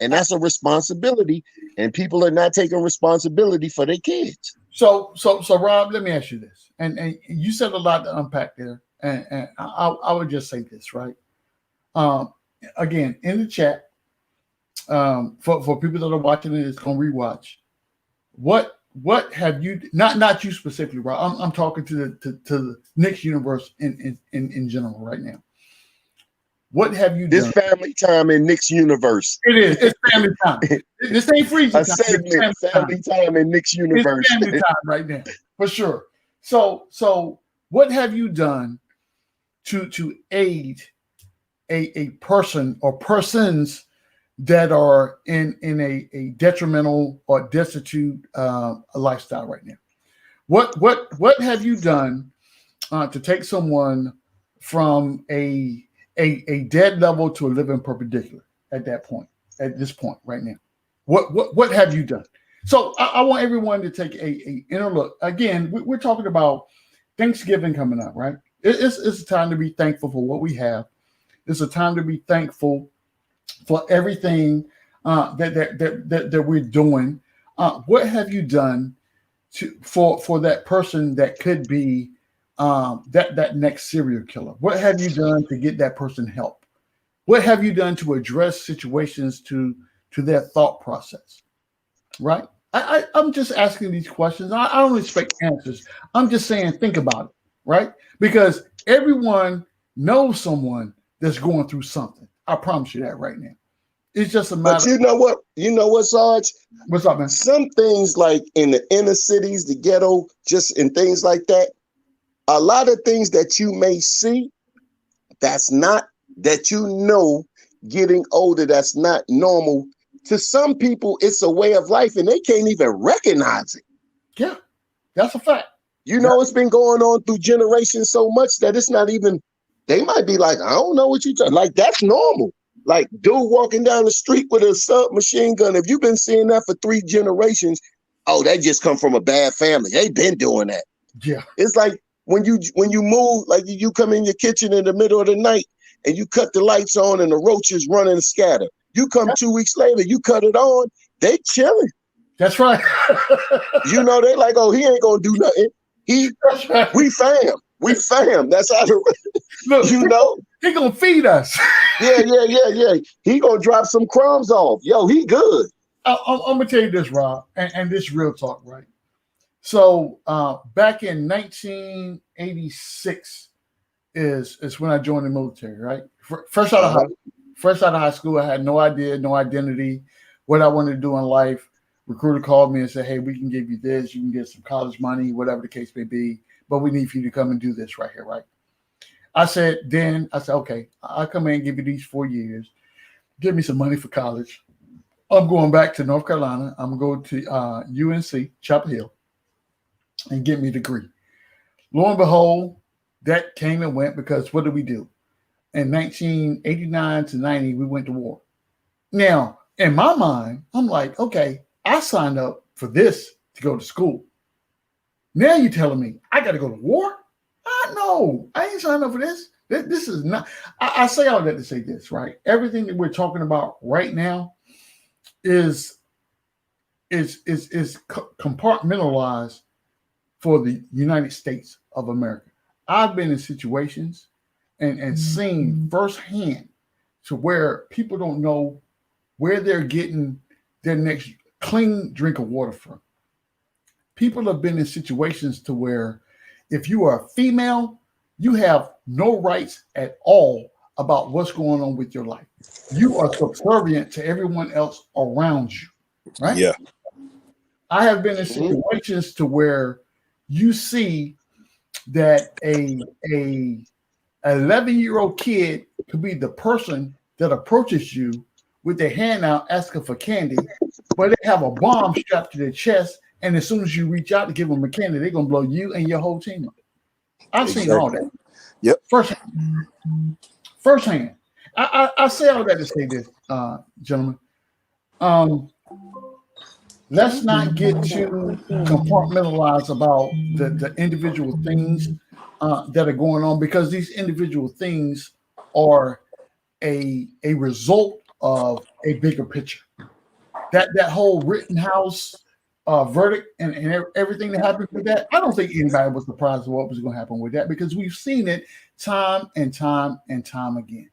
And that's a responsibility. And people are not taking responsibility for their kids. So Rob, let me ask you this. And you said a lot to unpack there. And I would just say this, right? Again, in the chat, for people that are watching it, it's going to rewatch. What have you, not you specifically, Rob? I'm talking to the Knicks universe in general right now. What have you done? This family time in Knicks universe. It is. It's family time. This ain't freezing time. Segment, family time in Knicks universe. It's family time right now, for sure. So what have you done to aid a person or persons that are in a detrimental or destitute lifestyle right now? What have you done to take someone from a dead level to a living perpendicular at this point right now? What have you done? So I want everyone to take a inner look. Again, we're talking about Thanksgiving coming up, right? It's a time to be thankful for what we have. It's a time to be thankful for everything that we're doing. What have you done for that person that could be that next serial killer? What have you done to get that person help? What have you done to address situations to their thought process? Right? I'm just asking these questions. I don't expect answers. I'm just saying, think about it, right? Because everyone knows someone that's going through something. I promise you that right now. It's just a matter. But you know what? You know what, Sarge? What's up, man? Some things like in the inner cities, the ghetto, just and things like that, a lot of things that you may see, that's not, that you know, getting older, that's not normal. To some people, it's a way of life and they can't even recognize it. Yeah, that's a fact. You know, it's been going on through generations so much that it's not even, they might be like, I don't know what you're talking, like that's normal. Like dude walking down the street with a submachine gun. If you've been seeing that for 3 generations, oh, that just come from a bad family. They've been doing that. Yeah. It's like when you move, like you come in your kitchen in the middle of the night and you cut the lights on and the roaches run and scatter. You come 2 weeks later, you cut it on, they chilling. That's right. You know, they like, oh, he ain't gonna do nothing. We fam. We fam. That's how look, you know. He gonna feed us. Yeah. He gonna drop some crumbs off. Yo, he good. I'm gonna tell you this, Rob, and this real talk, right? So back in 1986 is when I joined the military, right? Fresh out of high school, I had no idea, no identity, what I wanted to do in life. Recruiter called me and said, hey, we can give you this, you can get some college money, whatever the case may be, but we need for you to come and do this right here, right? I said, okay, I'll come in and give you these 4 years, give me some money for college. I'm going back to North Carolina. I'm going to go to UNC, Chapel Hill, and get me a degree. Lo and behold, that came and went because what did we do? In 1989 to 90, we went to war. Now, in my mind, I'm like, okay, I signed up for this to go to school. Now you're telling me I got to go to war? No, I ain't signed up for this. This is not. I say all that to say this, right? Everything that we're talking about right now is compartmentalized for the United States of America. I've been in situations and seen firsthand to where people don't know where they're getting their next clean drink of water from. People have been in situations to where if you are a female, you have no rights at all about what's going on with your life. You are subservient to everyone else around you, right? Yeah. I have been in situations to where you see that a 11-year-old kid could be the person that approaches you with their hand out asking for candy, but they have a bomb strapped to their chest, and as soon as you reach out to give them a candy, they're gonna blow you and your whole team up. I've seen all that. Yep. Firsthand. I say all that to say this, gentlemen. Let's not get too compartmentalized about the individual things that are going on, because these individual things are a result of a bigger picture. That whole Rittenhouse verdict and everything that happened with that, I don't think anybody was surprised at what was going to happen with that, because we've seen it time and time and time again,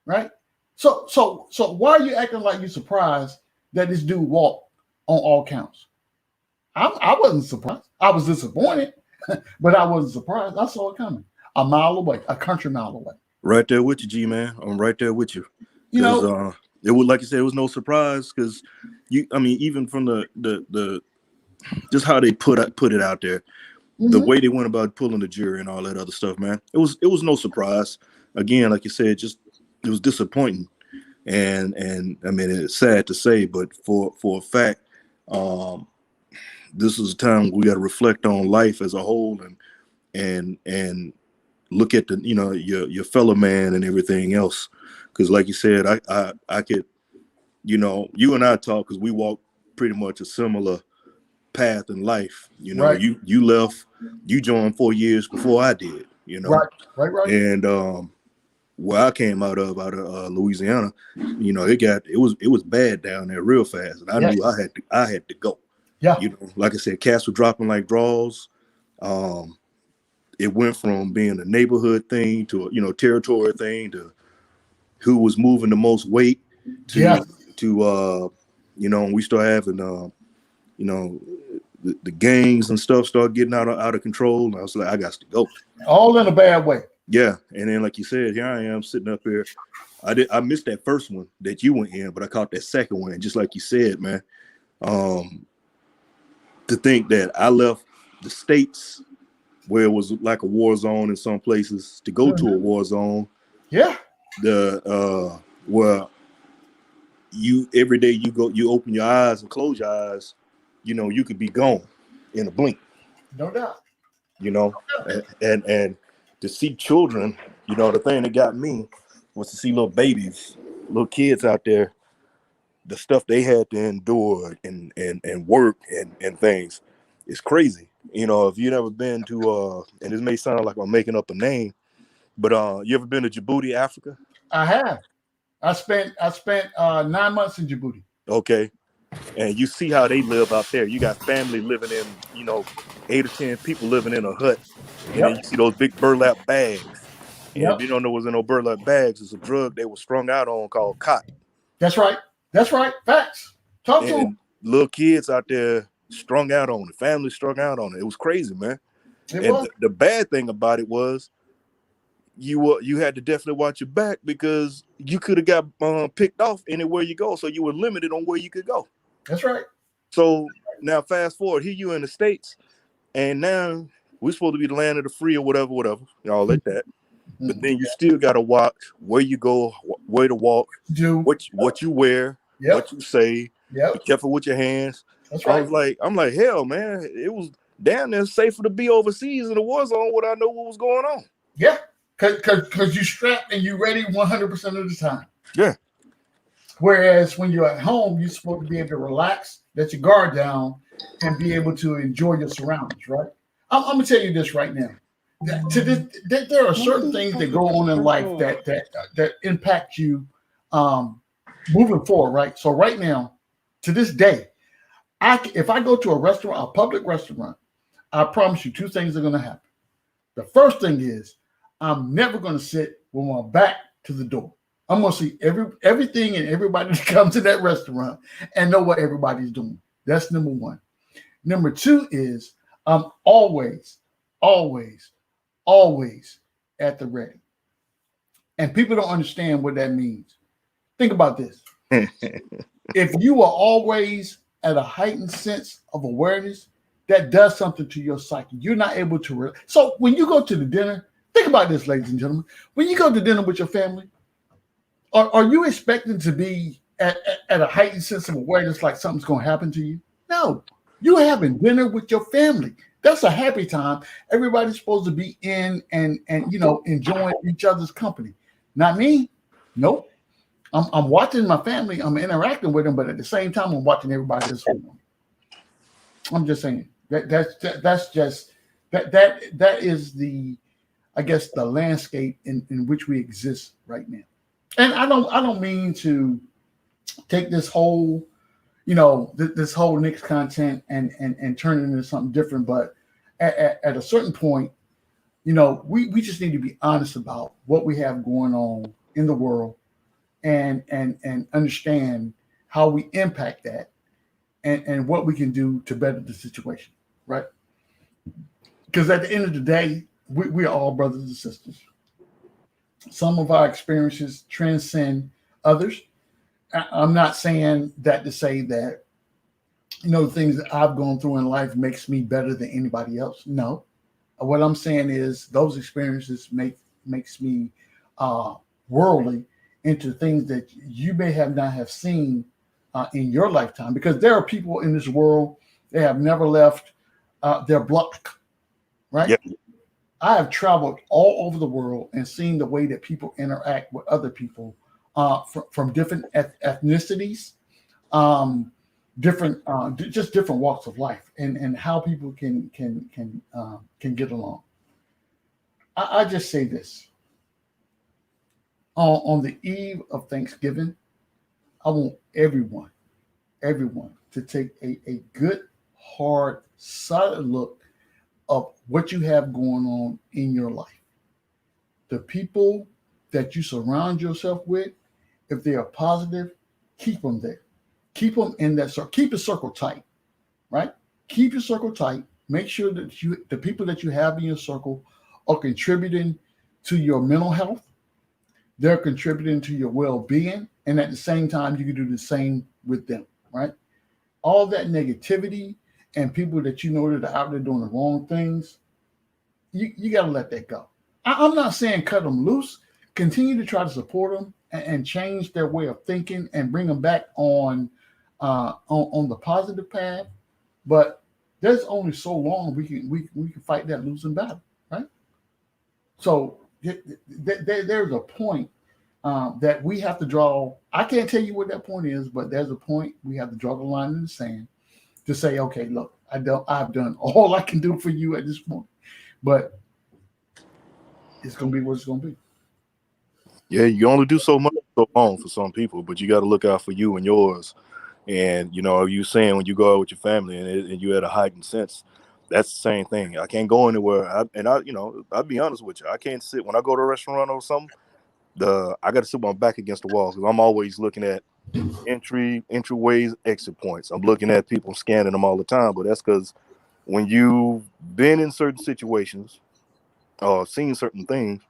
right? So why are you acting like you're surprised that this dude walked on all counts? I wasn't surprised. I was disappointed, but I wasn't surprised. I saw it coming a mile away, a country mile away. Right there with you, G man. I'm right there with you. You know, it was, like you said, it was no surprise, because even from the just how they put it out there, the way they went about pulling the jury and all that other stuff, man, it was no surprise. Again, like you said, it was disappointing, and I mean, it's sad to say, but for a fact, this is a time we got to reflect on life as a whole and look at the your fellow man and everything else, because like you said, I could, you and I talk because we walk pretty much a similar path in life. You know, you joined 4 years before I did. You know, right. And where I came out of Louisiana, you know, it was bad down there real fast, and I knew I had to go. Yeah, you know, like I said, cats were dropping like draws. It went from being a neighborhood thing to a territory thing to who was moving the most weight to we start having the gangs and stuff start getting out of control, and I was like, I got to go. All in a bad way. Yeah, and then like you said, here I am sitting up here. I missed that first one that you went in, but I caught that second one. Just like you said, man. To think that I left the States where it was like a war zone in some places to go to a war zone. Yeah. Where you every day you open your eyes and close your eyes, you could be gone in a blink. No doubt. And to see children, the thing that got me was to see little babies, little kids out there, the stuff they had to endure and work and things. It's crazy. If you've never been to and this may sound like I'm making up a name, but you ever been to Djibouti, Africa? I have. I spent 9 months in Djibouti. Okay. And you see how they live out there. You got family living in, 8 or 10 people living in a hut. And then you see those big burlap bags. And if you don't know what's in those burlap bags, it's a drug they were strung out on called cot. That's right. Facts. Talk to them. Little kids out there strung out on it. Family strung out on it. It was crazy, man. The bad thing about it was you had to definitely watch your back because you could have got picked off anywhere you go. So you were limited on where you could go. That's right. So now fast forward, here you in the States, and now we're supposed to be the land of the free or whatever, y'all like that. But then you still got to watch where you go, where to walk, what you wear, what you say. Be careful with your hands. That's right. I'm like, hell, man, it was damn near safer to be overseas in the war zone when I know what was going on. Yeah, because you strapped and you ready 100% of the time. Yeah. Whereas when you're at home, you're supposed to be able to relax, let your guard down, and be able to enjoy your surroundings, right? I'm going to tell you this right now. There are certain things that go on in life that impact you moving forward, right? So right now, to this day, if I go to a restaurant, a public restaurant, I promise you 2 things are going to happen. The first thing is I'm never going to sit with my back to the door. I'm going to see everything and everybody that comes to that restaurant and know what everybody's doing. That's number 1. Number 2 is I'm always at the ready. And people don't understand what that means. Think about this. If you are always at a heightened sense of awareness, that does something to your psyche. You're not able to. So when you go to the dinner, think about this, ladies and gentlemen. When you go to dinner with your family, are you expecting to be at a heightened sense of awareness like something's going to happen to you? No. You're having dinner with your family. That's a happy time. Everybody's supposed to be in and enjoying each other's company. Not me. Nope. I'm watching my family. I'm interacting with them, but at the same time, I'm watching everybody else. I'm just saying that is the, I guess, the landscape in which we exist right now. And I don't mean to take this whole, this whole Knicks content and turn it into something different. But at a certain point, we just need to be honest about what we have going on in the world and understand how we impact that and what we can do to better the situation, right? Because at the end of the day, we are all brothers and sisters. Some of our experiences transcend others. I'm not saying that to say that, the things that I've gone through in life makes me better than anybody else. No. What I'm saying is those experiences makes me worldly into things that you may not have seen in your lifetime, because there are people in this world that have never left their block, right? Yep. I have traveled all over the world and seen the way that people interact with other people from different ethnicities, different just different walks of life and how people can get along. I just say this. On the eve of Thanksgiving, I want everyone to take a good, hard, solid look of what you have going on in your life. The people that you surround yourself with, if they are positive, keep them there. Keep them in that circle. Keep the circle tight, right? Keep your circle tight. Make sure that the people that you have in your circle are contributing to your mental health. They're contributing to your well-being. And at the same time, you can do the same with them, right? All that negativity and people that you know that are out there doing the wrong things, you got to let that go. I'm not saying cut them loose. Continue to try to support them and change their way of thinking and bring them back on the positive path. But there's only so long we can fight that losing battle, right? So there's a point that we have to draw. I can't tell you what that point is, but there's a point we have to draw the line in the sand to say, okay, look, I've done all I can do for you at this point, but it's gonna be what it's gonna be. Yeah, you only do so much so long for some people, but you got to look out for you and yours. And you saying when you go out with your family and you had a heightened sense, that's the same thing. I can't go anywhere. I'll be honest with you. I can't sit when I go to a restaurant or something. I got to sit my back against the walls because I'm always looking at entryways, exit points. I'm looking at people, scanning them all the time. But that's because when you've been in certain situations or seen certain things,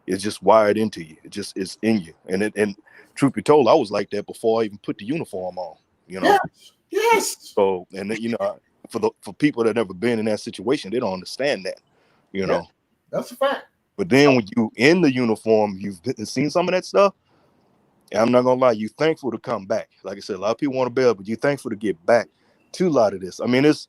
it's just wired into you. It just is in you. And truth be told, I was like that before I even put the uniform on. Yes. So for people that never been in that situation, they don't understand that. Yeah, that's a fact. But then when you in the uniform, you've seen some of that stuff. And I'm not gonna lie, you're thankful to come back. Like I said, a lot of people want to bail, but you're thankful to get back to a lot of this. I mean, it's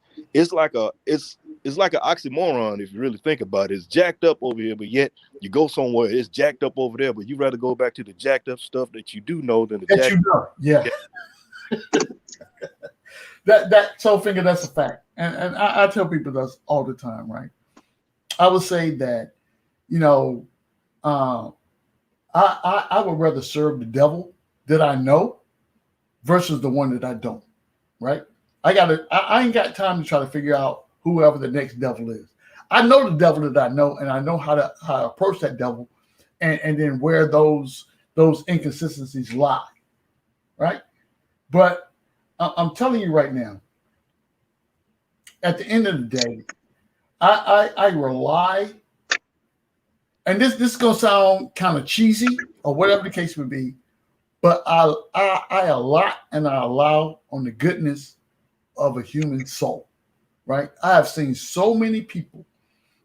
like an oxymoron if you really think about it. It's jacked up over here, but yet you go somewhere, it's jacked up over there. But you rather go back to the jacked up stuff that you do know than the jacked up. Yeah. that soul finger, that's a fact. And I tell people this all the time, right? I would say that, I would rather serve the devil that I know versus the one that I don't, right? I ain't got time to try to figure out whoever the next devil is. I know the devil that I know, and I know how to approach that devil and then where those inconsistencies lie, right? But I'm telling you right now, at the end of the day, I rely, and this is gonna sound kind of cheesy or whatever the case would be, but I allow on the goodness of a human soul, right? I have seen so many people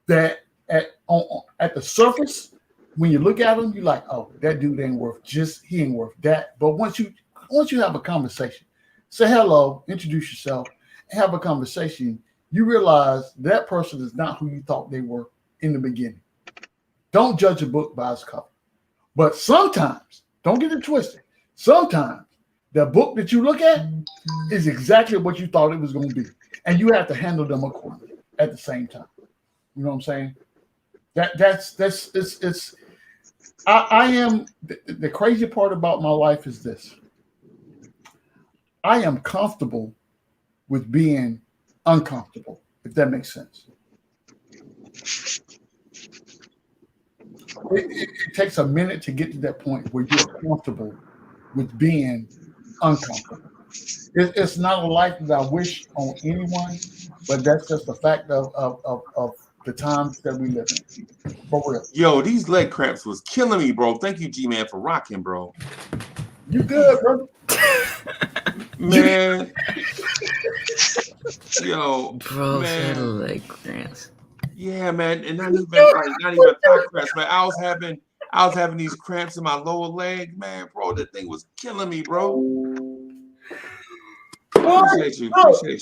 that at the surface, when you look at them, you're like, oh, that dude he ain't worth that. But once you have a conversation, say hello, introduce yourself, and have a conversation, you realize that person is not who you thought they were in the beginning. Don't judge a book by its cover. But sometimes, don't get it twisted, sometimes the book that you look at is exactly what you thought it was going to be. And you have to handle them accordingly at the same time. You know what I'm saying? I am, the crazy part about my life is this. I am comfortable with being uncomfortable, if that makes sense. It takes a minute to get to that point where you're comfortable with being uncomfortable. It's not a life that I wish on anyone, but that's just the fact of the times that we live in. For real. Yo, these leg cramps was killing me, bro. Thank you, G-Man, for rocking, bro. You good, bro? Man. Yo, bro, man. leg cramps. Yeah, man, and not even thigh cramps, man. I was having these cramps in my lower leg, man, bro. That thing was killing me, bro. Appreciate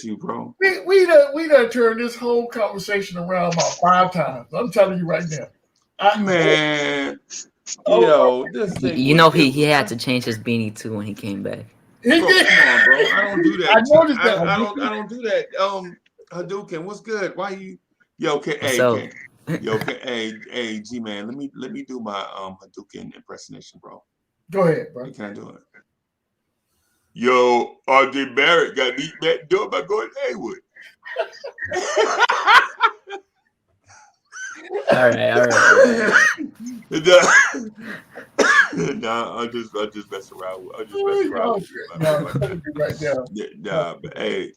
you, bro. We done turned this whole conversation around about 5 times. I'm telling you right now. Man, yo, this thing. You know he had to change his beanie too when he came back. He bro, did. come on, bro. I don't do that. I noticed that. I don't do that. Hadouken, what's good? Why you? Yo, hey, G man, let me do my Hadouken impersonation, bro. Go ahead, bro. Can I do it? Yo, RJ Barrett got beat back door by Gordon Hayward. All right. Nah, I just mess around. I just mess around with you. Nah, but hey,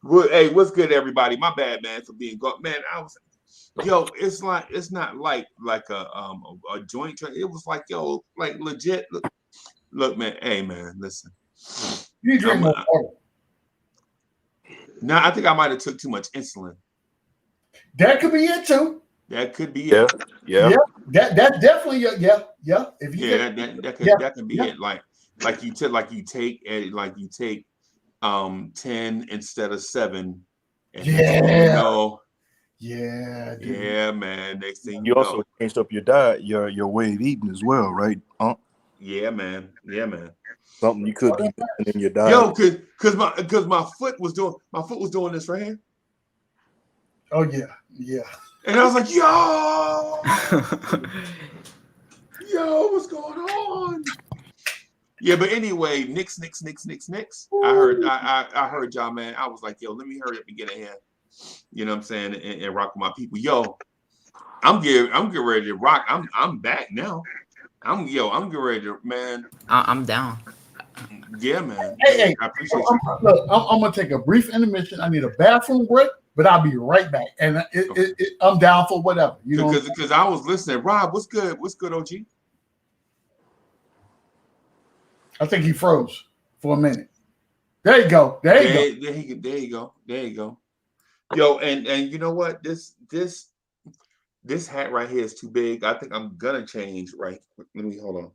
what's good, everybody? My bad, man, for being gone. Man, it's not like a joint train. It was like, like legit. Look, man. Hey, man, listen. You drink more water. Nah, I think I might have took too much insulin. That could be it too. That could be it. Yeah. That's definitely yeah. If you that could be it. Like you take 10 instead of 7. And yeah, man. Next thing you also changed up your diet, your way of eating as well, right? Yeah, man. Something you could be missing in your diet. Yo, cause my foot was doing this right here. Oh yeah. And I was like, yo, what's going on? Yeah, but anyway, Knicks. I heard y'all, man. I was like, yo, let me hurry up and get in here. You know what I'm saying? And rock with my people. Yo, I'm getting ready to rock. I'm back now. I'm getting ready to, man. I'm down. Yeah, man. Hey, I appreciate you. Look, I'm gonna take a brief intermission. I need a bathroom break, but I'll be right back. And I'm down for whatever. You know, because I was listening. Rob, what's good? What's good, OG? I think he froze for a minute. There you go. There you go. Yo, and you know what? This hat right here is too big. I think I'm gonna change. Right? Let me hold on.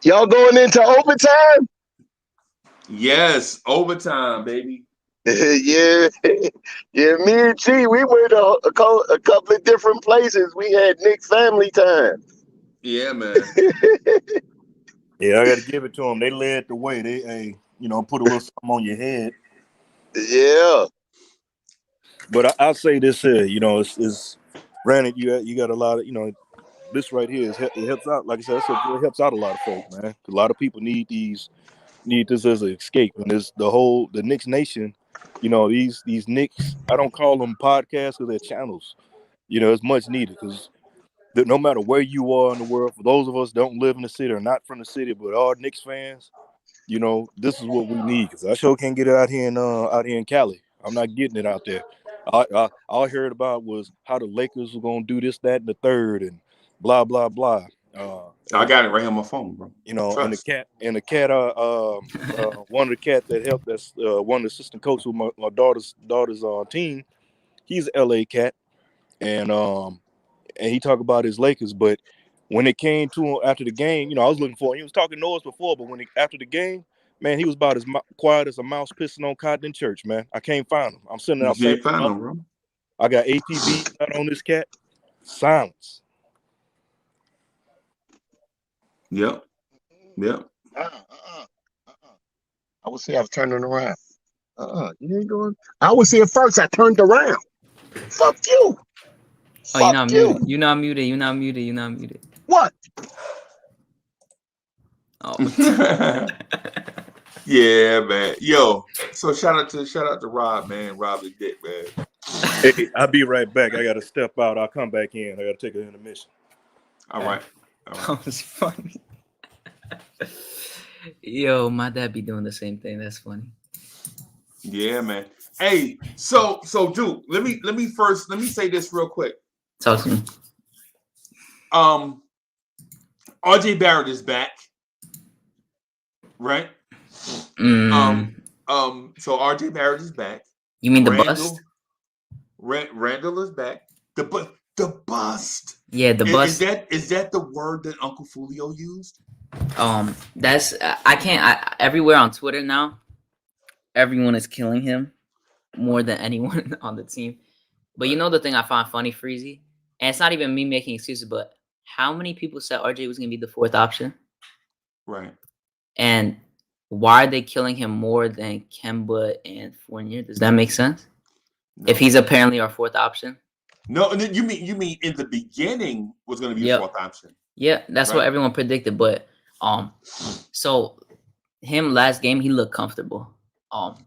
Y'all going into overtime? Yes, overtime, baby. Yeah. Me and G, we went a couple of different places. We had Knicks family time. Yeah, man. Yeah, I got to give it to them. They led the way. They, put a little something on your head. Yeah. But I'll say this here, it's granted you got a lot of, this right here it helps out. Like I said, it helps out a lot of folks, man. A lot of people need this as an escape, and the Knicks Nation, these Knicks. I don't call them podcasts because they're channels. It's much needed because no matter where you are in the world, for those of us that don't live in the city or not from the city, but are Knicks fans, this is what we need. Because I sure can't get it out here in Cali. I'm not getting it out there. All I heard about was how the Lakers were gonna do this, that, and the third, and blah blah blah. I got it right here on my phone, bro. And the cat, one of the cat that helped. That's one of the assistant coaches with my daughter's team. He's an LA cat, and he talked about his Lakers. But when it came to him after the game, I was looking for him. He was talking noise before, but after the game, man, he was about as quiet as a mouse pissing on cotton in church, man. I can't find him. I'm sitting out. You can't find him, bro. I got ATV out on this cat. Silence. Yep. I was here. I was turning around. You ain't going. I was here first. I turned around. Fuck you. Oh, you're not muted. You're not muted. What? Oh. Yeah, man. Yo, so shout out to Rob, man. Rob the dick, man. Hey, I'll be right back. I gotta step out. I'll come back in. I gotta take an intermission. All right. That was funny. Yo, my dad be doing the same thing. That's funny. Yeah, man. Hey, so dude, let me say this real quick. Talk to me. RJ Barrett is back. Right? So RJ Barrett is back. You mean the bust? Randle is back. The bust. Yeah, the bust. Is that the word that Uncle Fulio used? That's everywhere on Twitter now. Everyone is killing him more than anyone on the team. But you know the thing I find funny, Freezy, and it's not even me making excuses, but how many people said RJ was gonna be the fourth option? Right. And why are they killing him more than Kemba and Fournier? Does that make sense? No. If he's apparently our fourth option. No, you mean in the beginning was going to be a fourth option. Yeah, that's what everyone predicted. But so him last game, he looked comfortable.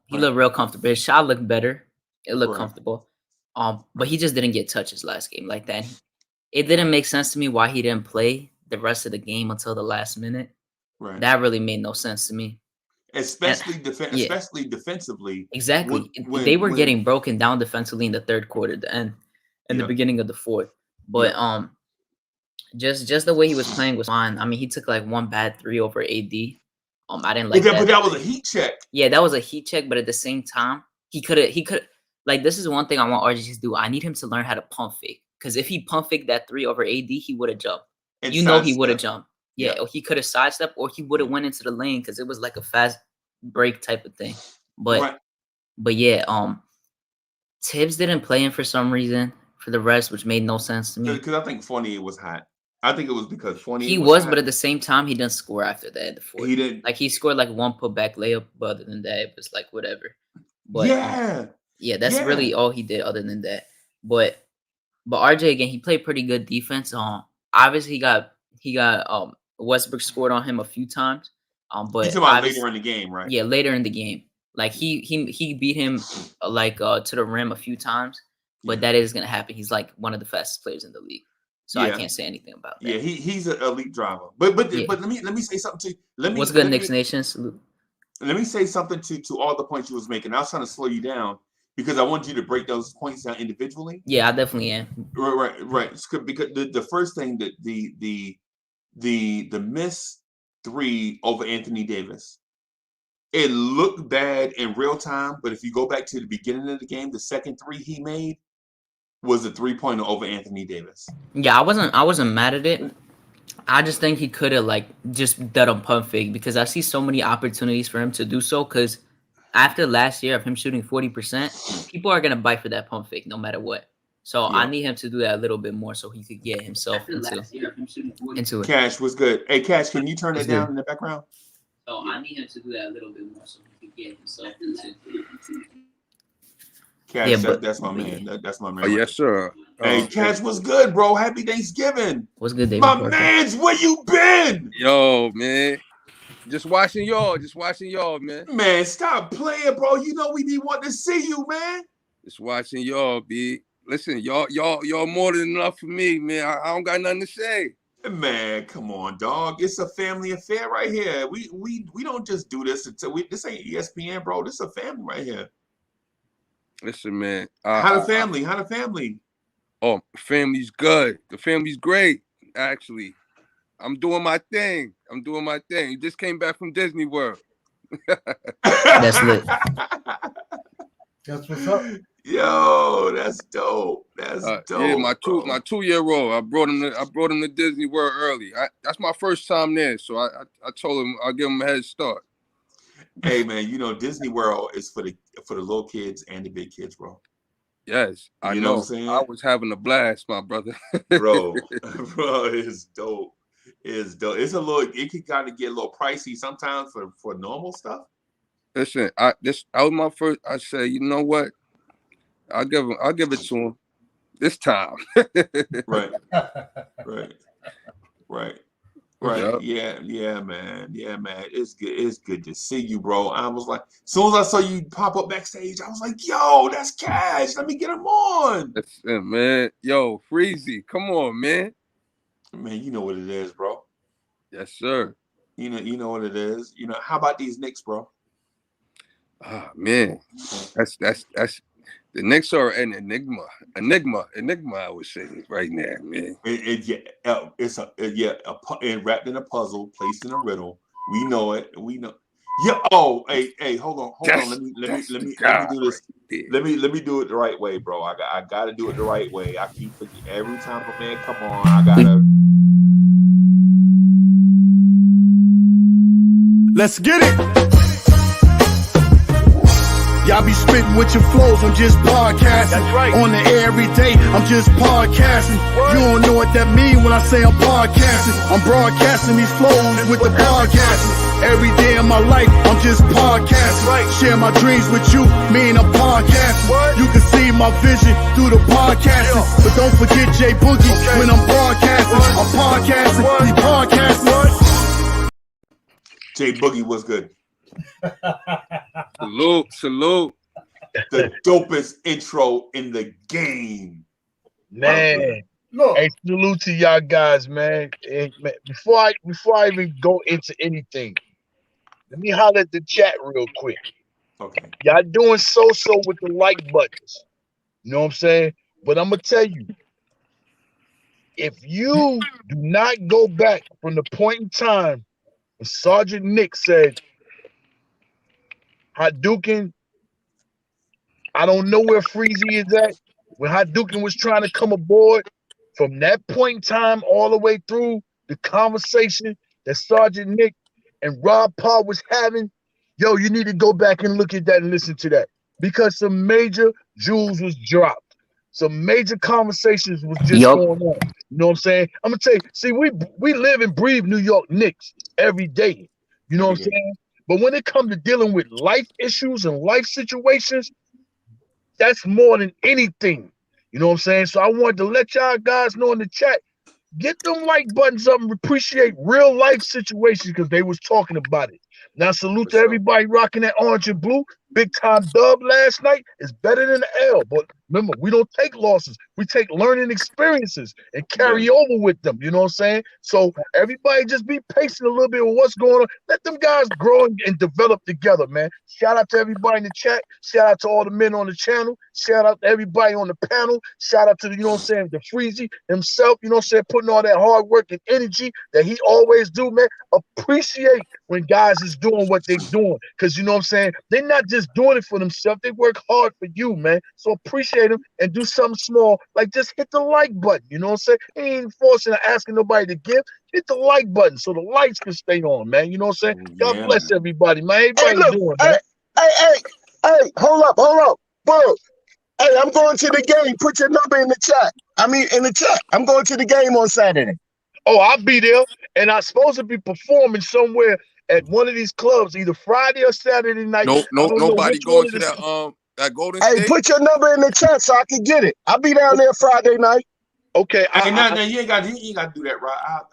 He looked real comfortable. His shot looked better. It looked comfortable. But he just didn't get touches last game like that. It didn't make sense to me why he didn't play the rest of the game until the last minute. Right. That really made no sense to me. Especially defensively. Exactly. They were getting broken down defensively in the third quarter, the end, and the beginning of the fourth. But just the way he was playing was fine. I mean, he took like one bad 3 over AD. I didn't like that. But that was a heat check. Yeah, that was a heat check. But at the same time, he could like, this is one thing I want RG to do. I need him to learn how to pump fake. Because if he pump fake that 3 over AD, he would have jumped. He would have jumped. Yeah, or he could have sidestepped, or he would have went into the lane because it was like a fast break type of thing. But yeah, Tibbs didn't play him for some reason for the rest, which made no sense to me. Because I think Fournier was hot. I think it was because Fournier was hot. But at the same time, he didn't score after that. The fourth. He didn't. Like, he scored like one putback layup, but other than that, it was like whatever. But that's really all he did. Other than that, but RJ again, he played pretty good defense. Obviously he got Westbrook scored on him a few times. But you're talking about later in the game, right? Yeah, later in the game. Like he beat him to the rim a few times, but that is gonna happen. He's like one of the fastest players in the league, so I can't say anything about that. Yeah, he's an elite driver. But let me say something to you. What's good, Knicks Nation? Salute. Let me say something to all the points you was making. I was trying to slow you down because I want you to break those points down individually. Yeah, I definitely am. Right. Because the first thing that the miss 3 over Anthony Davis, it looked bad in real time, but if you go back to the beginning of the game, the second 3 he made was a 3-pointer over Anthony Davis. Yeah, I wasn't mad at it. I just think he could have just done a pump fake because I see so many opportunities for him to do so. Because after last year of him shooting 40%, people are gonna bite for that pump fake no matter what. So I need him to do that a little bit more so he could get himself into it. Cash was good. Hey, Cash, can you turn it down in the background? So I need him to do that a little bit more so he could get himself into it. Cash, that's my man. That's my man. Oh, yes, sir. Hey, Cash, what's good, bro? Happy Thanksgiving. What's good, David? My man's, where you been? Yo, man. Just watching y'all, man. Man, stop playing, bro. You know we be wanting to see you, man. Just watching y'all, B. Listen, y'all more than enough for me, man. I don't got nothing to say. Man, come on, dog. It's a family affair right here. We don't just do this until this ain't ESPN, bro. This is a family right here. Listen, man. How the family? Oh, family's good. The family's great, actually. I'm doing my thing. You just came back from Disney World. That's lit. That's what's up. Yo, that's dope. That's dope. Yeah, my 2-year-old. I brought him to Disney World early. That's my first time there, so I told him I'll give him a head start. Hey man, you know Disney World is for the little kids and the big kids, bro. Yes, I know. What I'm saying? I was having a blast, my brother. bro, it's dope. It's dope. It can kind of get a little pricey sometimes for normal stuff. Listen, I was my first. I said, you know what? I'll give it to him this time. Right. Yep. Yeah, man. It's good. It's good to see you, bro. I was like, as soon as I saw you pop up backstage, I was like, yo, that's Cash. Let me get him on. Listen, man. Yo, Freezy, come on, man. Man, you know what it is, bro. Yes, sir. You know what it is. How about these Knicks, bro? Ah, man. That's the Knicks are an enigma. I would say right now, man. It's wrapped in a puzzle, placed in a riddle. We know it. Yeah. Oh, hey, hold on. Let me do this. Let me do it the right way, bro. I gotta do it the right way. I keep forgetting every time a man come on. I gotta. Let's get it. Y'all be spitting with your flows, I'm just podcasting. That's right. On the air every day, I'm just podcasting. You don't know what that mean when I say I'm podcasting. I'm broadcasting these flows with the podcasting. Every day of my life, I'm just podcasting. Share my dreams with you, mean I'm podcasting. You can see my vision through the podcasting. But don't forget J Boogie when I'm broadcasting. I'm podcasting, he podcasting. J Boogie was good. Salute. The dopest intro in the game. Man. Hey, salute to y'all guys, man. And, man, before I even go into anything, let me holler at the chat real quick. Okay. Y'all doing so with the like buttons. You know what I'm saying? But I'm gonna tell you, if you do not go back from the point in time when Sergeant Nick said, Hadouken, I don't know where Freezy is at. When Hadouken was trying to come aboard, from that point in time all the way through the conversation that Sergeant Nick and Rob Paul was having, yo, you need to go back and look at that and listen to that. Because some major jewels was dropped. Some major conversations was just going on. You know what I'm saying? I'm gonna tell you, see, we live and breathe New York Knicks every day. You know what I'm saying? But when it comes to dealing with life issues and life situations, that's more than anything. You know what I'm saying? So I wanted to let y'all guys know in the chat, get them like buttons up and appreciate real life situations because they was talking about it. Now salute to everybody rocking that orange and blue. Big time dub last night is better than the L. But remember, we don't take losses. We take learning experiences and carry over with them. You know what I'm saying? So everybody just be patient a little bit with what's going on. Let them guys grow and develop together, man. Shout out to everybody in the chat. Shout out to all the men on the channel. Shout out to everybody on the panel. Shout out to, you know what I'm saying, the Freezy himself, you know what I'm saying, putting all that hard work and energy that he always do, man. Appreciate when guys is doing what they're doing. Because, you know what I'm saying, they're not just doing it for themselves. They work hard for you, man. So appreciate them and do something small, like just hit the like button. You know what I'm saying? He ain't forcing or asking nobody to give. Hit the like button so the lights can stay on, man. You know what I'm saying? God bless everybody, man. Everybody doing, man. Hey, hold up, bro. Hey, I'm going to the game. Put your number in the chat. In the chat. I'm going to the game on Saturday. Oh, I'll be there, and I'm supposed to be performing somewhere at one of these clubs, either Friday or Saturday night. Nobody going to that Golden State. Hey, put your number in the chat so I can get it. I'll be down there Friday night. Okay. No, you ain't got to do that, right?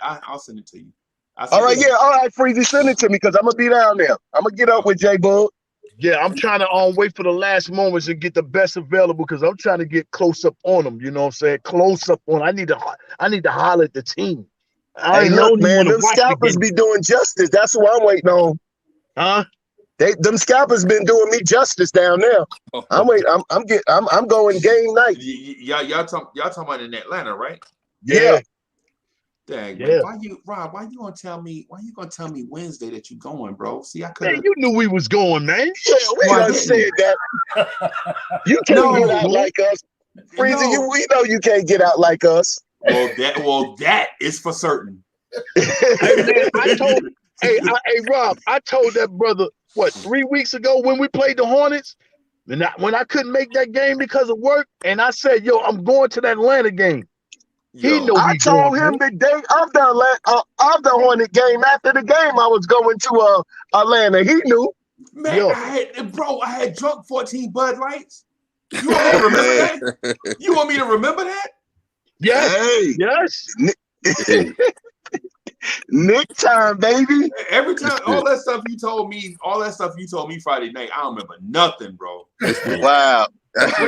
I'll send it to you. All right, Freezy, send it to me because I'm gonna be down there. I'm gonna get up with J Bug. Yeah, I'm trying to wait for the last moments and get the best available because I'm trying to get close up on them. You know what I'm saying? Close up on. I need to holler at the team. Hey, look, man, them scalpers be doing justice. That's who I'm waiting on. Huh? Them scalpers been doing me justice down there. I'm going game night. Y'all talking about in Atlanta, right? Yeah. Dang, Yeah. man. Why you gonna tell me Wednesday that you going, bro? See, I could. Man, you knew we was going, man. Yeah, we done said that. You can't get out like us. Freezy, we know you can't get out like us. Well, that is for certain. Hey, man, Rob, I told that brother, 3 weeks ago when we played the Hornets, when I couldn't make that game because of work, and I said, yo, I'm going to that Atlanta game. I told him the day of the Hornet game. After the game, I was going to Atlanta. He knew. Man, I had drunk 14 Bud Lights. You want me to remember that? You want me to remember that? Yes. Yes. Nick time, baby. Every time, all that stuff you told me Friday night, I don't remember nothing, bro. Wow. You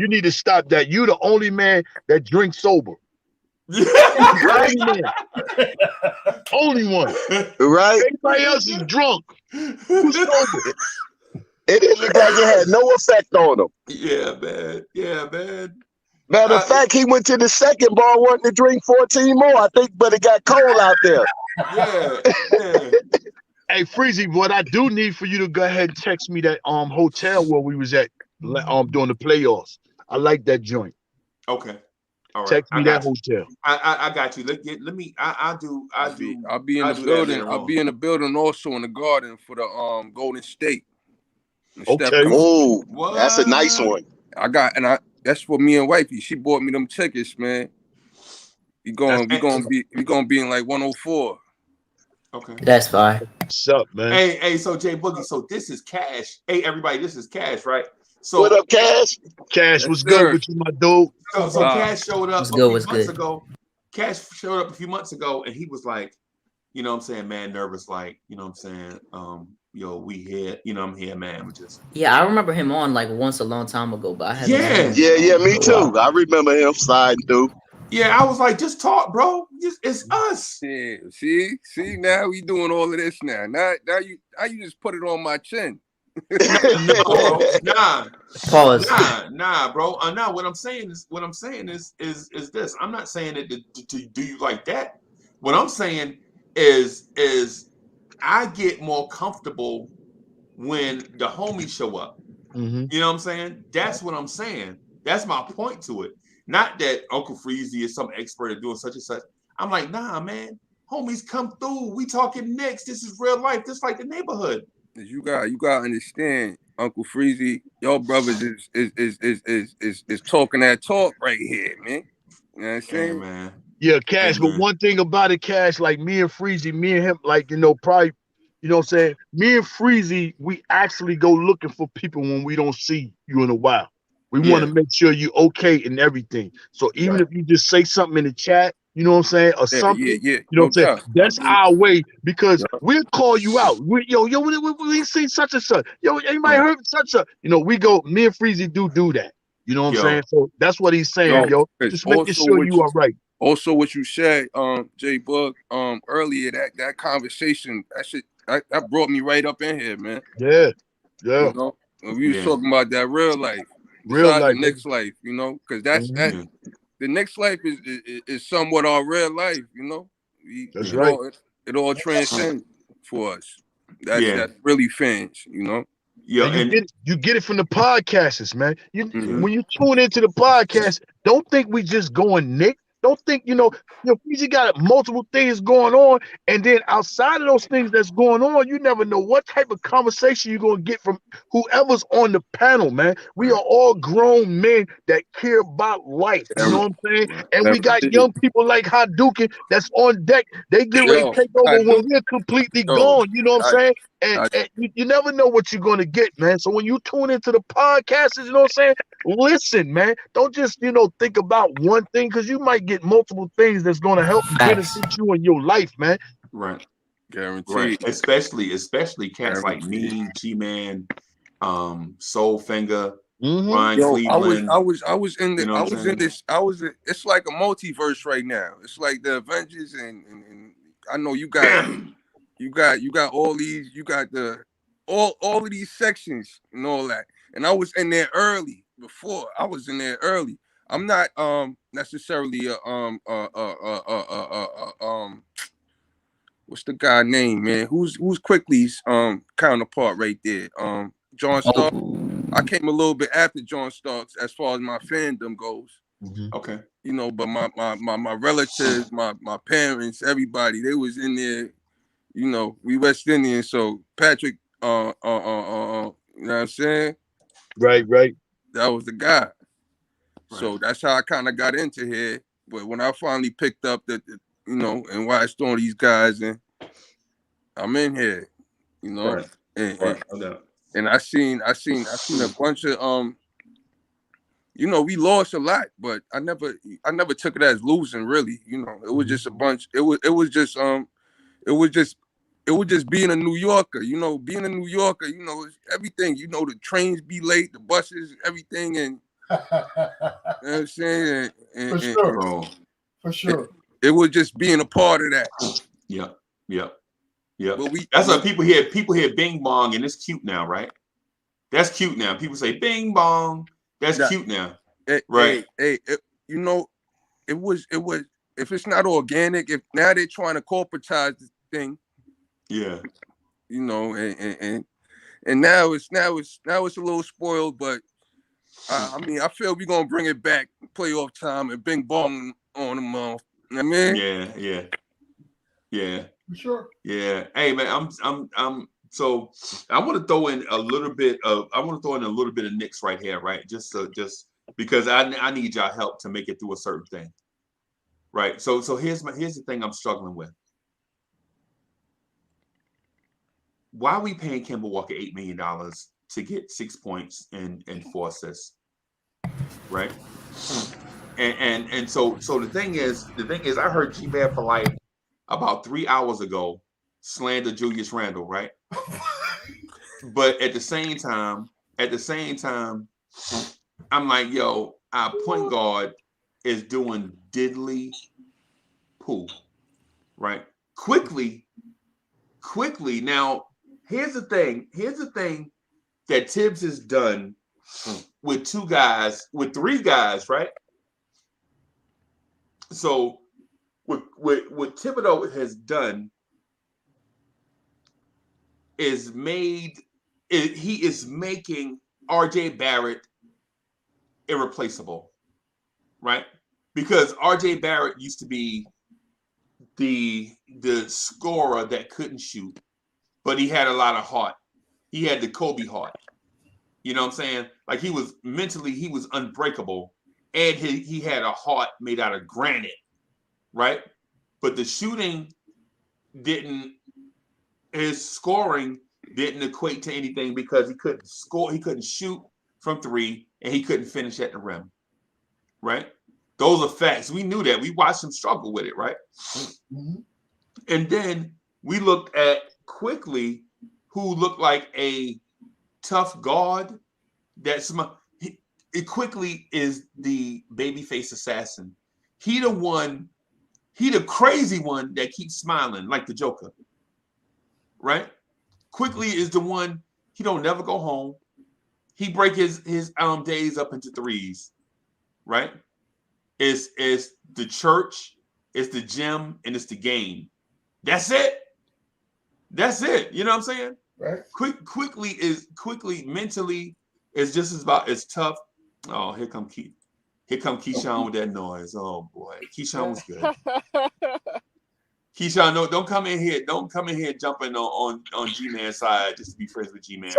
need to stop that. You the only man that drinks sober. Only one. Right? Everybody else is drunk. Who's sober? It didn't look like it had no effect on him. Yeah, man. Matter of fact, he went to the second bar wanting to drink 14 more, I think, but it got cold out there. Yeah. Hey, Freezy, what I do need for you to go ahead and text me that hotel where we was at during the playoffs. I like that joint. Okay. All right, Text I me that got you. hotel. I got you. Let me. I'll do I'll be in the that building. later I'll on. be in the building also in the garden for the Golden State. When Steph Okay. comes. Oh, What? that's a nice one. That's for me and wifey. She bought me them tickets, man. We gonna be in like 104. Okay. That's fine. What's up, man? Hey, so Jay Boogie, so this is Cash. Hey, everybody, this is Cash, right? So What up, Cash? Cash, Yes, what's sir. good with you, my dude? So Cash showed up What's a good, few what's months good? ago. Cash showed up a few months ago, and he was like, you know what I'm saying, man, nervous, like, you know what I'm saying, yo, we here, you know, I'm here, man. We just Yeah, I remember him on like once a long time ago, but I haven't seen him Yeah, me in a too. while. I remember him sliding through. Yeah, I was like, just talk, bro. It's us. Yeah, see, now we doing all of this now. Now you just put it on my chin. No, bro. Nah. Pause. Nah, bro. Nah, what I'm saying is this. I'm not saying it to do you like that. What I'm saying is I get more comfortable when the homies show up. Mm-hmm. You know what I'm saying? That's what I'm saying. That's my point to it. Not that Uncle Freezy is some expert at doing such and such. I'm like, nah, man. Homies come through. We talking Knicks. This is real life. This like the neighborhood. You gotta understand, Uncle Freezy, your brothers is talking that talk right here, man. You know what I'm saying? Hey, man. Yeah, Cash. Hey, But man. one thing about it, Cash, like me and Freezy, me and him, like, probably, you know what I'm saying? Me and Freezy, we actually go looking for people when we don't see you in a while. We want to make sure you okay and everything. So even if you just say something in the chat, you know what I'm saying, or something, Yeah. you know No what I'm saying? doubt. That's our way because we'll call you out. We see such and such. Yo, anybody heard such a, we go, me and Freezy do that. You know what I'm saying? So that's what he's saying, yo. Just making sure you are right. Also, what you said, J Bug, earlier, that conversation, that brought me right up in here, man. Yeah. You know, when we was talking about that real life, Real besides life, the next life, because that's Mhm. the next life is somewhat our real life, That's right. It all transcends for us. That's Yeah. really fans, Yeah, And you get it from the podcasters, man. Mhm. When you tune into the podcast, don't think we just going Nick. Don't think, you got multiple things going on. And then outside of those things that's going on, you never know what type of conversation you're going to get from whoever's on the panel, man. We are all grown men that care about life. You know what I'm saying? And we got young people like Hadouken that's on deck. They get ready to take over when we're completely gone. You know what I'm saying? And you never know what you're going to get, man. So when you tune into the podcasters, you know what I'm saying? Listen, man. Don't just, think about one thing because you might get multiple things that's going to help benefit you in your life, man. Right. Guaranteed. Right. Especially cats like me, G-Man, Soulfinger, Ryan Yo, Cleveland. I was in the, You know I what I'm was saying? in this, it's like a multiverse right now. It's like the Avengers and I know you got all these, you got all of these sections and all that. And I was in there early before. I was in there early. I'm not necessarily what's the guy name, man? Who's Quickly's counterpart right there? John Stark. I came a little bit after John Starks as far as my fandom goes. Okay. But my relatives, my parents, everybody, they was in there. We West Indian, so Patrick, you know what I'm saying? Right. That was the guy. So that's how I kind of got into here. But when I finally picked up and watched all these guys, and I'm in here, Right. and I seen a bunch of we lost a lot, but I never took it as losing really. It was just a bunch. It was just being a New Yorker. Being a New Yorker, it's everything. The trains be late, the buses, everything, and you know what I'm saying. For sure. For sure. It was just being a part of that. Yeah. But we that's what people hear bing bong, and it's cute now, right? That's cute now. People say bing bong. That's cute now. Right. Hey, it was if it's not organic, if now they're trying to corporatize the thing. Yeah. And now it's a little spoiled, but I mean, I feel we're gonna bring it back playoff time and bing bong on them. You know what I mean? Yeah. Sure. Yeah. Hey man, I'm so I want to throw in a little bit of Knicks right here, right? Just because I need y'all help to make it through a certain thing. Right. So here's the thing I'm struggling with. Why are we paying Kemba Walker $8 million to get 6 points and 4 assists? Right. And so the thing is, I heard G-Man for Life about 3 hours ago slander Julius Randle, right? But at the same time, I'm like, yo, our point guard is doing diddly poo, right? Quickly. Now, here's the thing that Tibbs has done with 3 guys, right? So what Thibodeau has done is he is making RJ Barrett irreplaceable, right? Because RJ Barrett used to be the scorer that couldn't shoot, but he had a lot of heart. He had the Kobe heart. You know what I'm saying? Like he was unbreakable, and he had a heart made out of granite, right? But the shooting his scoring didn't equate to anything because he couldn't score, he couldn't shoot from 3, and he couldn't finish at the rim, right? Those are facts. We knew that. We watched him struggle with it, right? Mm-hmm. And then we looked at Quickly, who looked like a tough guard. It Quickly is the babyface assassin. He the crazy one that keeps smiling like the Joker, right? Quickly is the one, he don't never go home. He break his days up into 3s, right? It's the church, it's the gym, and it's the game. That's it. You know what I'm saying? Right. Quickly mentally is just as tough. Oh, here come Keyshawn with that noise. Oh boy, Keyshawn was good. Keyshawn, no, don't come in here jumping on G-Man's side just to be friends with G-Man.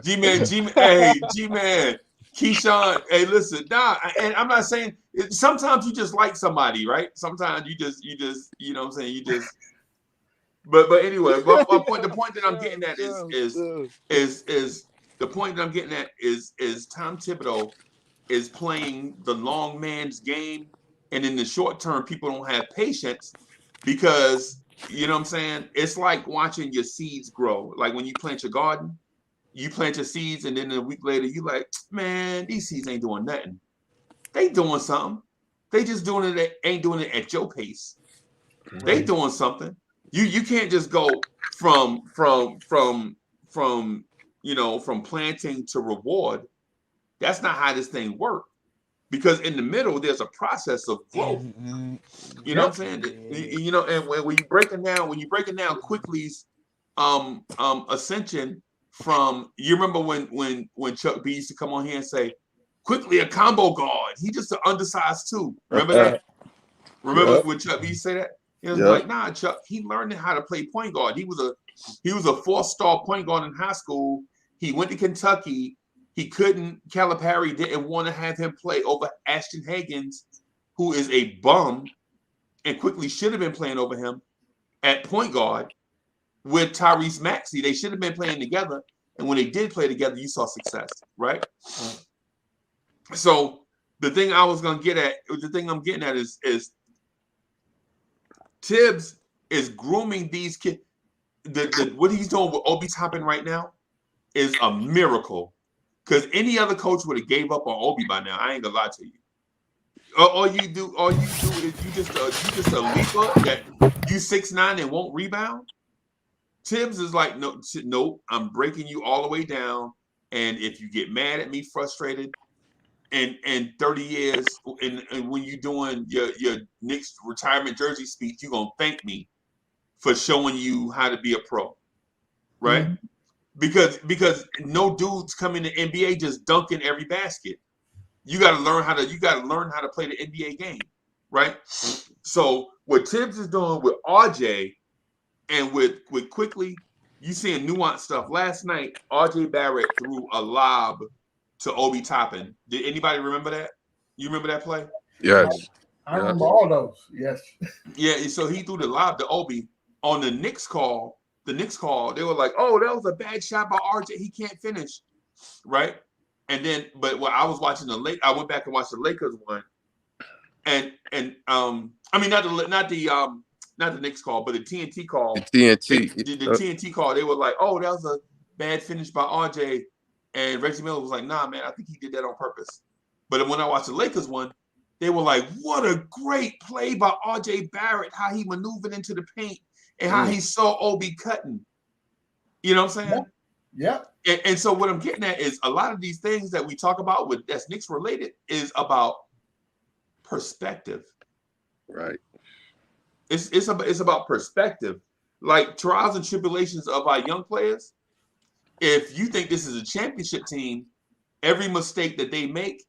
G-Man, Keyshawn, hey, listen, and I'm not saying, sometimes you just like somebody, right? Sometimes you just, you know what I'm saying, but anyway, the point that I'm getting at is Tom Thibodeau is playing the long man's game, and in the short term, people don't have patience because, you know what I'm saying, it's like watching your seeds grow. Like when you plant your garden, you plant your seeds, and then a week later, you like, man, these seeds ain't doing nothing. They doing something. They just ain't doing it at your pace. Right. They doing something. You can't just go from planting to reward. That's not how this thing works. Because in the middle, there's a process of growth. You know what I'm saying? You know, and when you breaking down Quickly's ascension from, you remember when Chuck B used to come on here and say, Quickly a combo guard. He just an undersized 2. Remember that? Remember when Chuck B used to say that? He was like, nah, Chuck, he learned how to play point guard. He was a 4-star point guard in high school. He went to Kentucky. Calipari didn't want to have him play over Ashton Higgins, who is a bum, and Quickly should have been playing over him at point guard with Tyrese Maxey. They should have been playing together. And when they did play together, you saw success, right? So the thing I'm getting at is Tibbs is grooming these kids. What he's doing with Obi Toppin right now is a miracle. Because any other coach would have gave up on Obi by now. I ain't gonna lie to you. All you do is you just a leaper that you 6'9" and won't rebound. Tibbs is like, no, I'm breaking you all the way down. And if you get mad at me, frustrated, and 30 years, and when you're doing your Knicks retirement jersey speech, you're gonna thank me for showing you how to be a pro, right? Mm-hmm. because no dudes come in the NBA just dunking every basket. You got to learn how to play the NBA game, right? So what Tibbs is doing with RJ and with Quickly, you seeing nuanced stuff. Last night, RJ Barrett threw a lob to Obi Toppin. Did anybody remember that? You remember that play? Yes. I remember all those. Yes. Yeah, so he threw the lob to Obi. On the Knicks call, they were like, "Oh, that was a bad shot by RJ. He can't finish." Right? And then, but when I was watching I went back and watched the Lakers one, and I mean not the Knicks call, but the TNT call. The TNT. The TNT call. They were like, "Oh, that was a bad finish by RJ," and Reggie Miller was like, "Nah, man, I think he did that on purpose." But when I watched the Lakers one, they were like, "What a great play by RJ Barrett! How he maneuvered into the paint and how he saw Obi cutting." You know what I'm saying? Yeah. And so what I'm getting at is a lot of these things that we talk about with that's Knicks related is about perspective. Right. It's about perspective. Like trials and tribulations of our young players. If you think this is a championship team, every mistake that they make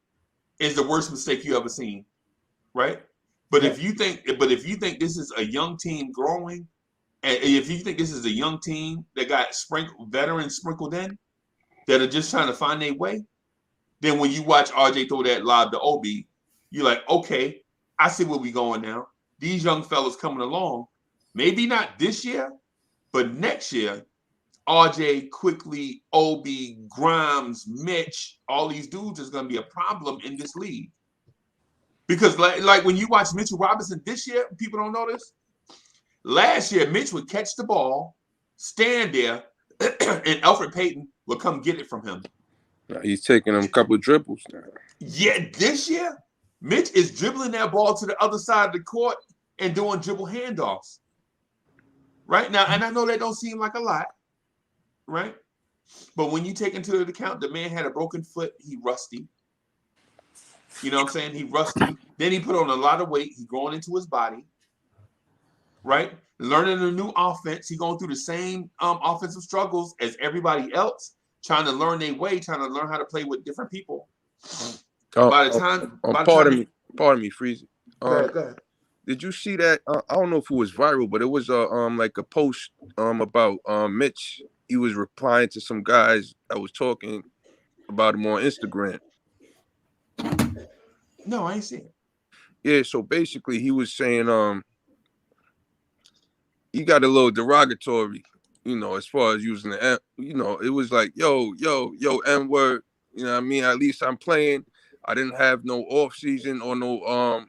is the worst mistake you ever seen, right? But if you think this is a young team growing, and if you think this is a young team that got veterans sprinkled in, that are just trying to find their way, then when you watch RJ throw that lob to Obi, you're like, okay, I see where we going now. These young fellas coming along, maybe not this year, but next year, RJ, Quickly, Obi, Grimes, Mitch, all these dudes is going to be a problem in this league. Because like when you watch Mitchell Robinson this year, people don't know this. Last year, Mitch would catch the ball, stand there, and Alfred Payton would come get it from him. He's taking them a couple of dribbles now. Yeah, this year, Mitch is dribbling that ball to the other side of the court and doing dribble handoffs. Right now, and I know that don't seem like a lot, right? But when you take into account the man had a broken foot, he rusty. You know what I'm saying? He rusty. Then he put on a lot of weight. He growing into his body, right? Learning a new offense. He going through the same offensive struggles as everybody else, trying to learn their way, trying to learn how to play with different people. Pardon me, Freezy. Go ahead. Did you see that? I don't know if it was viral, but it was like a post about Mitch. He was replying to some guys that was talking about him on Instagram. No, I ain't seen it. Yeah, so basically he was saying he got a little derogatory, as far as using the N, it was like, yo, N-word, you know what I mean? At least I'm playing. I didn't have no off season or no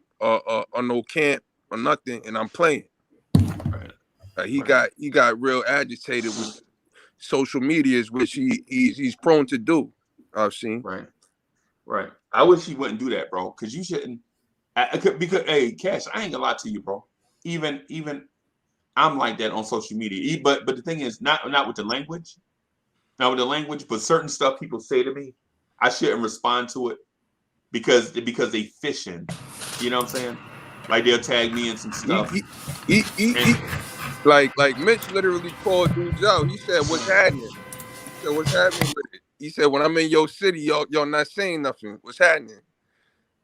camp or nothing, and I'm playing. Right. He got real agitated with social medias, which he's prone to do. I've seen. Right. I wish he wouldn't do that, bro. Because you shouldn't. Because hey, Cash, I ain't gonna lie to you, bro. Even I'm like that on social media. But the thing is, not with the language, but certain stuff people say to me, I shouldn't respond to it because they fishing. You know what I'm saying? Like they'll tag me in some stuff. Like Mitch literally called dudes out. He said, "What's happening?" He said, "What's happening with it?" He said, "When I'm in your city, y'all not saying nothing. What's happening?"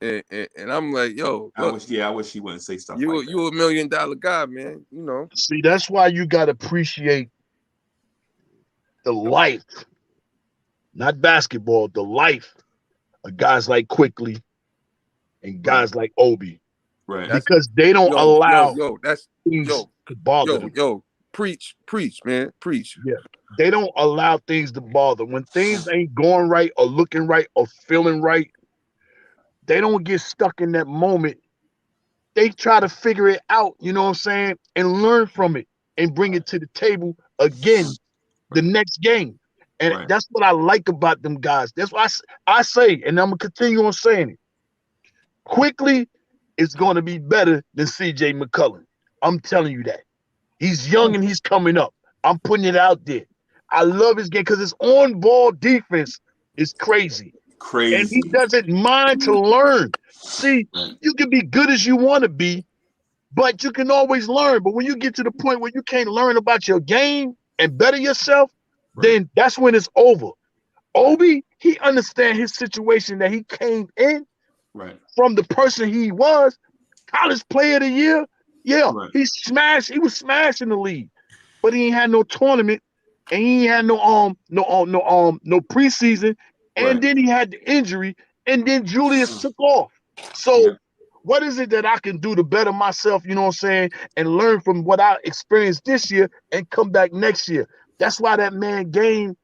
And I'm like, "Yo, look, I wish he wouldn't say stuff. You like that. You $1 million guy, man. You know." See, that's why you gotta appreciate the life, not basketball, the life of guys like Quickly and guys like Obi. Right. Because they don't allow things to bother them. Yo, preach, man, preach. Yeah. They don't allow things to bother. When things ain't going right or looking right or feeling right, they don't get stuck in that moment. They try to figure it out, you know what I'm saying, and learn from it and bring it to the table again the next game. And that's what I like about them guys. That's why I say, and I'm going to continue on saying it. Quickly, it's going to be better than CJ McCollum. I'm telling you that. He's young and he's coming up. I'm putting it out there. I love his game because his on-ball defense is crazy. And he doesn't mind to learn. See, you can be good as you want to be, but you can always learn. But when you get to the point where you can't learn about your game and better yourself, then that's when it's over. Obi, he understand his situation that he came in from the person he was, college player of the year. Yeah, he was smashing the league, but he ain't had no tournament, and he ain't had no preseason, and then he had the injury, and then Julius took off. So what is it that I can do to better myself, you know what I'm saying, and learn from what I experienced this year and come back next year? That's why that man game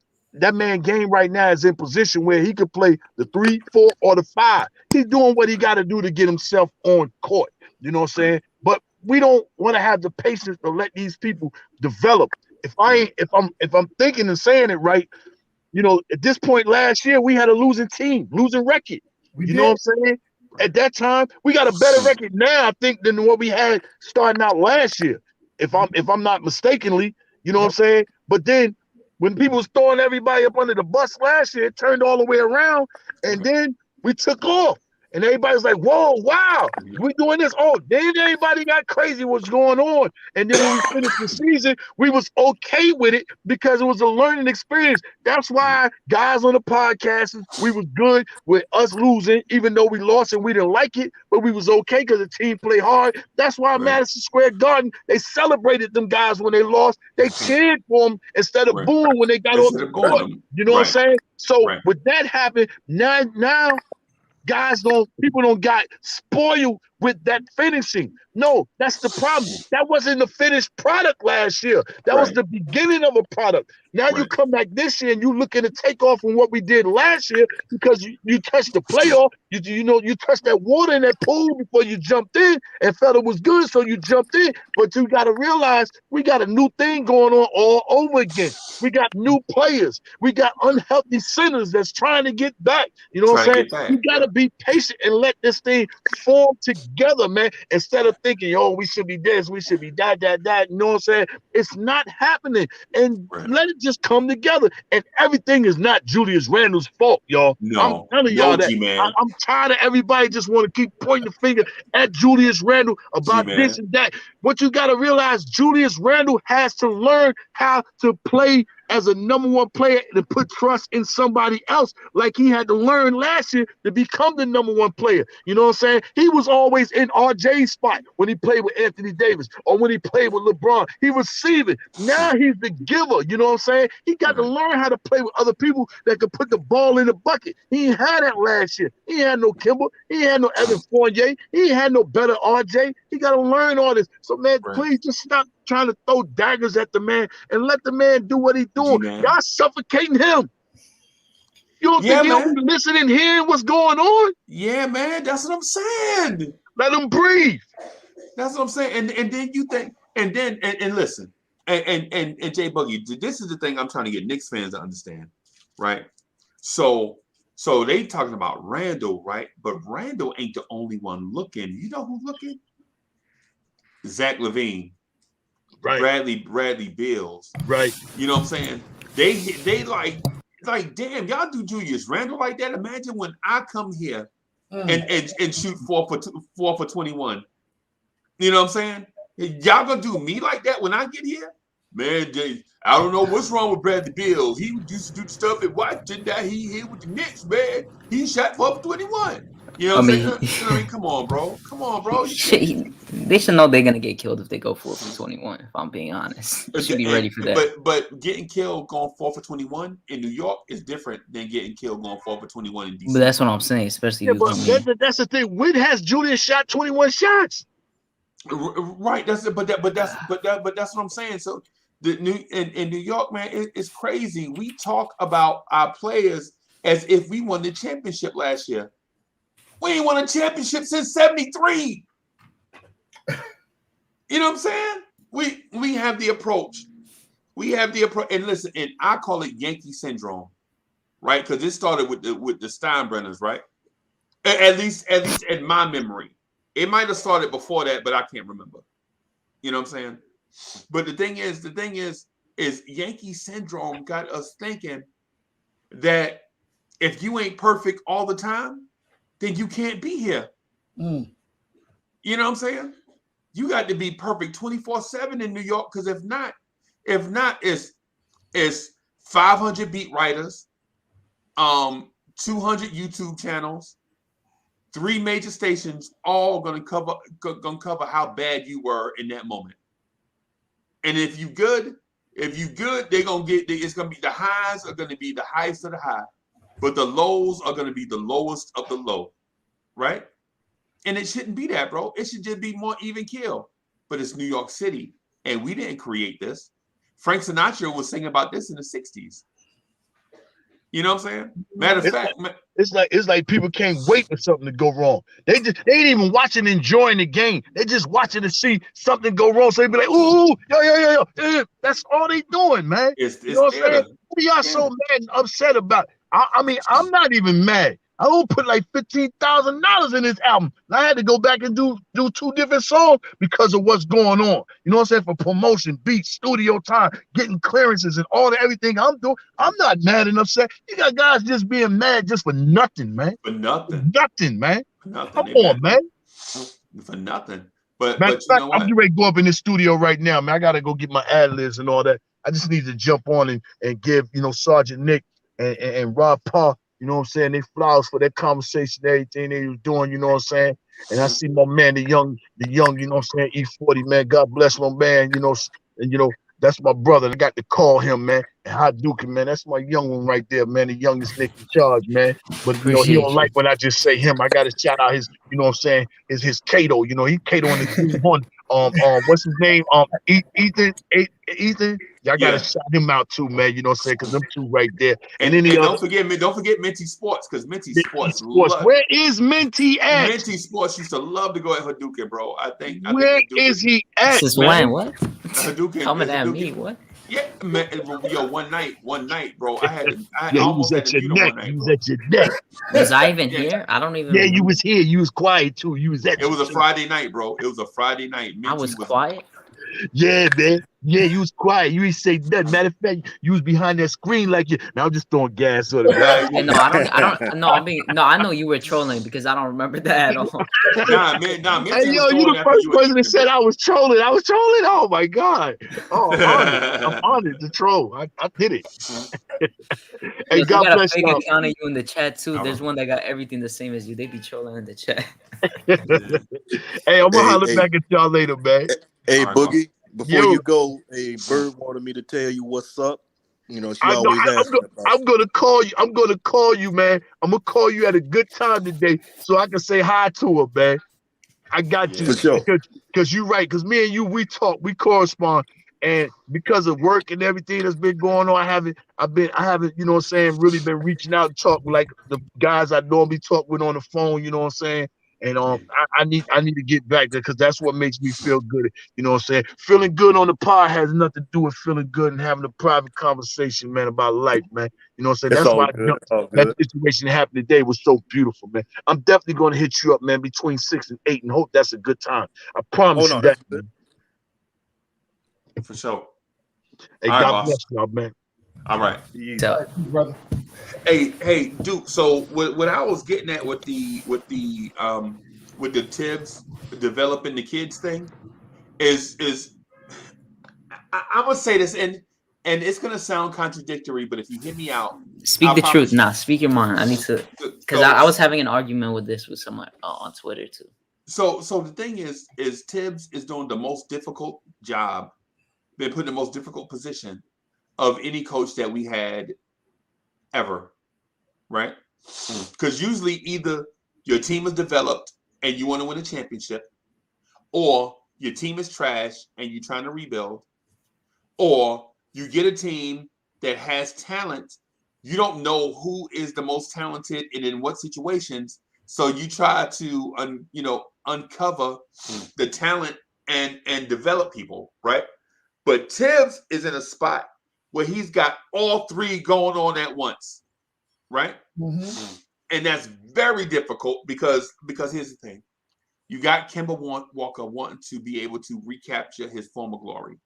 right now is in position where he could play the 3, 4, or the 5. He's doing what he got to do to get himself on court. You know what I'm saying? But we don't want to have the patience to let these people develop. If I'm thinking and saying it right, you know, at this point last year we had a losing record. You know what I'm saying? At that time, we got a better record now, I think, than what we had starting out last year. If I'm not mistakenly, you know what I'm saying? But then when people was throwing everybody up under the bus last year, it turned all the way around, and then we took off. And everybody's like, whoa, wow, we doing this. Oh, then everybody got crazy what's going on. And then when we finished the season, we was okay with it because it was a learning experience. That's why guys on the podcast, we was good with us losing, even though we lost and we didn't like it, but we was okay because the team played hard. That's why Madison Square Garden, they celebrated them guys when they lost. They cheered for them instead of booing when they got off the court. You know what I'm saying? So with that happen, now people don't got spoiled with that finishing. No, that's the problem. That wasn't the finished product last year. That was the beginning of a product. Now you come back this year and you looking to take off from what we did last year because you touched the playoff. You touched that water in that pool before you jumped in and felt it was good, so you jumped in. But you got to realize we got a new thing going on all over again. We got new players. We got unhealthy centers that's trying to get back. You know what I'm saying? You got to be patient and let this thing form together, man. Instead of thinking, oh, we should be this, we should be that. You know what I'm saying? It's not happening. And let it just come together. And everything is not Julius Randle's fault, y'all. I'm telling y'all that. I'm tired of everybody just want to keep pointing the finger at Julius Randle about this and that. What you got to realize, Julius Randle has to learn how to play as a number one player to put trust in somebody else, like he had to learn last year to become the number one player. You know what I'm saying? He was always in RJ's spot when he played with Anthony Davis or when he played with LeBron. He receiving. Now he's the giver. You know what I'm saying? He got to learn how to play with other people that could put the ball in the bucket. He ain't had that last year. He ain't had no Kimber. He ain't had no Evan Fournier. He ain't had no better RJ. He got to learn all this. So, man, please just stop trying to throw daggers at the man and let the man do what he's doing. Y'all suffocating him. You don't think he don't be listening, hearing what's going on? Yeah, man, that's what I'm saying. Let him breathe. That's what I'm saying. And then you think, and listen, and Jay Buggy, this is the thing I'm trying to get Knicks fans to understand, right? So they talking about Randle, right? But Randle ain't the only one looking. You know who's looking? Zach LaVine. Right. Bradley Bills. Right. You know what I'm saying? They like damn, y'all do Julius Randle like that. Imagine when I come here and shoot 4 for 21. You know what I'm saying? Y'all gonna do me like that when I get here? Man, I don't know what's wrong with Bradley Bills. He used to do the stuff at Washington that he hit with the Knicks, man. He shot 4 for 21. You know what I'm saying? You know what I mean? Come on, bro. They should know they're gonna get killed if they go 4 for 21. If I'm being honest, they should be ready for that. But getting killed going 4 for 21 in New York is different than getting killed going 4 for 21 in DC. But that's what I'm saying, especially that's the thing. When has Julius shot 21 shots? Right. That's what I'm saying. So in New York, man, it's crazy. We talk about our players as if we won the championship last year. We ain't won a championship since '73. You know what I'm saying? We have the approach. And listen, and I call it Yankee syndrome, right? Because it started with the Steinbrenners, right? At least in my memory. It might have started before that, but I can't remember. You know what I'm saying? But the thing is Yankee syndrome got us thinking that if you ain't perfect all the time, then you can't be here. You know what I'm saying? You got to be perfect 24/7 in New York, because if not, it's 500 beat writers, 200 YouTube channels, 3 major stations, all gonna cover how bad you were in that moment. And if you good, they're gonna get. It's gonna be the highs are gonna be the highest of the high, but the lows are gonna be the lowest of the low, right? And it shouldn't be that, bro. It should just be more even kill. But it's New York City, and we didn't create this. Frank Sinatra was singing about this in the 60s. You know what I'm saying? Matter of fact, it's like people can't wait for something to go wrong. They ain't even watching, enjoying the game. They just watching to see something go wrong. So they be like, ooh, yo. That's all they doing, man. You know what I'm saying? What are y'all so mad and upset about? I mean, I'm not even mad. I don't put like $15,000 in this album. And I had to go back and do 2 different songs because of what's going on. You know what I'm saying? For promotion, beats, studio time, getting clearances, and all everything I'm doing. I'm not mad and upset. You got guys just being mad just for nothing, man. For nothing. Nothing, man. For nothing. Come on, man. For nothing. But Matter you of fact, know what? I'm getting ready to go up in the studio right now, man. I gotta go get my ad-libs and all that. I just need to jump on and give, Sergeant Nick and Rob Parr, you know what I'm saying, they flowers for that conversation, everything they was doing, you know what I'm saying? And I see my man, the young, you know what I'm saying, E40, man. God bless my man, and that's my brother. I got to call him, man. And Hot Duke, man. That's my young one right there, man. The youngest Nick in charge, man. But he don't Appreciate like you. when I just say him. I gotta shout out his, you know what I'm saying, his Cato. He Cato in the 3-1. What's his name? Ethan. Y'all gotta shout him out too, man. You know what I'm saying? Because them two right there. And And any other don't forget Minty Sports, because Minty Sports Where is Minty at? Minty Sports used to love to go at Hadouken, bro. I think Where is he at, Since man? when? What? Hadouken. Coming at me? What? Yeah, man, yo, one night, bro. I Yeah, he almost was had at to your mute him neck. one night, He was bro. at your neck. Was I even here? I don't even. Yeah, remember. you was here. You was quiet too. You was at. It was a Friday night, bro. It was a Friday night. I was quiet. Yeah, man. Yeah, you was quiet. You ain't say nothing. Matter of fact, you was behind that screen like you. Now I'm just throwing gas on it. Yeah, no, I don't. No, I know you were trolling because I don't remember that at all. Nah, Hey, Minty yo, was you going the after first you. person that said I was trolling. I was trolling. Oh my god. Oh, I'm honored. I'm honored to troll. I did it. Hey, Yo, they God got a bless fake y'all. account of you in the chat too. There's one that got everything the same as you. They be trolling in the chat. Hey, I'm gonna holler back at y'all later, man. Hey, Boogie, before Yo. you go, hey, Bird wanted me to tell you what's up. You know, she I know. always asking about. I'm gonna call you. I'm gonna call you, man. I'm gonna call you at a good time today so I can say hi to her, man. I got you. For sure. Because you're right. Because me and you, we talk, we correspond, and because of work and everything that's been going on, I haven't, you know what I'm saying, really been reaching out and talk with like the guys I normally talk with on the phone. You know what I'm saying. And I need to get back there because that's what makes me feel good. You know what I'm saying? Feeling good on the pod has nothing to do with feeling good and having a private conversation, man, about life, man. You know what I'm saying? It's That's all why good. It's all that good. situation that happened today was so beautiful, man. I'm definitely going to hit you up, man, between 6 and 8 and hope that's a good time. I promise you that, man. For sure. Hey, All right, God boss. bless y'all, man. All right. Brother. Hey, Duke. So what I was getting at with the Tibbs developing the kids thing is I'm gonna say this, and it's gonna sound contradictory, but if you hear me out, Speak the truth. Nah, speak your mind. I need to, because I was having an argument with this with someone on Twitter too. So the thing is Tibbs is doing the most difficult job, been put in the most difficult position of any coach that we had ever, right? Because usually either your team is developed and you want to win a championship, or your team is trash and you're trying to rebuild, or you get a team that has talent. You don't know who is the most talented and in what situations, so you try to uncover the talent and develop people, right? But Tibbs is in a spot where he's got all three going on at once, right? Mm-hmm. And that's very difficult because here's the thing. You got Kemba Walker wanting to be able to recapture his former glory.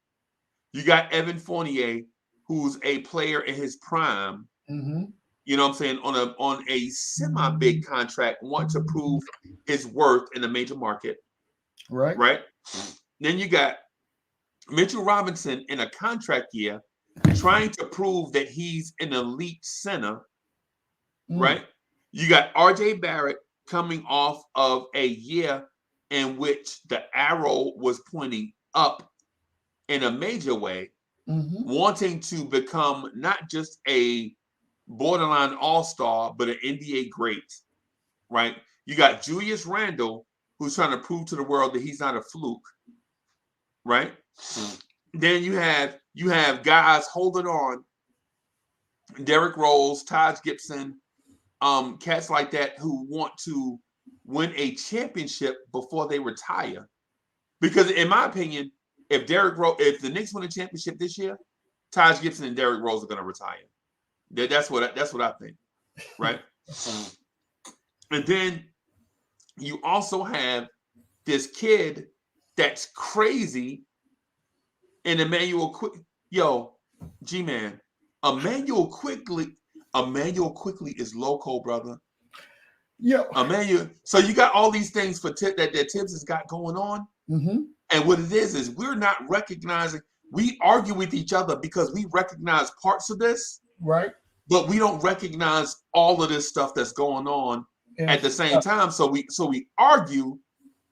You got Evan Fournier, who's a player in his prime, Mm-hmm. you know what I'm saying, on a semi-big contract, want to prove his worth in a major market. Right. Right? Then you got Mitchell Robinson in a contract year trying to prove that he's an elite center, right? You got RJ Barrett coming off of a year in which the arrow was pointing up in a major way, wanting to become not just a borderline all-star, but an NBA great, right? You got Julius Randle, who's trying to prove to the world that he's not a fluke, right? Then you have guys holding on, Derrick Rose, Taj Gibson, cats like that who want to win a championship before they retire. Because in my opinion, if the Knicks win a championship this year, Taj Gibson and Derrick Rose are going to retire. That's what I think, right? And then you also have this kid that's crazy, and Emmanuel G-Man. Emmanuel Quickly is loco, brother. Yeah, Emmanuel. So you got all these things that Tibbs has got going on, and what it is we're not recognizing. We argue with each other because we recognize parts of this, right? But we don't recognize all of this stuff that's going on at the same time. So we argue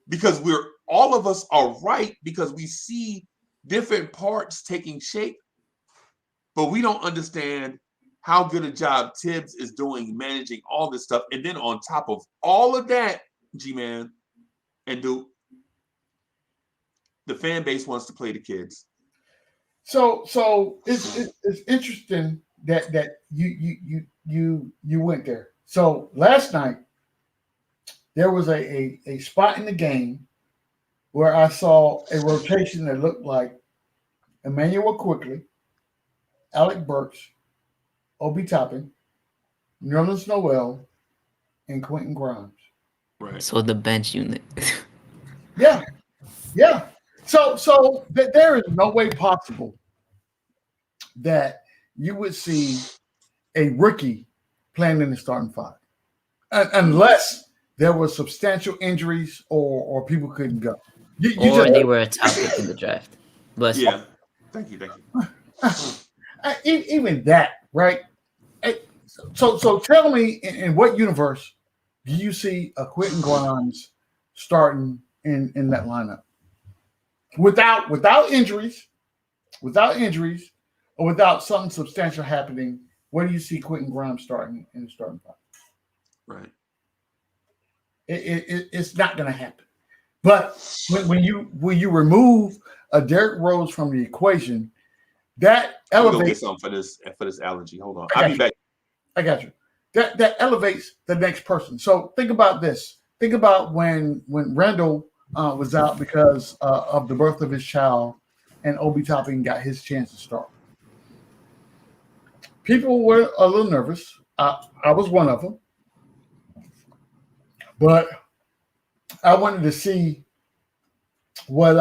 because all of us are right because we see different parts taking shape, but we don't understand how good a job Tibbs is doing managing all this stuff. And then on top of all of that, G-Man and Duke, the fan base wants to play the kids. So it's interesting that you went there. So last night there was a spot in the game where I saw a rotation that looked like Emmanuel Quickly, Alec Burks, Obi Toppin, Nerlens Noel, and Quentin Grimes. Right. So the bench unit. Yeah. So there is no way possible that you would see a rookie playing in the starting five, unless there were substantial injuries or people couldn't go. They were a top pick in the draft. Bless you. Yeah. Thank you. Even that, right? So tell me, in what universe do you see a Quentin Grimes starting in that lineup without injuries, or without something substantial happening? Where do you see Quentin Grimes starting in the starting five? Right. It's not going to happen. But when you remove a Derrick Rose from the equation, that elevates. Go get something for this allergy. Hold on. I'll be back. I got you. That elevates the next person. So think about this. Think about when Randle was out because of the birth of his child, and Obi Toppin got his chance to start. People were a little nervous. I was one of them. But I wanted to see what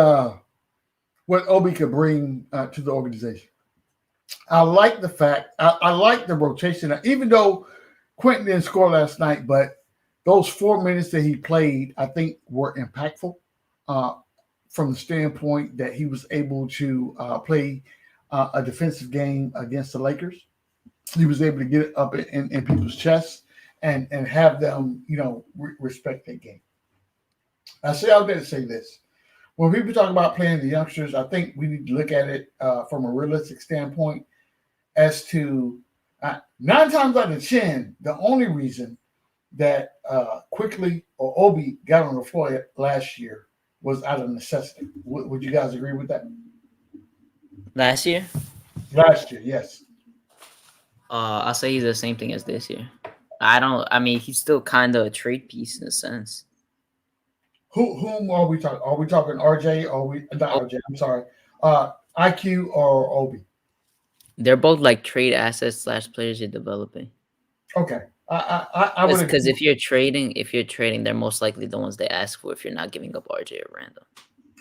Obi could bring to the organization. I like the fact, I like the rotation, even though Quentin didn't score last night, but those 4 minutes that he played, I think, were impactful from the standpoint that he was able to play a defensive game against the Lakers. He was able to get it up in people's chests and have them, respect that game. I say all that to say this. When people talk about playing the youngsters, I think we need to look at it from a realistic standpoint as to 9 times out of 10, the only reason that Quickly or Obi got on the floor last year was out of necessity. Would you guys agree with that? Last year? Last year, yes. I'll say he's the same thing as this year. He's still kind of a trade piece in a sense. Whom are we talking? Are we talking RJ or not RJ? I'm sorry. IQ or Obi? They're both like trade assets / players you're developing. Okay. I would, because if you're trading, they're most likely the ones they ask for if you're not giving up RJ or Randle.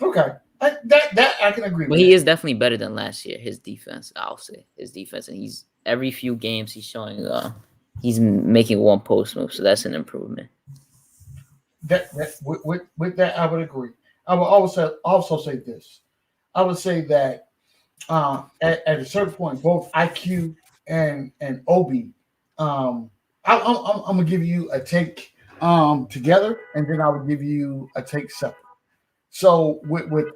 Okay. That I can agree with. But he is definitely better than last year. His defense, I'll say. And he's every few games he's showing he's making one post move, so that's an improvement. With that, I would agree. I would also say this. I would say that at a certain point, both IQ and Obi, I'm gonna give you a take together, and then I would give you a take separate. So with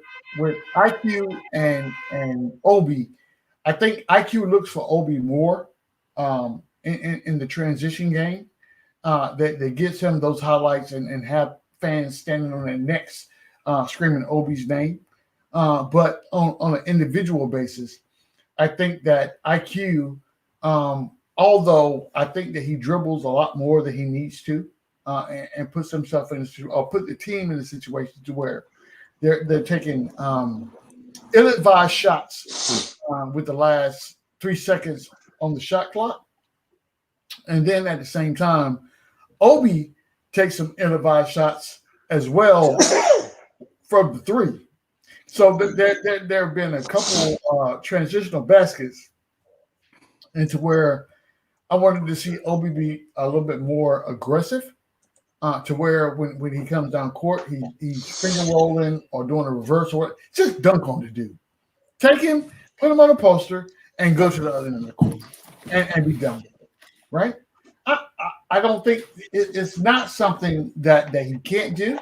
IQ and Obi, I think IQ looks for Obi more in the transition game. That gets him those highlights and have fans standing on their necks screaming Obi's name. But on an individual basis, I think that IQ, although I think that he dribbles a lot more than he needs to, and puts himself in or put the team in a situation to where they're taking ill-advised shots with the last 3 seconds on the shot clock, and then at the same time, Obi takes some ill-advised shots as well from the three. So there have been a couple transitional baskets into where I wanted to see Obi be a little bit more aggressive, to where when he comes down court, he's finger rolling or doing a reverse or just dunk on the dude. Take him, put him on a poster, and go to the other end of the court and be done with it, right? I don't think it's not something that he can't do.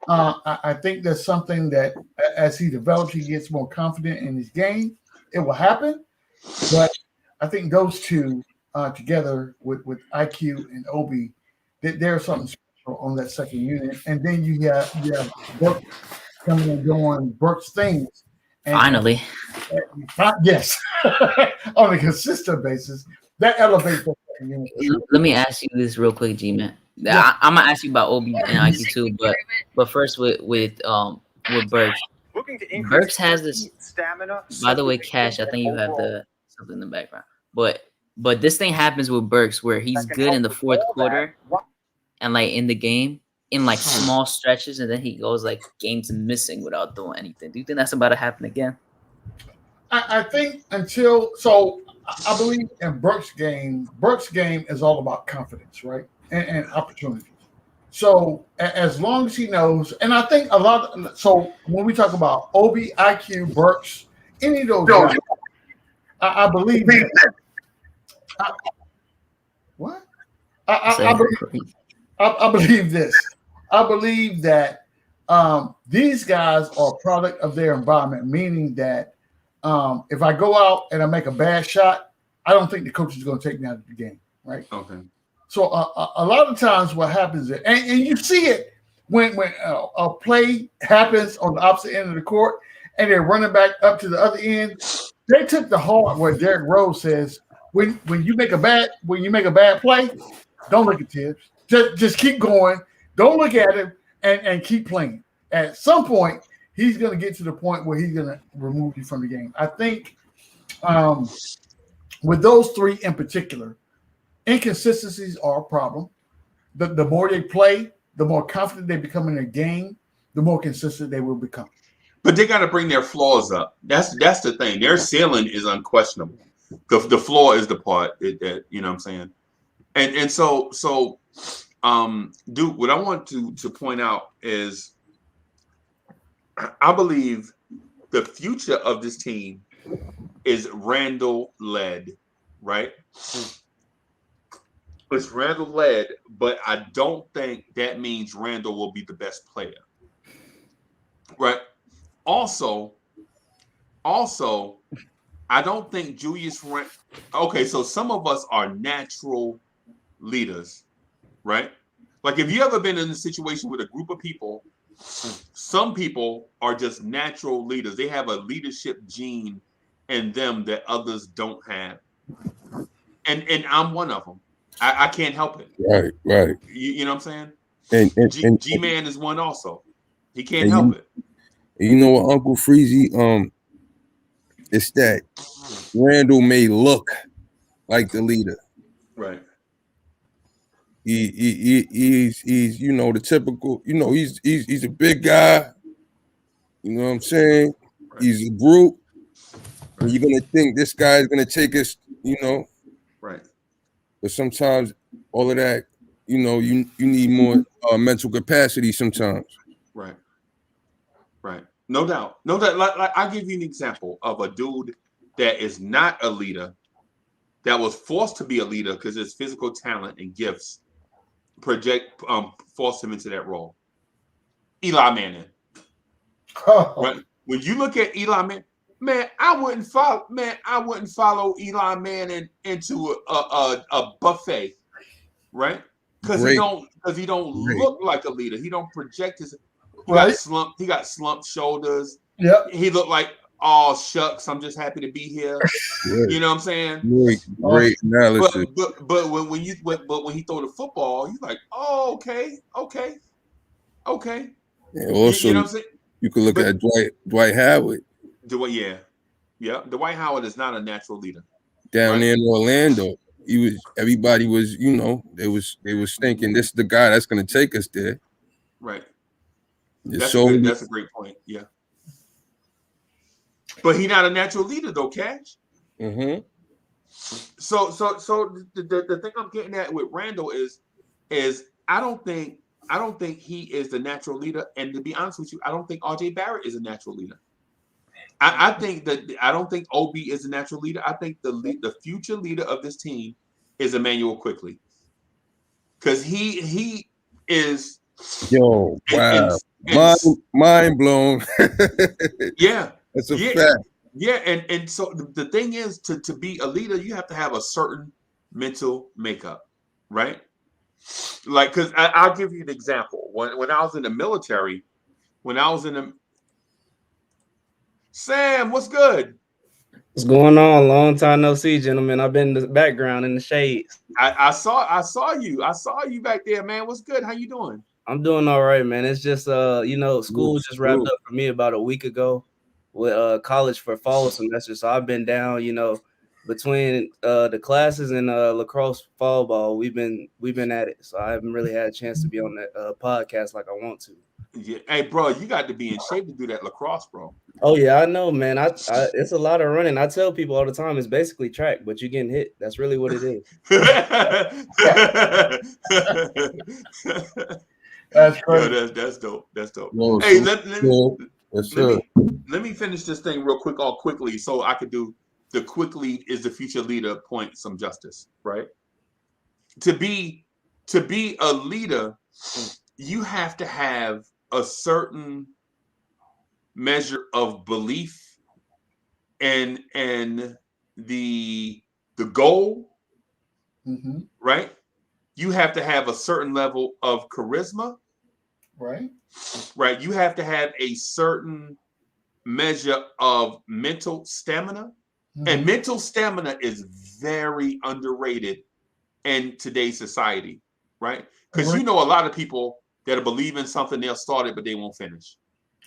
I think that's something that as he develops, he gets more confident in his game. It will happen, but I think those two together with IQ and Obi, there's something special on that second unit. And then you have Burke coming and doing Burke's things. Finally, yes, on a consistent basis, that elevates that second unit. let me ask you this real quick, G-Man. I'm gonna ask you about Obi and IQ too, but first with Burks. Burks has this. By the way, Cash, I think you have something in the background. But this thing happens with Burks where he's good in the fourth quarter and like in the game in like small stretches, and then he goes like games missing without doing anything. Do you think that's about to happen again? I think I believe in Burks' game is all about confidence, right? And opportunity. So as long as he knows, and I think so when we talk about Obi, IQ, Burks, any of those guys, I believe that. What? I believe this. I believe that these guys are a product of their environment, meaning that if I go out and I make a bad shot, I don't think the coach is going to take me out of the game, right? Okay. So a lot of times what happens is, and you see it when a play happens on the opposite end of the court and they're running back up to the other end, they took the hard where Derrick Rose says, when you make a bad play, don't look at Tibbs. Just keep going. Don't look at him and keep playing. At some point, he's going to get to the point where he's going to remove you from the game. I think with those three in particular, inconsistencies are a problem. The more they play, the more confident they become in their game, the more consistent they will become. But they got to bring their flaws up. That's the thing. Their ceiling is unquestionable. The floor is the part that you know what I'm saying. And so Duke, what I want to point out is I believe the future of this team is Randle led, right? It's Randle led, but I don't think that means Randle will be the best player. Right. Also, I don't think Julius Randle. Okay, so some of us are natural leaders, right? Like if you ever been in a situation with a group of people, some people are just natural leaders. They have a leadership gene in them that others don't have. And I'm one of them. I can't help it. Right. You know what I'm saying? And G-Man is one also. He can't help it. You know what, Uncle Freezy? It's that Randle may look like the leader. Right. He's you know the typical, you know, he's a big guy. You know what I'm saying? Right. He's a brute. And you're gonna think this guy is gonna take us, you know. Right. But sometimes all of that, you know, you need more mental capacity sometimes. Right. Right. No doubt. No doubt. Like I'll give you an example of a dude that is not a leader, that was forced to be a leader because his physical talent and gifts forced him into that role. Eli Manning. Right? When you look at Eli Manning, I wouldn't follow Eli Manning into a buffet, right? Because he don't look like a leader. He don't project his. He got slumped shoulders. Yep. He looked like, oh shucks, I'm just happy to be here. Right. You know what I'm saying? Great analysis. But when he throw the football, you're like, oh okay. And also, you know what I'm saying? you could look at Dwight Howard Dwight Howard is not a natural leader. down there in Orlando. Everybody was, they was thinking this is the guy that's going to take us there. Right. That's a great point. Yeah. But he's not a natural leader though, Cash. Mm-hmm. So the thing I'm getting at with Randle is I don't think he is the natural leader. And to be honest with you, I don't think RJ Barrett is a natural leader. I don't think OB is a natural leader. I think the future leader of this team is Emmanuel Quickly. Because he is wow. Mind blown. Yeah. That's a fact. Yeah, and so the thing is to be a leader, you have to have a certain mental makeup, right? Like, because I'll give you an example. When I was in the military, Sam, what's good? What's going on? Long time no see, gentlemen. I've been in the background in the shades. I saw you. I saw you back there, man. What's good? How you doing? I'm doing all right, man. It's just school just wrapped up for me about a week ago with college for fall semester. So I've been down, between the classes and lacrosse fall ball. We've been at it. So I haven't really had a chance to be on that podcast like I want to. Yeah. Hey, bro, you got to be in shape to do that lacrosse, bro. Oh yeah, I know, man. I it's a lot of running. I tell people all the time it's basically track, but you're getting hit. That's really what it is. That's crazy. Yo, that's dope. That's dope. No, hey, let me finish this thing real quickly, so I could do the quickly is the future leader point some justice, right? To be a leader, you have to have a certain measure of belief and the goal, right? You have to have a certain level of charisma, right? You have to have a certain measure of mental stamina, and mental stamina is very underrated in today's society, right? Because a lot of people that believe in something, they'll start it, but they won't finish.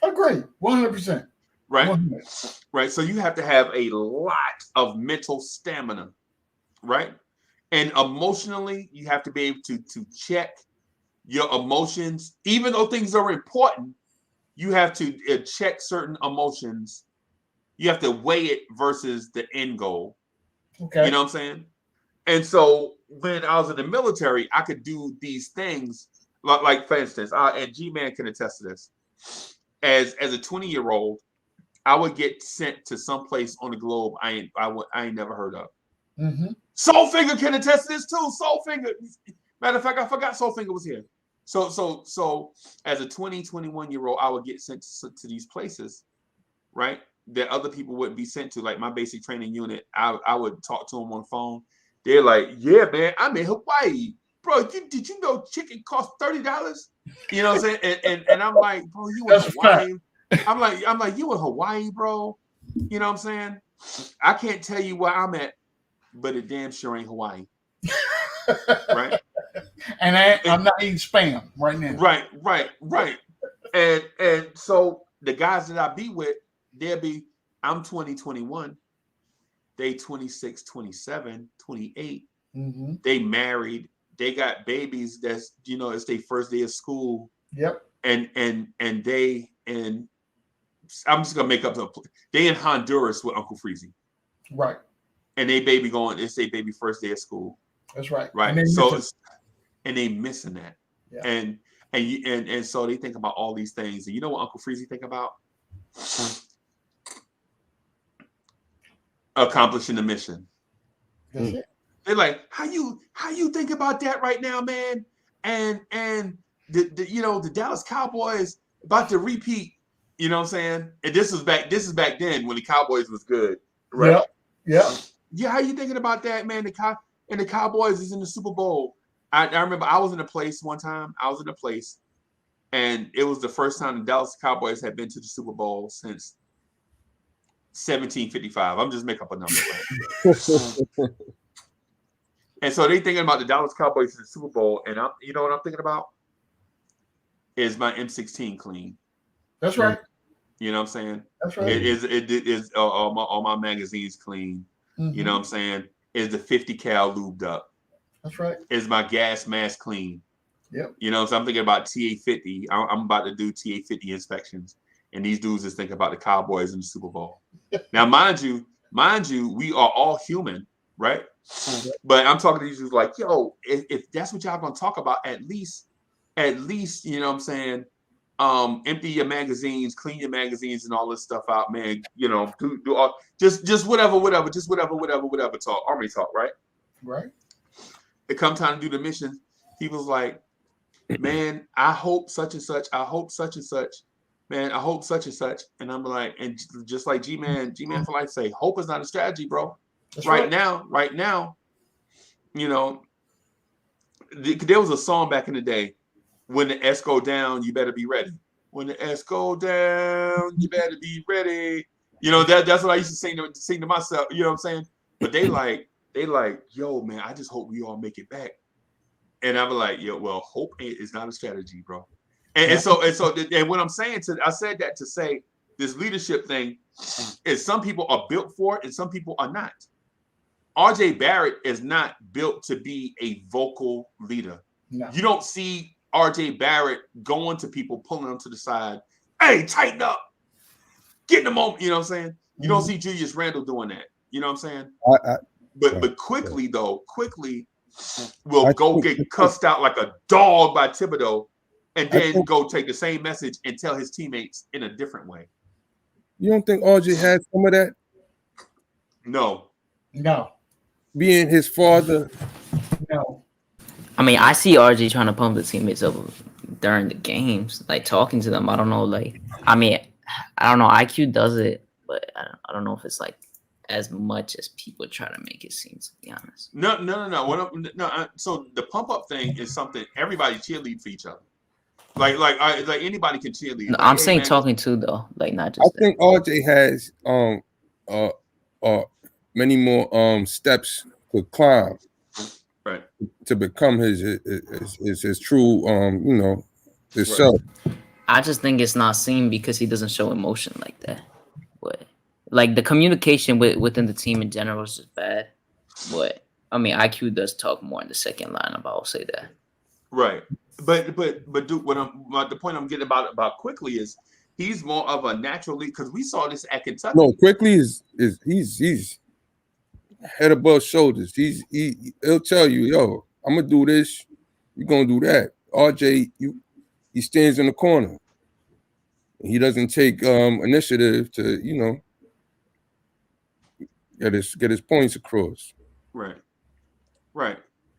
Agree, 100%. Right? 100%. Right. So you have to have a lot of mental stamina, right? And emotionally, you have to be able to check your emotions. Even though things are important, you have to check certain emotions. You have to weigh it versus the end goal. Okay. You know what I'm saying? And so when I was in the military, I could do these things, like for instance, and G-Man can attest to this. As a 20-year-old, I would get sent to some place on the globe I ain't never heard of. Soulfinger can attest to this too. Soulfinger. Matter of fact, I forgot Soulfinger was here. So as a 21-year-old, I would get sent to these places, right? That other people wouldn't be sent to. Like my basic training unit, I would talk to them on the phone. They're like, "Yeah, man, I'm in Hawaii, bro. Did you know chicken costs $30? You know what I'm saying?" And I'm like, "Bro, you in Hawaii?" I'm like, "You in Hawaii, bro?" You know what I'm saying? I can't tell you where I'm at, but it damn sure ain't Hawaii, right? And I'm not eating spam right now. Right. And so the guys that I be with, I'm 20, 21. They 26, 27, 28. They married. They got babies. That's it's their first day of school. Yep. And I'm just gonna make up they in Honduras with Uncle Freezy. Right. And they baby it's their baby first day of school. That's right. Right. And they missing that. Yeah. And so they think about all these things. And you know what Uncle Freezy think about? accomplishing the mission. That's it. They're like, how you think about that right now, man? And the Dallas Cowboys about to repeat. You know what I'm saying? And this is back then when the Cowboys was good, right? Yeah. Yeah, how you thinking about that, man? The Cowboys is in the Super Bowl. I remember I was in a place one time. And it was the first time the Dallas Cowboys had been to the Super Bowl since 1755. I'm just making up a number, right? And so they thinking about the Dallas Cowboys in the Super Bowl, and you know what I'm thinking about? Is my M16 clean? That's right. You know what I'm saying? That's right. It is all my magazines clean. Mm-hmm. You know what I'm saying? Is the 50 cal lubed up? That's right. Is my gas mask clean? Yep. You know, so I'm thinking about TA50. I'm about to do TA50 inspections, and these dudes is thinking about the Cowboys in the Super Bowl. Now, mind you, we are all human, right? But I'm talking to these dudes like, yo, if that's what y'all gonna talk about, at least, you know what I'm saying? Empty your magazines, clean your magazines, and all this stuff out, man. You know, do all just whatever talk, army talk, right? Right. It come time to do the mission. He was like, man, I hope such and such. I hope such and such. Man, I hope such and such. And I'm like, and just like G-Man for life say, hope is not a strategy, bro. That's right now, you know, there was a song back in the day, when the S go down, you better be ready. When the S go down, you better be ready. You know, that's what I used to sing to myself, you know what I'm saying? But they like, yo, man, I just hope we all make it back. And I'm like, yo, well, hope is not a strategy, bro. And so what I'm saying I said that to say this leadership thing is some people are built for it and some people are not. RJ Barrett is not built to be a vocal leader. No. You don't see RJ Barrett going to people, pulling them to the side. Hey, tighten up. Get in the moment. You know what I'm saying? You don't see Julius Randle doing that. You know what I'm saying? But quickly will go get cussed out like a dog by Thibodeau and then go take the same message and tell his teammates in a different way. You don't think RJ had some of that? No. Being his father? No. I mean, I see RJ trying to pump the teammates up during the games, like talking to them. I don't know, like, I mean, I don't know. IQ does it, but I don't know if it's like as much as people try to make it seem, to be honest. No. So the pump up thing is something everybody cheerlead for each other. Like anybody can cheerlead. No, like, I'm saying talking to though, like not just. I think RJ has many more steps to climb, right, to become his true you know, his self. I just think it's not seen because he doesn't show emotion like that. But like the communication within the team in general is just bad. But I mean, IQ does talk more in the second lineup. I'll say that. Right, but dude, the point I'm getting about Quickly is he's more of a natural lead because we saw this at Kentucky. No, Quickly he's head above shoulders. He'll tell you, yo, I'm gonna do this, you're gonna do that. RJ, he stands in the corner. He doesn't take initiative to, you know, get his points across. Right.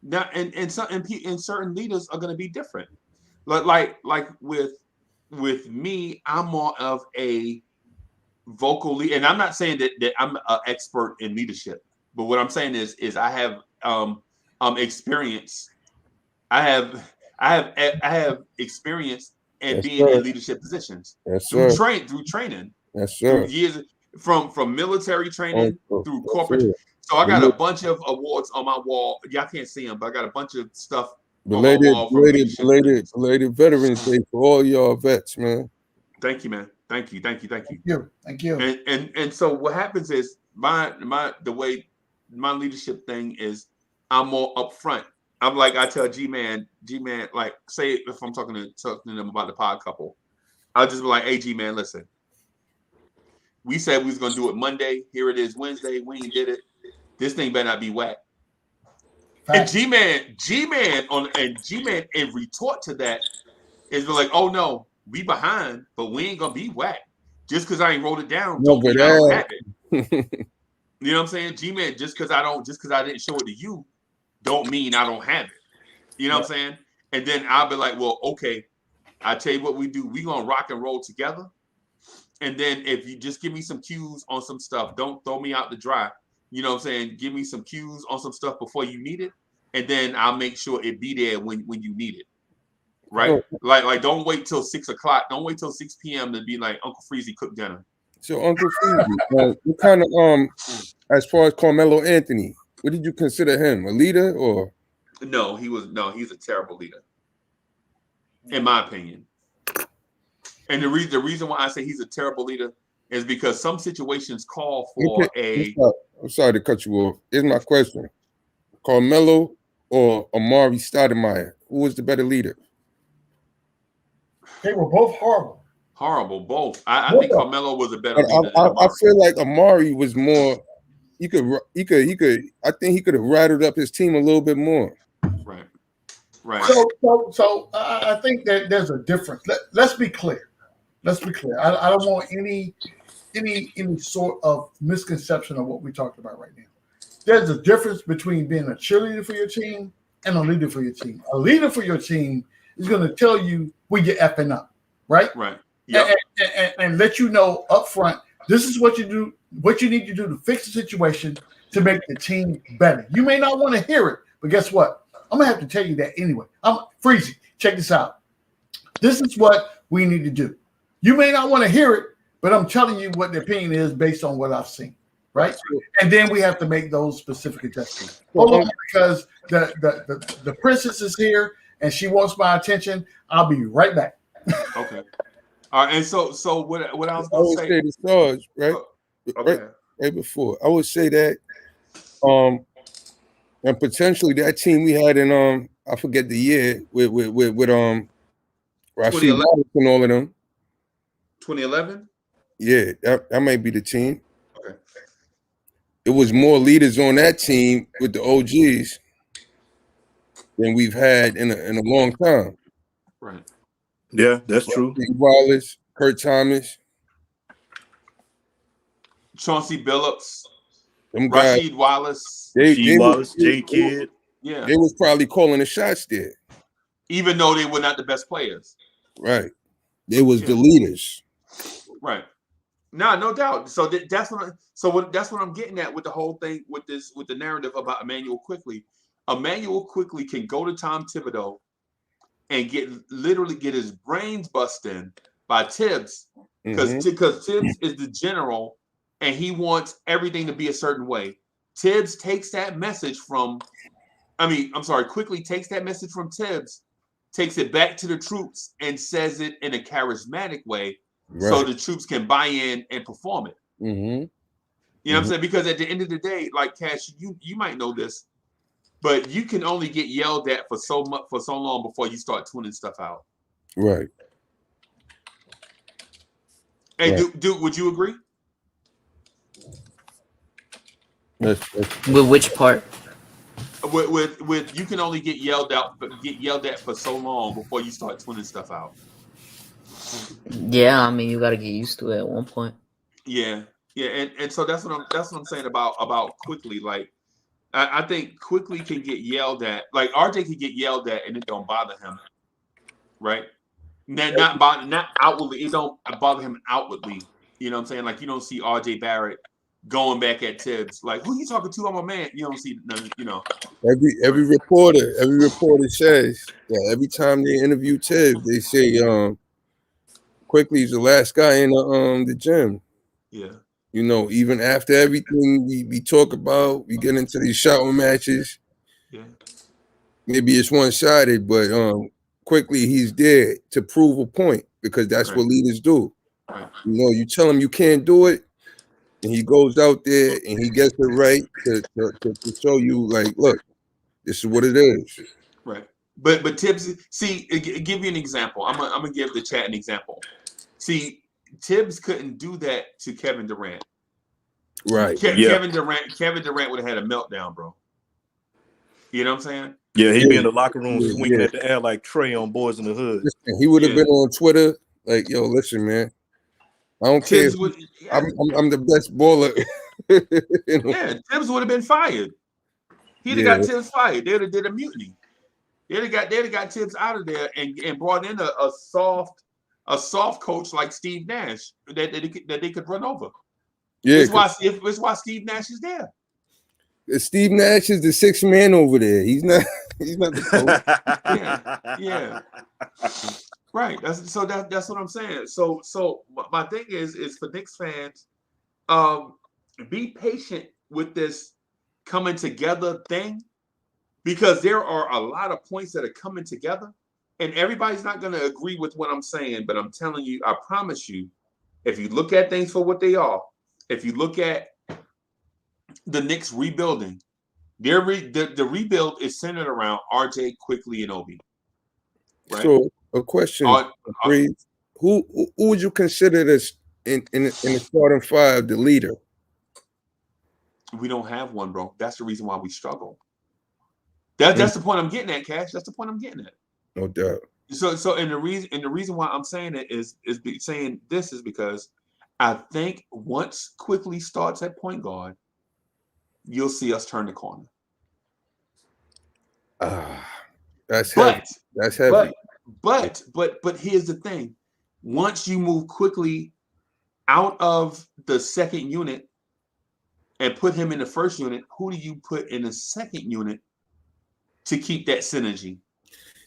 Now, and certain leaders are going to be different. Like with me, I'm more of a vocal lead, and I'm not saying that I'm an expert in leadership, but what I'm saying is I have experience. I have experience in being in leadership positions. Through training. Yes, sir. Through years from military training through corporate. So I got a bunch of awards on my wall. Y'all can't see them, but I got a bunch of stuff on my wall. Belated Veterans Day for all y'all vets, man. Thank you, man. Thank you. Thank you. And so what happens is the way my leadership thing is, I'm more upfront. I'm like, I tell G-Man, like, say if I'm talking to them about the pod couple, I'll just be like, hey, G-Man, listen. We said we was gonna do it Monday. Here it is Wednesday. We ain't did it. This thing better not be whack. And G-Man in retort to that is like, oh no, we behind, but we ain't gonna be whack. Just because I ain't wrote it down, No, don't but mean I don't have it. that. You know what I'm saying? G-Man, just because I didn't show it to you, don't mean I don't have it. You know what I'm saying? And then I'll be like, well, okay, I tell you what we do. We gonna rock and roll together. And then if you just give me some cues on some stuff, don't throw me out to dry. You know what I'm saying? Give me some cues on some stuff before you need it, and then I'll make sure it be there when you need it. Right? Like don't wait till 6 o'clock. Don't wait till 6 p.m. to be like Uncle Freezy cooked dinner. So Uncle Freezy, what kind of as far as Carmelo Anthony, what did you consider him? A leader or? No, he's a terrible leader, in my opinion. And the reason why I say he's a terrible leader is because some situations call for I'm sorry to cut you off. Here's my question: Carmelo or Amari Stoudemire? Who was the better leader? They were both horrible. Horrible, both. I think Carmelo was a better leader. I feel like Amari was more. He could. I think he could have rattled up his team a little bit more. Right. Right. So I think that there's a difference. Let's be clear. Let's be clear. I don't want any sort of misconception of what we're talking about right now. There's a difference between being a cheerleader for your team and a leader for your team. A leader for your team is going to tell you when you're effing up, right? Right. Yep. And let you know up front, this is what you do, what you need to do to fix the situation to make the team better. You may not want to hear it, but guess what? I'm going to have to tell you that anyway. I'm Freezy. Check this out. This is what we need to do. You may not want to hear it, but I'm telling you what the opinion is based on what I've seen, right? And then we have to make those specific adjustments. Hold on, because the princess is here and she wants my attention. I'll be right back. Okay. All right. And so what I was going to say. The Stars, right? Okay. Right before. I would say that, and potentially that team we had in I forget the year with Rasheed Wallace and all of them. 2011? Yeah, that might be the team. Okay. It was more leaders on that team with the OGs than we've had in a long time. Right. Yeah, that's true. Wallace, Kurt Thomas, Chauncey Billups, them guys, Rasheed Wallace, J Kidd. Yeah. They was probably calling the shots there. Even though they were not the best players. Right. They was the leaders. Right. No doubt. So that's what I'm getting at with the whole thing with the narrative about Emmanuel Quickley. Emmanuel Quickley can go to Tom Thibodeau and literally get his brains busted in by Tibbs because Tibbs is the general and he wants everything to be a certain way. Tibbs takes that message Quickley takes that message from Tibbs, takes it back to the troops and says it in a charismatic way. Right. So the troops can buy in and perform it. Mm-hmm. You know what I'm saying? Because at the end of the day, like Cash, you might know this, but you can only get yelled at for so long before you start tuning stuff out. Right. Hey, Duke, would you agree? With which part? With you can only get yelled at for so long before you start tuning stuff out. Yeah, I mean you got to get used to it at one point. Yeah, and so that's what I'm saying about Quickley. Like, I think Quickley can get yelled at. Like RJ can get yelled at, and it don't bother him, right? Not outwardly. It don't bother him outwardly. You know what I'm saying? Like you don't see RJ Barrett going back at Tibbs. Like, who you talking to? I'm a man. You don't see none. You know. Every reporter says that every time they interview Tibbs, they say Quickley's the last guy in the gym. Yeah. You know, even after everything we talk about, we get into these shouting matches. Yeah. Maybe it's one-sided, but Quickley he's there to prove a point because that's what leaders do. Right. You know, you tell him you can't do it, and he goes out there and he gets it right to show you, like, look, this is what it is. Right. But Tibbs, see, give you an example. I'm gonna give the chat an example. See, Tibbs couldn't do that to Kevin Durant. Right. Kevin Durant would have had a meltdown, bro. You know what I'm saying? Yeah, he'd be in the locker room swinging at the air like Trey on Boys in the Hood. Listen, he would have been on Twitter like, yo, listen, man. I don't care. Tibbs would, I'm the best baller. yeah, Tibbs would have been fired. He'd have got Tibbs fired. They'd have did a mutiny. They'd have got Tibbs out of there and brought in a soft coach like Steve Nash that they could run over. Yeah, it's why Steve Nash is there. Steve Nash is the sixth man over there. He's not the coach. yeah. Right. That's what I'm saying. So my thing is for Knicks fans, be patient with this coming together thing, because there are a lot of points that are coming together, and everybody's not going to agree with what I'm saying. But I'm telling you, I promise you, if you look at things for what they are, if you look at the Knicks rebuilding, the rebuild is centered around RJ, Quickly, and Obi. Right? So a question, who would you consider this in the starting five, the leader? We don't have one, bro. That's the reason why we struggle. That's the point I'm getting at, Cash. That's the point I'm getting at. No doubt. So and the reason why I'm saying it is because I think once Quickly starts at point guard, you'll see us turn the corner. That's heavy. That's heavy. But here's the thing: once you move Quickly out of the second unit and put him in the first unit, who do you put in the second unit to keep that synergy?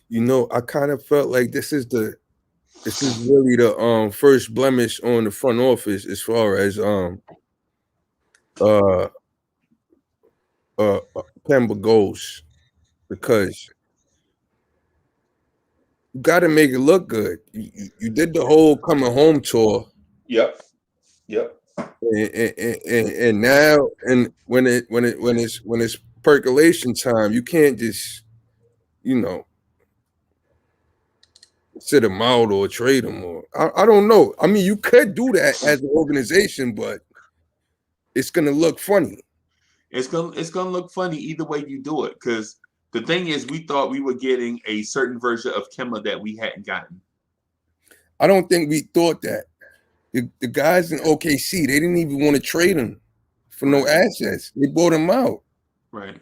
You know, I kind of felt like this is really the first blemish on the front office as far as Kemba goes, because you got to make it look good. You did the whole coming home tour. Yep. And now, and when it's percolation time, you can't just, sit them out or trade them, or I don't know. I mean, you could do that as an organization, but it's gonna look funny. It's gonna look funny either way you do it, because the thing is, we thought we were getting a certain version of Kemba that we hadn't gotten. I don't think we thought that. The guys in OKC, they didn't even want to trade him for no assets. They bought him out. Right.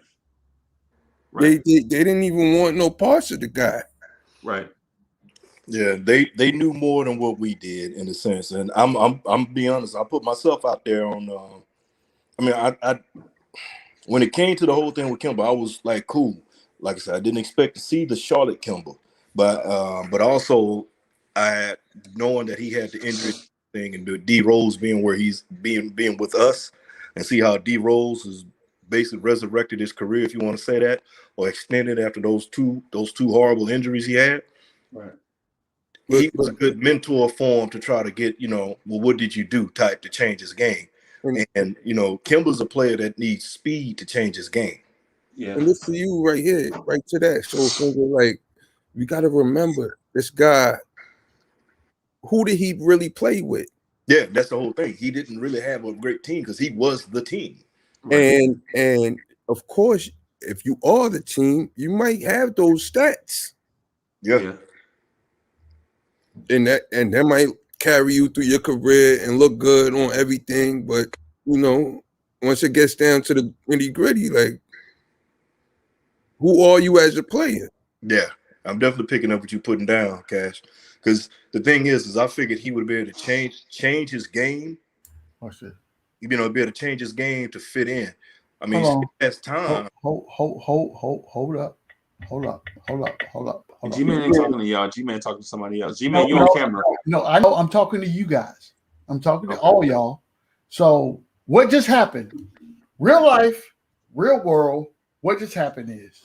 They didn't even want no parts of the guy. Right. Yeah, they knew more than what we did in a sense, and I'm being honest. I put myself out there on. I when it came to the whole thing with Kemba, I was like, cool. Like I said, I didn't expect to see the Charlotte Kemba, but also I knowing that he had the injury thing and the D Rose being where he's being with us, and see how D Rose is basically resurrected his career, if you want to say that, or extended after those two horrible injuries he had. Right. He was a good mentor for him to try to get, well, what did you do type to change his game. And Kemba's a player that needs speed to change his game. Yeah. And this to you right here, right to that. So like, you got to remember this guy. Who did he really play with? Yeah, that's the whole thing. He didn't really have a great team because he was the team. Right. And of course, if you are the team, you might have those stats. Yeah. And that might carry you through your career and look good on everything. But once it gets down to the nitty-gritty, like, who are you as a player? Yeah, I'm definitely picking up what you're putting down, Cash. Because the thing is I figured he would be able to change his game. What's it? Be able to change his game to fit in. I mean, that's time. Hold up. G-Man ain't talking to y'all. G-Man talking to somebody else. G-Man, you on camera. No, I know. I'm talking to you guys. I'm talking to all y'all. So what just happened? Real life, real world. What just happened is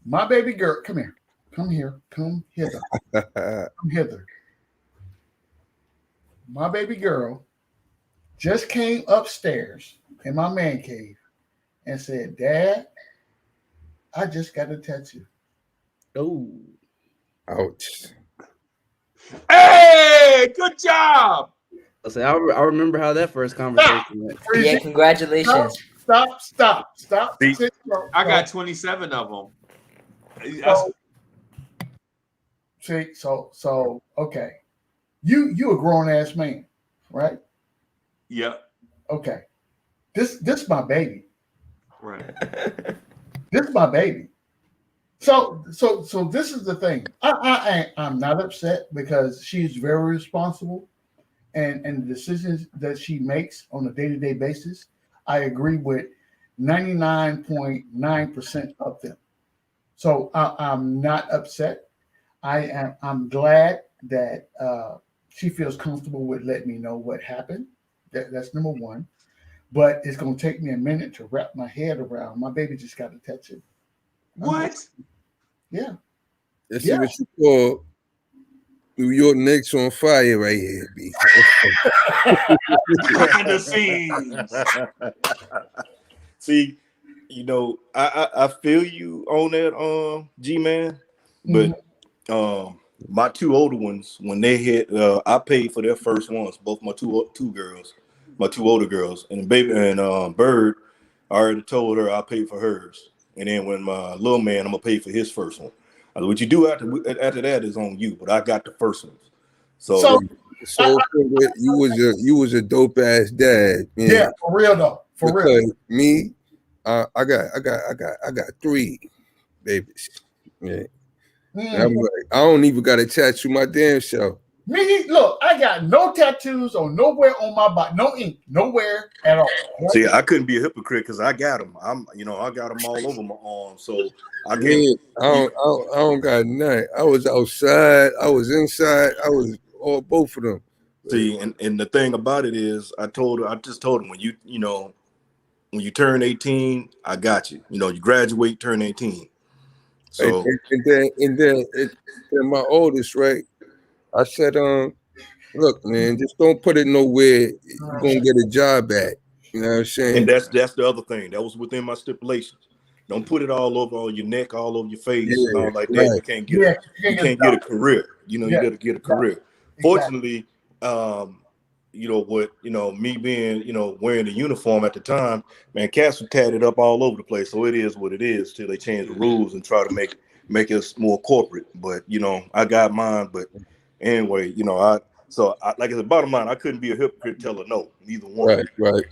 my baby girl. Come here. Come hither. Come hither. My baby girl just came upstairs in my man cave and said, "Dad, I just got a tattoo." Oh, ouch! Hey, good job. I remember how that first conversation went. Yeah, congratulations. Stop. I got 27 of them. So okay. You a grown ass man. right? Yeah. Okay. This my baby. Right. This is my baby. So this is the thing. I'm not upset because she's very responsible, and the decisions that she makes on a day-to-day basis, I agree with 99.9% of them. So I'm not upset. I'm glad that she feels comfortable with letting me know what happened. That's number one. But it's gonna take me a minute to wrap my head around. My baby just got a tattoo. What? Yeah. This is what you call New York Knicks on fire right here, B. Behind the scenes. See, I feel you on that, G-Man, but my two older ones, when they hit, I paid for their first ones, both my two girls, my two older girls, and baby and Bird, I already told her I paid for hers, and then when my little man, I'm gonna pay for his first one. What you do after that is on you, but I got the first ones. So you was a dope ass dad, man. Yeah, for real though. For real. Because me, I got 3 babies. Yeah. And I'm like, I don't even got a tattoo my damn self. Me, look, I got no tattoos or nowhere on my body, no ink, nowhere at all. Right? see, I couldn't be a hypocrite because I got them. I got them all over my arm, so I can't. Yeah, I don't got nothing. I was outside, I was inside, I was all both of them. See, and the thing about it is, I just told him when you turn 18, I got you. You graduate, turn 18. So and then my oldest, right? I said, look, man, just don't put it nowhere you're gonna get a job at. You know what I'm saying? and that's the other thing that was within my stipulations. Don't put it all over on your neck, all over your face, and all like that. Right. You can't get a career. You got to get a career. Fortunately, me being, wearing the uniform at the time, man, cats were tatted up all over the place. So it is what it is till they change the rules and try to make us more corporate. But I got mine. But anyway, like I said, bottom line, I couldn't be a hypocrite, tell her no, neither one. Right.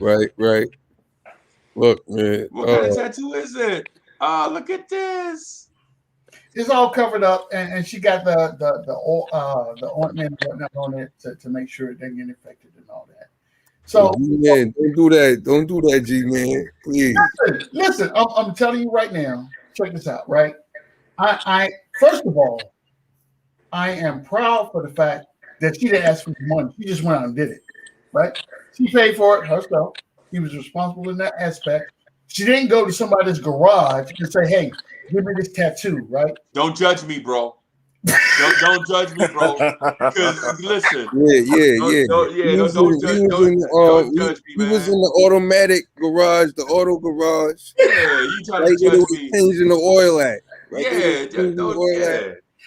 Look, man. What kind of tattoo is it? Oh, look at this. It's all covered up, and she got the ointment and whatnot on it to make sure it doesn't get infected and all that. So, man, don't do that, G-Man, please. Listen, I'm telling you right now. Check this out, right? I first of all, I am proud for the fact that she didn't ask for the money. She just went out and did it, right? She paid for it herself. He was responsible in that aspect. She didn't go to somebody's garage and say, "Hey, give me this tattoo," right? Don't judge me, bro. Don't judge me, bro. Because listen. Yeah. Don't judge me, man. He was in the automatic garage, the auto garage. Yeah, you trying to judge me. Changing the oil at. Right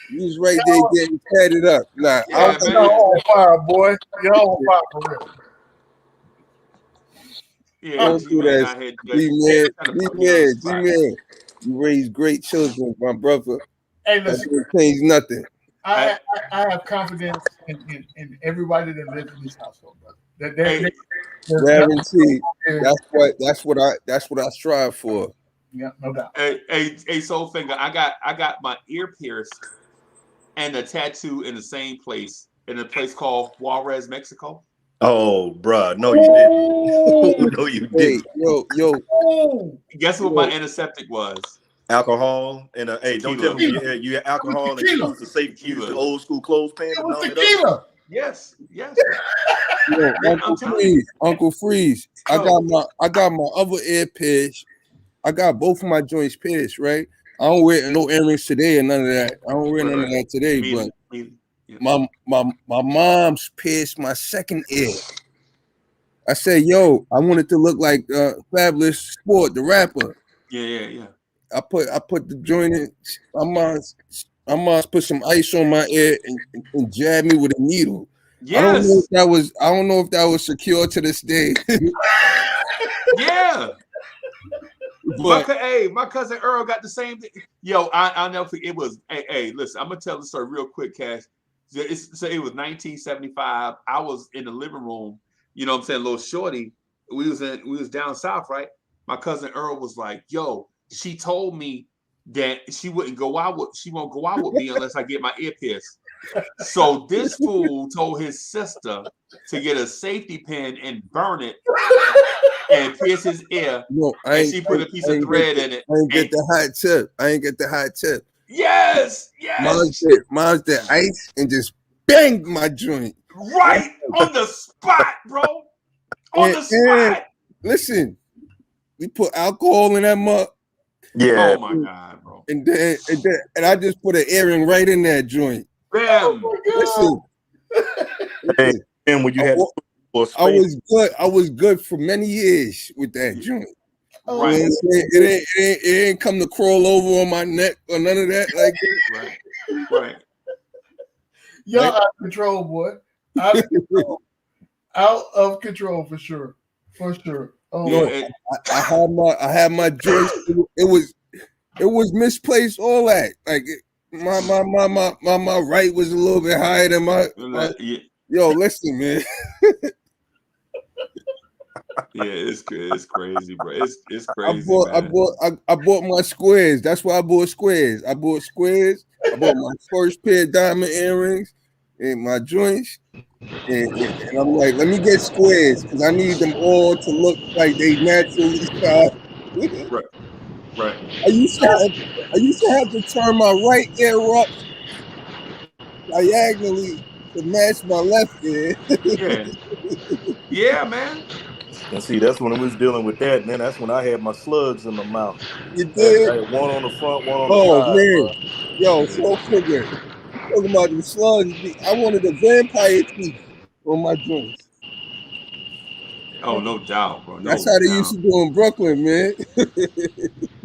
He was right there getting tatted up. Nah, y'all on fire, boy. Y'all on fire for real. Yeah, don't do that. G-Man. You raised great children, my brother. Hey, listen. That didn't change nothing. I have confidence in everybody that lives in this household, brother. Guaranteed. That's what I strive for. Yeah, no doubt. Hey, Soul Finger, I got my ear pierced and a tattoo in the same place, in a place called Juarez, Mexico. Oh, bruh, no, you didn't. No, you didn't. Yo. Guess what my antiseptic was? Alcohol and hey, don't tell me you had alcohol and use the safe use the old school clothespin. It was tequila. Yes. Yo, Uncle Freeze. I got my other ear pierced. I got both of my joints pierced, right? I don't wear no earrings today or none of that. I don't wear none of that today, but my mom's pierced my second ear. I said, yo, I wanted to look like Fabulous Sport, the rapper. Yeah. I put the joint in. My mom's put some ice on my ear and jabbed me with a needle. Yes. I don't know if that was secure to this day. Yeah. My cousin Earl got the same thing. Yo, I'll never forget. It was, hey, listen, I'm gonna tell the story real quick, Cash. So it was 1975. I was in the living room. You know what I'm saying? Little shorty. We was down south, right? My cousin Earl was like, "Yo, she told me that she won't go out with me unless I get my ear pierced." So this fool told his sister to get a safety pin and burn it and pierce his ear. No, and she put a piece of thread in it. I ain't get the hot tip. I ain't get the hot tip. Yes. Mine's the ice and just banged my joint. Right on the spot, bro. On the spot. Listen, we put alcohol in that mug. Yeah. Oh my God, bro. And I just put an earring right in that joint. Bam. Listen. Hey, and when you had I was good for many years with that joint. Right. You know what I'm saying? It ain't come to crawl over on my neck or none of that. Like right. Y'all out of control, boy. Out of control. Out of control for sure. For sure. Oh, no, I had my joints. It was misplaced. All that. Like my right was a little bit higher than my yo. Listen, man. Yeah, it's crazy, bro. It's crazy. I bought my squares. That's why I bought squares. I bought squares. I bought my first pair of diamond earrings and my joints. And I'm like, let me get squares because I need them all to look like they naturally start. Right. I used to have to turn my right ear up diagonally to match my left ear. Yeah, man. And see, that's when we was dealing with that, and then that's when I had my slugs in my mouth. You did? I had one on the front, one on the side. Man. Bro. Yo, so figure. Talking about the slugs. I wanted the vampire teeth on my joints. Oh, no doubt, bro. That's how they used to do in Brooklyn, man.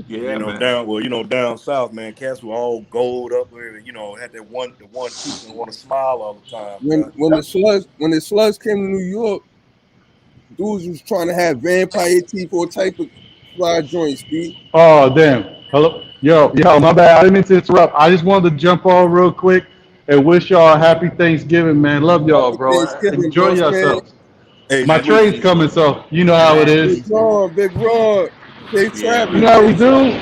Yeah, man. Down south, man, cats were all gold up there, and had the one tooth and want to smile all the time. When the slugs came to New York, dudes was trying to have vampire teeth or type of fly joints, Steve. Oh, damn. Hello? Yo, my bad. I didn't mean to interrupt. I just wanted to jump on real quick and wish y'all a happy Thanksgiving, man. Love y'all, bro. Enjoy yourselves. Hey, my trade's coming, so you know how it is. Big Ron. Safe travel. You know how we do?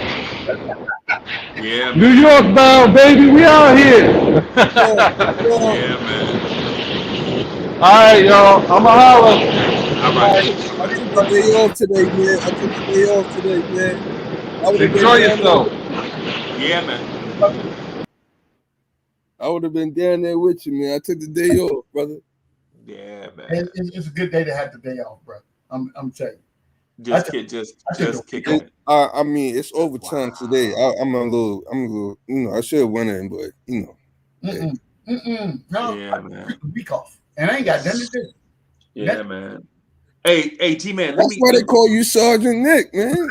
Yeah, New York bound, baby. We out here. Yeah, man. All right, y'all. I'ma holler. All right. I took the day off today, man. Enjoy yourself. Yeah, man. I would have been down there with you, man. I took the day off, brother. Yeah, man. It's a good day to have the day off, bro. I'm telling you. Just kick it. I mean, it's overtime today. I'm a little. I should have went in, but No, yeah, man. Week off, and I ain't got nothing to do. Yeah, man. Hey, G-Man. That's why they call you Sergeant Nick, man.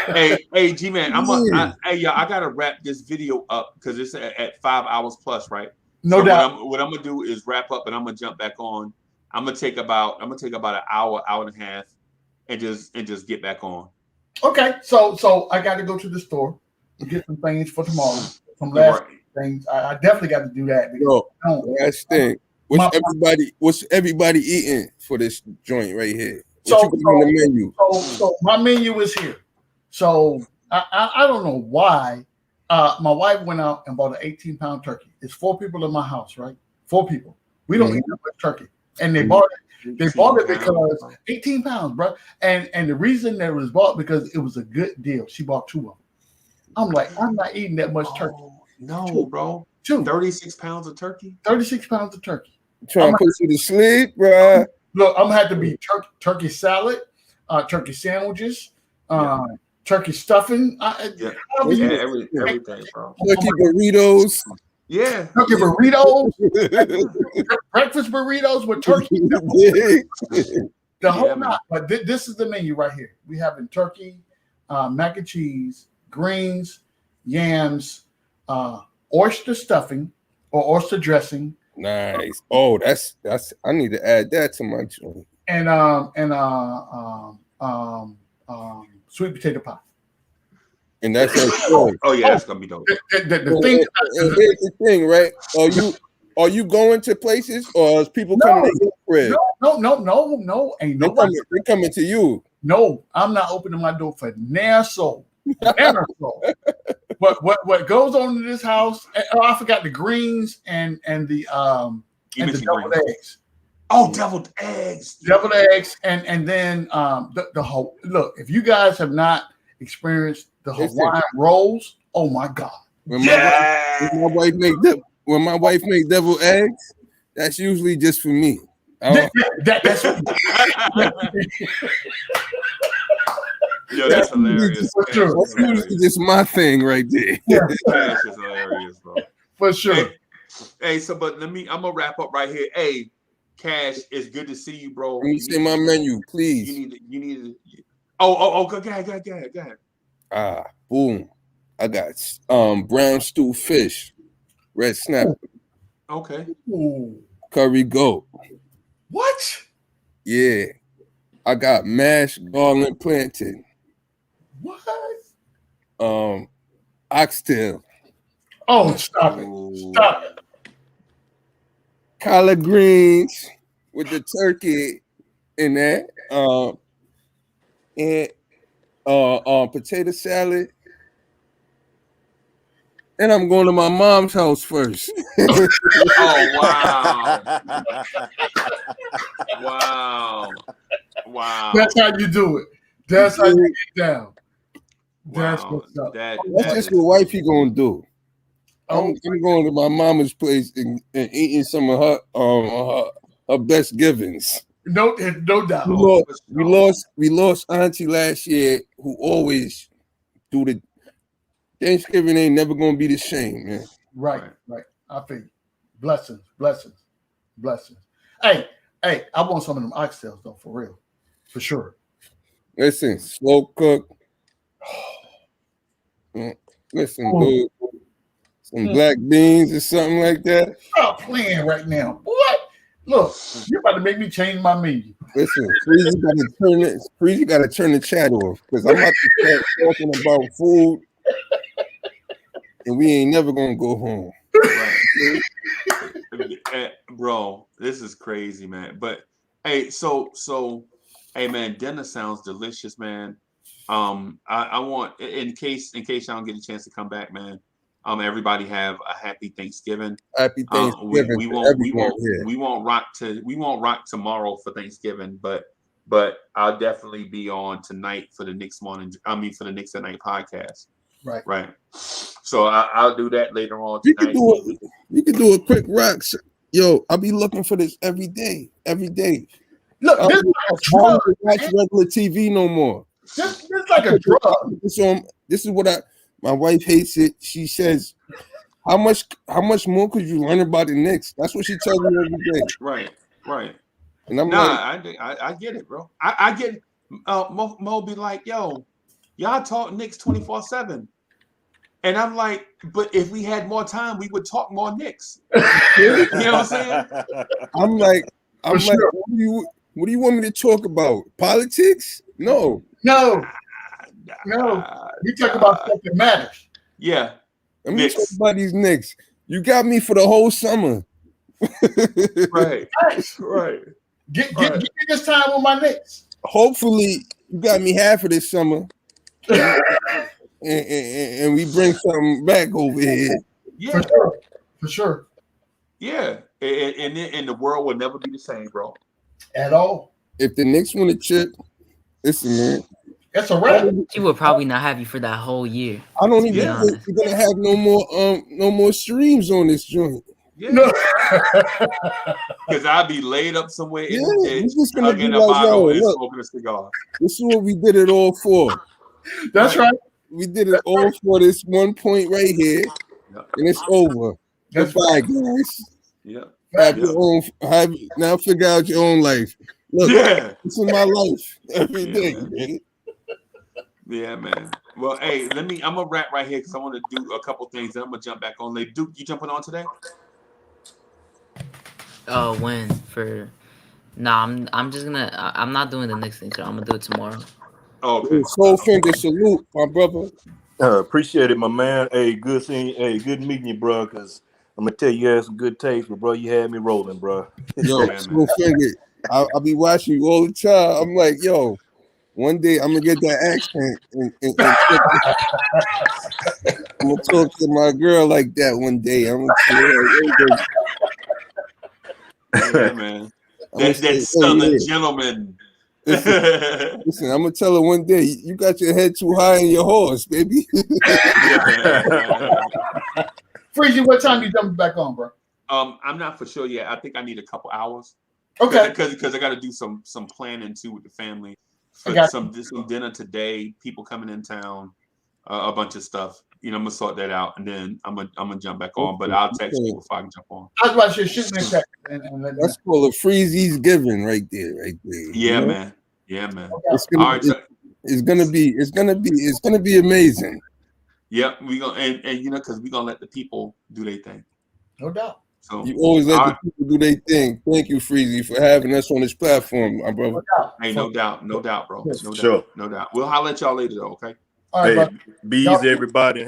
hey, G-Man. I gotta wrap this video up because it's at 5 hours plus, right? No doubt. What I'm gonna do is wrap up, and I'm gonna jump back on. I'm gonna take about an hour and a half, and just get back on. Okay, so I got to go to the store to get some things for tomorrow. Some last things. I definitely got to do that. Last thing. What's everybody eating for this joint right here? So on the menu? So my menu is here. So I don't know why. My wife went out and bought an 18-pound turkey. It's 4 people in my house, right? 4 people. We don't eat that much turkey, and they bought it. They bought it because 18 pounds, bro. And the reason that it was bought because it was a good deal. She bought 2 of them. I'm like, I'm not eating that much turkey. No, bro. 36 pounds of turkey. 36 pounds of turkey. Trying to put you to sleep, bro. Look, I'm gonna have to be turkey salad, turkey sandwiches, turkey stuffing. Everything, bro. Turkey burritos. Yeah. Turkey burritos. Breakfast burritos with turkey. The whole knot. But this is the menu right here. We having turkey, mac and cheese, greens, yams, oyster stuffing or oyster dressing. Nice. Oh, that's. I need to add that to my joint. And sweet potato pie. And that's oh yeah, that's gonna be dope. The thing. Here's the thing, right? Are you going to places, or is people coming to your crib? No. Ain't nobody. They're coming to you. No, I'm not opening my door for near soul. Never soul. What goes on in this house? Oh, I forgot the greens and the deviled eggs. Oh, deviled eggs. Deviled eggs, and then the whole look. If you guys have not experienced the Hawaiian rolls, oh my God! When my wife make deviled eggs, that's usually just for me. That's Yo, that's hilarious. That's usually just my thing right there. That's just hilarious, bro. For sure. Hey, so but I'm gonna wrap up right here. Hey, Cash, it's good to see you, bro. Let me see my menu, please. You need to. Oh, go ahead. Boom. I got brown stew fish, red snapper. Okay. Curry goat. What? Yeah. I got mashed garlic plantain. What? Oxtail. Oh, stop it. Collard greens with the turkey in that. And potato salad. And I'm going to my mom's house first. Oh, wow. That's how you do it. That's how you get down. That's what's up. That's just what wifey gonna do. I'm going to my mama's place and eating some of her best givings. No doubt. We lost Auntie last year, who always do the Thanksgiving ain't never gonna be the same, man. Right. I feel you. Blessings. Hey, I want some of them oxtails though, for real, for sure. Listen, slow cook. Listen, dude, some black beans or something like that. Stop playing right now, boy. Look, you're about to make me change my menu. Listen, Freezy got to turn the chat off because I'm about to start talking about food, and we ain't never gonna go home. Bro, this is crazy, man. But hey, so hey, man, dinner sounds delicious, man. I want in case I don't get a chance to come back, man. Everybody have a happy Thanksgiving. Happy Thanksgiving. We won't rock tomorrow for Thanksgiving, but I'll definitely be on tonight for the Knicks for the Knicks at Night podcast. Right. So I'll do that later on tonight. You can do a quick rock. Yo, I'll be looking for this every day. Look, I don't watch regular TV no more. This is like a drug. This is what my wife hates it. She says, how much more could you learn about the Knicks? That's what she tells me every day. Right. And I'm I get it, bro. I get it. Mo be like, yo, y'all talk Knicks 24/7. And I'm like, but if we had more time, we would talk more Knicks. You know what I'm saying? I'm like, what do you want me to talk about? Politics? No. We talk about stuff that matters. Yeah. Let me talk about these Knicks. You got me for the whole summer. Right. Get me this time with my Knicks. Hopefully, you got me half of this summer. and we bring something back over here. Yeah. For sure. Yeah. And the world will never be the same, bro. At all. If the Knicks win a chip, listen, man. That's a wrap. She would probably not have you for that whole year. I don't even think we're gonna have no more streams on this joint. Yeah. Because I'll be laid up somewhere in the just gonna be in a like, bottle and look, smoking a cigar. This is what we did it all for. That's right. We did it all for this one point right here, and it's over. Goodbye, guys. Yeah. Now figure out your own life. Look, this is my life every day, man. Yeah, man. Well, hey, I'm gonna wrap right here because I want to do a couple things. Then I'm gonna jump back on. Duke, you jumping on today? When for? Nah, I'm just gonna. I'm not doing the next thing, so I'm gonna do it tomorrow. Okay. Soul Finger, salute, my brother. Appreciate it, my man. Hey, good seeing you. Hey, good meeting you, bro. Because I'm gonna tell you had some good taste, but bro, you had me rolling, bro. Yo, Slow Finger, I'll be watching you all the time. I'm like, yo, one day I'm gonna get that accent and I'm gonna talk to my girl like that one day. I'm gonna say, Yeah, man. That Southern gentleman. Listen, I'm gonna tell her one day, you got your head too high in your horse, baby. Freezy, what time you jumping back on, bro? I'm not for sure yet. I think I need a couple hours. Okay. Because I got to do some planning too with the family. For some dinner today, people coming in town, a bunch of stuff. You know, I'm gonna sort that out, and then I'm gonna jump back on. But I'll text you before I can jump on. I was about to shoot me a text. That's called a Freezy's giving right there. Yeah, you know? man. Yeah, man. It's gonna be amazing. Yeah, we gonna and you know, because we gonna let the people do their thing. No doubt. So You always let the people do their thing. Thank you, Freezy, for having us on this platform, my brother. Hey, no doubt, bro. Sure. No doubt. We'll holler at y'all later, though. Okay. All right, bees, everybody.